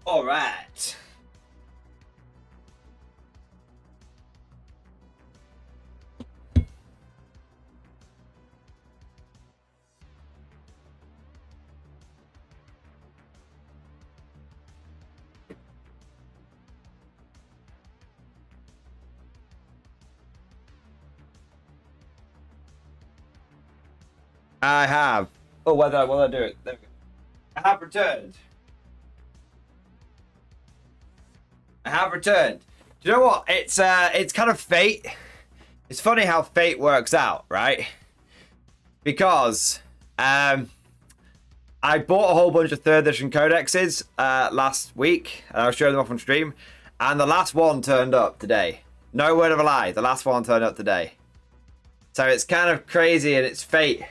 [SPEAKER 2] All right. I have. Oh, will I do it? There we go. I have returned. I have returned. Do you know what? It's kind of fate. It's funny how fate works out, right? Because I bought a whole bunch of 3rd edition codexes last week, and I was showing them off on stream, and the last one turned up today. No word of a lie, the last one turned up today. So it's kind of crazy, and it's fate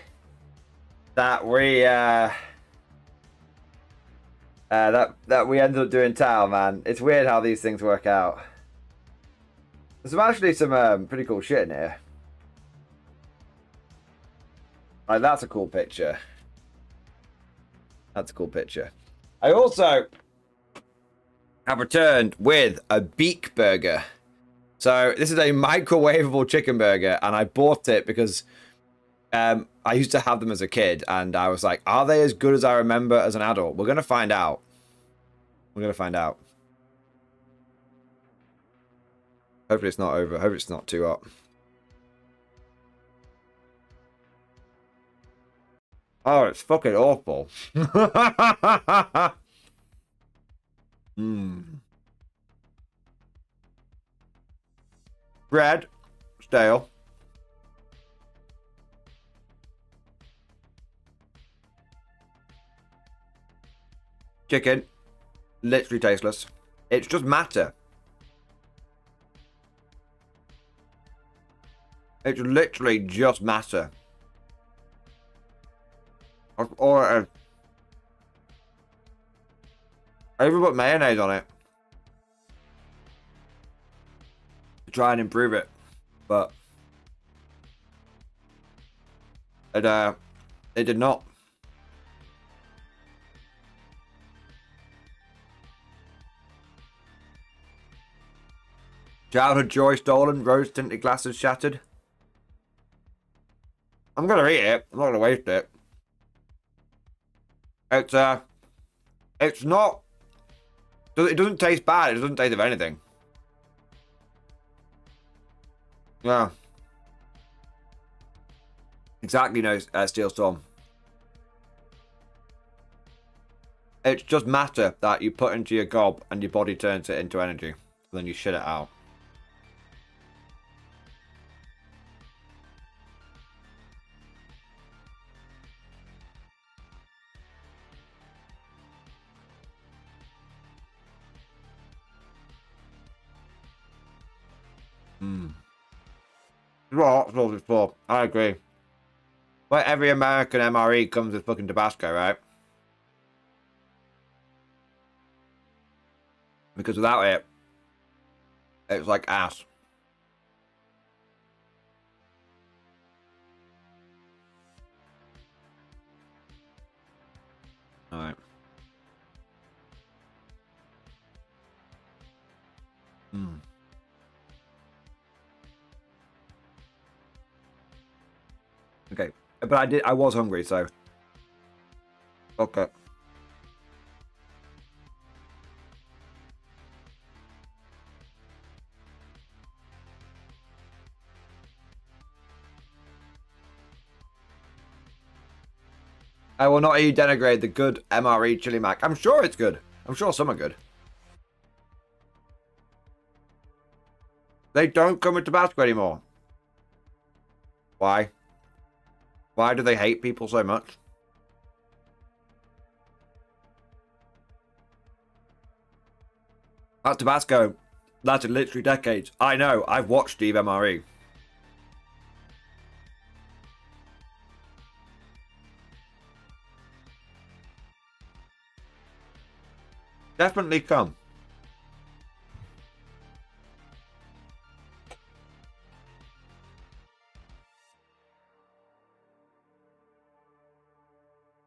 [SPEAKER 2] that we that we ended up doing Tau, man. It's weird how these things work out. There's actually some pretty cool shit in here. Like, that's a cool picture. That's a cool picture. I also have returned with a beak burger. So this is a microwavable chicken burger, and I bought it because I used to have them as a kid, and I was like, are they as good as I remember as an adult? We're going to find out. We're going to find out. Hopefully it's not over. Hopefully it's not too hot. Oh, it's fucking awful. Bread, stale. Chicken, literally tasteless. It's just matter. It's literally just matter. Or I even put mayonnaise on it to try and improve it, but it did not. Childhood joy stolen, rose tinted glasses shattered. I'm gonna eat it. I'm not gonna waste it. It's not. It doesn't taste bad. It doesn't taste of anything. Yeah. Exactly, no, Steel Storm. It's just matter that you put into your gob and your body turns it into energy. Then you shit it out. What hot sauce is for. I agree. But every American MRE comes with fucking Tabasco, right? Because without it, it's like ass. Alright. Okay, but I was hungry, so okay. I will not denigrate the good MRE chili mac. I'm sure it's good. I'm sure some are good. They don't come with Tabasco anymore. Why? Why do they hate people so much? That Tabasco lasted literally decades. I know. I've watched Steve MRE. Definitely come.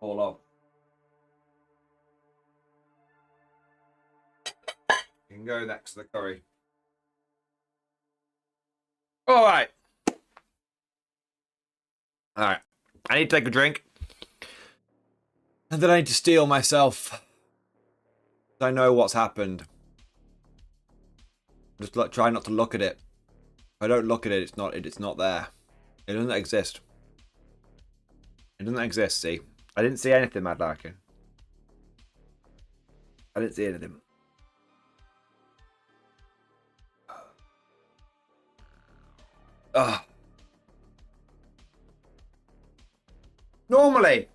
[SPEAKER 2] All up. You can go next to the curry. All right. All right. I need to take a drink. And then I need to steel myself. I know what's happened. Just try not to look at it. If I don't look at it, it's not there. It doesn't exist. It doesn't exist, see? I didn't see anything, Mad Larkin. I didn't see anything. Ugh. Normally,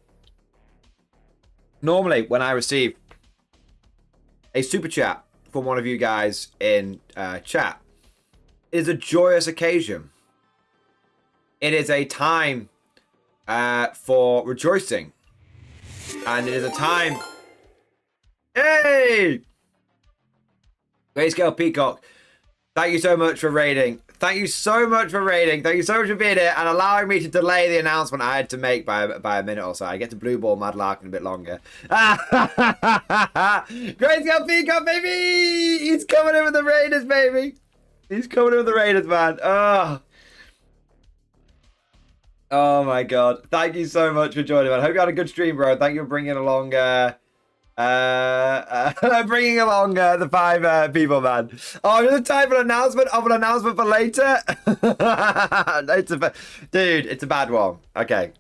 [SPEAKER 2] when I receive a super chat from one of you guys in chat, it is a joyous occasion. It is a time for rejoicing. And it is a time... Hey! Grayscale Peacock, thank you so much for raiding. Thank you so much for raiding. Thank you so much for being here and allowing me to delay the announcement I had to make by a minute or so. I get to blue ball Mad Larkin a bit longer. Grayscale Peacock, baby! He's coming in with the Raiders, baby! He's coming in with the Raiders, man. Oh my god. Thank you so much for joining, man. I hope you had a good stream, bro. Thank you for bringing along the 5 people, man. Oh, I'm gonna type an announcement for later. Dude, it's a bad one. Okay.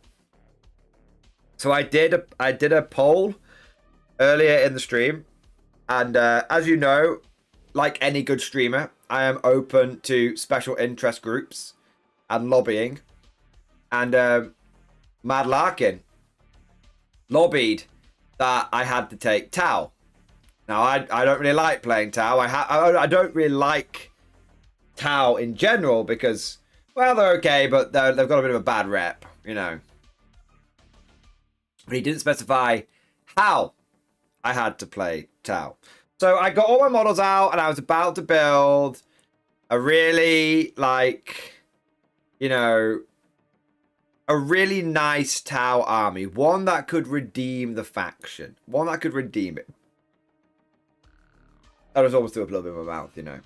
[SPEAKER 2] So I did a poll earlier in the stream, and as you know, like any good streamer, I am open to special interest groups and lobbying. And Mad Larkin lobbied that I had to take Tau. Now, I don't really like playing Tau. I don't really like Tau in general because, well, they're okay, but they've got a bit of a bad rep, you know. But he didn't specify how I had to play Tau. So I got all my models out and I was about to build a really, like, you know, a really nice Tau army. One that could redeem the faction. One that could redeem it. I was almost doing a little bit in my mouth, you know.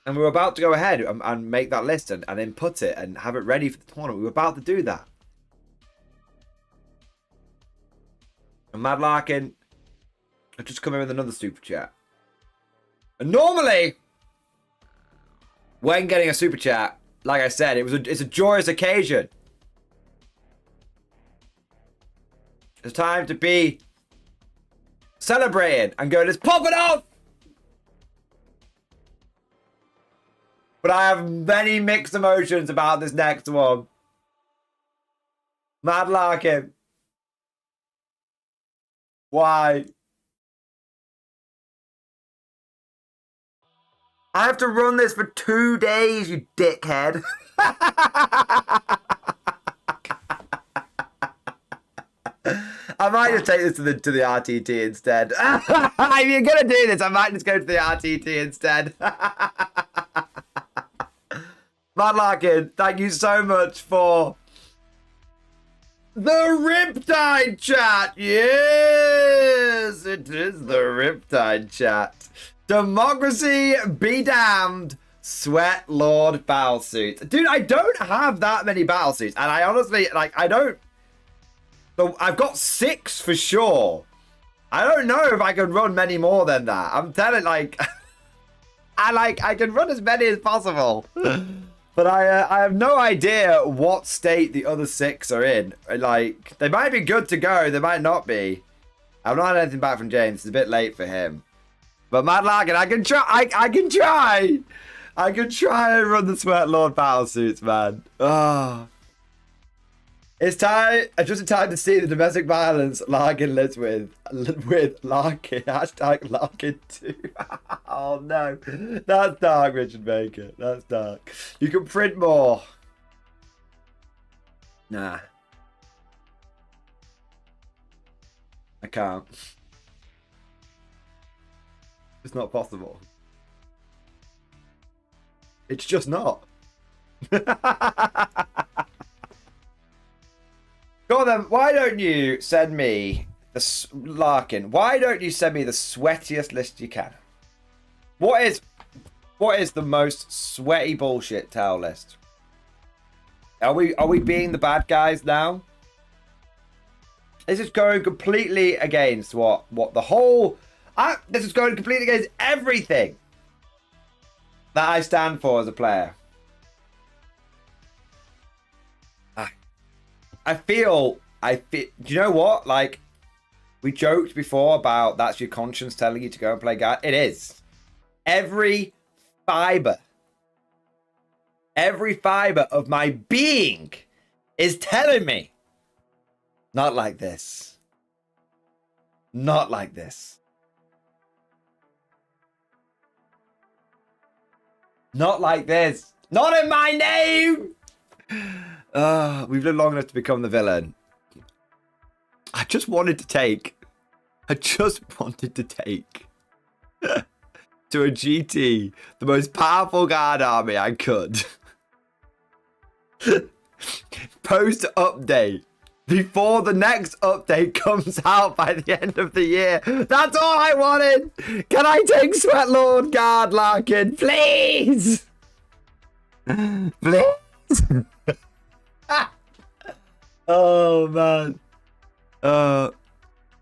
[SPEAKER 2] And we were about to go ahead and make that list and input it and have it ready for the tournament. We were about to do that. And Mad Larkin had just come in with another super chat. And normally, when getting a super chat, like I said, it's a joyous occasion. It's time to be celebrating and go, let's pop it off! But I have many mixed emotions about this next one. Mad Larkin. Why? I have to run this for 2 days, you dickhead. I might just take this to the RTT instead. If you're gonna do this, I might just go to the RTT instead. Mad Larkin, thank you so much for the Riptide chat. Yes, it is the Riptide chat. Democracy be damned, Sweat Lord battlesuits. Dude, I don't have that many battlesuits, and I honestly, like, I don't. So I've got 6 for sure. I don't know if I can run many more than that. I'm telling, like, I can run as many as possible, but I have no idea what state the other 6 are in. Like, they might be good to go, they might not be. I've not had anything back from James. It's a bit late for him. But Mad Larkin, I can try. I can try. I can try and run the Sweat Lord battlesuits, man. Oh. It's time. Just in time to see the domestic violence Larkin lives with Larkin. Hashtag Larkin 2. Oh no, that's dark, Richard Baker. That's dark. You can print more. Nah, I can't. It's not possible. It's just not. Go on then, why don't you send me the Larkin? Why don't you send me the sweatiest list you can? What is the most sweaty bullshit towel list? Are we being the bad guys now? This is going completely against what the whole. This is going completely against everything that I stand for as a player. I feel. Do you know what? Like, we joked before about that's your conscience telling you to go and play guard. It is. Every fiber of my being is telling me, not like this. Not like this. Not like this. Not in my name. We've lived long enough to become the villain. I just wanted to take to a GT the most powerful guard army I could. Post update before the next update comes out by the end of the year. That's all I wanted. Can I take Sweatlord Guard Larkin, please? Please? Oh man.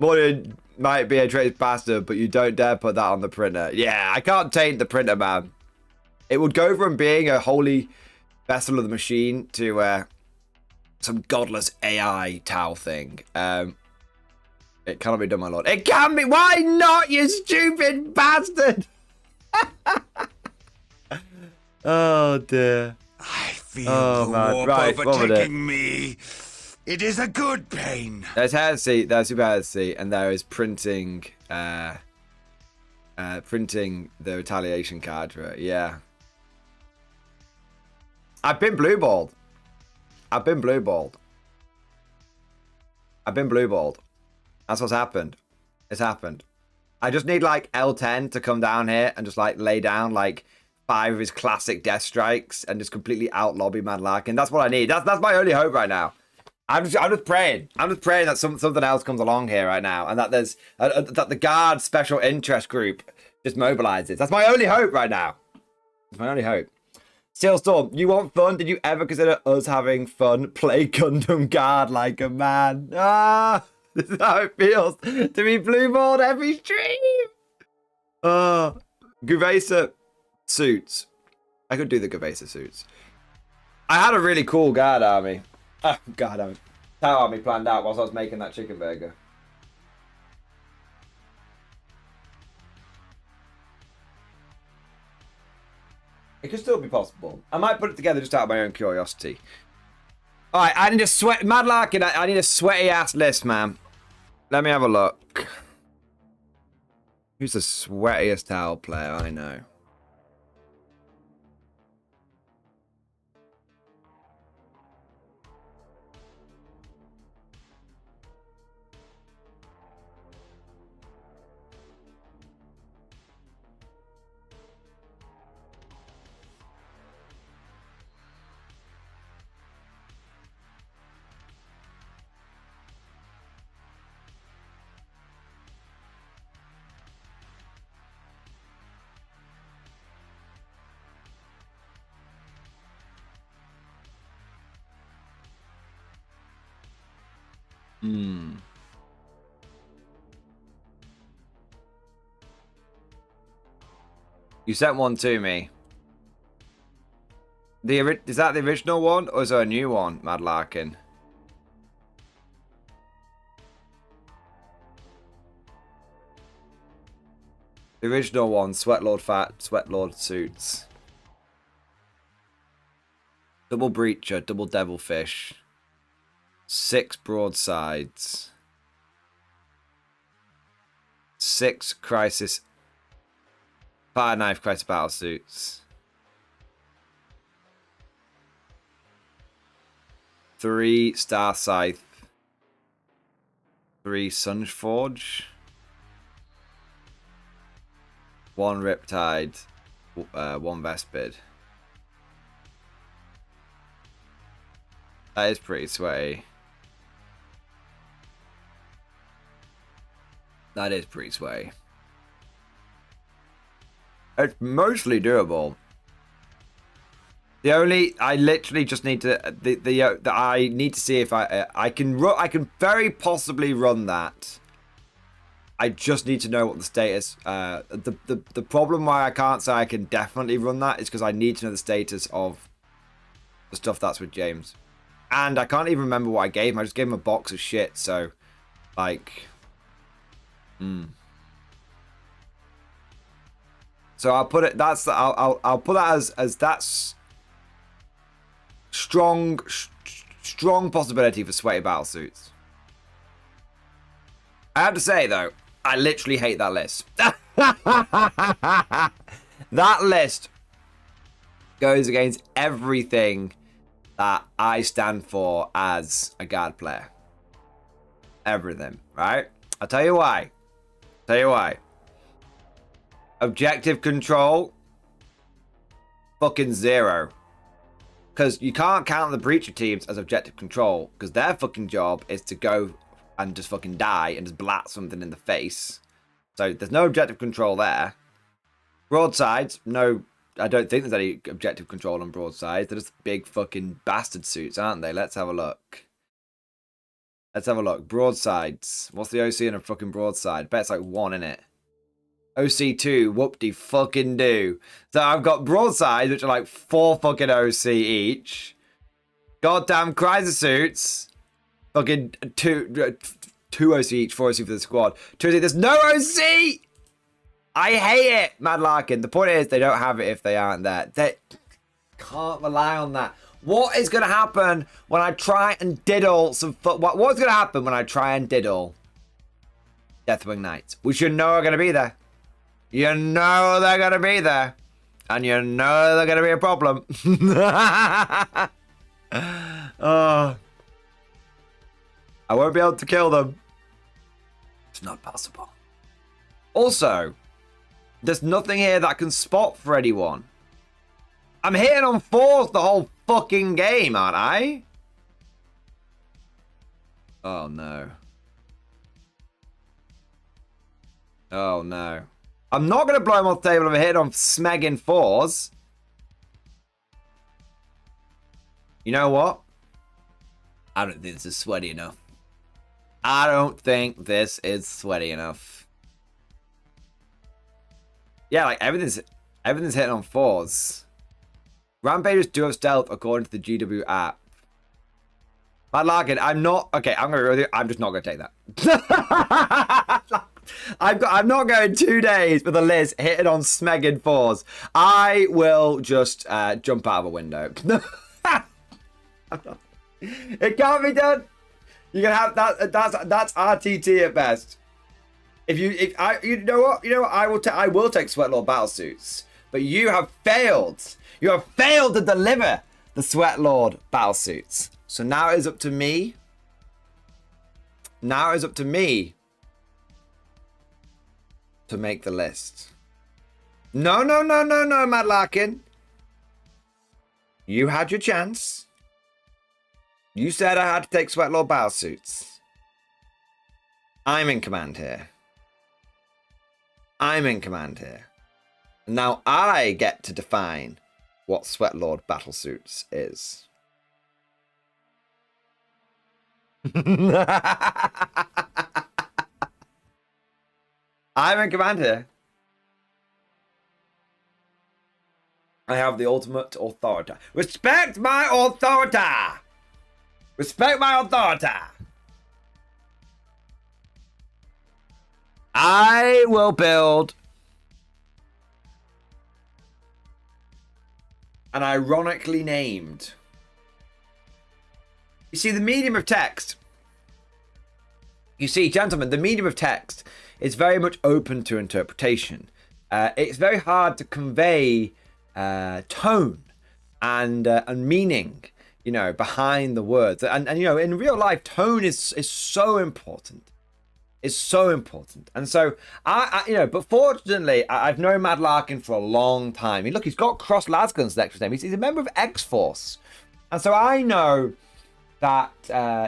[SPEAKER 2] Mordian might be a traitorous bastard, but you don't dare put that on the printer. Yeah, I can't taint the printer, man. It would go from being a holy vessel of the machine to some godless AI Tau thing. It cannot be done, my lord. It can be. Why not, you stupid bastard? Oh dear.
[SPEAKER 3] I feel the warp overtaking me. It is a good pain.
[SPEAKER 2] There's heresy, there's super heresy, and there is printing printing the retaliation card for it. Yeah. I've been blue-balled. That's what's happened. It's happened. I just need like L10 to come down here and just like lay down like 5 of his classic death strikes and just completely out lobby Mad Larkin. That's what I need. That's my only hope right now. I'm just praying. That something else comes along here right now, and that there's that the guard special interest group just mobilizes. That's my only hope right now. That's my only hope. Steel Storm, you want fun? Did you ever consider us having fun? Play Gundam Guard like a man. This is how it feels to be blue-balled every stream. Guvesa suits. I could do the Guvesa suits. I had a really cool guard army. Oh, God, Tau army planned out whilst I was making that chicken burger. It could still be possible. I might put it together just out of my own curiosity. All right, I need a sweat. Mad Larkin, I need a sweaty ass list, man. Let me have a look. Who's the sweatiest Tau player I know? You sent one to me. Is that the original one, or is there a new one, Mad Larkin? The original one, Sweatlord suits. Double Breacher, double Devilfish. 6 broadsides. 6 Crisis. Fire Knife Crisis Battle Suits. 3 Star Scythe. 3 Sunforge. 1 Riptide. 1 Vespid. That is pretty sweaty. That is pretty sweaty. It's mostly doable. I literally just need to I need to see if I can very possibly run that. I just need to know what the status. The problem why I can't say I can definitely run that is because I need to know the status of the stuff that's with James. And I can't even remember what I gave him. I just gave him a box of shit. So, like, So I'll put it. I'll put that as that's strong possibility for sweaty battle suits. I have to say though, I literally hate that list. That list goes against everything that I stand for as a guard player. Everything, right? I'll tell you why. Objective control, fucking 0. Because you can't count the breacher teams as objective control, because their fucking job is to go and just fucking die and just blat something in the face. So there's no objective control there. Broadsides, no, I don't think there's any objective control on broadsides. They're just big fucking bastard suits, aren't they? Let's have a look. Broadsides. What's the OC in a fucking broadside? Bet it's like 1 in it. OC2, whoop-de fucking do. So I've got broadsides, which are like 4 fucking OC each. Goddamn Chrysler suits. Fucking 2 OC each, 4 OC for the squad. 2 OC, there's no OC! I hate it, Mad Larkin. The point is, they don't have it if they aren't there. They can't rely on that. What is going to happen when I try and diddle some... What's going to happen when I try and diddle Deathwing Knights? We should know are going to be there. You know they're going to be there. And you know they're going to be a problem. Oh. I won't be able to kill them. It's not possible. Also, there's nothing here that can spot for anyone. I'm hitting on 4s the whole fucking game, aren't I? Oh, no. Oh, no. I'm not going to blow him off the table if I hit on smegging 4s. You know what? I don't think this is sweaty enough. I don't think this is sweaty enough. Yeah, like everything's hitting on 4s. Rampagers do have stealth according to the GW app. Mad Larkin, I'm not... Okay, I'm going to go with you. I'm just not going to take that. I'm not going 2 days with a list hitting on smegging 4s. I will just jump out of a window. It can't be done. You can have that. That's RTT at best. You know what? I will take Sweatlord battlesuits, but you have failed. You have failed to deliver the Sweatlord battlesuits. So now it is up to me. Now it is up to me to make the list. No, Mad Larkin. You had your chance. You said I had to take Sweatlord battlesuits. I'm in command here. And now I get to define what Sweatlord battlesuits is. I'm in command here. I have the ultimate authority. Respect my authority! Respect my authority! I will build an ironically named... You see, the medium of text... You see, gentlemen, the medium of text is very much open to interpretation. It's very hard to convey tone and meaning, you know, behind the words. And you know, in real life, tone is so important. It's so important. And so, you know, but fortunately, I've known Mad Larkin for a long time. I mean, look, he's got Cross Lasgun's next to his name. He's a member of X-Force. And so I know that,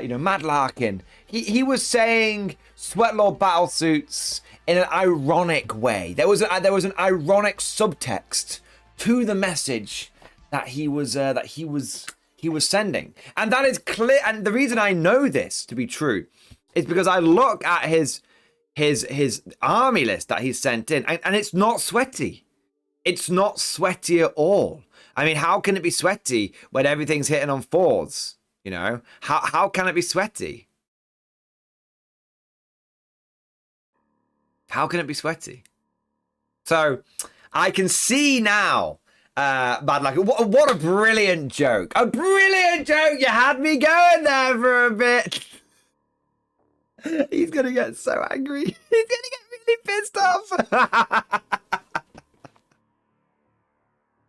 [SPEAKER 2] you know, Mad Larkin, he was saying Sweatlord battlesuits in an ironic way. There was an ironic subtext to the message that he was sending. And that is clear. And the reason I know this to be true is because I look at his army list that he's sent in, and it's not sweaty. It's not sweaty at all. I mean, how can it be sweaty when everything's hitting on 4s? You know, how can it be sweaty? How can it be sweaty? So I can see now, Bad Luck. What a brilliant joke! A brilliant joke. You had me going there for a bit. He's gonna get so angry. He's gonna get really pissed off.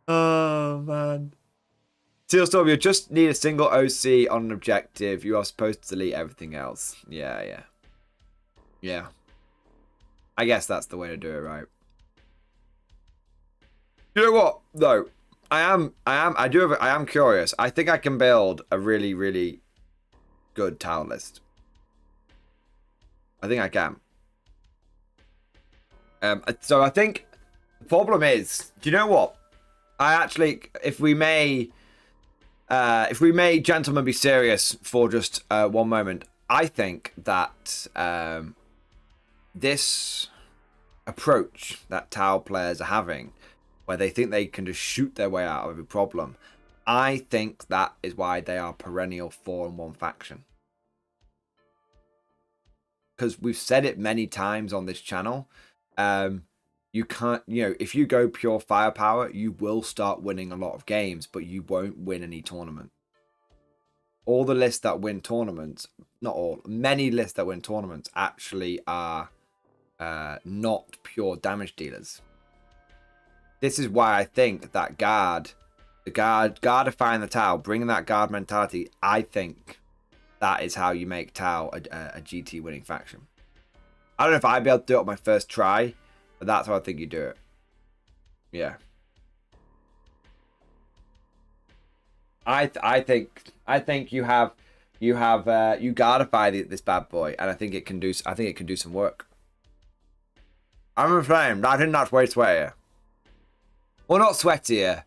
[SPEAKER 2] Oh man. Seal Storm, you just need a single OC on an objective. You are supposed to delete everything else. Yeah. I guess that's the way to do it, right? You know what, though? I am curious. I think I can build a really, really good tile list. I think I can. So I think the problem is, do you know what? I actually, if we may, gentlemen, be serious for just 1 moment, I think that this approach that Tau players are having, where they think they can just shoot their way out of every problem, I think that is why they are perennial 4-1 faction. Because we've said it many times on this channel, you can't, if you go pure firepower, you will start winning a lot of games, but you won't win any tournament. All the lists that win tournaments, not all, many lists that win tournaments actually are not pure damage dealers. This is why I think that guardifying the Tau, bringing that guard mentality, I think that is how you make Tau a GT winning faction. I don't know if I'd be able to do it on my first try, but that's how I think you do it. Yeah. I think you guardify this bad boy, and I think it can do some work. I'm inflamed. I think that's way sweatier. Well, not sweatier.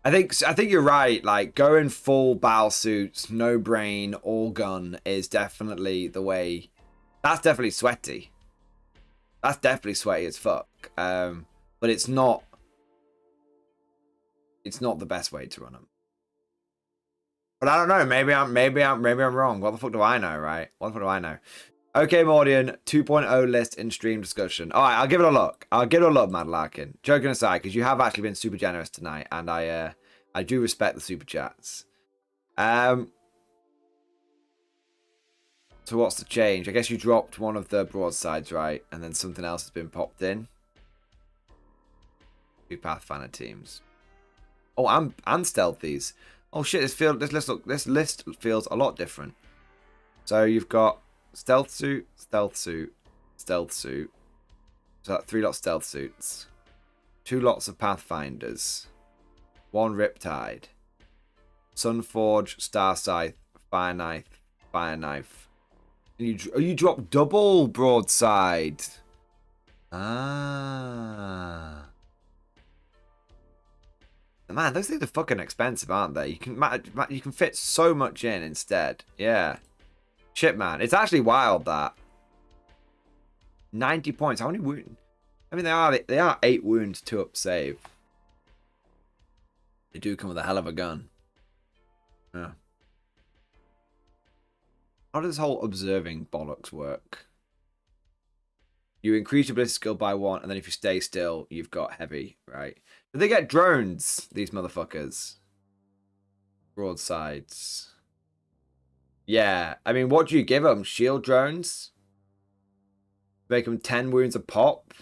[SPEAKER 2] I think you're right. Like, going full battle suits, no brain, all gun is definitely the way. That's definitely sweaty. That's definitely sweaty as fuck. But it's not. It's not the best way to run them. But I don't know. Maybe I'm wrong. What the fuck do I know, right? What the fuck do I know? Okay, Mordian, 2.0 list in stream discussion. All right, I'll give it a look. Mad Larkin. Joking aside, because you have actually been super generous tonight, and I do respect the super chats. So what's the change? I guess you dropped one of the broadsides, right? And then something else has been popped in. 2 Pathfinder teams. Oh, and stealthies. Oh shit! This list feels a lot different. So you've got stealth suit, stealth suit, stealth suit. So that's 3 lots of stealth suits, 2 lots of Pathfinders, 1 Riptide, Sunforge, Star Scythe, Fire Knife, Fire Knife. You drop double broadside. Ah. Man, those things are fucking expensive, aren't they? You can fit so much in instead. Yeah. Shit, man. It's actually wild that. 90 points. How many wounds? I mean, they are 8 wounds, 2 up save. They do come with a hell of a gun. Yeah. How does this whole observing bollocks work? You increase your ballistic skill by 1, and then if you stay still, you've got heavy, right? Do they get drones, these motherfuckers? Broadsides. Yeah, I mean, what do you give them? Shield drones? Make them 10 wounds a pop?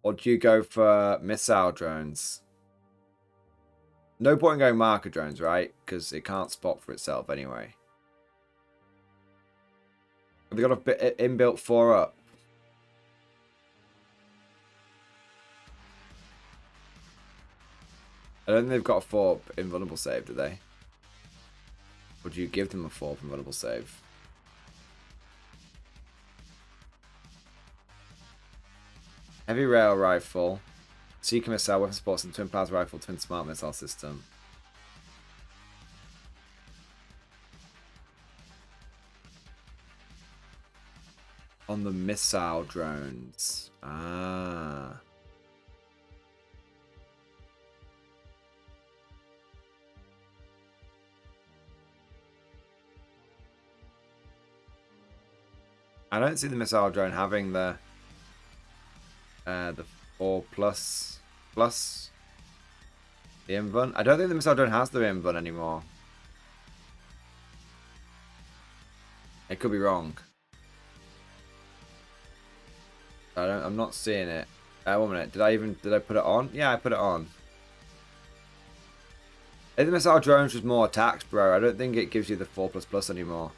[SPEAKER 2] Or do you go for missile drones? No point in going marker drones, right? Because it can't spot for itself anyway. Have they got a bit inbuilt 4 up? I don't think they've got a 4 up invulnerable save, do they? Or do you give them a 4 up invulnerable save? Heavy rail rifle, seeker missile, weapon supports, and twin powers rifle, twin smart missile system. On the missile drones. Ah. I don't see the missile drone having the 4 plus the invuln. I don't think the missile drone has the invuln anymore. It could be wrong. I'm not seeing it. 1 minute. Did I put it on? Yeah, I put it on. I think the missile drones was more attacks, bro. I don't think it gives you the 4 plus anymore.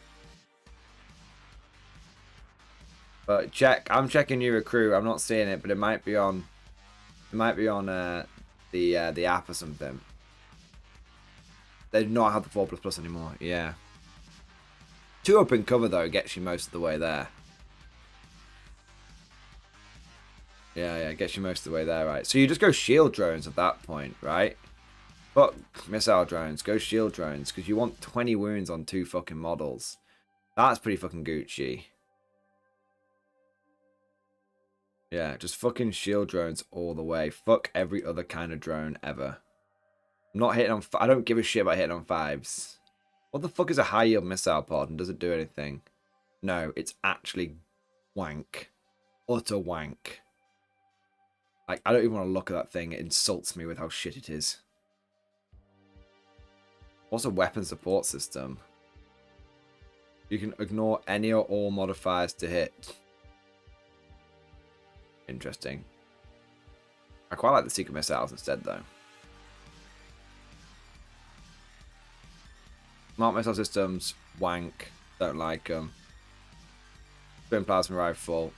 [SPEAKER 2] But I'm checking new recruit. I'm not seeing it, but it might be on. It might be on the app or something. They do not have the 4 plus anymore. Yeah. 2 open cover though gets you most of the way there. Yeah, it gets you most of the way there, right? So you just go shield drones at that point, right? Fuck missile drones, go shield drones, because you want 20 wounds on 2 fucking models. That's pretty fucking Gucci. Yeah, just fucking shield drones all the way. Fuck every other kind of drone ever. I'm not hitting on... I don't give a shit about hitting on 5s. What the fuck is a high yield missile pod and does it do anything? No, it's actually wank. Utter wank. Like, I don't even want to look at that thing. It insults me with how shit it is. What's a weapon support system? You can ignore any or all modifiers to hit. Interesting. I quite like the secret missiles instead, though. Smart missile systems, wank. Don't like them. Twin plasma rifle,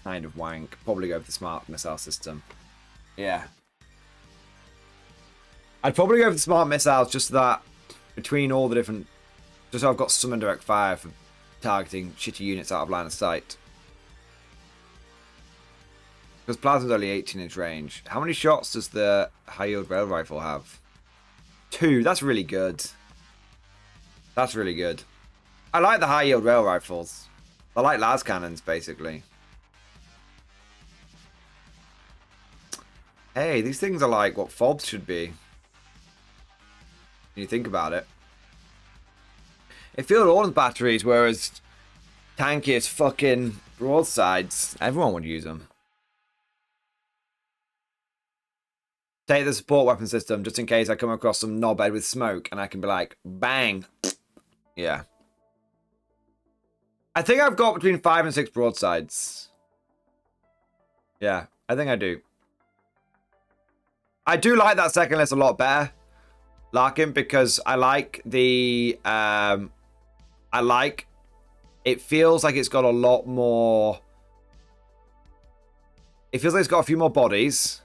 [SPEAKER 2] kind of wank. Probably go for the smart missile system. Yeah. I'd probably go for the smart missiles just so that between all the different... Just so I've got some indirect fire for targeting shitty units out of line of sight. Because plasma's only 18-inch range. How many shots does the high-yield rail rifle have? 2. That's really good. That's really good. I like the high-yield rail rifles. I like las cannons, basically. Hey, these things are like what fobs should be. When you think about it. It field ordnance batteries, whereas tanky as fucking broadsides. Everyone would use them. Take the support weapon system just in case I come across some knobhead with smoke and I can be like, bang. Yeah. I think I've got between 5 and 6 broadsides. Yeah, I think I do. I do like that second list a lot better, Larkin, because I like the... It feels like it's got a lot more... It feels like it's got a few more bodies.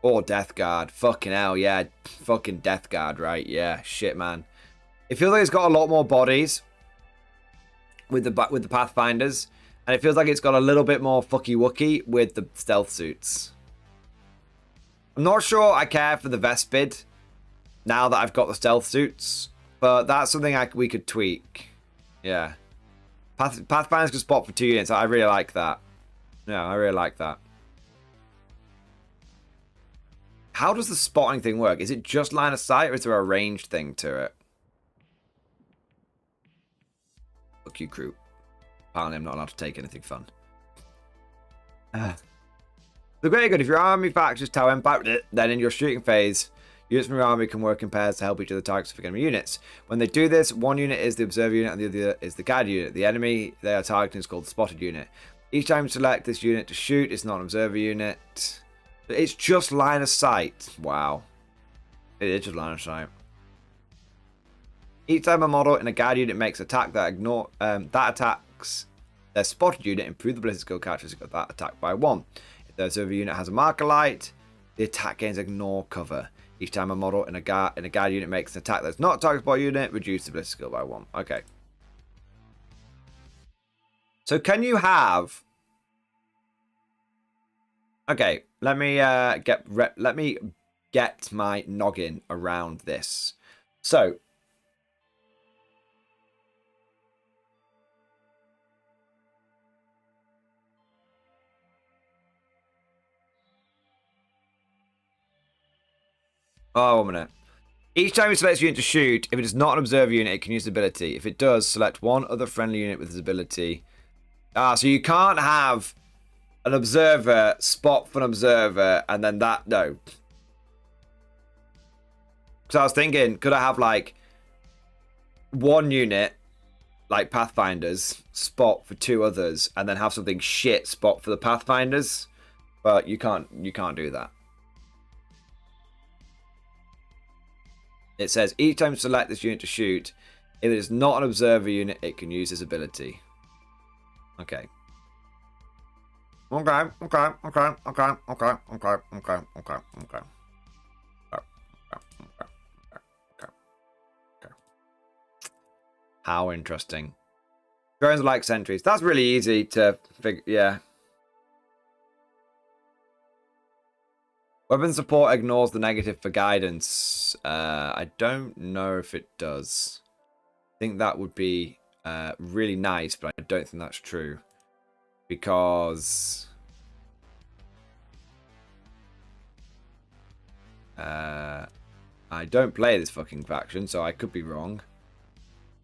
[SPEAKER 2] Or Death Guard. Fucking hell, yeah. Fucking Death Guard, right? Yeah, shit, man. It feels like it's got a lot more bodies with the Pathfinders. And it feels like it's got a little bit more fucky-wookie with the stealth suits. I'm not sure I care for the Vespid now that I've got the stealth suits. But that's something we could tweak. Yeah. Pathfinders can spot for 2 units. I really like that. Yeah, I really like that. How does the spotting thing work? Is it just line of sight or is there a ranged thing to it? Fuck you, crew. Apparently I'm not allowed to take anything fun. The great good, if your army factors tower impact it, then in your shooting phase, units from your army can work in pairs to help each other target specific enemy units. When they do this, one unit is the observer unit and the other is the guide unit. The enemy they are targeting is called the spotted unit. Each time you select this unit to shoot, it's not an observer unit. It's just line of sight. Wow. It is just line of sight. Each time a model in a guide unit makes attack that attacks their spotted unit, improve the ballistic skill characteristic of that attack by 1. If the observer unit has a marker light, the attack gains ignore cover. Each time a model in a guide unit makes an attack that's not a target spot unit, reduce the ballistic skill by 1. Okay. So can you have... Okay, let me get my noggin around this. So, oh, 1 minute. Each time you select a unit to shoot, if it is not an observer unit, it can use the ability. If it does, select one other friendly unit with this ability. So you can't have an observer spot for an observer and then that. No. Because I was thinking, could I have like one unit, like Pathfinders, spot for two others, and then have something shit spot for the Pathfinders? But you can't do that. It says, each time you select this unit to shoot, if it is not an observer unit, it can use this ability. Okay. Okay. How interesting. Drones are like sentries. That's really easy to figure. Yeah. Weapon support ignores the negative for guidance. I don't know if it does. I think that would be really nice, but I don't think that's true. Because I don't play this fucking faction, so I could be wrong.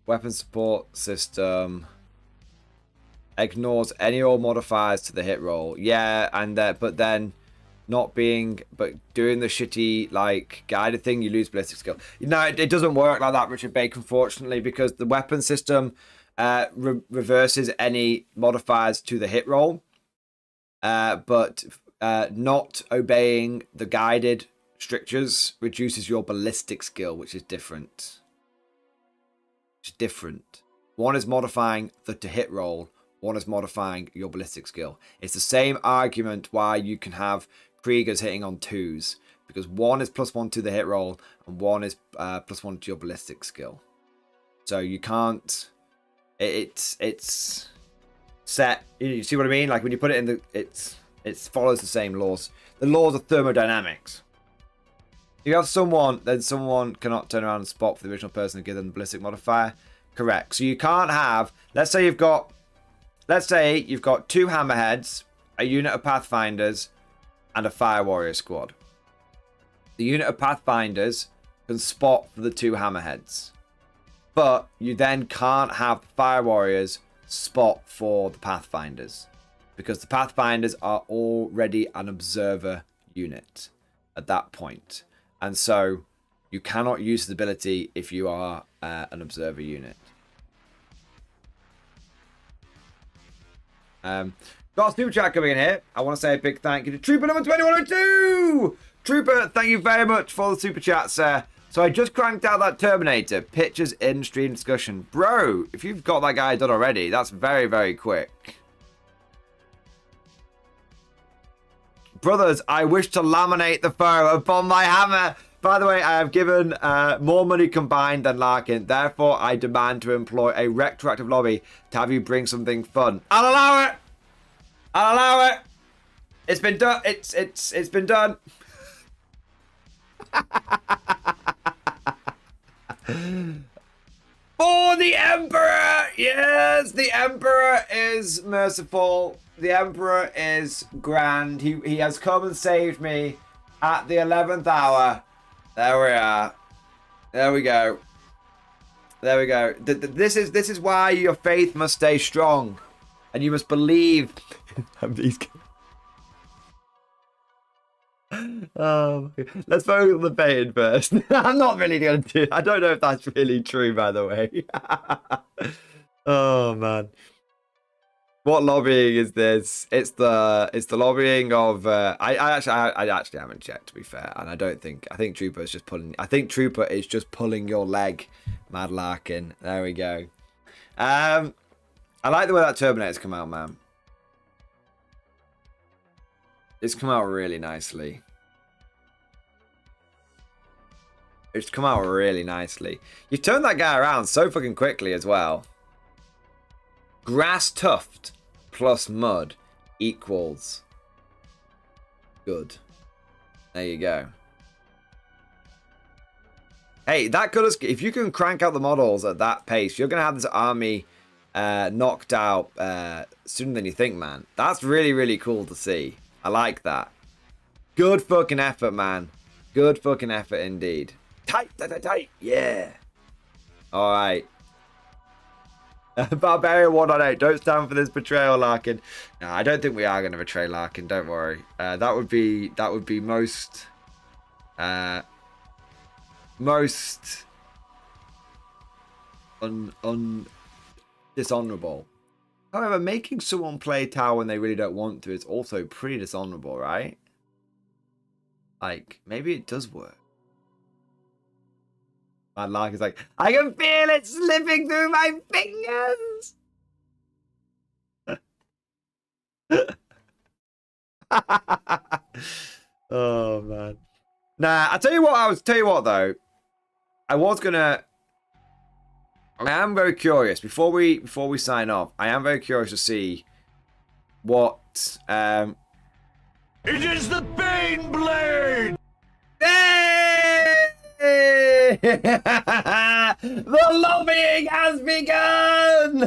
[SPEAKER 2] Weapon support system ignores any or modifiers to the hit roll. Yeah, and but then not being, but doing the shitty like guided thing, you lose ballistic skill. No, it doesn't work like that, Richard Bake, unfortunately, because the weapon system reverses any modifiers to the hit roll, but not obeying the guided strictures reduces your ballistic skill, which is different. It's different. One is modifying the to hit roll, one is modifying your ballistic skill. It's the same argument why you can have Kriegers hitting on 2s, because one is +1 to the hit roll and one is +1 to your ballistic skill. So you can't. It's set. You see what I mean? Like when you put it in the, it follows the same laws. The laws of thermodynamics. If you have someone, then someone cannot turn around and spot for the original person and give them the ballistic modifier. Correct. So you can't have. Let's say you've got two hammerheads, a unit of pathfinders, and a fire warrior squad. The unit of pathfinders can spot for the two hammerheads, but you then can't have the fire warriors spot for the pathfinders because the pathfinders are already an observer unit at that point. And so you cannot use the ability if you are an observer unit. Got a super chat coming in here. I want to say a big thank you to Trooper number 2102! Trooper, thank you very much for the super chat, sir. So I just cranked out that Terminator. Pictures in stream discussion. Bro, if you've got that guy done already, that's very, very quick. Brothers, I wish to laminate the foe upon my hammer. By the way, I have given more money combined than Larkin. Therefore, I demand to employ a retroactive lobby to have you bring something fun. I'll allow it. I'll allow it. It's been done. It's been done. For the Emperor! Yes, the Emperor is merciful. The Emperor is grand. He has come and saved me at the 11th hour. There we are. There we go. There we go. This is why your faith must stay strong, and you must believe. These. Let's focus on the baiting first. I'm not really going to do. I don't know if that's really true, by the way. Oh man. What lobbying is this? It's the lobbying of I actually haven't checked, to be fair, and I think Trooper is just pulling. I think Trooper is just pulling your leg, Mad Larkin. There we go. I like the way that Terminator's come out, man. It's come out really nicely. It's come out really nicely. You turned that guy around so fucking quickly as well. Grass tuft plus mud equals good. There you go. Hey, that could have, if you can crank out the models at that pace, you're going to have this army knocked out sooner than you think, man. That's really, really cool to see. I like that. Good fucking effort, man. Good fucking effort indeed. Tight, tight, tight, tight. Yeah. All right. Barbarian 198. Don't stand for this betrayal, Larkin. No, I don't think we are going to betray Larkin. Don't worry. That would be most dishonorable. However, making someone play Tau when they really don't want to is also pretty dishonorable, right? Like, maybe it does work. My Lark is like, I can feel it slipping through my fingers. Oh man. Nah, I tell you what though. I am very curious before we sign off. I am very curious to see what
[SPEAKER 3] It is the Bane Blade!
[SPEAKER 2] The lobbying has begun!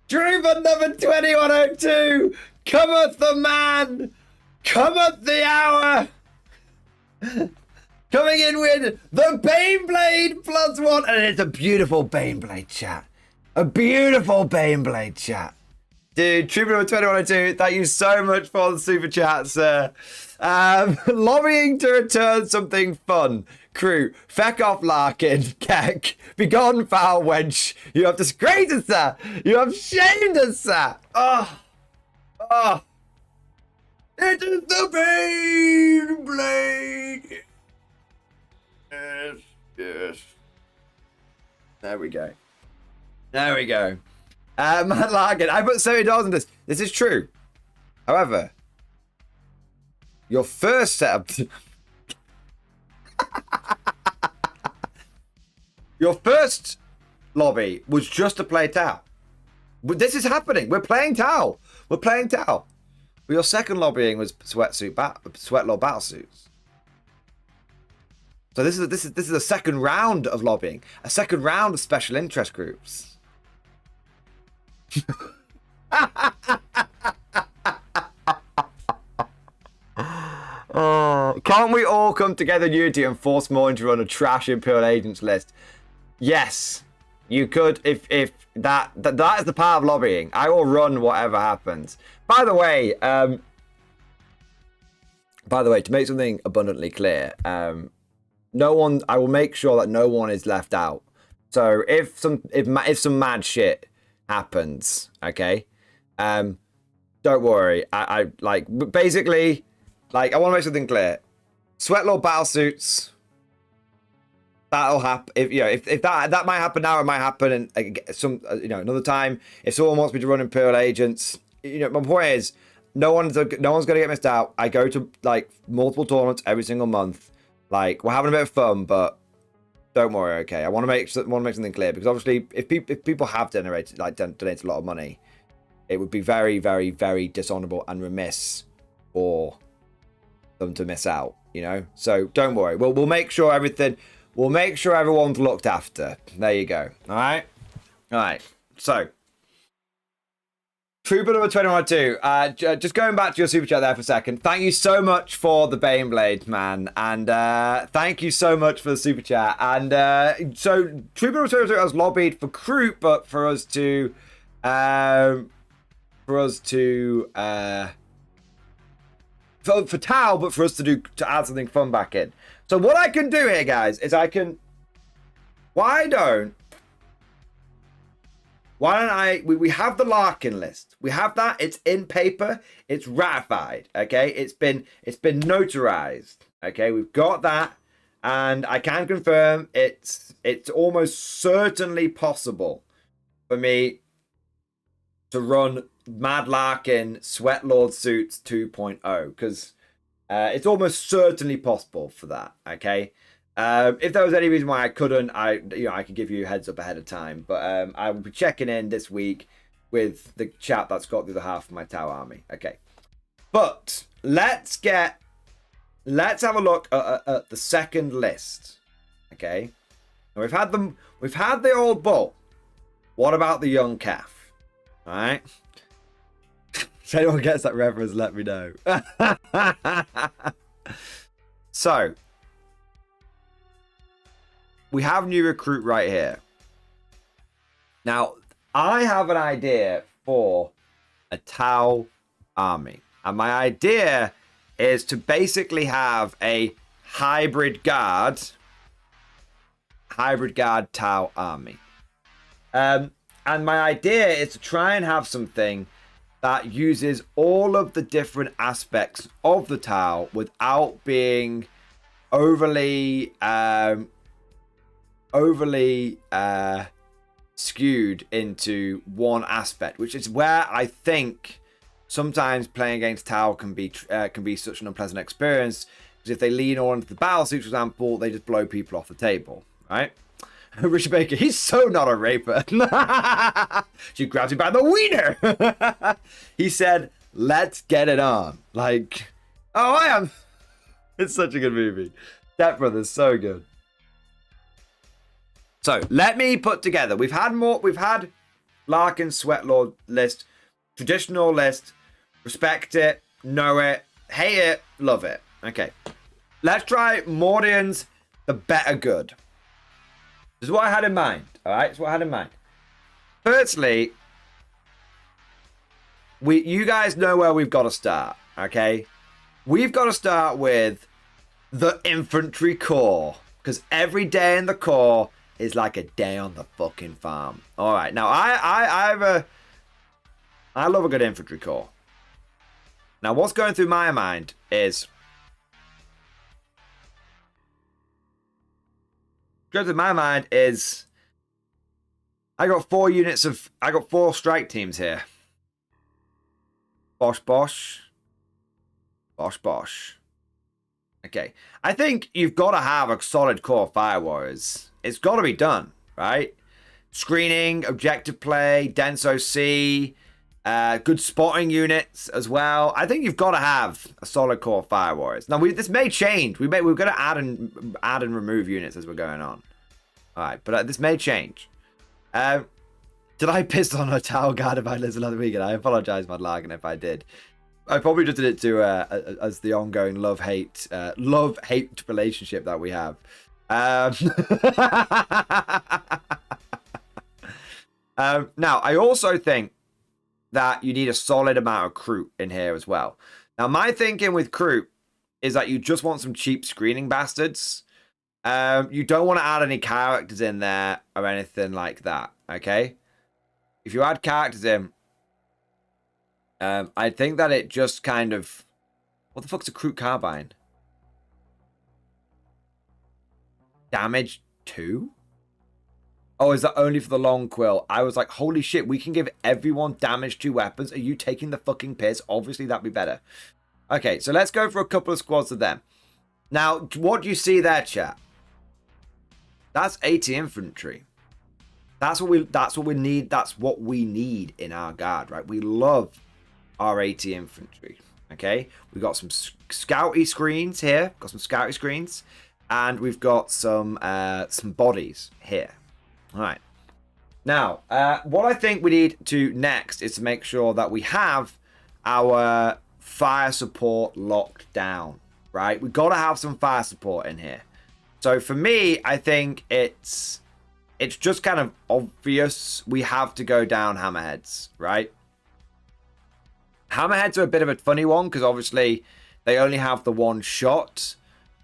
[SPEAKER 2] Trooper number 2102! Cometh the man! Cometh the hour! Coming in with the Baneblade +1! And it's a beautiful Baneblade chat. A beautiful Baneblade chat. Dude, Trooper number 2102, thank you so much for the super chat, sir. Lobbying to return something fun. Crew, feck off Larkin, Keck, begone foul wench. You have disgraced us, sir. You have shamed us, sir. Oh. It is the Baneblade. Yes. There we go. Matt Larkin, I put $70 in this. This is true. However, your first setup... Your first lobby was just to play Tau. But this is happening. We're playing Tau. But your second lobbying was Sweatlord Battlesuits. So this is a second round of lobbying. A second round of special interest groups. Oh, can't we all come together in unity and force Mordian to run a trash Imperial Agents list? Yes, you could if that is the part of lobbying. I will run whatever happens. By the way, to make something abundantly clear, I will make sure that no one is left out. So if some mad shit happens, okay, don't worry. I want to make something clear. Sweatlord Battlesuits. That'll happen. If that might happen now, it might happen in another time. If someone wants me to run Imperial Agents, my point is, no one's gonna get missed out. I go to multiple tournaments every single month. We're having a bit of fun, but don't worry. Okay, I want to make something clear, because obviously, if people have donated a lot of money, it would be very, very, very dishonorable and remiss for them to miss out. So don't worry. We'll make sure everything. We'll make sure everyone's looked after. There you go. All right. So, Trooper number 2102. Just going back to your super chat there for a second. Thank you so much for the Baneblade, man, and thank you so much for the super chat. And so, Trooper number 2102 has lobbied for Croup, but for us to for Tau, but for us to add something fun back in. So what I can do here, guys, is why don't we have the Larkin list. We have that. It's in paper. It's ratified. Okay. It's been notarized. Okay. We've got that. And I can confirm it's almost certainly possible for me to run Mad Larkin Sweatlord Suits 2.0, because it's almost certainly possible for that. Okay. If there was any reason why I couldn't, I could give you a heads up ahead of time. But I will be checking in this week with the chap that's got the other half of my Tau army. Okay. But let's have a look at the second list. Okay. Now we've had the old bull. What about the young calf? All right. If anyone gets that reference, let me know. So, we have new recruit right here. Now, I have an idea for a Tau army. And my idea is to basically have a hybrid guard Tau army. And my idea is to try and have something that uses all of the different aspects of the Tau without being overly skewed into one aspect, which is where I think sometimes playing against Tau can be such an unpleasant experience, because if they lean all into the battle suit, for example, they just blow people off the table, right? Richard Baker, he's so not a raper. She grabs him by the wiener. He said, let's get it on. Like, oh, I am. It's such a good movie. Step Brothers, so good. So let me put together. We've had Larkin Sweatlord list, traditional list, respect it, know it, hate it, love it. Okay. Let's try Mordian's The Better Good. This is what I had in mind. Alright, this is what I had in mind. Firstly, you guys know where we've got to start, okay? We've got to start with the infantry corps, because every day in the corps is like a day on the fucking farm. Alright, now I love a good infantry corps. Now what's going through my mind is I got 4 strike teams here. Bosh bosh. Bosh bosh. Okay. I think you've got to have a solid core of fire warriors. It's got to be done, right? Screening, objective play, dense OC, good spotting units as well. I think you've got to have a solid core of fire warriors. Now this may change. We're going to add and remove units as we're going on. All right, but this may change. Did I piss on a Tau guard if I listened last weekend? I apologize, Mad Larkin, if I did. I probably just did it to as the ongoing love-hate relationship that we have. Now, I also think that you need a solid amount of Kroot in here as well. Now, my thinking with Kroot is that you just want some cheap screening bastards. You don't want to add any characters in there or anything like that, okay? If you add characters in, I think that it just kind of... What the fuck's a Kroot carbine? Damage 2? Oh, is that only for the long quill? I was like, holy shit, we can give everyone damage 2 weapons. Are you taking the fucking piss? Obviously, that'd be better. Okay, so let's go for a couple of squads of them. Now, what do you see there, chat? That's 80 infantry. That's what we need. That's what we need in our guard, right? We love our 80 infantry. Okay, we've got some scouty screens here. Got some scouty screens, and we've got some bodies here. All right. Now, what I think we need to next is to make sure that we have our fire support locked down. Right, we've got to have some fire support in here. So for me, I think it's just kind of obvious we have to go down hammerheads, right? Hammerheads are a bit of a funny one because obviously they only have the one shot,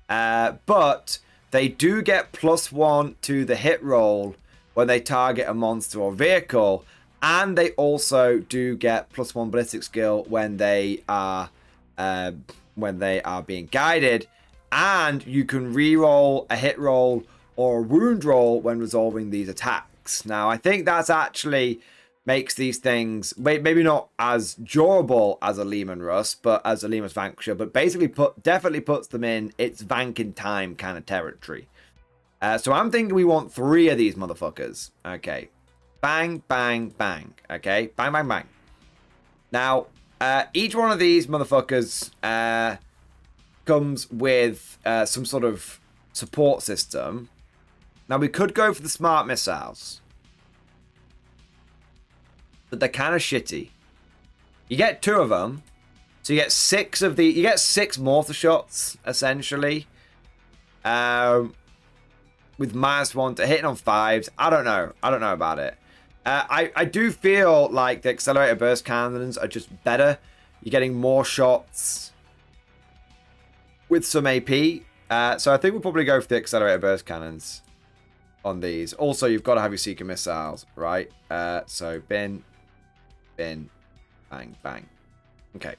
[SPEAKER 2] but they do get +1 to the hit roll when they target a monster or vehicle, and they also do get +1 ballistic skill when they are being guided, and you can re-roll a hit roll or a wound roll when resolving these attacks. Now, I think that's actually makes these things maybe not as durable as a Lehman Russ, but as a Lemus Vanquisher, but basically definitely puts them in its Vanking time kind of territory. So I'm thinking we want 3 of these motherfuckers. Okay. Bang, bang, bang. Okay. Bang, bang, bang. Now, each one of these motherfuckers comes with some sort of support system. Now, we could go for the smart missiles, but they're kind of shitty. You get 2 of them. So you get 6 of the... You get 6 mortar shots, essentially. With -1 to hitting on 5s. I don't know. I don't know about it. I do feel like the accelerator burst cannons are just better. You're getting more shots with some AP. So I think we'll probably go for the accelerator burst cannons on these. Also, you've got to have your seeker missiles, right? So bin, bang, bang. Okay.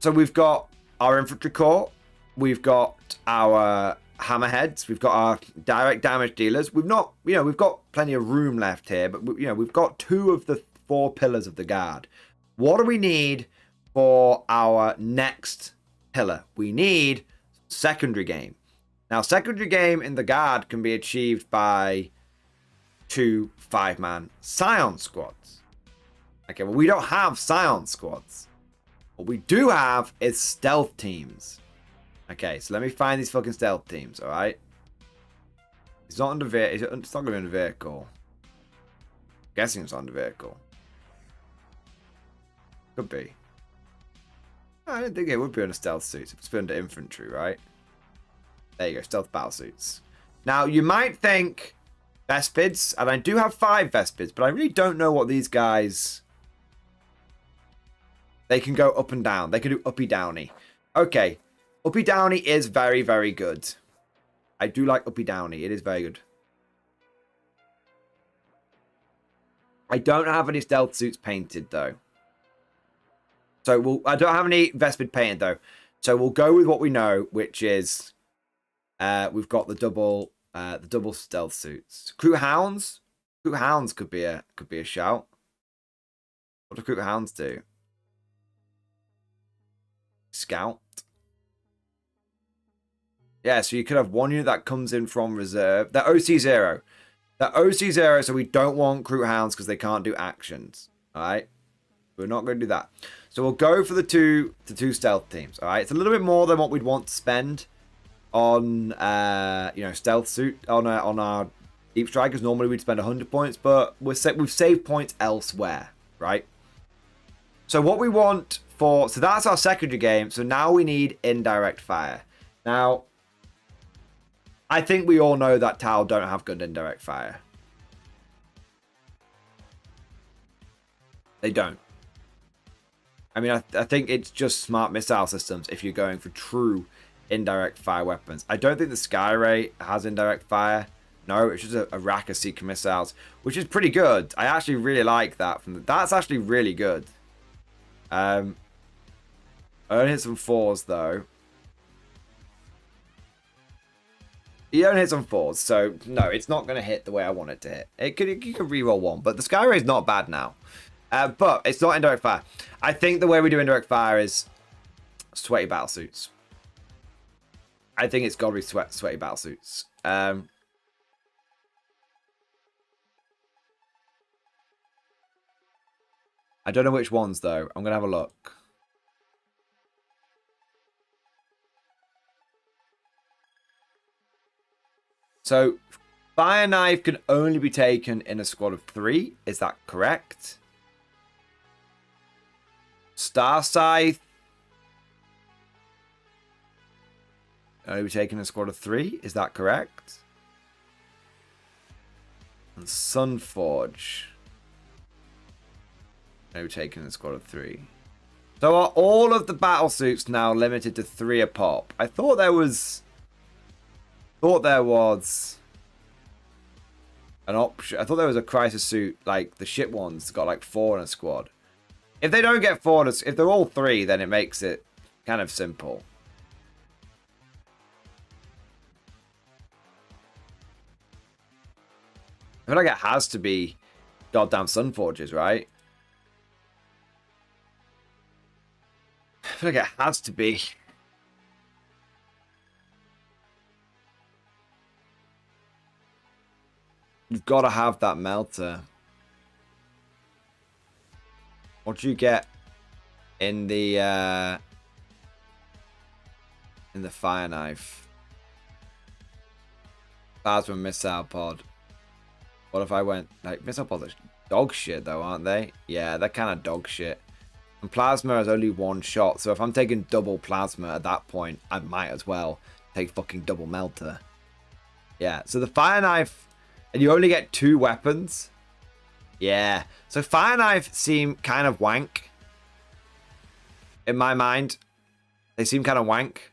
[SPEAKER 2] So we've got our infantry corps. We've got our hammerheads. We've got our direct damage dealers. We've not, we've got plenty of room left here, but we've got 2 of the 4 pillars of the guard. What do we need for our next pillar? We need secondary game. Now, secondary game in the guard can be achieved by 2 5-man scion squads. Okay, well, we don't have scion squads. What we do have is stealth teams. Okay, so let me find these fucking stealth teams, alright? It's not under vehicle. It's not going to be under vehicle. I'm guessing it's under vehicle. Could be. I don't think it would be under stealth suits. It's under infantry, right? There you go, stealth battle suits. Now, you might think Vespids, and I do have 5 Vespids, but I really don't know what these guys... They can go up and down. They can do uppy downy. Okay. Uppy downy is very, very good. I do like uppy downy. It is very good. I don't have any stealth suits painted, though. So I don't have any Vespid painted, though. So we'll go with what we know, which is we've got the double stealth suits. Crew hounds. Crew hounds could be a shout. What do crew hounds do? Scout. Yeah, so you could have 1 unit that comes in from reserve. They're OC0. They're OC0, so we don't want crew hounds because they can't do actions. Alright? We're not going to do that. So we'll go for the two stealth teams. Alright? It's a little bit more than what we'd want to spend on stealth suit on our deep strikers. Normally we'd spend 100 points, but we've saved points elsewhere. Right? So what we want so that's our secondary game. So now we need indirect fire. Now, I think we all know that Tau don't have good indirect fire. They don't. I mean, I think it's just smart missile systems if you're going for true indirect fire weapons. I don't think the Skyray has indirect fire. No, it's just a rack of seeker missiles, which is pretty good. I actually really like that. That's actually really good. I only hit some 4s, though. You only hit some 4s, so no, it's not going to hit the way I want it to hit. You can reroll 1, but the Skyray is not bad now. But it's not indirect fire. I think the way we do indirect fire is sweaty battlesuits. I think it's got to be sweaty battlesuits. I don't know which ones, though. I'm going to have a look. So, Fire Knife can only be taken in a squad of 3. Is that correct? Star Scythe only be taken in a squad of 3. Is that correct? And Sunforge only be taken in a squad of 3. So are all of the battle suits now limited to 3 a pop? I thought there was an option. I thought there was a crisis suit, like the shit ones got like 4 in a squad. If they don't get 4, if they're all 3, then it makes it kind of simple. I feel like it has to be goddamn Sunforges, right? I feel like it has to be. You've got to have that melter. What do you get in the fire knife? Plasma missile pod. What if I went like missile pods? dog shit, though, aren't they? Yeah, they're kind of dog shit. And plasma is only one shot, so if I'm taking double plasma at that point, I might as well take fucking double melter. Yeah, so the fire knife, and you only get 2 weapons. Yeah, so fire knife seem kind of wank. In my mind, they seem kind of wank.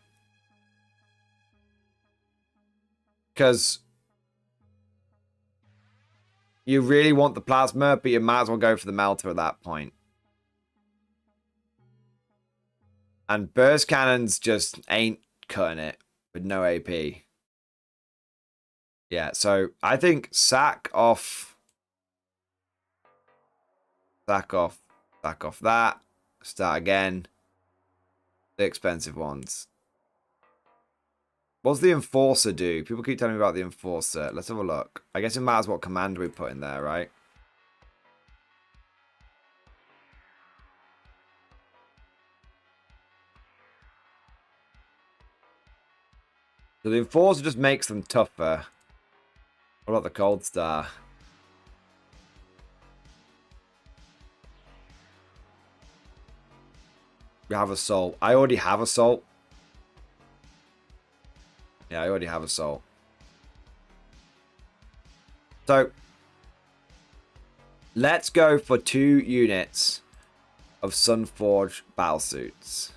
[SPEAKER 2] Because you really want the plasma, but you might as well go for the melter at that point. And burst cannons just ain't cutting it with no AP. Yeah, so I think sack off that, start again. The expensive ones. What's the Enforcer do? People keep telling me about the Enforcer. Let's have a look. I guess it matters what command we put in there, right? So the Enforcer just makes them tougher. What about the Cold Star? We have Assault. I already have Assault. Yeah, I already have Assault. So, let's go for 2 units of Sunforge battlesuits.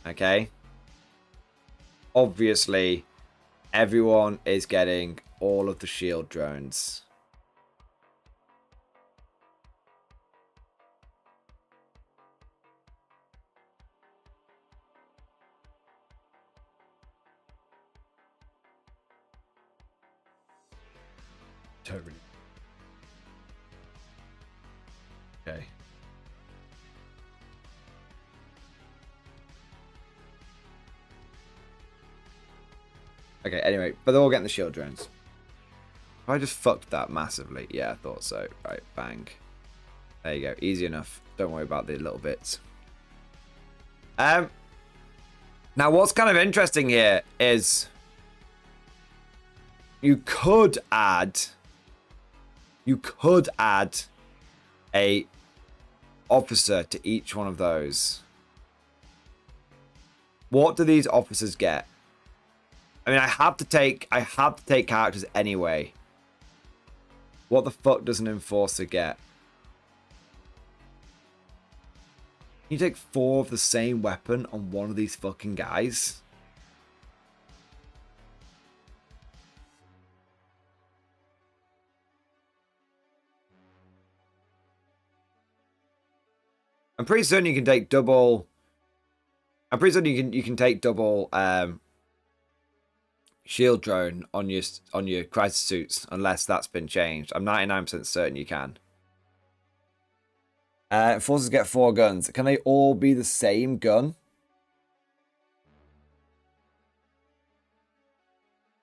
[SPEAKER 2] Okay? Obviously, everyone is getting all of the shield drones. Totally. Okay. Okay, anyway, but they're all getting the shield drones. I just fucked that massively. Yeah, I thought so. Right, bang. There you go. Easy enough. Don't worry about the little bits. Now, what's kind of interesting here is you could add a officer to each one of those. What do these officers get? I mean, I have to take characters anyway. What the fuck does an Enforcer get? You take 4 of the same weapon on one of these fucking guys? I'm pretty certain you can take double. I'm pretty certain you can take double shield drone on your crisis suits unless that's been changed. I'm 99% certain you can. Forces get 4 guns. Can they all be the same gun?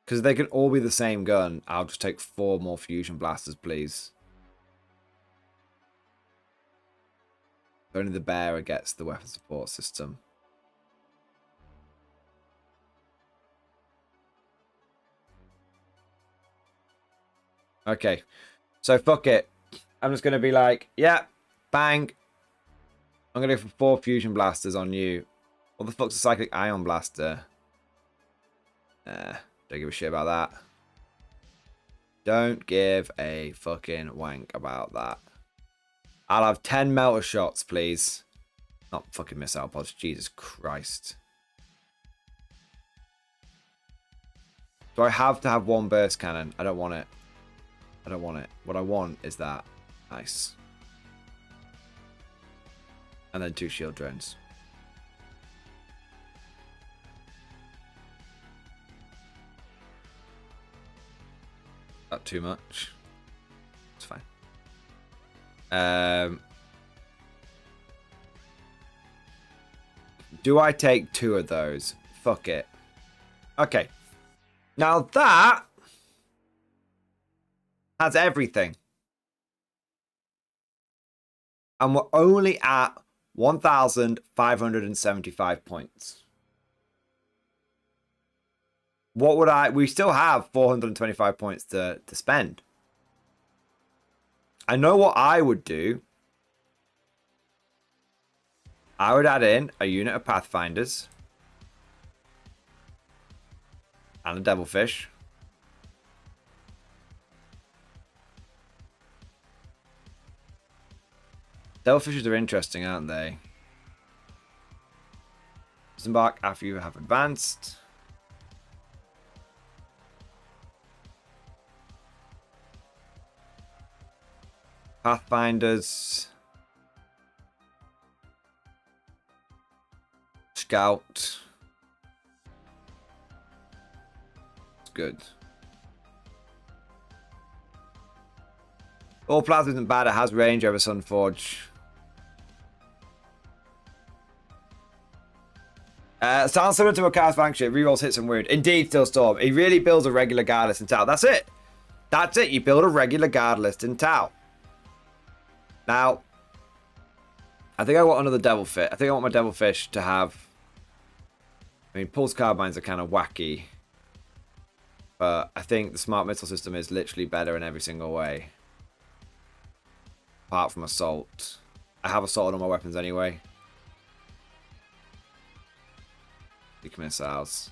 [SPEAKER 2] Because they can all be the same gun. I'll just take 4 more fusion blasters, please. Only the bearer gets the weapon support system. Okay. So fuck it. I'm just going to be like, yeah, bang. I'm going to go for 4 fusion blasters on you. What the fuck's a cyclic ion blaster? Don't give a shit about that. Don't give a fucking wank about that. I'll have 10 melter shots, please. Not fucking missile pods. Jesus Christ. Do I have to have 1 burst cannon? I don't want it. I don't want it. What I want is that. Nice. And then 2 shield drones. Not too much. It's fine. Do I take 2 of those? Fuck it. Okay. Now that has everything. And we're only at 1,575 points. What would we still have 425 points to spend. I know what I would do. I would add in a unit of Pathfinders and a Devilfish. Devilfishes are interesting, aren't they? Disembark after you have advanced. Pathfinders. Scout. It's good. All plasma isn't bad. It has range over Sunforge. Sounds similar to a cast function. Rerolls hits and wound. Indeed, Still Storm. He really builds a regular guard list in Tau. That's it. That's it. You build a regular guard list in Tau. Now, I think I want another Devilfish. I think I want my Devilfish to have... I mean, Pulse Carbines are kind of wacky. But I think the Smart Missile System is literally better in every single way. Apart from Assault. I have Assault on all my weapons anyway. Missiles.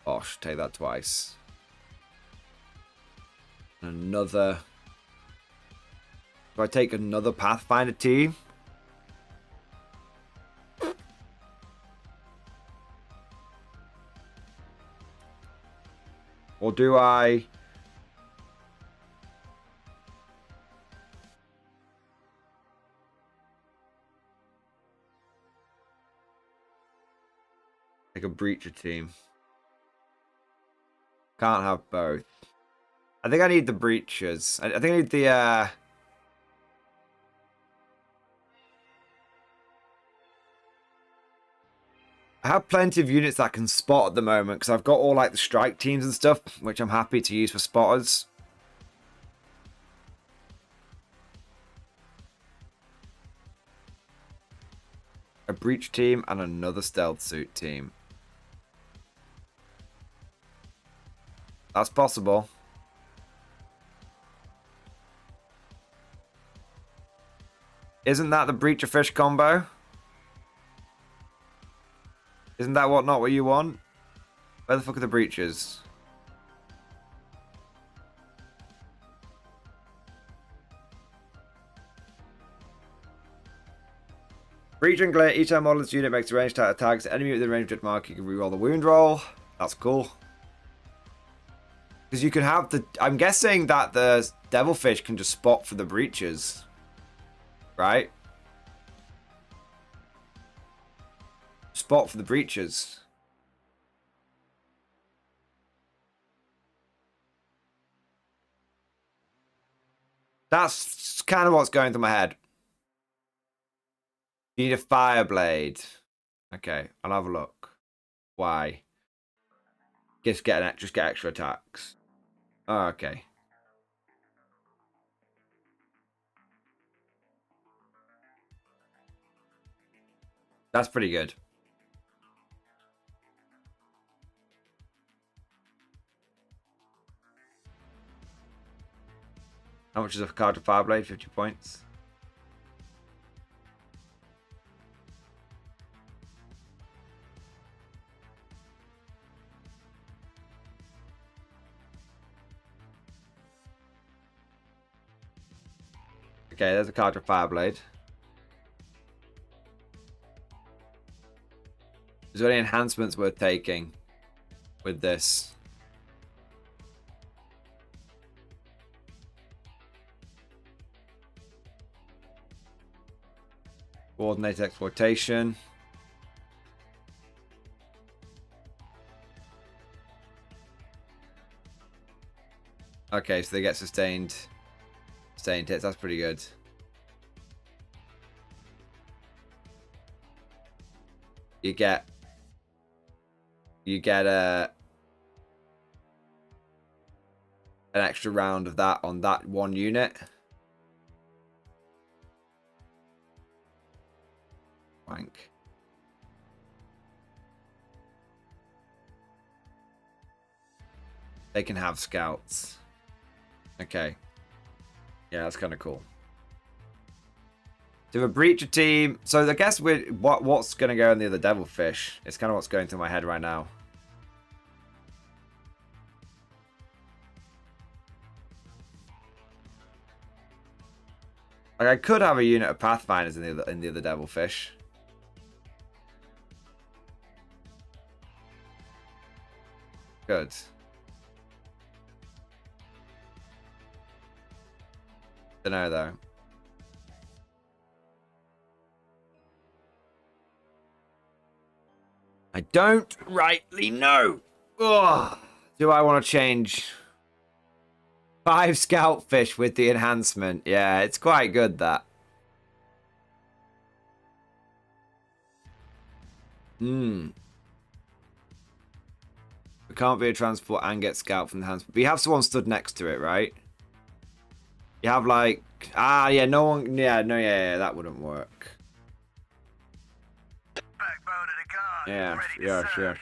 [SPEAKER 2] Bosh, take that twice. Another. Do I take another Pathfinder team? Or do I... take a Breacher team? Can't have both. I think I need the Breachers. I think I need the... I have plenty of units that can spot at the moment because I've got all like the strike teams and stuff, which I'm happy to use for spotters. A breach team and another stealth suit team. That's possible. Isn't that the breacher fish combo? Isn't that not what you want? Where the fuck are the breaches? Breach and glare. Each time model this unit makes a ranged attacks. Enemy within range of mark, you can reroll the wound roll. That's cool. Because you can have the... I'm guessing that the Devilfish can just spot for the breaches. Right? Spot for the breaches. That's kind of what's going through my head. You need a Fireblade. Okay, I'll have a look. Why? Just get extra attacks. Oh, okay. That's pretty good. How much is a card to Fireblade? 50 points. Okay, there's a card for Fireblade. Is there any enhancements worth taking with this? Coordinated exploitation. Okay, so they get sustained hits. That's pretty good. You get an extra round of that on that one unit. Wank. They can have scouts. Okay. Yeah, that's kind of cool. To have a breacher team. So I guess what's going to go in the other devilfish? It's kind of what's going through my head right now. Like I could have a unit of Pathfinders in the other devilfish. Good. Don't know though. I don't rightly know. Ugh. Do I want to change 5 scout fish with the enhancement? Yeah, it's quite good that. We can't be a transport and get scout from the enhancement. But you have someone stood next to it, right? You have like yeah, no one yeah, that wouldn't work. Yeah, sure.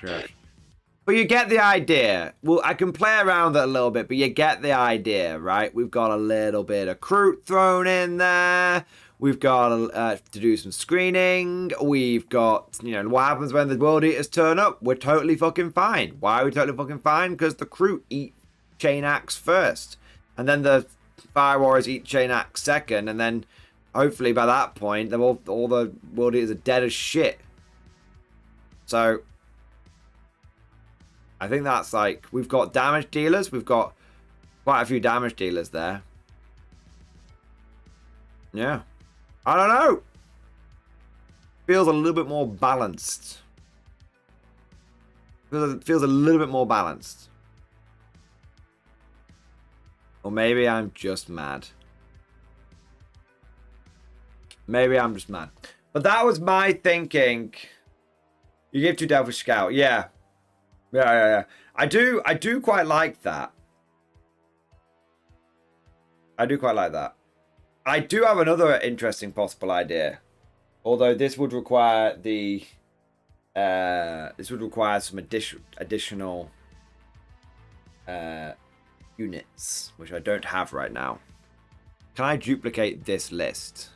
[SPEAKER 2] But you get the idea. Well, I can play around it a little bit, but you get the idea, right? We've got a little bit of Kroot thrown in there. We've got to do some screening. We've got, you know, what happens when the World Eaters turn up? We're totally fucking fine. Why are we totally fucking fine? Because the Kroot eat Chain Axe first. And then the Fire Warriors eat Chain Axe second. And then, hopefully, by that point, all the World Eaters are dead as shit. So, I think that's like, we've got damage dealers. We've got quite a few damage dealers there. Yeah. I don't know. Feels a little bit more balanced. Feels a little bit more balanced. Or maybe I'm just mad. Maybe I'm just mad. But that was my thinking. You give 2 Delphish Scout. Yeah. Yeah. I do quite like that. I do quite like that. I do have another interesting possible idea. Although this would require the some additional units, which I don't have right now. Can I duplicate this list?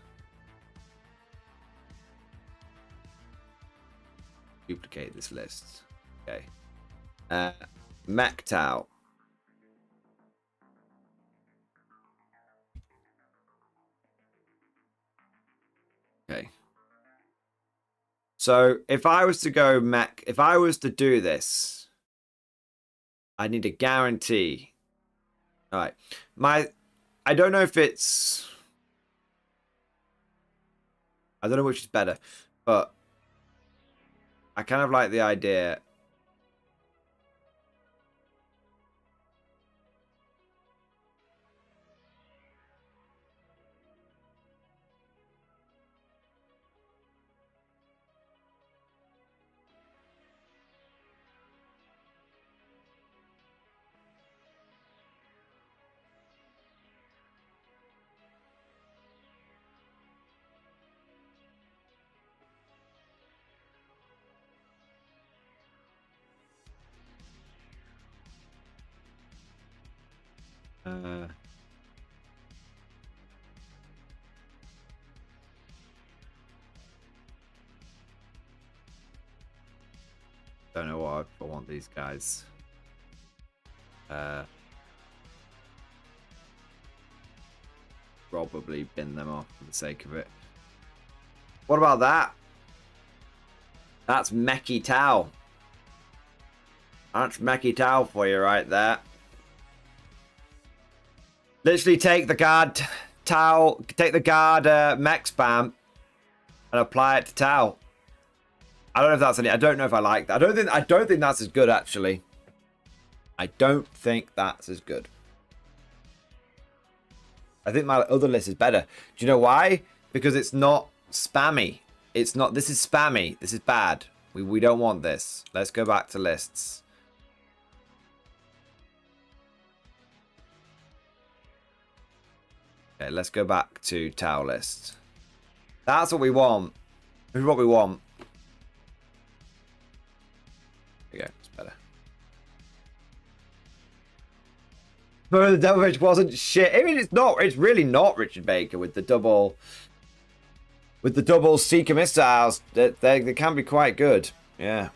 [SPEAKER 2] Duplicate this list. Okay. Mektal. Okay. So if I was to go if I was to do this, I need a guarantee. All right. I don't know if it's, I don't know which is better, but I kind of like the idea. Don't know what I want these guys. Probably bin them off for the sake of it. What about that? That's Meki Tau. That's Meki Tau for you right there. Literally take the guard Tau, take the guard mech spam and apply it to Tau. I don't know if that's any. I don't know if I like that. I don't think that's as good actually. I don't think that's as good. I think my other list is better. Do you know why? Because it's not spammy. It's not. This is spammy. This is bad. We don't want this. Let's go back to lists. Okay, let's go back to Tau list. That's what we want. This is what we want. There you go. It's better. the Devilfish wasn't shit. I mean, it's not. It's really not Richard Baker with the double Seeker missiles. They can be quite good. Yeah.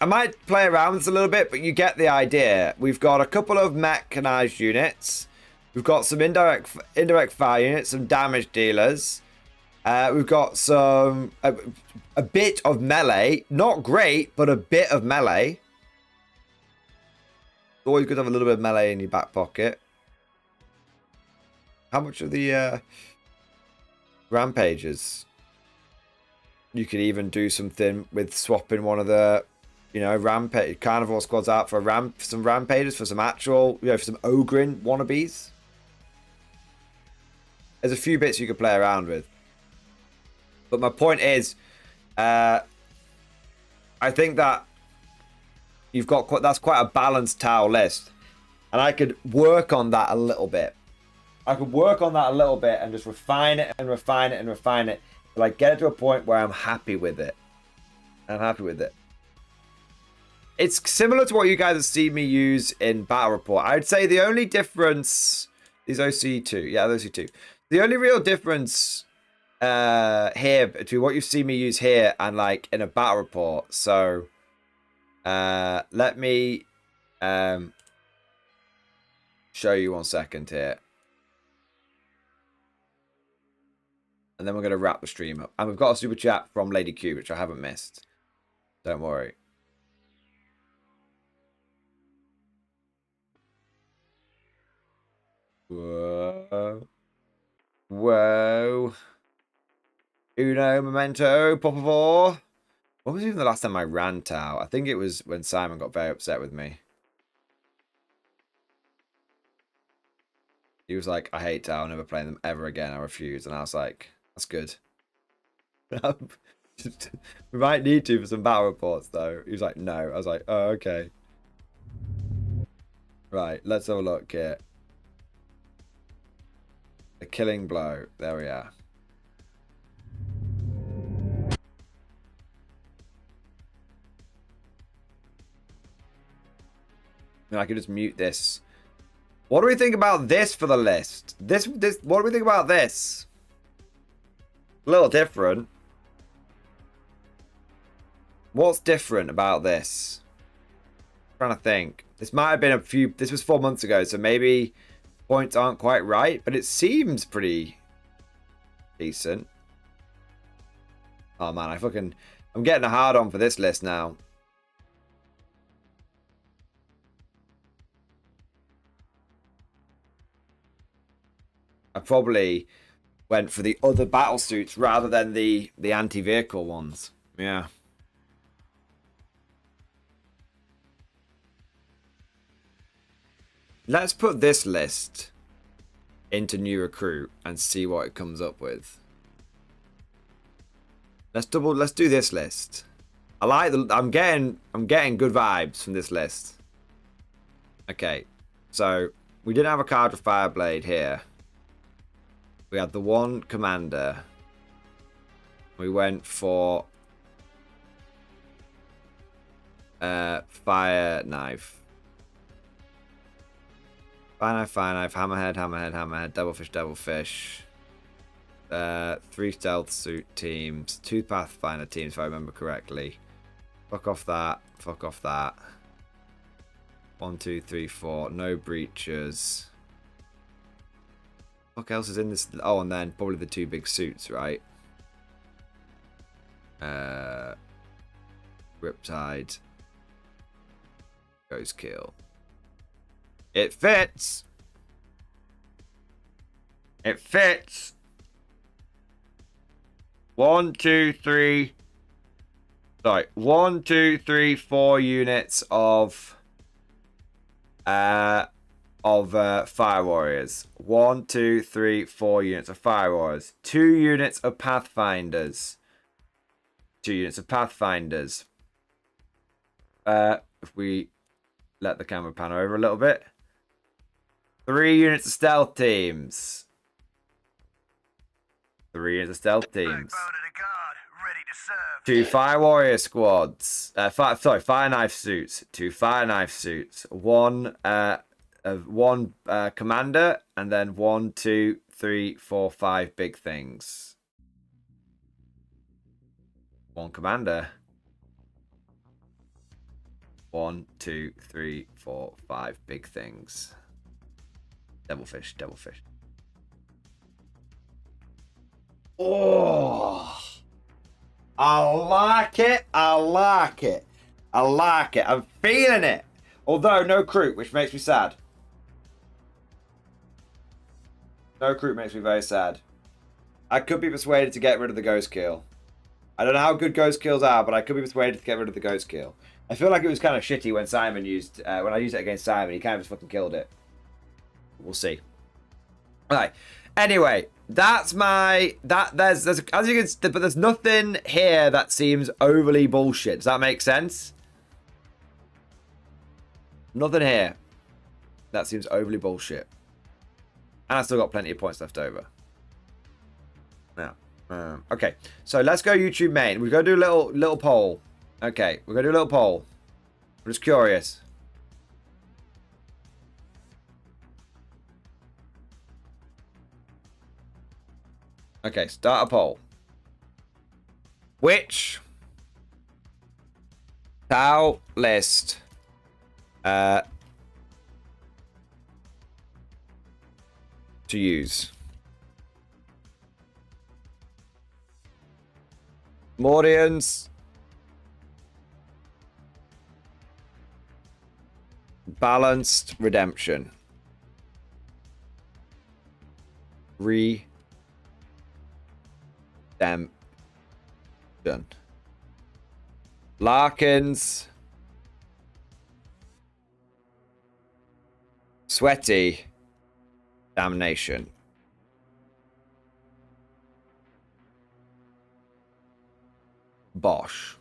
[SPEAKER 2] I might play around with this a little bit, but you get the idea. We've got a couple of mechanized units. We've got some indirect fire units, some damage dealers. We've got some a bit of melee. Not great, but a bit of melee. Always good to have a little bit of melee in your back pocket. How much of the rampages? You could even do something with swapping one of the, you know, rampage carnivore squads out for some rampages, for some actual, you know, for some ogrin wannabes. There's a few bits you could play around with. But my point is, I think that that's quite a balanced Tau list, and I could work on that a little bit. I could work on that a little bit and just refine it and refine it and refine it till I get it to a point where I'm happy with it. I'm happy with it. It's similar to what you guys have seen me use in Battle Report. I'd say the only difference is OC2. Yeah, OC2. The only real difference here between what you've seen me use here and like in a Battle Report. So let me show you 1 second here. And then we're going to wrap the stream up. And we've got a super chat from Lady Q, which I haven't missed. Don't worry. Whoa. Whoa. Uno, memento, por favor. When was even the last time I ran Tau? I think it was when Simon got very upset with me. He was like, I hate Tau, I'm never playing them ever again. I refuse. And I was like, that's good. We might need to for some battle reports, though. He was like, no. I was like, oh, okay. Right, let's have a look here. The killing blow. There we are. And I can just mute this. What do we think about this for the list? This. What do we think about this? A little different. What's different about this? I'm trying to think. This might have been a few. This was 4 months ago, so maybe points aren't quite right, but it seems pretty decent. Oh man, I'm getting a hard on for this list now. I probably went for the other battle suits rather than the anti-vehicle ones. Yeah. Let's put this list into new recruit and see what it comes up with. Let's do this list. I like I'm getting good vibes from this list. Okay. So we didn't have a card for Fireblade here. We had the one commander. We went for fire knife. Fire knife, hammerhead, devilfish. 3 stealth suit teams, 2 pathfinder teams if I remember correctly. Fuck off that. 1, 2, 3, 4. No breaches. What else is in this? Oh, and then probably the 2 big suits, right? Riptide. Ghost Kill. It fits. It fits. 1, 2, 3. Sorry, 1, 2, 3, 4 units of Fire Warriors. 1, 2, 3, 4 units of Fire Warriors. 2 units of Pathfinders. 2 units of Pathfinders. If we let the camera pan over a little bit. 3 units of stealth teams. 3 units of stealth teams. 2 Fire Warrior squads. Fire Knife suits. 2 Fire Knife suits. 1 one commander, and then 1, 2, 3, 4, 5 big things. One commander. 1, 2, 3, 4, 5 big things. Devilfish, devilfish. Oh, I like it. I like it. I like it. I'm feeling it. Although no crew, which makes me sad. No crew makes me very sad. I could be persuaded to get rid of the ghost kill. I don't know how good ghost kills are, but I could be persuaded to get rid of the ghost kill. I feel like it was kind of shitty when Simon used, when I used it against Simon, he kind of just fucking killed it. We'll see. Alright. Anyway, that's my, there's as you can, but there's nothing here that seems overly bullshit. Does that make sense? Nothing here that seems overly bullshit. And I've still got plenty of points left over. Now, okay, so let's go YouTube main. We're gonna do a little poll. Okay, we're gonna do a little poll. I'm just curious. Okay, start a poll. Which Tau list to use? Mordians, balanced redemption, redemption, Larkins, sweaty, damnation. Bosh.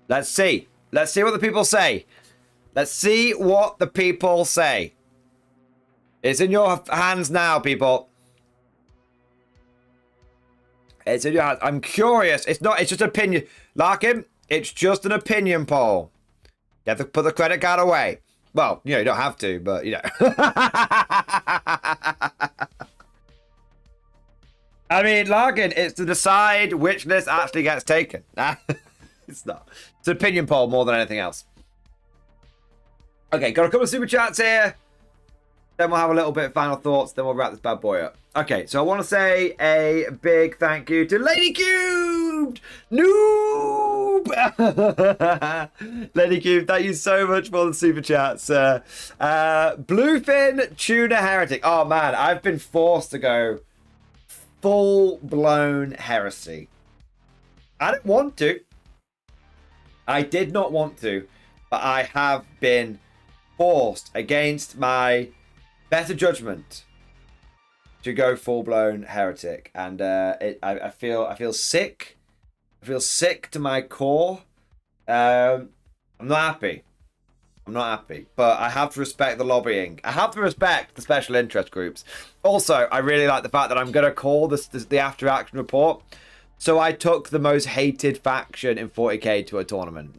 [SPEAKER 2] Let's see. Let's see what the people say. Let's see what the people say. It's in your hands now, people. It's in your hands. I'm curious. It's not. It's just an opinion. Larkin, it's just an opinion poll. You have to put the credit card away. Well, you know, you don't have to, but, you know. I mean, Larkin, it's to decide which list actually gets taken. It's not. It's an opinion poll more than anything else. Okay, got a couple of super chats here. Then we'll have a little bit of final thoughts. Then we'll wrap this bad boy up. Okay, so I want to say a big thank you to Lady Cubed! Noob! Lady Cubed, thank you so much for the super chats. Bluefin Tuna Heretic. Oh, man, I've been forced to go full-blown heresy. I didn't want to. I did not want to, but I have been forced against my better judgment to go full-blown heretic, and I feel sick. I feel sick to my core. I'm not happy. I'm not happy, but I have to respect the lobbying. I have to respect the special interest groups. Also, I really like the fact that I'm going to call this the after action report. So I took the most hated faction in 40k to a tournament.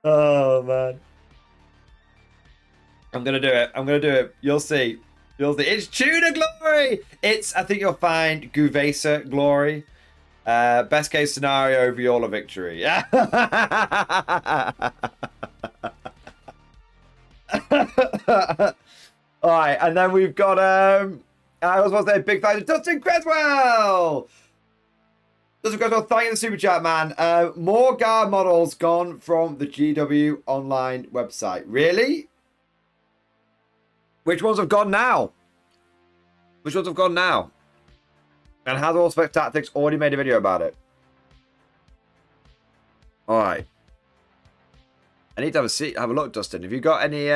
[SPEAKER 2] Oh, man. I'm going to do it. I'm going to do it. You'll see. You'll see. It's Tuna Glory. It's, I think you'll find Guvesa Glory. Best case scenario, Viola victory. All right, and then we've got I was supposed to say big thanks to Dustin Creswell. Dustin Creswell, thank you for the super chat, man. More guard models gone from the GW online website. Really? Which ones have gone now? Which ones have gone now? And has Allspec Tactics already made a video about it? Alright. I need to have a look, Dustin. Have you got any...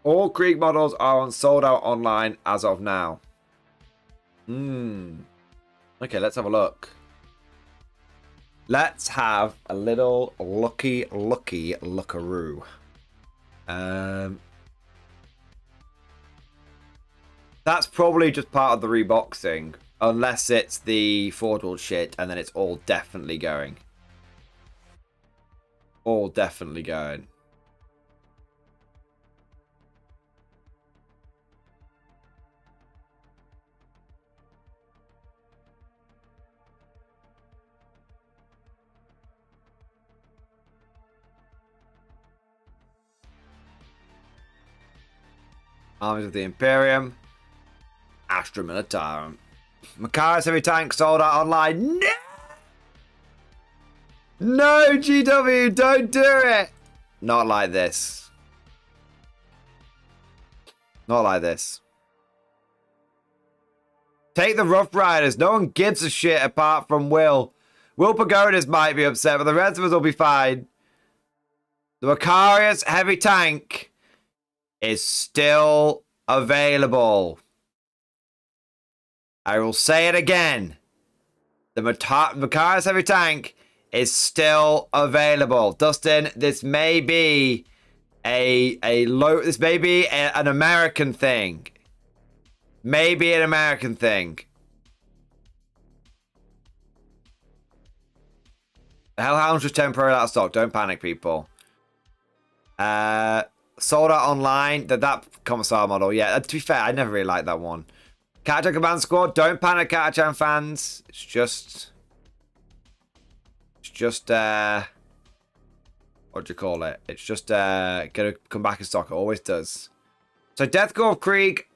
[SPEAKER 2] All Krieg models are on sold out online as of now. Okay, let's have a look. Let's have a little lookaroo. That's probably just part of the reboxing. Unless it's the Forge World shit, and then it's all definitely going. All definitely going. Armies of the Imperium. Astra Militarum. Makaris heavy tank sold out online. No! No, GW, don't do it. Not like this. Not like this. Take the Rough Riders. No one gives a shit apart from Will. Will Pagodas might be upset, but the rest of us will be fine. The Macarius heavy tank is still available. I will say it again. The Macarius heavy tank is still available. Dustin, this may be this may be an American thing. Maybe an American thing. The Hellhound's just temporarily out of stock. Don't panic, people. Sold out online. That Commissar model. Yeah, to be fair, I never really liked that one. Catachan Command Squad. Don't panic, Catachan fans. It's just what do you call it? It's just gonna come back in stock. It always does. So Deathcore Krieg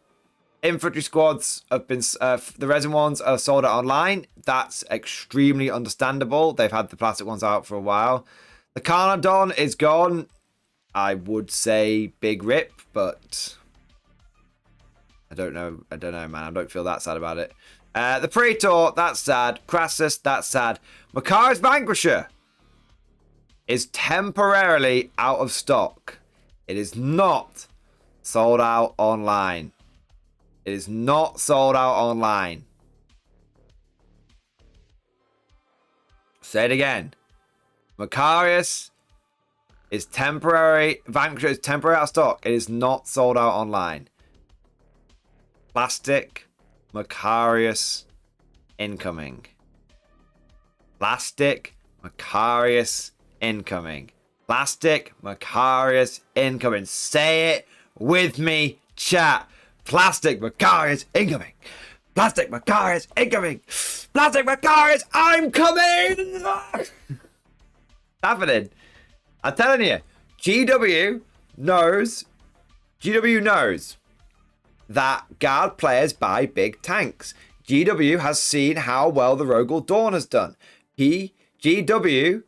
[SPEAKER 2] infantry squads have been the resin ones are sold out online. That's extremely understandable. They've had the plastic ones out for a while. The Carnadon is gone. I would say big rip, but I don't know, man. I don't feel that sad about it. The Praetor, that's sad. Crassus, that's sad. Macarius Vanquisher is temporarily out of stock. It is not sold out online. It is not sold out online. Say it again. Macarius is temporary. Vanquisher is temporary out of stock. It is not sold out online. Plastic Macarius incoming. Plastic Macarius incoming. Plastic Macarius incoming. Say it with me, chat. Plastic Macarius incoming. Plastic Macarius incoming. Plastic Macarius, I'm coming. Happening. I'm telling you, GW knows that guard players buy big tanks. GW has seen how well the Rogel Dawn has done. GW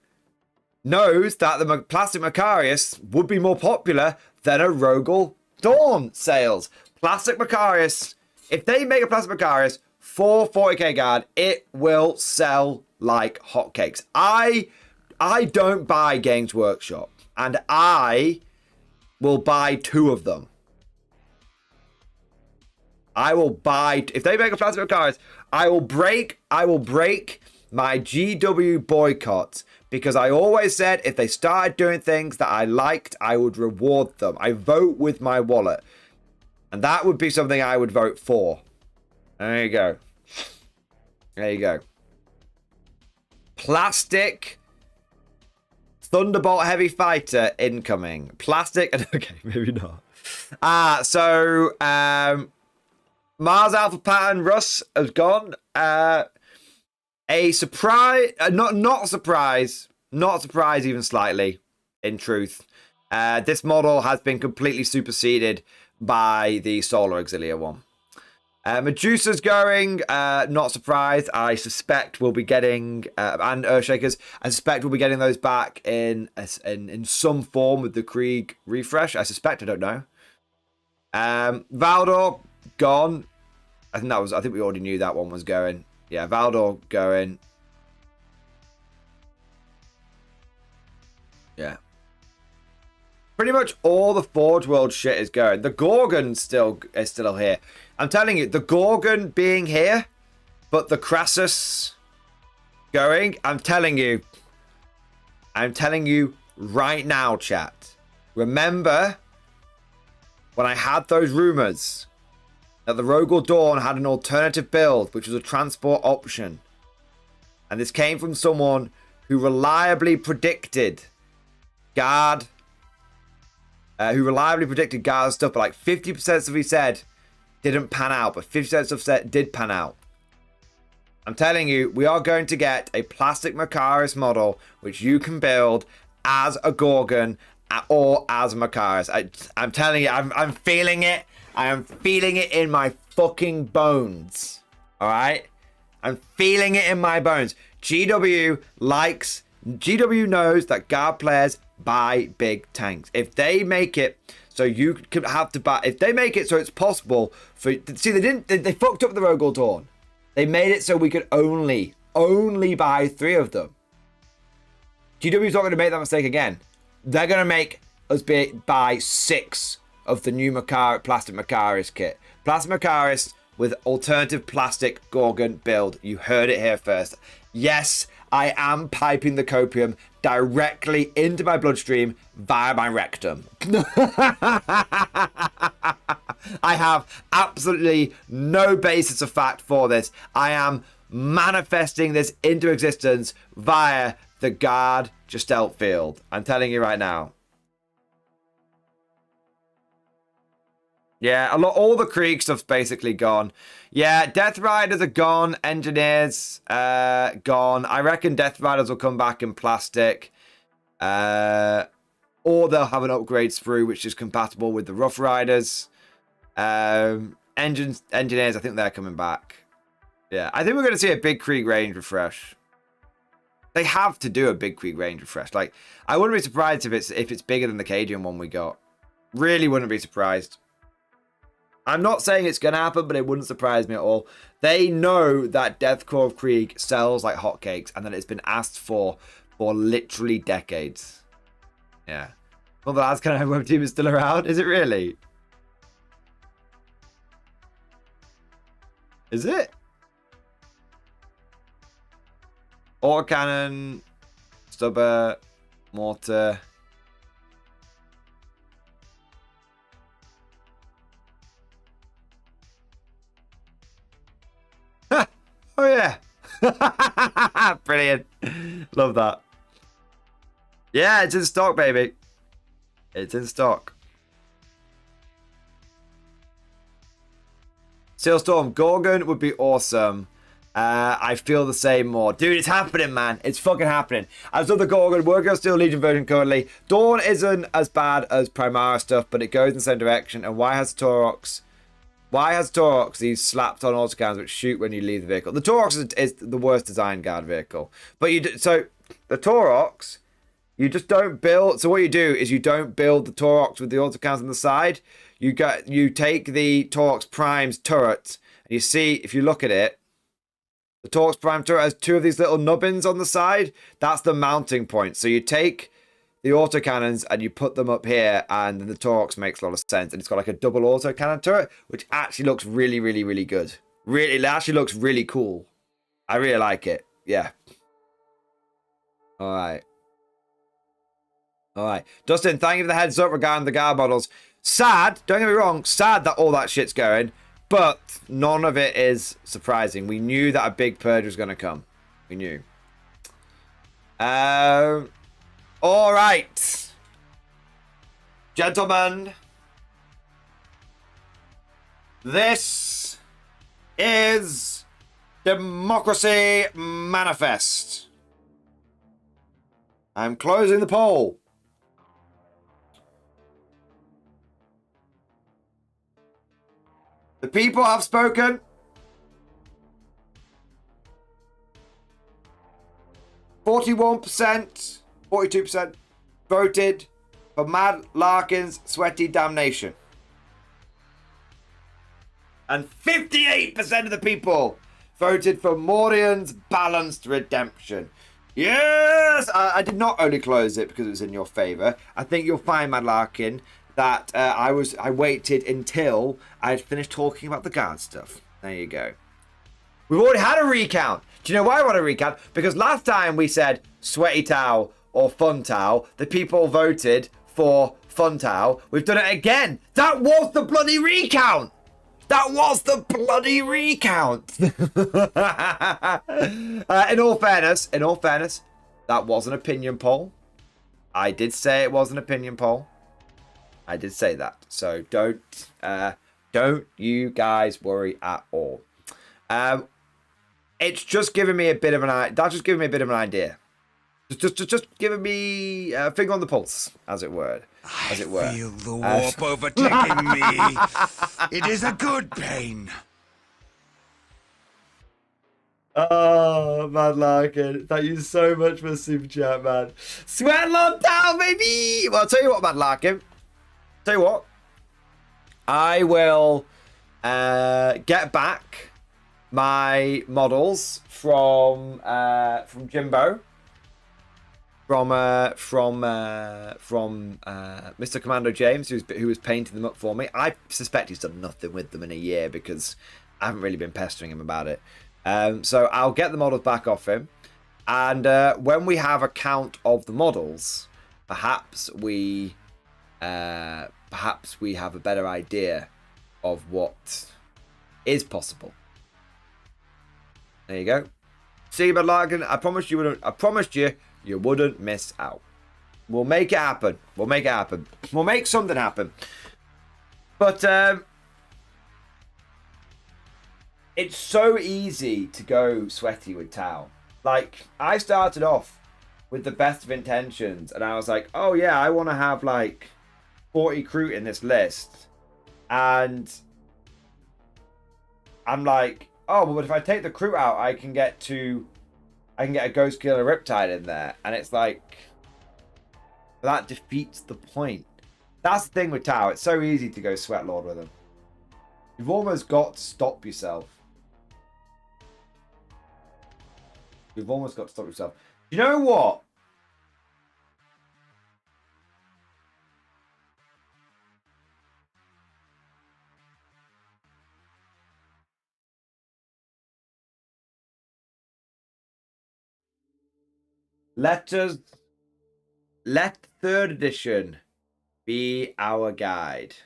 [SPEAKER 2] knows that the Plastic Macarius would be more popular than a Rogel Dawn sales. Plastic Macarius, if they make a Plastic Macarius for 40k guard, it will sell like hotcakes. I don't buy Games Workshop, and I will buy 2 of them. I will buy, if they make a Plastic Macarius, I will break my GW boycott, because I always said if they started doing things that I liked, I would reward them. I vote with my wallet. And that would be something I would vote for. There you go. There you go. Plastic Thunderbolt Heavy Fighter incoming. Plastic. Okay, maybe not. So Mars Alpha Pattern Russ has gone. A surprise. Not surprise even slightly, in truth. This model has been completely superseded by the Solar Auxilia one. Medusa's going, not surprised. I suspect we'll be getting, and Earthshakers, I suspect we'll be getting those back in some form with the Krieg refresh. I suspect, I don't know. Valdor, gone. I think we already knew that one was going. Yeah, Valdor going. Yeah. Pretty much all the Forge World shit is going. The Gorgon is still here. I'm telling you, the Gorgon being here, but the Crassus going. I'm telling you right now, chat. Remember when I had those rumors that the Rogel Dawn had an alternative build, which was a transport option. And this came from someone who reliably predicted Guard, who reliably predicted Guard stuff, but like 50% of stuff he said didn't pan out, but 50% of stuff said did pan out. I'm telling you, we are going to get a plastic Macaris model, which you can build as a Gorgon or as a Macaris. I'm telling you, I'm feeling it. I am feeling it in my fucking bones. All right? I'm feeling it in my bones. GW knows that Guard players buy big tanks. If they make it so you can have to buy, if they make it so it's possible for, see, they fucked up the Rogel Dawn. They made it so we could only buy 3 of them. GW's not going to make that mistake again. They're going to make us buy 6 of the new plastic Macaris kit. Plastic Macaris with alternative plastic Gorgon build. You heard it here first. Yes, I am piping the copium directly into my bloodstream via my rectum. I have absolutely no basis of fact for this. I am manifesting this into existence via the Guard Gestalt field. I'm telling you right now. Yeah, all the Krieg stuff's basically gone. Yeah, Death Riders are gone. Engineers, gone. I reckon Death Riders will come back in plastic. Or they'll have an upgrade sprue, which is compatible with the Rough Riders. Engineers, I think they're coming back. Yeah, I think we're going to see a big Krieg range refresh. They have to do a big Krieg range refresh. Like, I wouldn't be surprised if it's bigger than the Cajun one we got. Really wouldn't be surprised. I'm not saying it's going to happen, but it wouldn't surprise me at all. They know that Deathcore of Krieg sells like hotcakes and that it's been asked for literally decades. Yeah. Well, the Lads Can I Web Team is still around? Is it really? Is it? Autocannon, Stubber, Mortar. Oh yeah. Brilliant. Love that. Yeah, it's in stock, baby. It's in stock. Sealstorm Gorgon would be awesome. I feel the same more. Dude, it's happening, man. It's fucking happening. I love the Gorgon. Working on Steel Legion version currently. Dawn isn't as bad as Primara stuff, but it goes in the same direction. And why has Taurox? Why has Taurox these slapped on autocannons which shoot when you leave the vehicle? The Taurox is the worst design Guard vehicle. But so the Taurox, you just don't build. So what you do is you don't build the Taurox with the autocannons on the side. You take the Taurox Prime's turret, and you see, if you look at it, the Taurox Prime turret has 2 of these little nubbins on the side. That's the mounting point. So you take the autocannons and you put them up here, and then the Taurox makes a lot of sense. And it's got like a double autocannon turret, which actually looks really, really, really good. Really, it actually looks really cool. I really like it. Yeah. All right. All right. Dustin, thank you for the heads up regarding the Guard models. Sad, don't get me wrong, sad that all that shit's going, but none of it is surprising. We knew that a big purge was going to come. We knew. All right. Gentlemen, this is Democracy Manifest. I'm closing the poll. The people have spoken. 41%, 42% voted for Mad Larkin's Sweaty Damnation. And 58% of the people voted for Mordian's Balanced Redemption. Yes! I did not only close it because it was in your favour. I think you'll find, Mad Larkin, that I waited until I had finished talking about the Guard stuff. There you go. We've already had a recount. Do you know why I want a recount? Because last time we said Sweaty Towel or Fun Towel, the people voted for Fun Towel. We've done it again. That was the bloody recount. That was the bloody recount. In all fairness, that was an opinion poll. I did say it was an opinion poll. I did say that. So don't you guys worry at all. It's just giving me a bit of an that's just giving me a bit of an idea. Just giving me a finger on the pulse, as it were. As it were.
[SPEAKER 3] I feel the warp overtaking me. It is a good pain.
[SPEAKER 2] Oh, man, Larkin. Thank you so much for the super chat, man. Sweatlord down, baby! Well, I'll tell you what, man, Larkin. Tell you what. I will get back my models from Jimbo. From Mr. Commando James, who was painting them up for me. I suspect he's done nothing with them in a year because I haven't really been pestering him about it. So I'll get the models back off him, and when we have a count of the models, perhaps we have a better idea of what is possible. There you go. See you, Bad Larkin. I promised you wouldn't. I promised you wouldn't miss out. We'll make it happen. We'll make it happen. We'll make something happen. But it's so easy to go sweaty with Tau. Like, I started off with the best of intentions, and I was like, oh yeah, I want to have like 40 crew in this list. And I'm like, oh, but if I take the crew out, I can get a Ghost Killer Riptide in there. And it's like, that defeats the point. That's the thing with Tau. It's so easy to go Sweatlord with him. You've almost got to stop yourself. You've almost got to stop yourself. You know what? Let 3rd edition be our guide.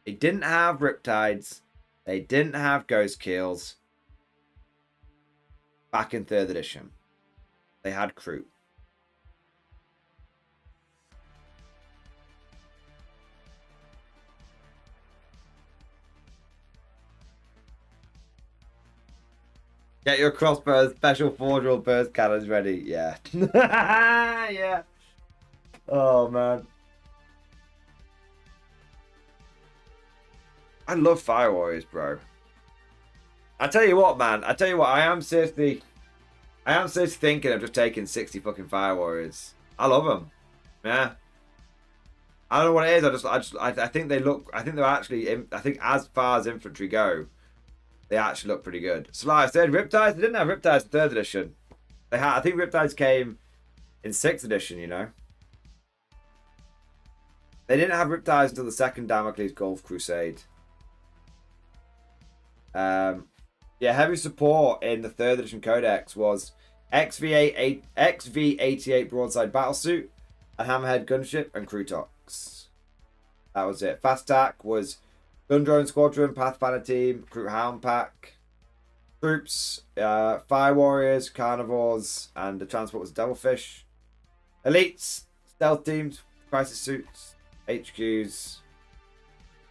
[SPEAKER 2] They didn't have Riptides. They didn't have Ghost Kills. Back in 3rd edition. They had crew. Get your crossbows, special forgeable burst cannons ready. Yeah. Yeah. Oh, man. I love Fire Warriors, bro. I tell you what, man. I tell you what. I am seriously thinking of just taking 60 fucking Fire Warriors. I love them. Yeah. I don't know what it is. I think they look. I think they're actually. I think as far as infantry go, they actually look pretty good. Slice, they had Riptides. They didn't have Riptides in 3rd edition. They had. I think Riptides came in 6th edition. You know. They didn't have Riptides until the 2nd Damocles Gulf Crusade. Yeah, heavy support in the 3rd edition Codex was XV88 broadside battlesuit, a hammerhead gunship, and crew tox. That was it. Fast attack was gun drone squadron, pathfinder team, crew hound pack, troops, fire warriors, carnivores, and the transport was devilfish. Elites, stealth teams, crisis suits, HQs,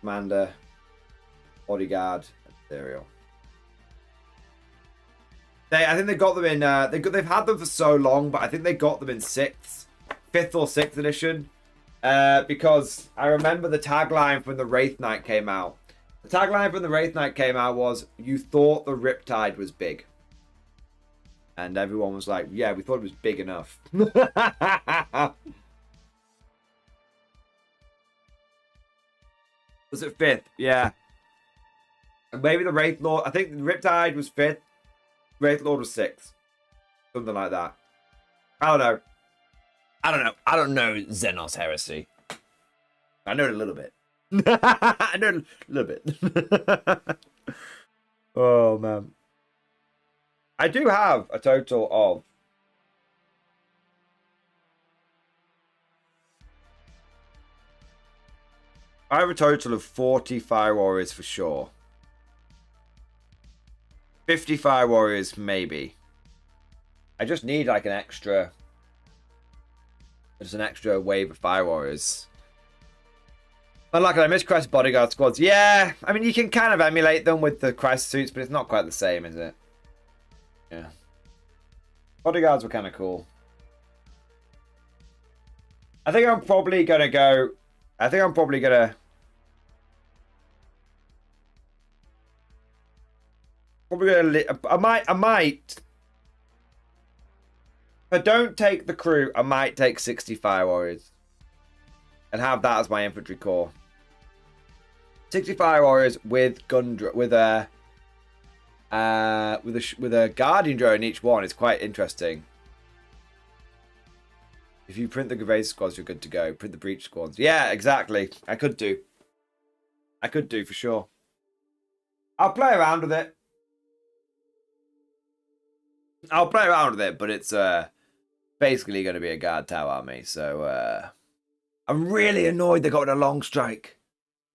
[SPEAKER 2] commander, bodyguard, and ethereal. I think they got them in. They've had them for so long, but I think they got them in 5th or 6th edition, because I remember the tagline from the Wraith Knight came out. The tagline from the Wraith Knight came out was, "You thought the Riptide was big," and everyone was like, "Yeah, we thought it was big enough." Was it 5th? Yeah. And maybe the Wraith Lord. I think the Riptide was 5th. Wraith Lord was 6th. Something like that. I don't know. I don't know Xenos Heresy. I know it a little bit. I know it a little bit. Oh, man. I do have a total of... I have a total of 40 Fire Warriors for sure. 50 Fire Warriors, maybe. I just need like an extra wave of Fire Warriors. Unlucky, I miss Crest bodyguard squads. Yeah, I mean, you can kind of emulate them with the Crest suits, but it's not quite the same, is it? Yeah. Bodyguards were kind of cool. I think I'm probably going to go... I might... If I don't take the crew, I might take 60 Fire Warriors. And have that as my infantry core. 60 Fire Warriors with a Guardian drone in each one is quite interesting. If you print the Gravade squads, you're good to go. Print the Breach squads. Yeah, exactly. I could do for sure. I'll play around with it. But it's basically going to be a guard tower army. So I'm really annoyed they got a long strike.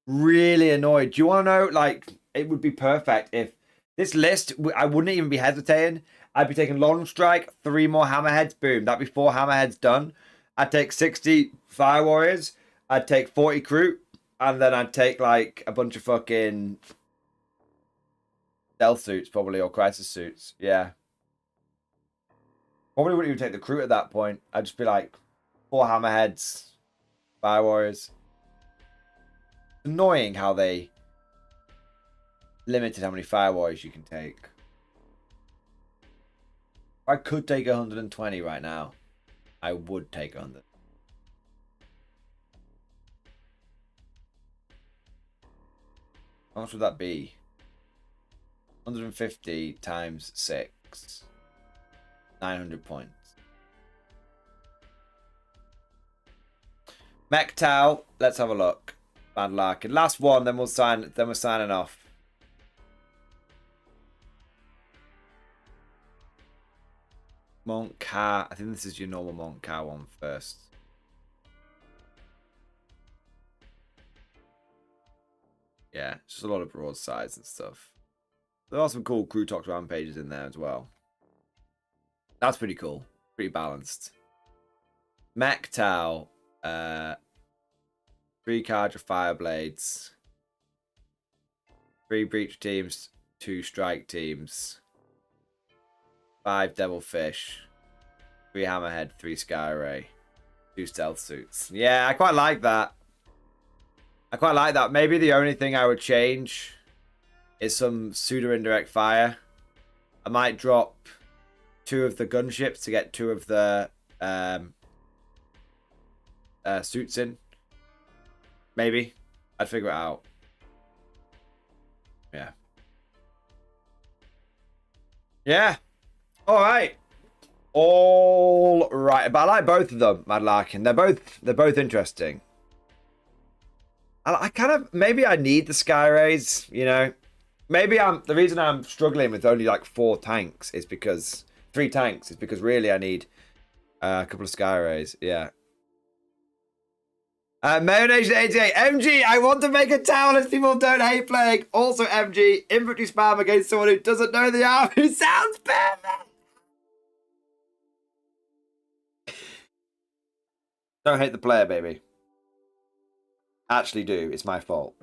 [SPEAKER 2] Really annoyed. Do you want to know? Like, it would be perfect if this list, I wouldn't even be hesitating. I'd be taking long strike, 3 more hammerheads. Boom. That'd be 4 hammerheads done. I'd take 60 Fire Warriors. I'd take 40 crew. And then I'd take like a bunch of fucking stealth suits probably, or crisis suits. Yeah. Probably wouldn't even take the crew at that point. I'd just be like 4 hammerheads, Fire Warriors. Annoying how they limited how many Fire Warriors you can take. I could take 120 right now. I would take 100. How much would that be? 150 times 6. 900 points. Mech Tau, let's have a look. Bad Larkin. Last one, then we're signing off. Monk Car. I think this is your normal Monk Car one first. Yeah, just a lot of broadsides and stuff. There are some cool Crew Talks Rampages in there as well. That's pretty cool. Pretty balanced. Mech Tau. 3 Cadre Fireblades. 3 Breach teams. 2 Strike teams. 5 Devilfish. 3 Hammerhead. 3 Sky Ray. 2 Stealth Suits. Yeah, I quite like that. Maybe the only thing I would change is some pseudo indirect fire. I might drop 2 of the gunships to get 2 of the suits in. Maybe. I'd figure it out. Yeah. Yeah. Alright. Alright. But I like both of them, Mad Larkin. They're both interesting. I kind of, maybe I need the Sky Rays, you know. Maybe the reason I'm struggling with only like 4 tanks is because 3 tanks is because really I need a couple of Sky Rays. Yeah. Mayonnaise 88. MG, I want to make a towel as people don't hate playing. Also, MG, infantry spam against someone who doesn't know the army sounds perfect. Don't hate the player, baby. Actually do. It's my fault.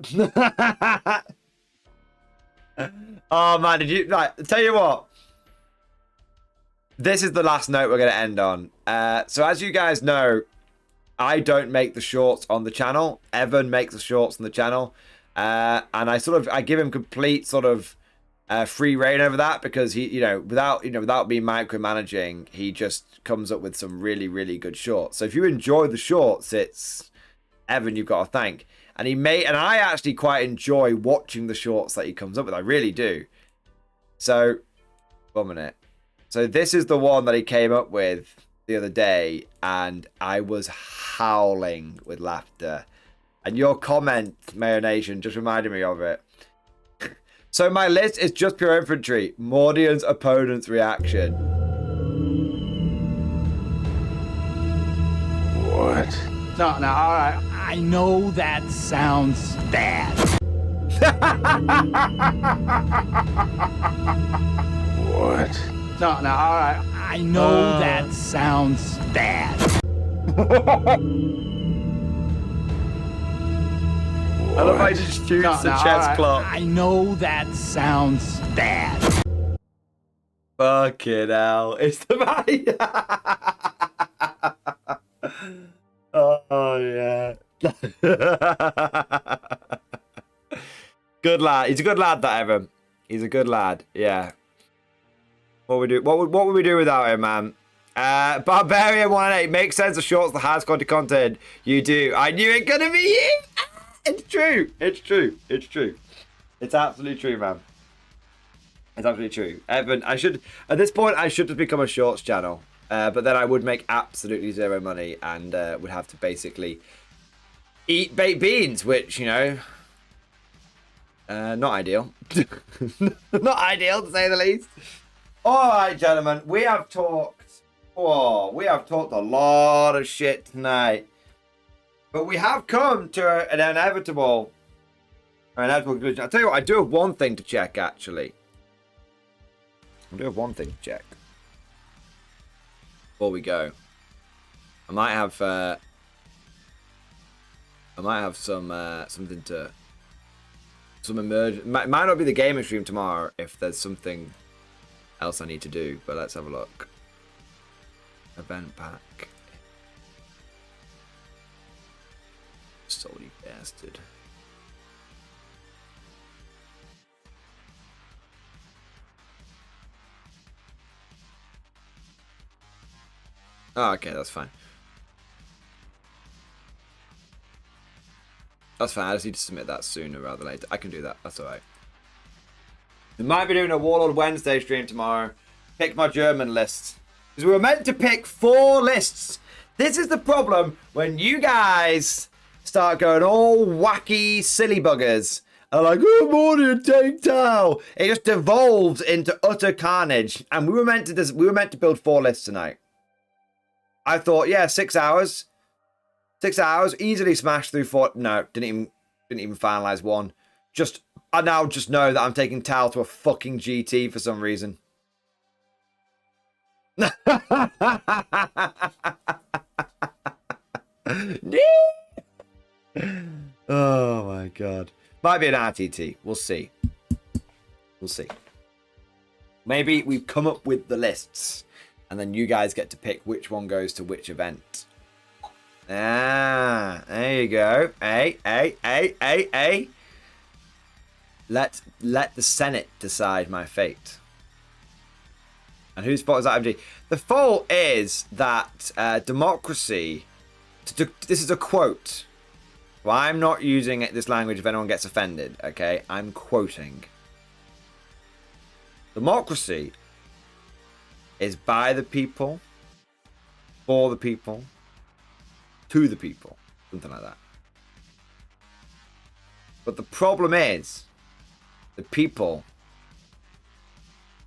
[SPEAKER 2] Oh, man. Did you... Right, tell you what. This is the last note we're going to end on. So as you guys know, I don't make the shorts on the channel. Evan makes the shorts on the channel. And I give him complete sort of free reign over that because he, without me micromanaging, he just comes up with some really, really good shorts. So if you enjoy the shorts, it's Evan you've got to thank. And I actually quite enjoy watching the shorts that he comes up with. I really do. So, 1 minute. So this is the one that he came up with the other day, and I was howling with laughter. And your comment, Mayo Nation, just reminded me of it. So my list is just pure infantry. Mordian's opponent's reaction.
[SPEAKER 3] What?
[SPEAKER 4] No, all right. I know that sounds bad.
[SPEAKER 3] What?
[SPEAKER 4] No, all right. I know that sounds bad.
[SPEAKER 2] I love how he just shoots the chest clock.
[SPEAKER 4] I know that sounds bad.
[SPEAKER 2] Fucking hell. It's the man. Oh, yeah. Good lad. He's a good lad, that Evan. He's a good lad. Yeah. What would we do without him, man? Barbarian 108 makes sense of shorts the highest quality content. You do. I knew it gonna be you. It's true. It's true. It's true. It's absolutely true, man. It's absolutely true. Evan, at this point, I should just become a shorts channel. But then I would make absolutely zero money and would have to basically eat baked beans, which, you know, not ideal. Not ideal, to say the least. All right, gentlemen, we have talked a lot of shit tonight. But we have come to an inevitable conclusion. I'll tell you what, I do have one thing to check, actually. I do have one thing to check. Before we go. I might have some emergent. Might not be the gaming stream tomorrow if there's something else I need to do, but let's have a look. Event pack. Salty bastard. Oh, okay, that's fine. That's fine. I just need to submit that sooner rather than later. I can do that. That's alright. We might be doing a Warlord Wednesday stream tomorrow. Pick my German list. Because we were meant to pick 4 lists. This is the problem when you guys start going all wacky, silly buggers. And like, oh, Mordian, take Tau. It just devolves into utter carnage. And we were meant to build 4 lists tonight. I thought, yeah, 6 hours. 6 hours, easily smashed through 4. No, didn't even finalize one. I now just know that I'm taking Tal to a fucking GT for some reason. Oh my god. Might be an RTT. We'll see. We'll see. Maybe we've come up with the lists. And then you guys get to pick which one goes to which event. Ah, there you go. Hey. Let the Senate decide my fate. And whose fault is that, MG? The fault is that democracy... This is a quote. Well, I'm not using this language if anyone gets offended, okay? I'm quoting. Democracy is by the people, for the people, to the people. Something like that. But the problem is, the people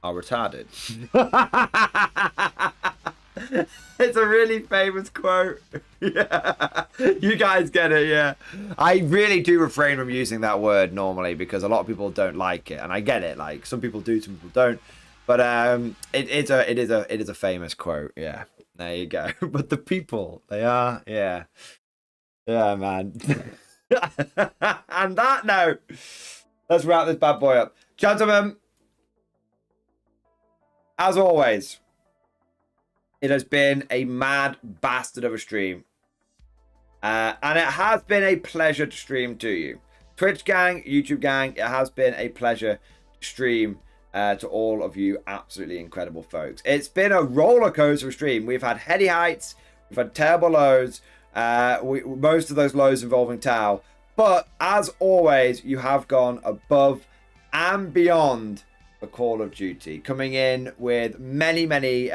[SPEAKER 2] are retarded. It's a really famous quote. Yeah. You guys get it, yeah. I really do refrain from using that word normally because a lot of people don't like it. And I get it. Like, some people do, some people don't. But it is a famous quote, yeah. There you go. But the people, they are, yeah. Yeah, man. And that note, let's wrap this bad boy up. Gentlemen, as always, it has been a mad bastard of a stream. And it has been a pleasure to stream to you. Twitch gang, YouTube gang, it has been a pleasure to stream to all of you absolutely incredible folks. It's been a roller coaster stream. We've had heady heights, we've had terrible lows, most of those lows involving Tau. But as always, you have gone above and beyond for Call of Duty, coming in with many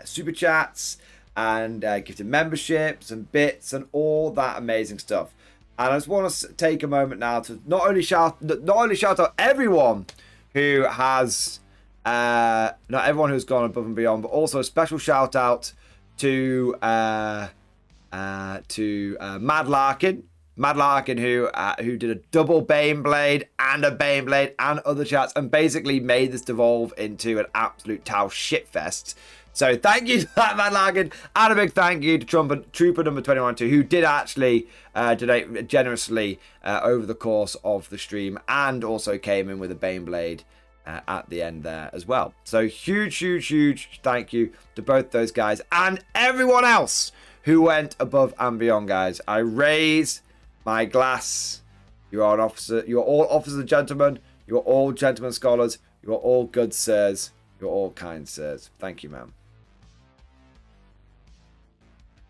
[SPEAKER 2] super chats and gifted memberships and bits and all that amazing stuff. And I just want to take a moment now to not only shout out everyone who has not everyone who's gone above and beyond, but also a special shout out to Mad Larkin, who did a double Baneblade and a Baneblade and other chats and basically made this devolve into an absolute Tau shitfest. So thank you to that man Lagan, and a big thank you to Trooper number 21-2, who did actually donate generously over the course of the stream, and also came in with a Baneblade at the end there as well. So huge thank you to both those guys and everyone else who went above and beyond, guys. I raise my glass. You are an officer. You are all officers and gentlemen. You are all gentlemen scholars. You are all good sirs. You are all kind sirs. Thank you, man.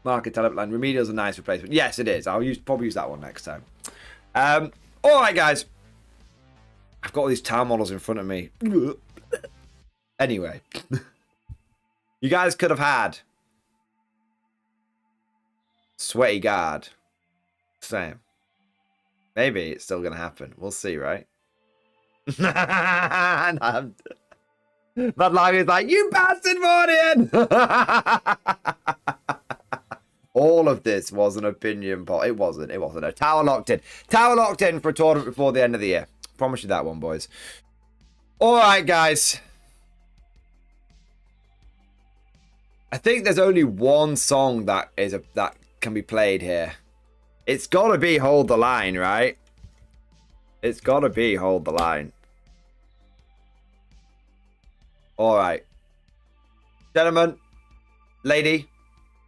[SPEAKER 2] Market Teleplan. Remedial's a nice replacement. Yes, it is. I'll probably use that one next time. All right, guys. I've got all these town models in front of me. Anyway. You guys could have had Sweaty Guard. Same. Maybe it's still going to happen. We'll see, right? That line is like, you bastard, Mordian! All of this was an opinion poll. It wasn't. It wasn't. A tower locked in. Tower locked in for a tournament before the end of the year. Promise you that one, boys. All right, guys. I think there's only one song that can be played here. It's got to be Hold the Line, right? It's got to be Hold the Line. All right. Gentlemen, lady,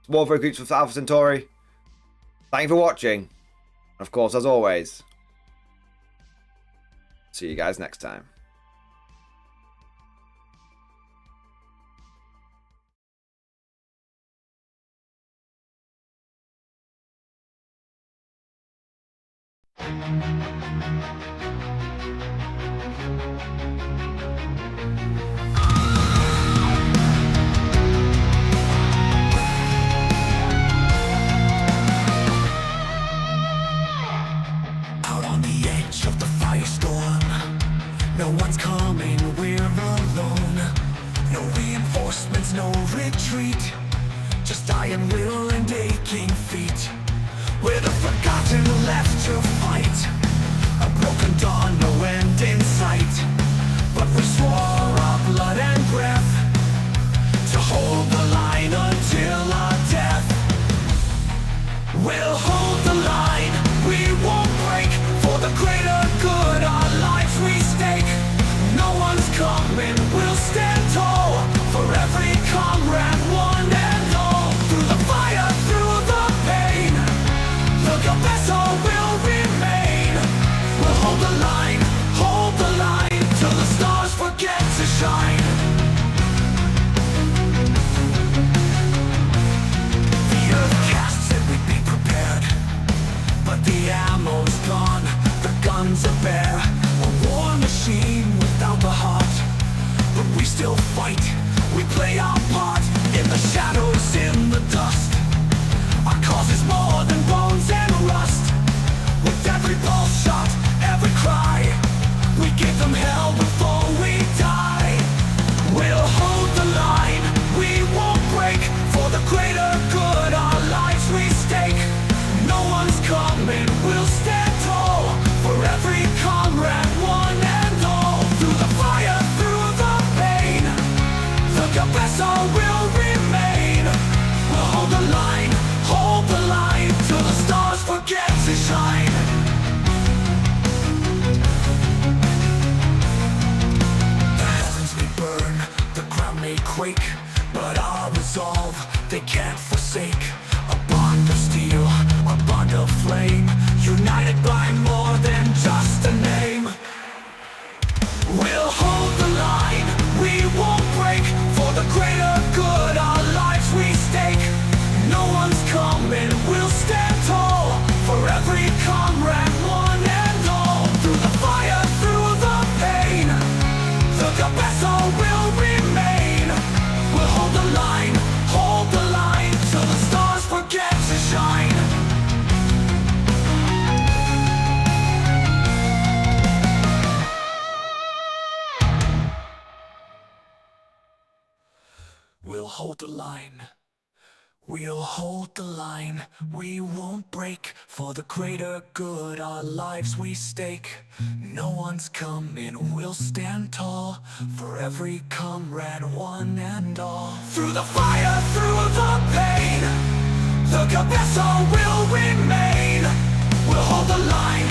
[SPEAKER 2] Small Folk Groups for Alpha Centauri, thank you for watching. Of course, as always, see you guys next time.
[SPEAKER 1] Out on the edge of the firestorm, no one's coming, we're alone. No reinforcements, no retreat, just iron will and aching feet. We're the forgotten left to fight, a broken dawn, no end in sight. But we swore our blood and breath to hold the line until our death. We'll hold the line, we won't break, for the greater good our lives we stake. No one's coming, we'll stand tall, for every comrade, one and all. Through the fire, through the pain, the vessel will remain. We'll hold the line, till the stars forget to shine. The earth cast said we'd be prepared, but the ammo's gone, the guns are bare. A war machine without the heart, but we still fight, we play our part. In the shadows, in the dust, our cause is more than bones and rust. With every pulse shot, every cry, we give them hell before we die. We'll hold the line, we won't break, for the greater good our lives we stake. No one's coming, we'll stand tall, for every comrade, one and all. Through the fire, through the pain, the vessel will remain. We'll hold the line, till the stars forget to shine. The heavens may burn, the ground may quake, but our resolve they can't forsake. A bond of steel, a bond of flame, united by more than just a name. We'll hold the line, we won't break, for the greater good our lives we stake. No one's coming, we'll stand tall, for every comrade, one and all. Through the fire, through the pain, the vessel will remain. We'll hold the line, till the stars forget to shine. We'll hold the line, we won't break. For the greater good, our lives we stake. No one's coming, we'll stand tall. For every comrade, one and all. Through the fire, through the pain, the Cabezzo will remain. We'll hold the line,